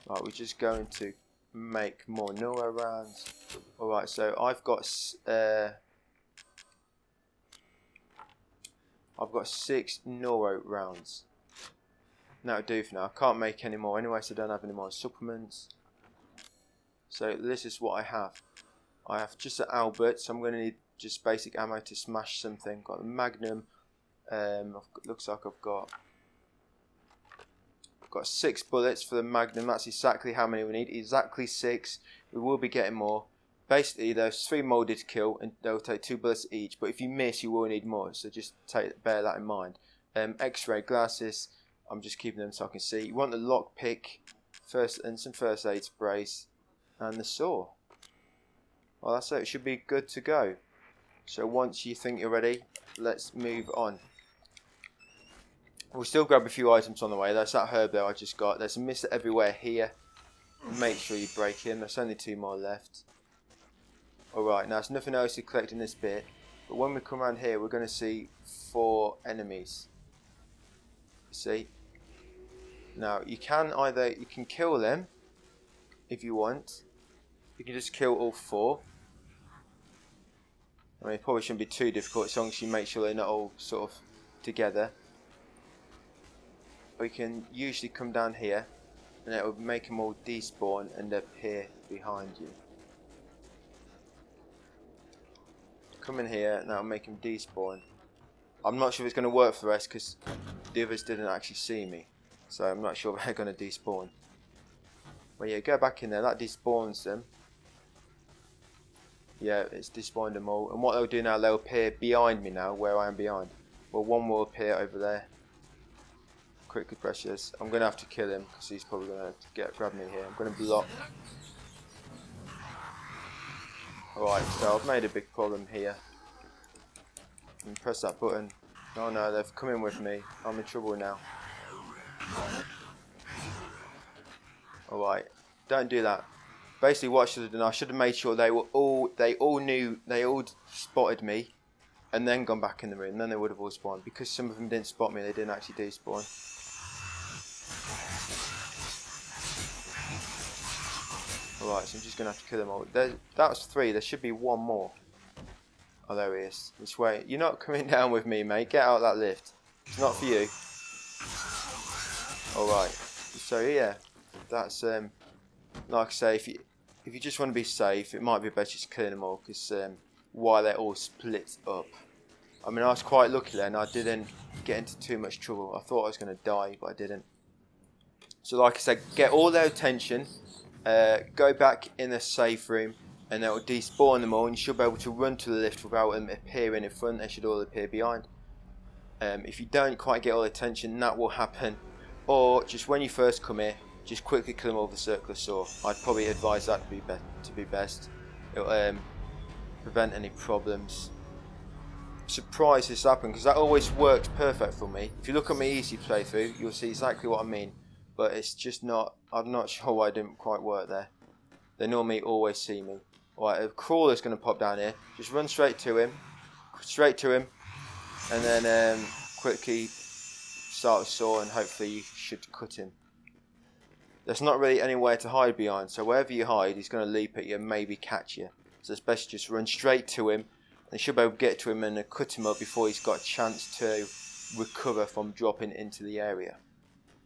Right, we're just going to make more neuro rounds. Alright, so I've got 6 neuro rounds. That'll do for now. I can't make any more anyway, so I don't have any more supplements. So this is what I have. I have just an Albert, so I'm going to need just basic ammo to smash something. Got the Magnum. Looks like I've got 6 bullets for the Magnum. That's exactly how many we need. Exactly 6. We will be getting more. Basically, there's 3 molded to kill, and they'll take 2 bullets each. But if you miss, you will need more. So just bear that in mind. X-ray glasses. I'm just keeping them so I can see. You want the lockpick, and some first aid sprays, and the saw. Well, that's it. It should be good to go. So once you think you're ready, let's move on. We'll still grab a few items on the way. There's that herb there I just got. There's a mister everywhere here. Make sure you break him. There's only 2 more left. Alright, now there's nothing else to collect in this bit. But when we come around here, we're going to see 4 enemies. See? Now, you can kill them if you want. You can just kill all 4. I mean, it probably shouldn't be too difficult as long as you make sure they're not all sort of together. Or you can usually come down here and it will make them all despawn and appear behind you. Come in here and that will make them despawn. I'm not sure if it's going to work for the rest because the others didn't actually see me. So I'm not sure if they're going to despawn. Well, yeah, go back in there. That despawns them. Yeah, it's despawned them all. And what they'll do now, they'll appear behind me now, where I am behind. Well, one will appear over there. Quickly press this. I'm going to have to kill him because he's probably going to grab me here. I'm going to block. Alright, so I've made a big problem here. And press that button. Oh no, they've come in with me. I'm in trouble now. Alright, don't do that. Basically what I should have done, I should have made sure they all spotted me and then gone back in the room. Then they would have all spawned. Because some of them didn't spot me, they didn't actually despawn. Alright, so I'm just going to have to kill them all. That was 3, there should be 1 more. Oh, there he is. This way. You're not coming down with me, mate. Get out of that lift. It's not for you. Alright. So, yeah. That's, like I say, if you just want to be safe, it might be better just killing them all. Because, while they're all split up. I mean, I was quite lucky then. I didn't get into too much trouble. I thought I was going to die, but I didn't. So, like I said, get all their attention. Go back in the safe room. And that will despawn them all, and you should be able to run to the lift without them appearing in front. They should all appear behind. If you don't quite get all the attention, that will happen. Or just when you first come here, just quickly kill them all with a circular saw. I'd probably advise that to be best. It'll prevent any problems. I'm surprised this happened because that always works perfect for me. If you look at my easy playthrough, you'll see exactly what I mean. But it's just not. I'm not sure why it didn't quite work there. They normally always see me. Right, a crawler's going to pop down here. Just run straight to him. And then quickly start a saw and hopefully you should cut him. There's not really anywhere to hide behind. So wherever you hide, he's going to leap at you and maybe catch you. So it's best just run straight to him. And you should be able to get to him and cut him up before he's got a chance to recover from dropping into the area.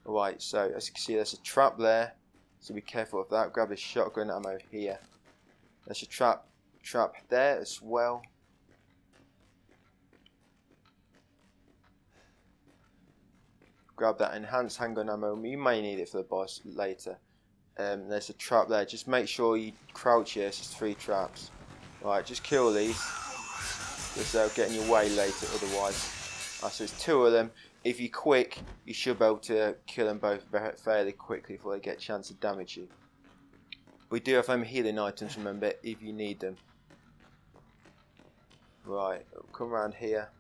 Alright, so as you can see there's a trap there. So be careful of that. Grab the shotgun ammo here. There's a trap there as well. Grab that enhanced handgun ammo. You may need it for the boss later. There's a trap there. Just make sure you crouch here. There's 3 traps. Right, just kill these. Because they'll get in your way later otherwise. So there's 2 of them. If you're quick, you should be able to kill them both fairly quickly before they get a chance to damage you. We do have healing items, remember, if you need them. Right, come around here.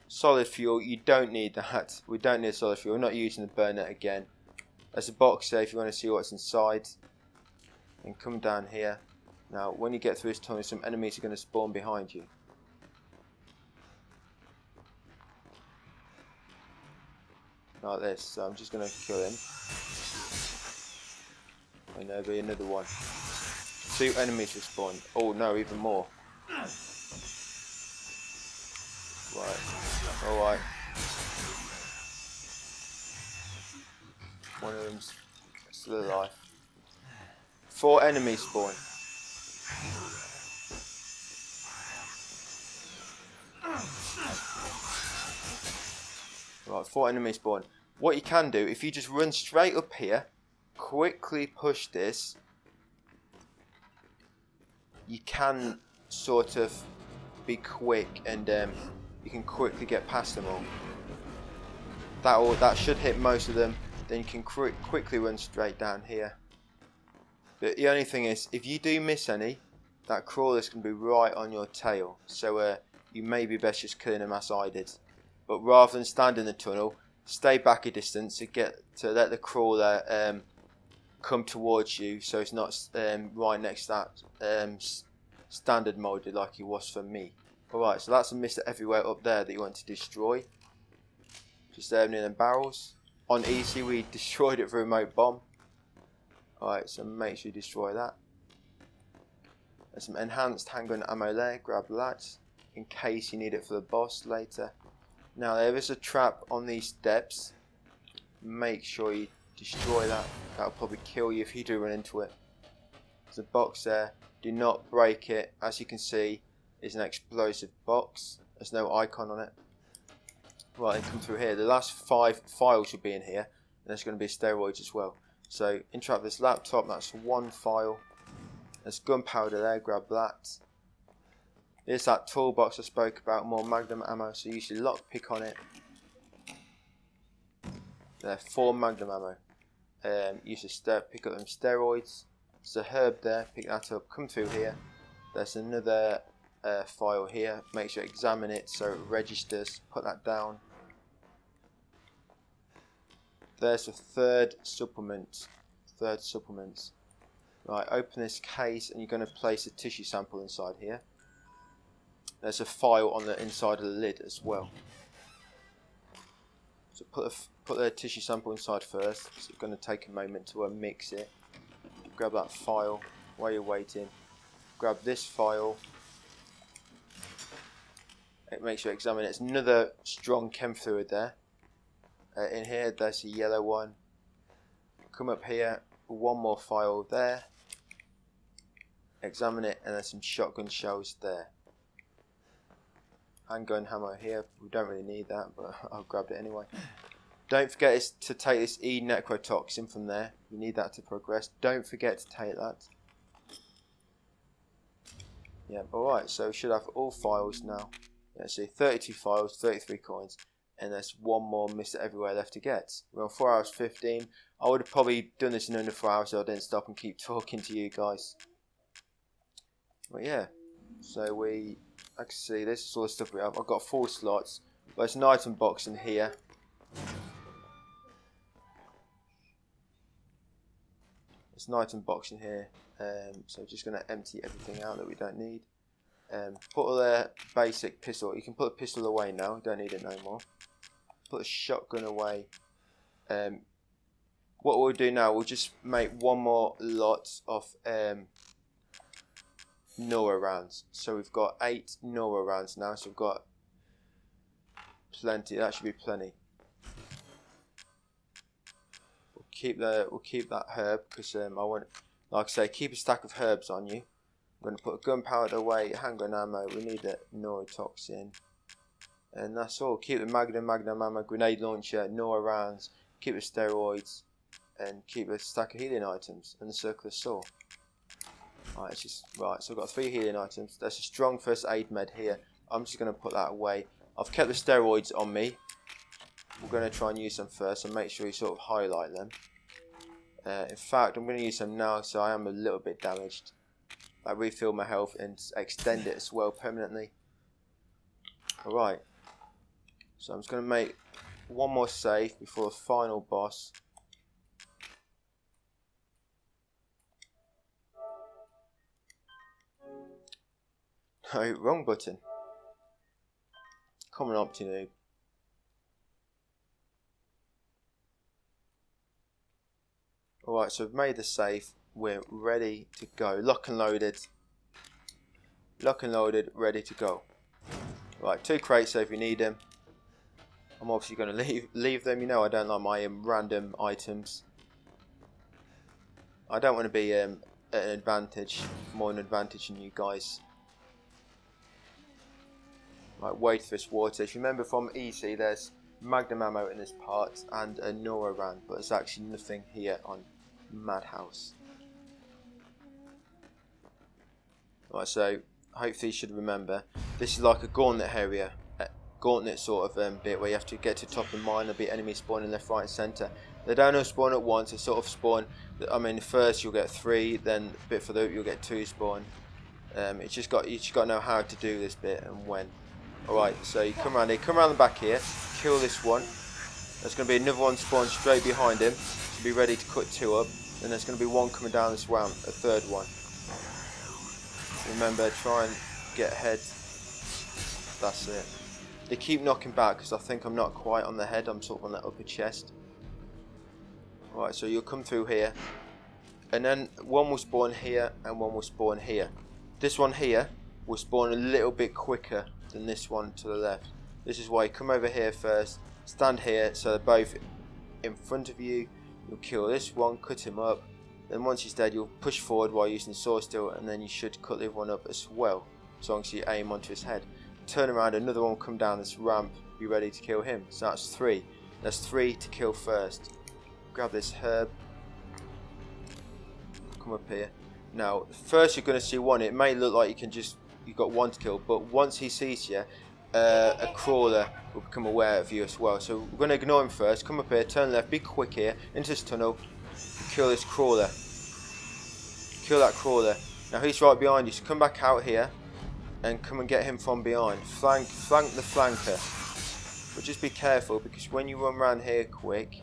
Solid fuel, you don't need that. We don't need solid fuel. We're not using the burner again. There's a box there if you want to see what's inside. And come down here. Now, when you get through this tunnel, some enemies are going to spawn behind you. like this. So I'm just going to kill him. And there'll be another one. 2 enemies respawn. Oh no, even more. Right. Alright. One of them's still alive. 4 enemies spawn. Right, 4 enemies spawn. What you can do, if you just run straight up here, quickly push this, you can sort of be quick and you can quickly get past them all. That should hit most of them. Then you can quickly run straight down here. But the only thing is, if you do miss any, that crawler's going to be right on your tail. So you may be best just killing them as I did. But rather than stand in the tunnel, stay back a distance to let the crawler come towards you, so it's not right next to that standard mode like it was for me. Alright, so that's a Mr. Everywhere up there that you want to destroy. Just there near the barrels. On easy, we destroyed it with a remote bomb. Alright, so make sure you destroy that. There's some enhanced handgun ammo there, grab that in case you need it for the boss later. Now there is a trap on these steps. Make sure you destroy that. That'll probably kill you if you do run into it. There's a box there. Do not break it. As you can see, it's an explosive box. There's no icon on it. Right, then come through here. The last 5 files will be in here. And there's going to be steroids as well. So entrap this laptop. That's 1 file. There's gunpowder there. Grab that. There's that toolbox I spoke about. More magnum ammo. So use your lockpick on it. There, 4 magnum ammo. Use a pick up them steroids. There's a herb there. Pick that up. Come through here. There's another file here. Make sure you examine it so it registers. Put that down. There's a third supplement. Right, open this case and you're going to place a tissue sample inside here. There's a file on the inside of the lid as well. So put the tissue sample inside first. So it's going to take a moment to mix it. Grab that file while you're waiting. Grab this file. Make sure you examine it. It's another strong chem fluid there. In here, there's a yellow one. Come up here. 1 more file there. Examine it, and there's some shotgun shells there. Handgun hammer here. We don't really need that, but I'll grab it anyway. Don't forget to take this E necrotoxin from there. You need that to progress. Don't forget to take that. Yeah, alright, so we should have all files now. Let's see, 32 files, 33 coins, and there's 1 more Mr. Everywhere left to get. We're on 4 hours 15. I would have probably done this in under 4 hours so I didn't stop and keep talking to you guys. But yeah, so I can see this is all the stuff we have. I've got 4 slots. There's an item box in here. There's an item box in here. So I'm just going to empty everything out that we don't need. Put all the basic pistol. You can put the pistol away now. You don't need it no more. Put the shotgun away. What we'll do now, we'll just make 1 more lot of Nora rounds. So we've got 8 Nora rounds now. So we've got plenty. That should be plenty. We'll keep that herb because I want, like I say, keep a stack of herbs on you. I'm going to put a gunpowder away, handgun ammo. We need a neurotoxin, and that's all. Keep the magnum ammo, grenade launcher, Nora rounds. Keep the steroids, and keep a stack of healing items and the circular saw. Right, so I've got 3 healing items. There's a strong first aid med here. I'm just going to put that away. I've kept the steroids on me. We're going to try and use them first, and make sure you sort of highlight them. In fact, I'm going to use them now, so I am a little bit damaged. I refill my health and extend it as well permanently. Alright, so I'm just going to make 1 more save before the final boss. No, wrong button. Common Opti noob. Alright, so we've made the safe. We're ready to go. Lock and loaded. Lock and loaded, ready to go. Right, 2 crates so if you need them. I'm obviously going to leave them. You know I don't like my random items. I don't want to be at an advantage, more an advantage than you guys. Right, wait for this water. If you remember from EC, there's Magnum ammo in this part and a Nora-Ran, but there's actually nothing here on Madhouse. Right, so hopefully you should remember, this is like a gauntlet area, gauntlet sort of bit where you have to get to the top of the mine. There'll be enemies spawning left, right and centre. They don't all spawn at once, they sort of spawn, I mean first you'll get 3, then a bit further up you'll get 2 spawn. You just got to know how to do this bit and when. Alright, so you come around here, come around the back here, kill this one. There's going to be another one spawned straight behind him, so be ready to cut 2 up. Then there's going to be one coming down this ramp, a 3rd one. Remember, try and get ahead. That's it. They keep knocking back because I think I'm not quite on the head, I'm sort of on the upper chest. Alright, so you'll come through here. And then one will spawn here and one will spawn here. This one here will spawn a little bit quicker than this one to the left. This is why you come over here first, stand here so they're both in front of you. You'll kill this one, cut him up. Then once he's dead, you'll push forward while using the sword still, and then you should cut the other one up as well, as long as you aim onto his head. Turn around, another one will come down this ramp, be ready to kill him. So that's 3. That's 3 to kill first. Grab this herb. Come up here. Now, first you're going to see one. It may look like you've got 1 to kill, but once he sees you, a crawler will become aware of you as well. So we're going to ignore him first. Come up here, turn left, be quick here, into this tunnel, kill this crawler. Kill that crawler. Now he's right behind you, so come back out here and come and get him from behind. Flank the flanker. But just be careful because when you run around here quick,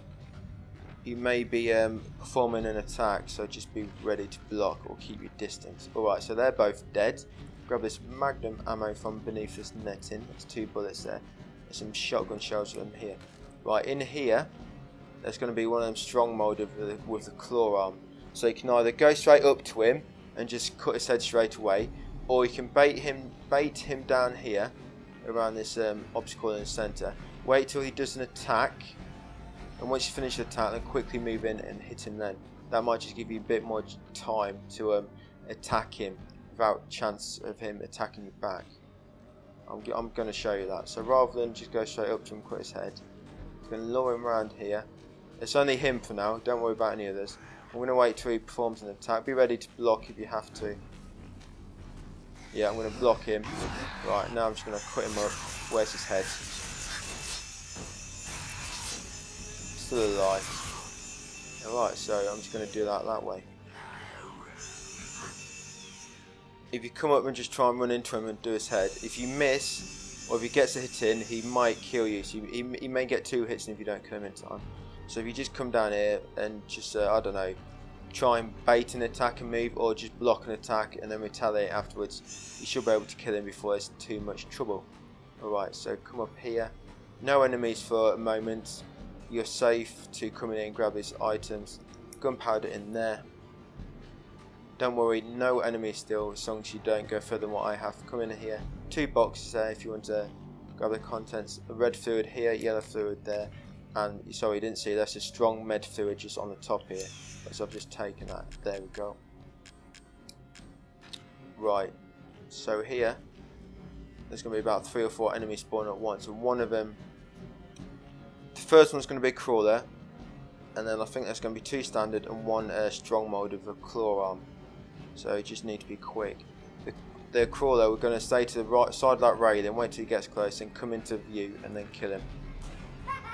you may be performing an attack, so just be ready to block or keep your distance. Alright, so they're both dead. Grab this magnum ammo from beneath this netting. There's 2 bullets there. There's some shotgun shells in here. Right, in here, there's going to be one of them strong molded with the claw arm. So you can either go straight up to him and just cut his head straight away, or you can bait him down here around this obstacle in the centre. Wait till he does an attack, and once you finish the attack, then quickly move in and hit him then. That might just give you a bit more time to attack him without chance of him attacking you back. I'm going to show you that. So rather than just go straight up to him, cut his head, I'm going to lure him around here. It's only him for now, don't worry about any others. I'm going to wait till he performs an attack. Be ready to block if you have to. Yeah, I'm going to block him. Right, now I'm just going to cut him up. Where's his head? Still alive. Alright, so I'm just going to do that way. If you come up and just try and run into him and do his head, if you miss, or if he gets a hit in, he might kill you. So he may get 2 hits if you don't kill him in time. So if you just come down here and just, I don't know, try and bait an attack and move, or just block an attack and then retaliate afterwards, you should be able to kill him before there's too much trouble. Alright, so come up here. No enemies for a moment. You're safe to come in and grab his items. Gunpowder in there. Don't worry, no enemies still, as long as you don't go further than what I have. Come in here. 2 boxes there if you want to grab the contents. Red fluid here, yellow fluid there. And sorry, you didn't see, that's a strong med fluid just on the top here. So I've just taken that. There we go. Right, so here there's going to be about 3 or 4 enemies spawning at once, and one of them, the first one's going to be a crawler, and then I think there's going to be 2 standard and 1 strong mode with a claw arm. So you just need to be quick. The crawler, we're going to stay to the right side of that rail and wait till he gets close and come into view and then kill him.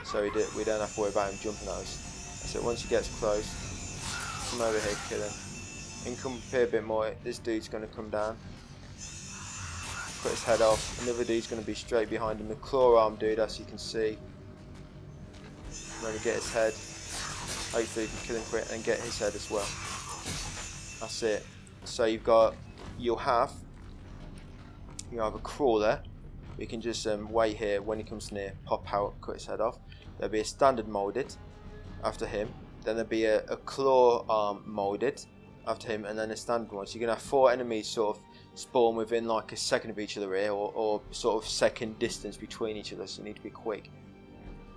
So we don't have to worry about him jumping at us. So once he gets close, come over here, kill him. And come up here a bit more. This dude's going to come down, cut his head off. Another dude's going to be straight behind him. The claw arm dude, as you can see. I'm going to get his head. Hopefully you can kill him quick and get his head as well. That's it. So you'll have a crawler. You can just wait here. When he comes near, pop out, cut his head off. There'll be a standard molded after him. Then there'll be a claw arm moulded after him, and then a standard one. So you're going to have 4 enemies sort of spawn within like a second of each other here, or sort of second distance between each other, so you need to be quick.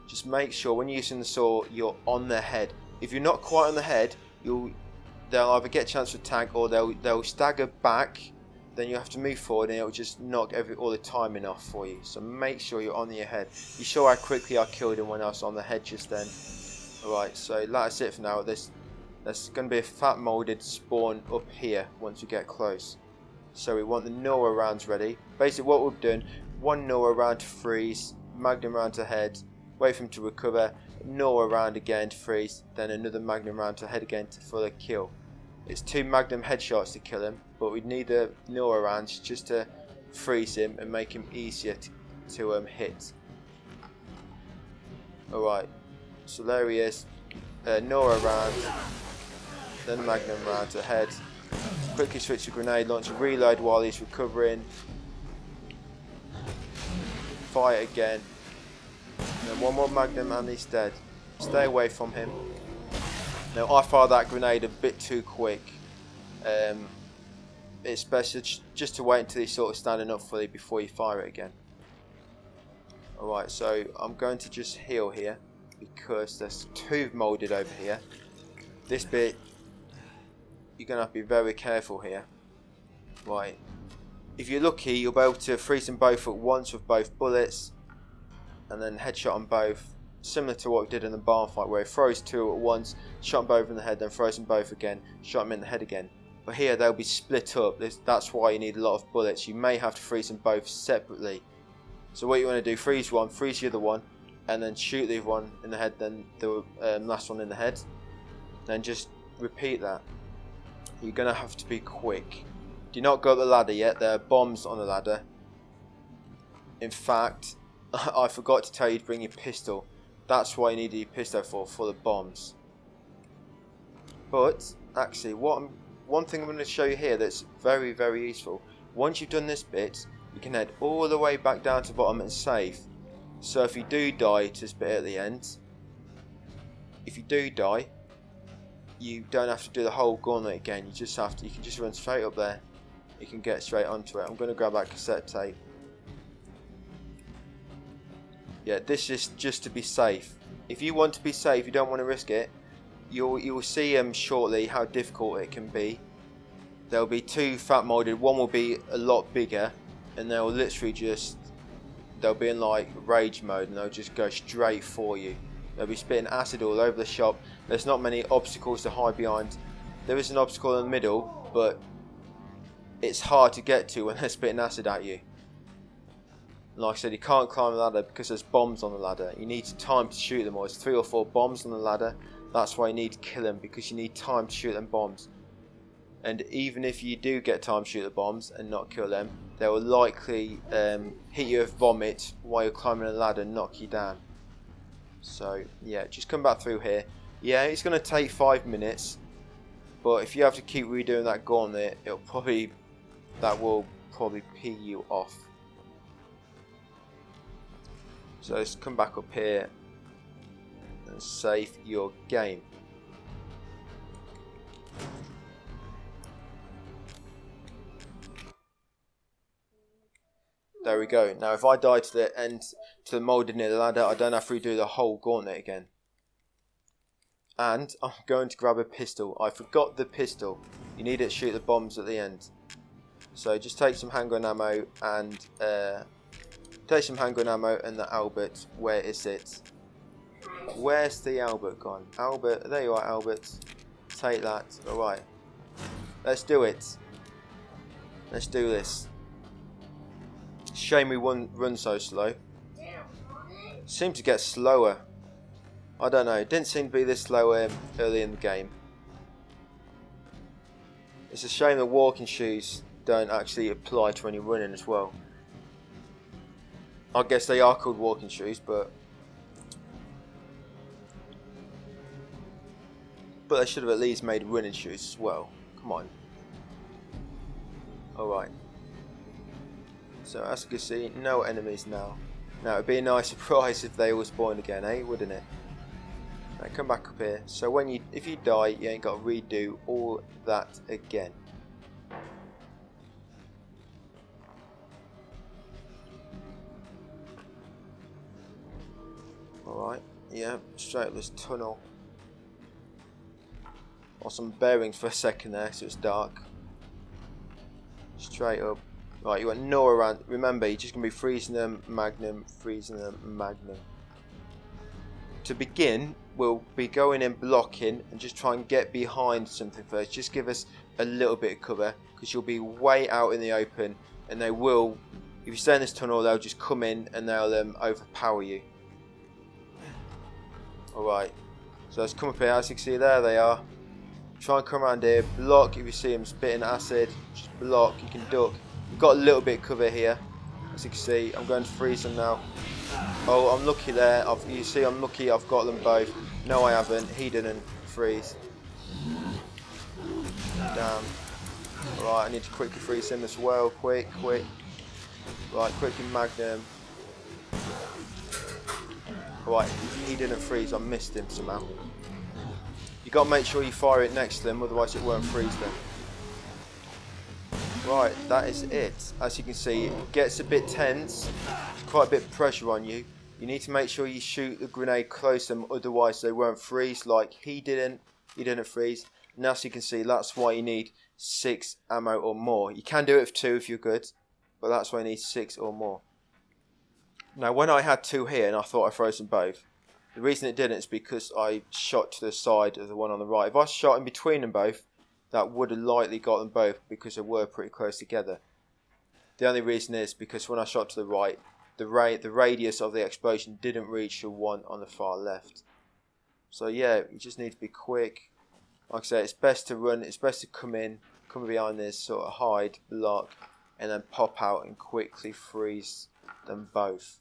Just make sure when you're using the saw, you're on their head. If you're not quite on the head, they'll either get a chance to attack, or they'll stagger back. Then you have to move forward, and it'll just knock all the timing off for you. So make sure you're on your head. You saw how quickly I killed him when I was on the head just then. Alright, so that's it for now. There's going to be a fat moulded spawn up here once we get close. So we want the Nora rounds ready. Basically what we've done, 1 Nora round to freeze, Magnum round to head, wait for him to recover, Nora round again to freeze, then another Magnum round to head again for the kill. It's 2 Magnum headshots to kill him, but we need the Nora rounds just to freeze him and make him easier to hit. Alright, so there he is. Nora round, then Magnum round to head. Quickly switch to grenade launcher, reload while he's recovering. Fire again. And then 1 more Magnum and he's dead. Stay away from him. Now I fired that grenade a bit too quick. It's best just to wait until he's sort of standing up fully before you fire it again. Alright, so I'm going to just heal here because there's 2 moulded over here. This bit, you're going to have to be very careful here. Right. If you're lucky, you'll be able to freeze them both at once with both bullets, and then headshot them both, similar to what we did in the barn fight, where he throws 2 at once, shot them both in the head, then throws them both again, shot them in the head again. But here they'll be split up. That's why you need a lot of bullets. You may have to freeze them both separately. So what you want to do, freeze one, freeze the other one, and then shoot the other one in the head, then the last one in the head. Then just repeat that. You're going to have to be quick. Do not go up the ladder yet. There are bombs on the ladder. In fact, I forgot to tell you to bring your pistol. That's why you need your pistol for the bombs. But actually, one thing I'm going to show you here that's very, very useful. Once you've done this bit, you can head all the way back down to the bottom and save. So if you do die to this bit at the end, if you do die, you don't have to do the whole gauntlet again. You can just run straight up there. You can get straight onto it. I'm going to grab that cassette tape. Yeah, this is just to be safe. If you want to be safe, you don't want to risk it, you will see shortly how difficult it can be. There'll be 2 fat moulded. One will be a lot bigger, and they'll literally they'll be in like rage mode, and they'll just go straight for you. They'll be spitting acid all over the shop. There's not many obstacles to hide behind. There is an obstacle in the middle, but it's hard to get to when they're spitting acid at you. Like I said, you can't climb the ladder because there's bombs on the ladder. You need time to shoot them, or there's 3 or 4 bombs on the ladder. That's why you need to kill them, because you need time to shoot them bombs. And even if you do get time to shoot the bombs and not kill them, they will likely hit you with vomit while you're climbing the ladder and knock you down. So yeah, just come back through here. Yeah, it's going to take 5 minutes, but if you have to keep redoing that gauntlet, that will probably pee you off. So let's come back up here and save your game. There we go. Now if I die to the end, to the moulded near the ladder, I don't have to redo the whole gauntlet again. And I'm going to grab a pistol. I forgot the pistol. You need it to shoot the bombs at the end. So just take some handgun ammo and the Albert. Where is it? Where's the Albert gone? Albert, there you are, Albert. Take that. Alright. Let's do it. Let's do this. Shame we run so slow. Seemed to get slower. I don't know. It didn't seem to be this slow early in the game. It's a shame the walking shoes don't actually apply to when you're running as well. I guess they are called walking shoes, but they should have at least made running shoes as well. Come on. Alright. So as you can see, no enemies now. Now it'd be a nice surprise if they all spawned again, eh? Wouldn't it? Now come back up here. So when if you die, you ain't got to redo all that again. Alright, yeah, straight up this tunnel. Or some bearings for a second there, so it's dark. Straight up. Right, you want no around. Remember, you're just going to be freezing them, magnum, freezing them, magnum. To begin, we'll be going in blocking and just try and get behind something first. Just give us a little bit of cover, because you'll be way out in the open, and they will, if you stay in this tunnel, they'll just come in and they'll overpower you. Alright, so let's come up here. As you can see, there they are. Try and come around here, block. If you see them spitting acid, just block. You can duck. You've got a little bit of cover here, as you can see. I'm going to freeze them now. Oh, I'm lucky there. You see, I'm lucky I've got them both. No, I haven't. He didn't freeze. Damn. Alright, I need to quickly freeze him as well. Quick. Right, quickly magnum. Alright, he didn't freeze. I missed him somehow. You got to make sure you fire it next to them, otherwise it won't freeze them. Right, that is it. As you can see, it gets a bit tense. Quite a bit of pressure on you. You need to make sure you shoot the grenade close to them, otherwise they won't freeze like he didn't. He didn't freeze. And as you can see, that's why you need 6 ammo or more. You can do it with 2 if you're good, but that's why you need 6 or more. Now, when I had 2 here and I thought I froze them both, the reason it didn't is because I shot to the side of the one on the right. If I shot in between them both, that would have likely got them both because they were pretty close together. The only reason is because when I shot to the right, the radius of the explosion didn't reach the one on the far left. So yeah, you just need to be quick. Like I say, it's best to run, it's best to come behind this, sort of hide, block, and then pop out and quickly freeze them both.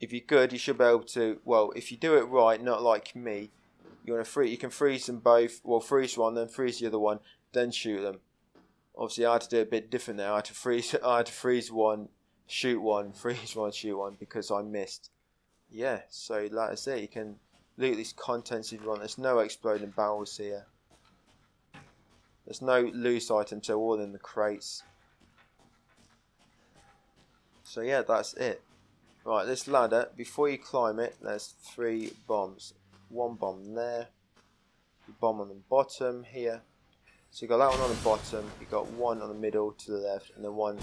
If you're good, you should be able to, well, if you do it right, not like me, you can freeze them both, well, freeze one, then freeze the other one, then shoot them. Obviously, I had to do it a bit different there. I had to freeze one, shoot one, freeze one, shoot one, because I missed. Yeah, so that is it. You can loot these contents if you want. There's no exploding barrels here. There's no loose items, so all in the crates. So yeah, that's it. Right, this ladder, before you climb it, there's 3 bombs. 1 bomb there, a bomb on the bottom here. So you got that one on the bottom, you got 1 on the middle to the left, and then 1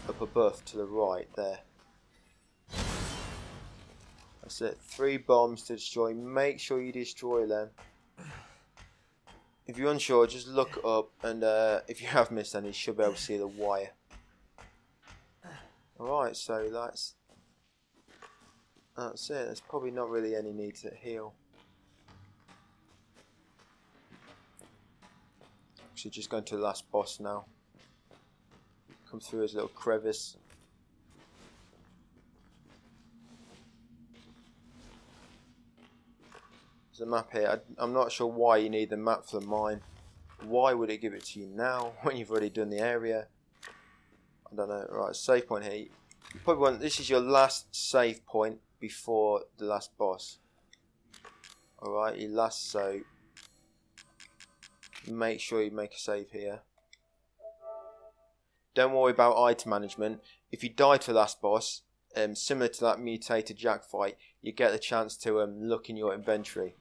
up above to the right there. That's it. 3 bombs to destroy. Make sure you destroy them. If you're unsure, just look up, and if you have missed any, you should be able to see the wire. Alright, so that's it. There's probably not really any need to heal. Actually, just going to the last boss now. Come through his little crevice. There's a map here. I'm not sure why you need the map for the mine. Why would it give it to you now when you've already done the area? I don't know. Right, save point here. You probably want, this is your last save point before the last boss. Alright, your last save. Make sure you make a save here. Don't worry about item management. If you die to the last boss, similar to that Mutated Jack fight, you get the chance to look in your inventory.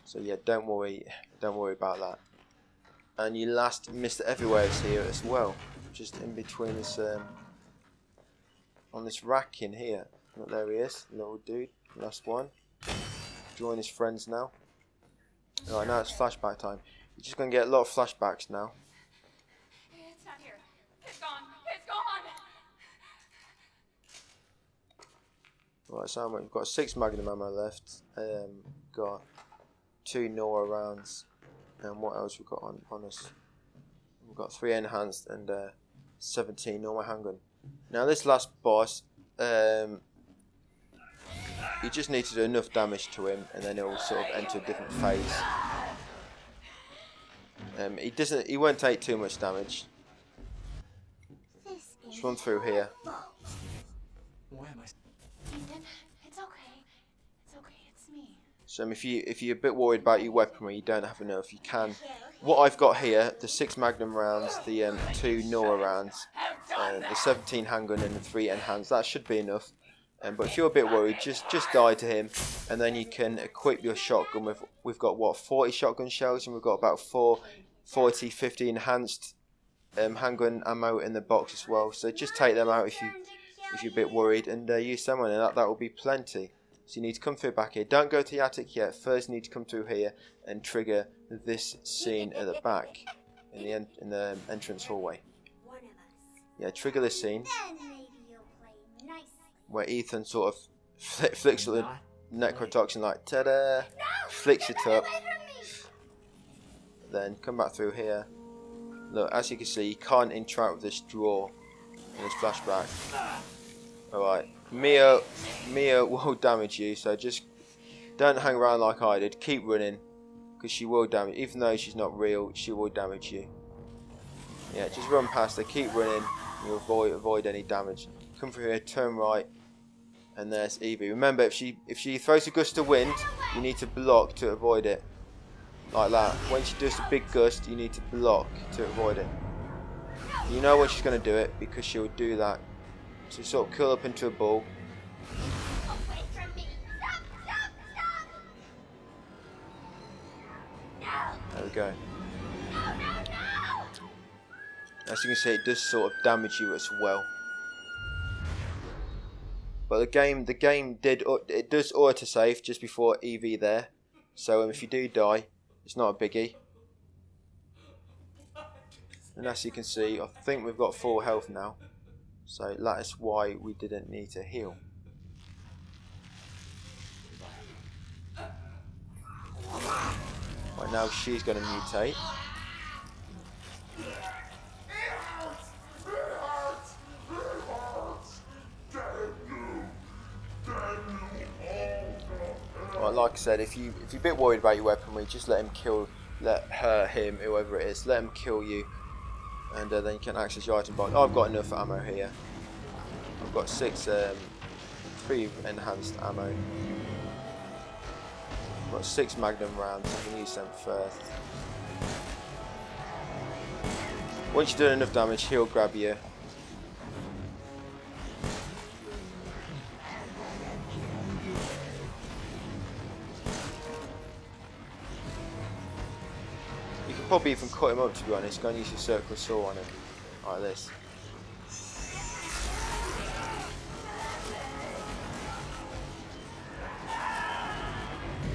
So yeah, don't worry about that. And your last Mr. Everywhere is here as well, just in between this, on this rack in here. Oh, there he is, little dude, last one. Join his friends now. Alright, now it's flashback time. You're just going to get a lot of flashbacks now. It's not here. It's gone. It's gone. Right, so we've got 6 magnum ammo left. Got 2 Nora rounds. And what else we've got on us? We've got 3 enhanced and 17 normal handgun. Now this last boss, you just need to do enough damage to him, and then he'll sort of enter a different phase. He won't take too much damage. Just run through here. Why am I? Ethan, it's okay. It's okay, it's me. So if you're a bit worried about your weaponry, you don't have enough, you can. What I've got here, the 6 Magnum rounds, the 2 Nora rounds, the 17 handgun and the 3 enhanced, that should be enough. But if you're a bit worried, just die to him, and then you can equip your shotgun with, we've got what, 40 shotgun shells, and we've got about 50 enhanced handgun ammo in the box as well. So just take them out if you're a bit worried, and use someone, and that will be plenty. So you need to come through back here. Don't go to the attic yet. First you need to come through here and trigger this scene at the back in the entrance hallway. Yeah, trigger this scene where Ethan sort of flicks the necrotoxin like ta-da, flicks it up. Then come back through here. Look, as you can see, you can't interact with this drawer in this flashback. Alright, Mia will damage you, so just don't hang around like I did. Keep running, because she will damage. Even though she's not real, she will damage you. Yeah, just run past her, keep running, and you'll avoid any damage. Come through here, turn right, and there's Evie. Remember, if she throws a gust of wind, you need to block to avoid it. Like that. When she does the big gust, you need to block to avoid it. You know when she's going to do it, because she'll do that. So sort of curl up into a ball. Away from me! Stop! Stop! Stop! No! There we go. No! No! No! As you can see, it does sort of damage you as well. But the game does autosave just before EV there. So if you do die, it's not a biggie. And as you can see, I think we've got full health now. So that is why we didn't need to heal. Right, now she's going to mutate. Right, like I said, if you're a bit worried about your weaponry, just let her, him, whoever it is, let him kill you. And then you can access your item box. I've got enough ammo here. I've got 3 enhanced ammo. I've got 6 Magnum rounds. I can use them first. Once you've done enough damage, he'll grab you. You can probably even cut him up, to be honest. Go and use your circular saw on him, like this.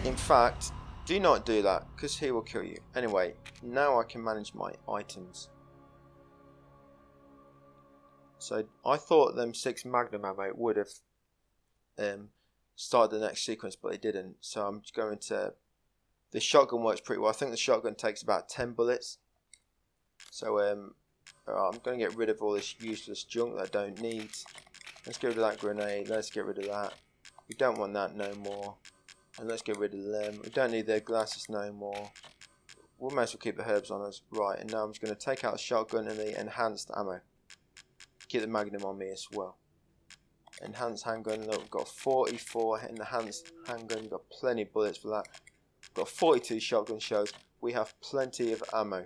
In fact, do not do that, because he will kill you. Anyway, now I can manage my items. So I thought them 6 Magnum ammo would have started the next sequence, but they didn't. So I'm going to... The shotgun works pretty well. I think the shotgun takes about 10 bullets. So I'm going to get rid of all this useless junk that I don't need. Let's get rid of that grenade. Let's get rid of that. We don't want that no more. And let's get rid of them. We don't need their glasses no more. We might as well keep the herbs on us. Right, and now I'm just going to take out the shotgun and the enhanced ammo. Keep the Magnum on me as well. Enhanced handgun. Look, we've got 44 enhanced handgun. We've got plenty of bullets for that. We've got 42 shotgun shells. We have plenty of ammo.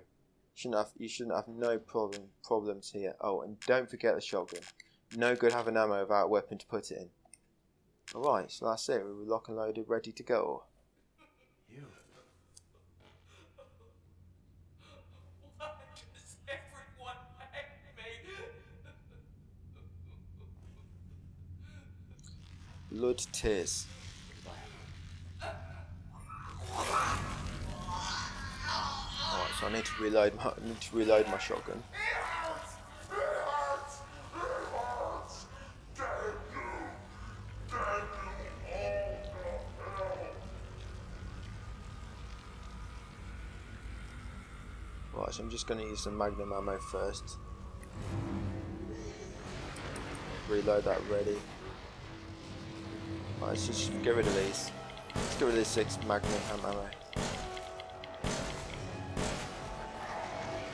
You shouldn't have no problems here. Oh, and don't forget the shotgun. No good having ammo without a weapon to put it in. Alright, so that's it. We're lock and loaded, ready to go. You. Why does everyone hate me? Blood, tears. Alright, so I need to reload my shotgun. Right, so I'm just going to use some Magnum ammo first. Reload that ready. Right, let's just get rid of these. Let's get rid of these 6 Magnum ammo.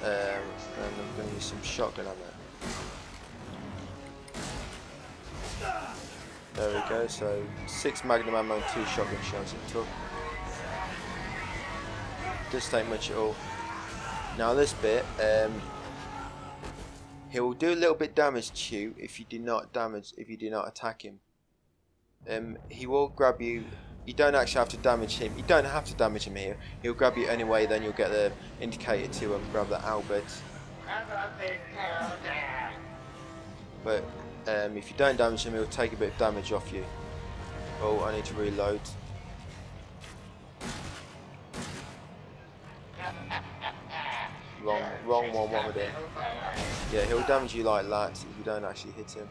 And I'm going to use some shotgun ammo. There we go, so 6 magnum ammo and 2 shotgun shells it took. Doesn't take much at all. Now this bit, he will do a little bit damage to you if you do not attack him. He will grab you. You don't actually have to damage him. You don't have to damage him here. He'll grab you anyway. Then you'll get the indicator to grab the Albert. But if you don't damage him, he'll take a bit of damage off you. Oh, I need to reload. Wrong one. What am I doing? Yeah, he'll damage you like that if you don't actually hit him.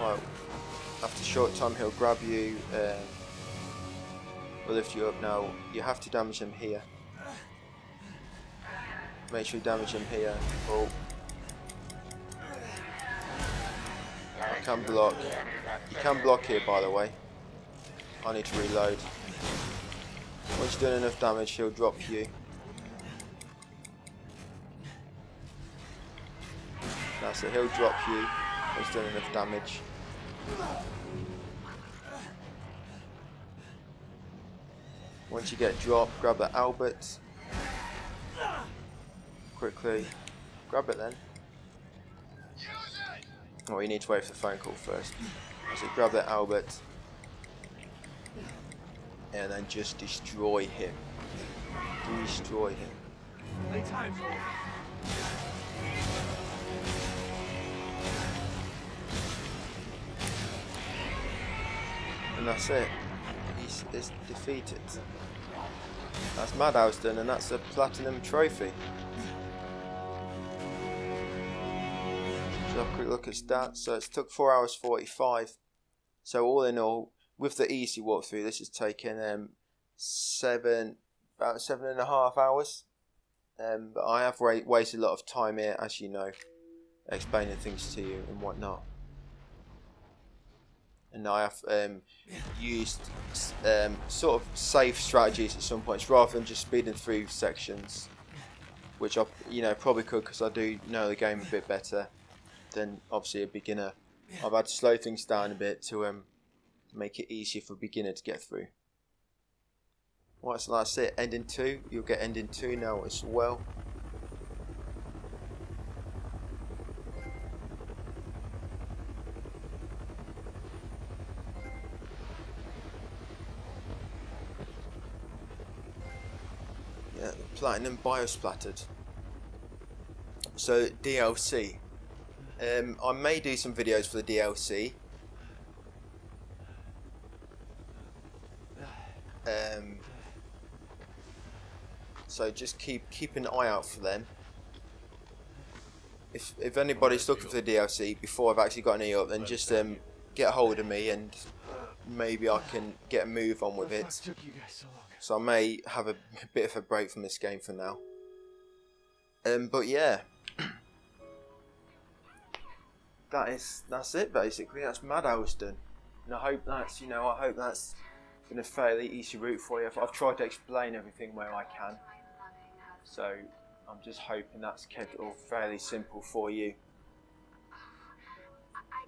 Right. After a short time, he'll grab you. Will lift you up. Now you have to damage him here. Make sure you damage him here. Oh. I can block. You can block here, by the way. I need to reload. Once you've done enough damage, he'll drop you. That's it, he'll drop you once you've done enough damage. Once you get dropped, grab the Albert. Quickly. Grab it then. Oh, you need to wait for the phone call first. So grab that Albert and then just destroy him. Destroy him. And that's it. It's defeated. That's Madhouse done, and that's a platinum trophy. Have a quick look at stats. So it's took 4 hours 45. So all in all, with the easy walkthrough, this has taken about 7.5 hours. But I have wasted a lot of time here, as you know, explaining things to you and whatnot. And I have used sort of safe strategies at some points rather than just speeding through sections, which I probably could because I do know the game a bit better than obviously a beginner. I've had to slow things down a bit to make it easier for a beginner to get through. Right, so that's it. Ending 2. You'll get ending 2 now as well. Yeah, the platinum biosplattered. So DLC. I may do some videos for the DLC. So just keep an eye out for them. If anybody's looking for the DLC before I've actually got any up, then just get a hold of me and maybe I can get a move on with it. So I may have a bit of a break from this game for now. But yeah. That's it basically. That's Madhouse done, and I hope that's been a fairly easy route for you. I've tried to explain everything where I can, so I'm just hoping that's kept it all fairly simple for you.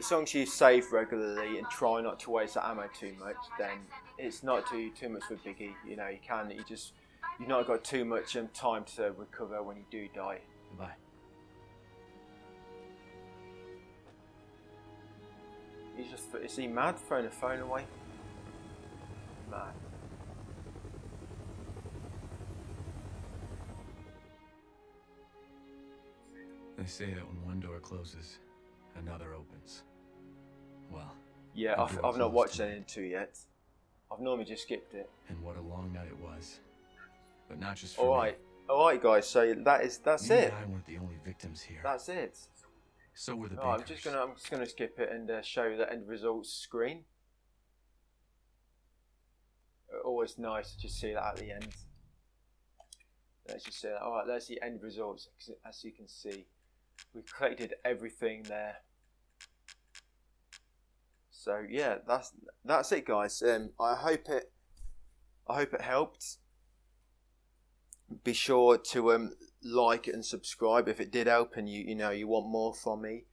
As long as you save regularly and try not to waste that ammo too much, then it's not too much of a biggie. You've not got too much time to recover when you do die. Goodbye. Is he mad throwing a phone away? Mad. They say that when one door closes, another opens. Well. Yeah, I've not watched Ending 2 yet. I've normally just skipped it. And what a long night it was. But not just for me. Alright guys, so that's it. I weren't the only victims here. That's it. So were the I'm Bakers. just gonna skip it and show you the end results screen. Always nice to just see that at the end. Let's just see that. Alright, there's the end results. As you can see, we've collected everything there. So yeah, that's it, guys. I hope it helped. be sure to like and subscribe if it did help and you want more from me.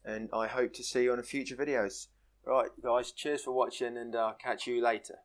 And I hope to see you on future videos. Right, guys, cheers for watching, and I'll catch you later.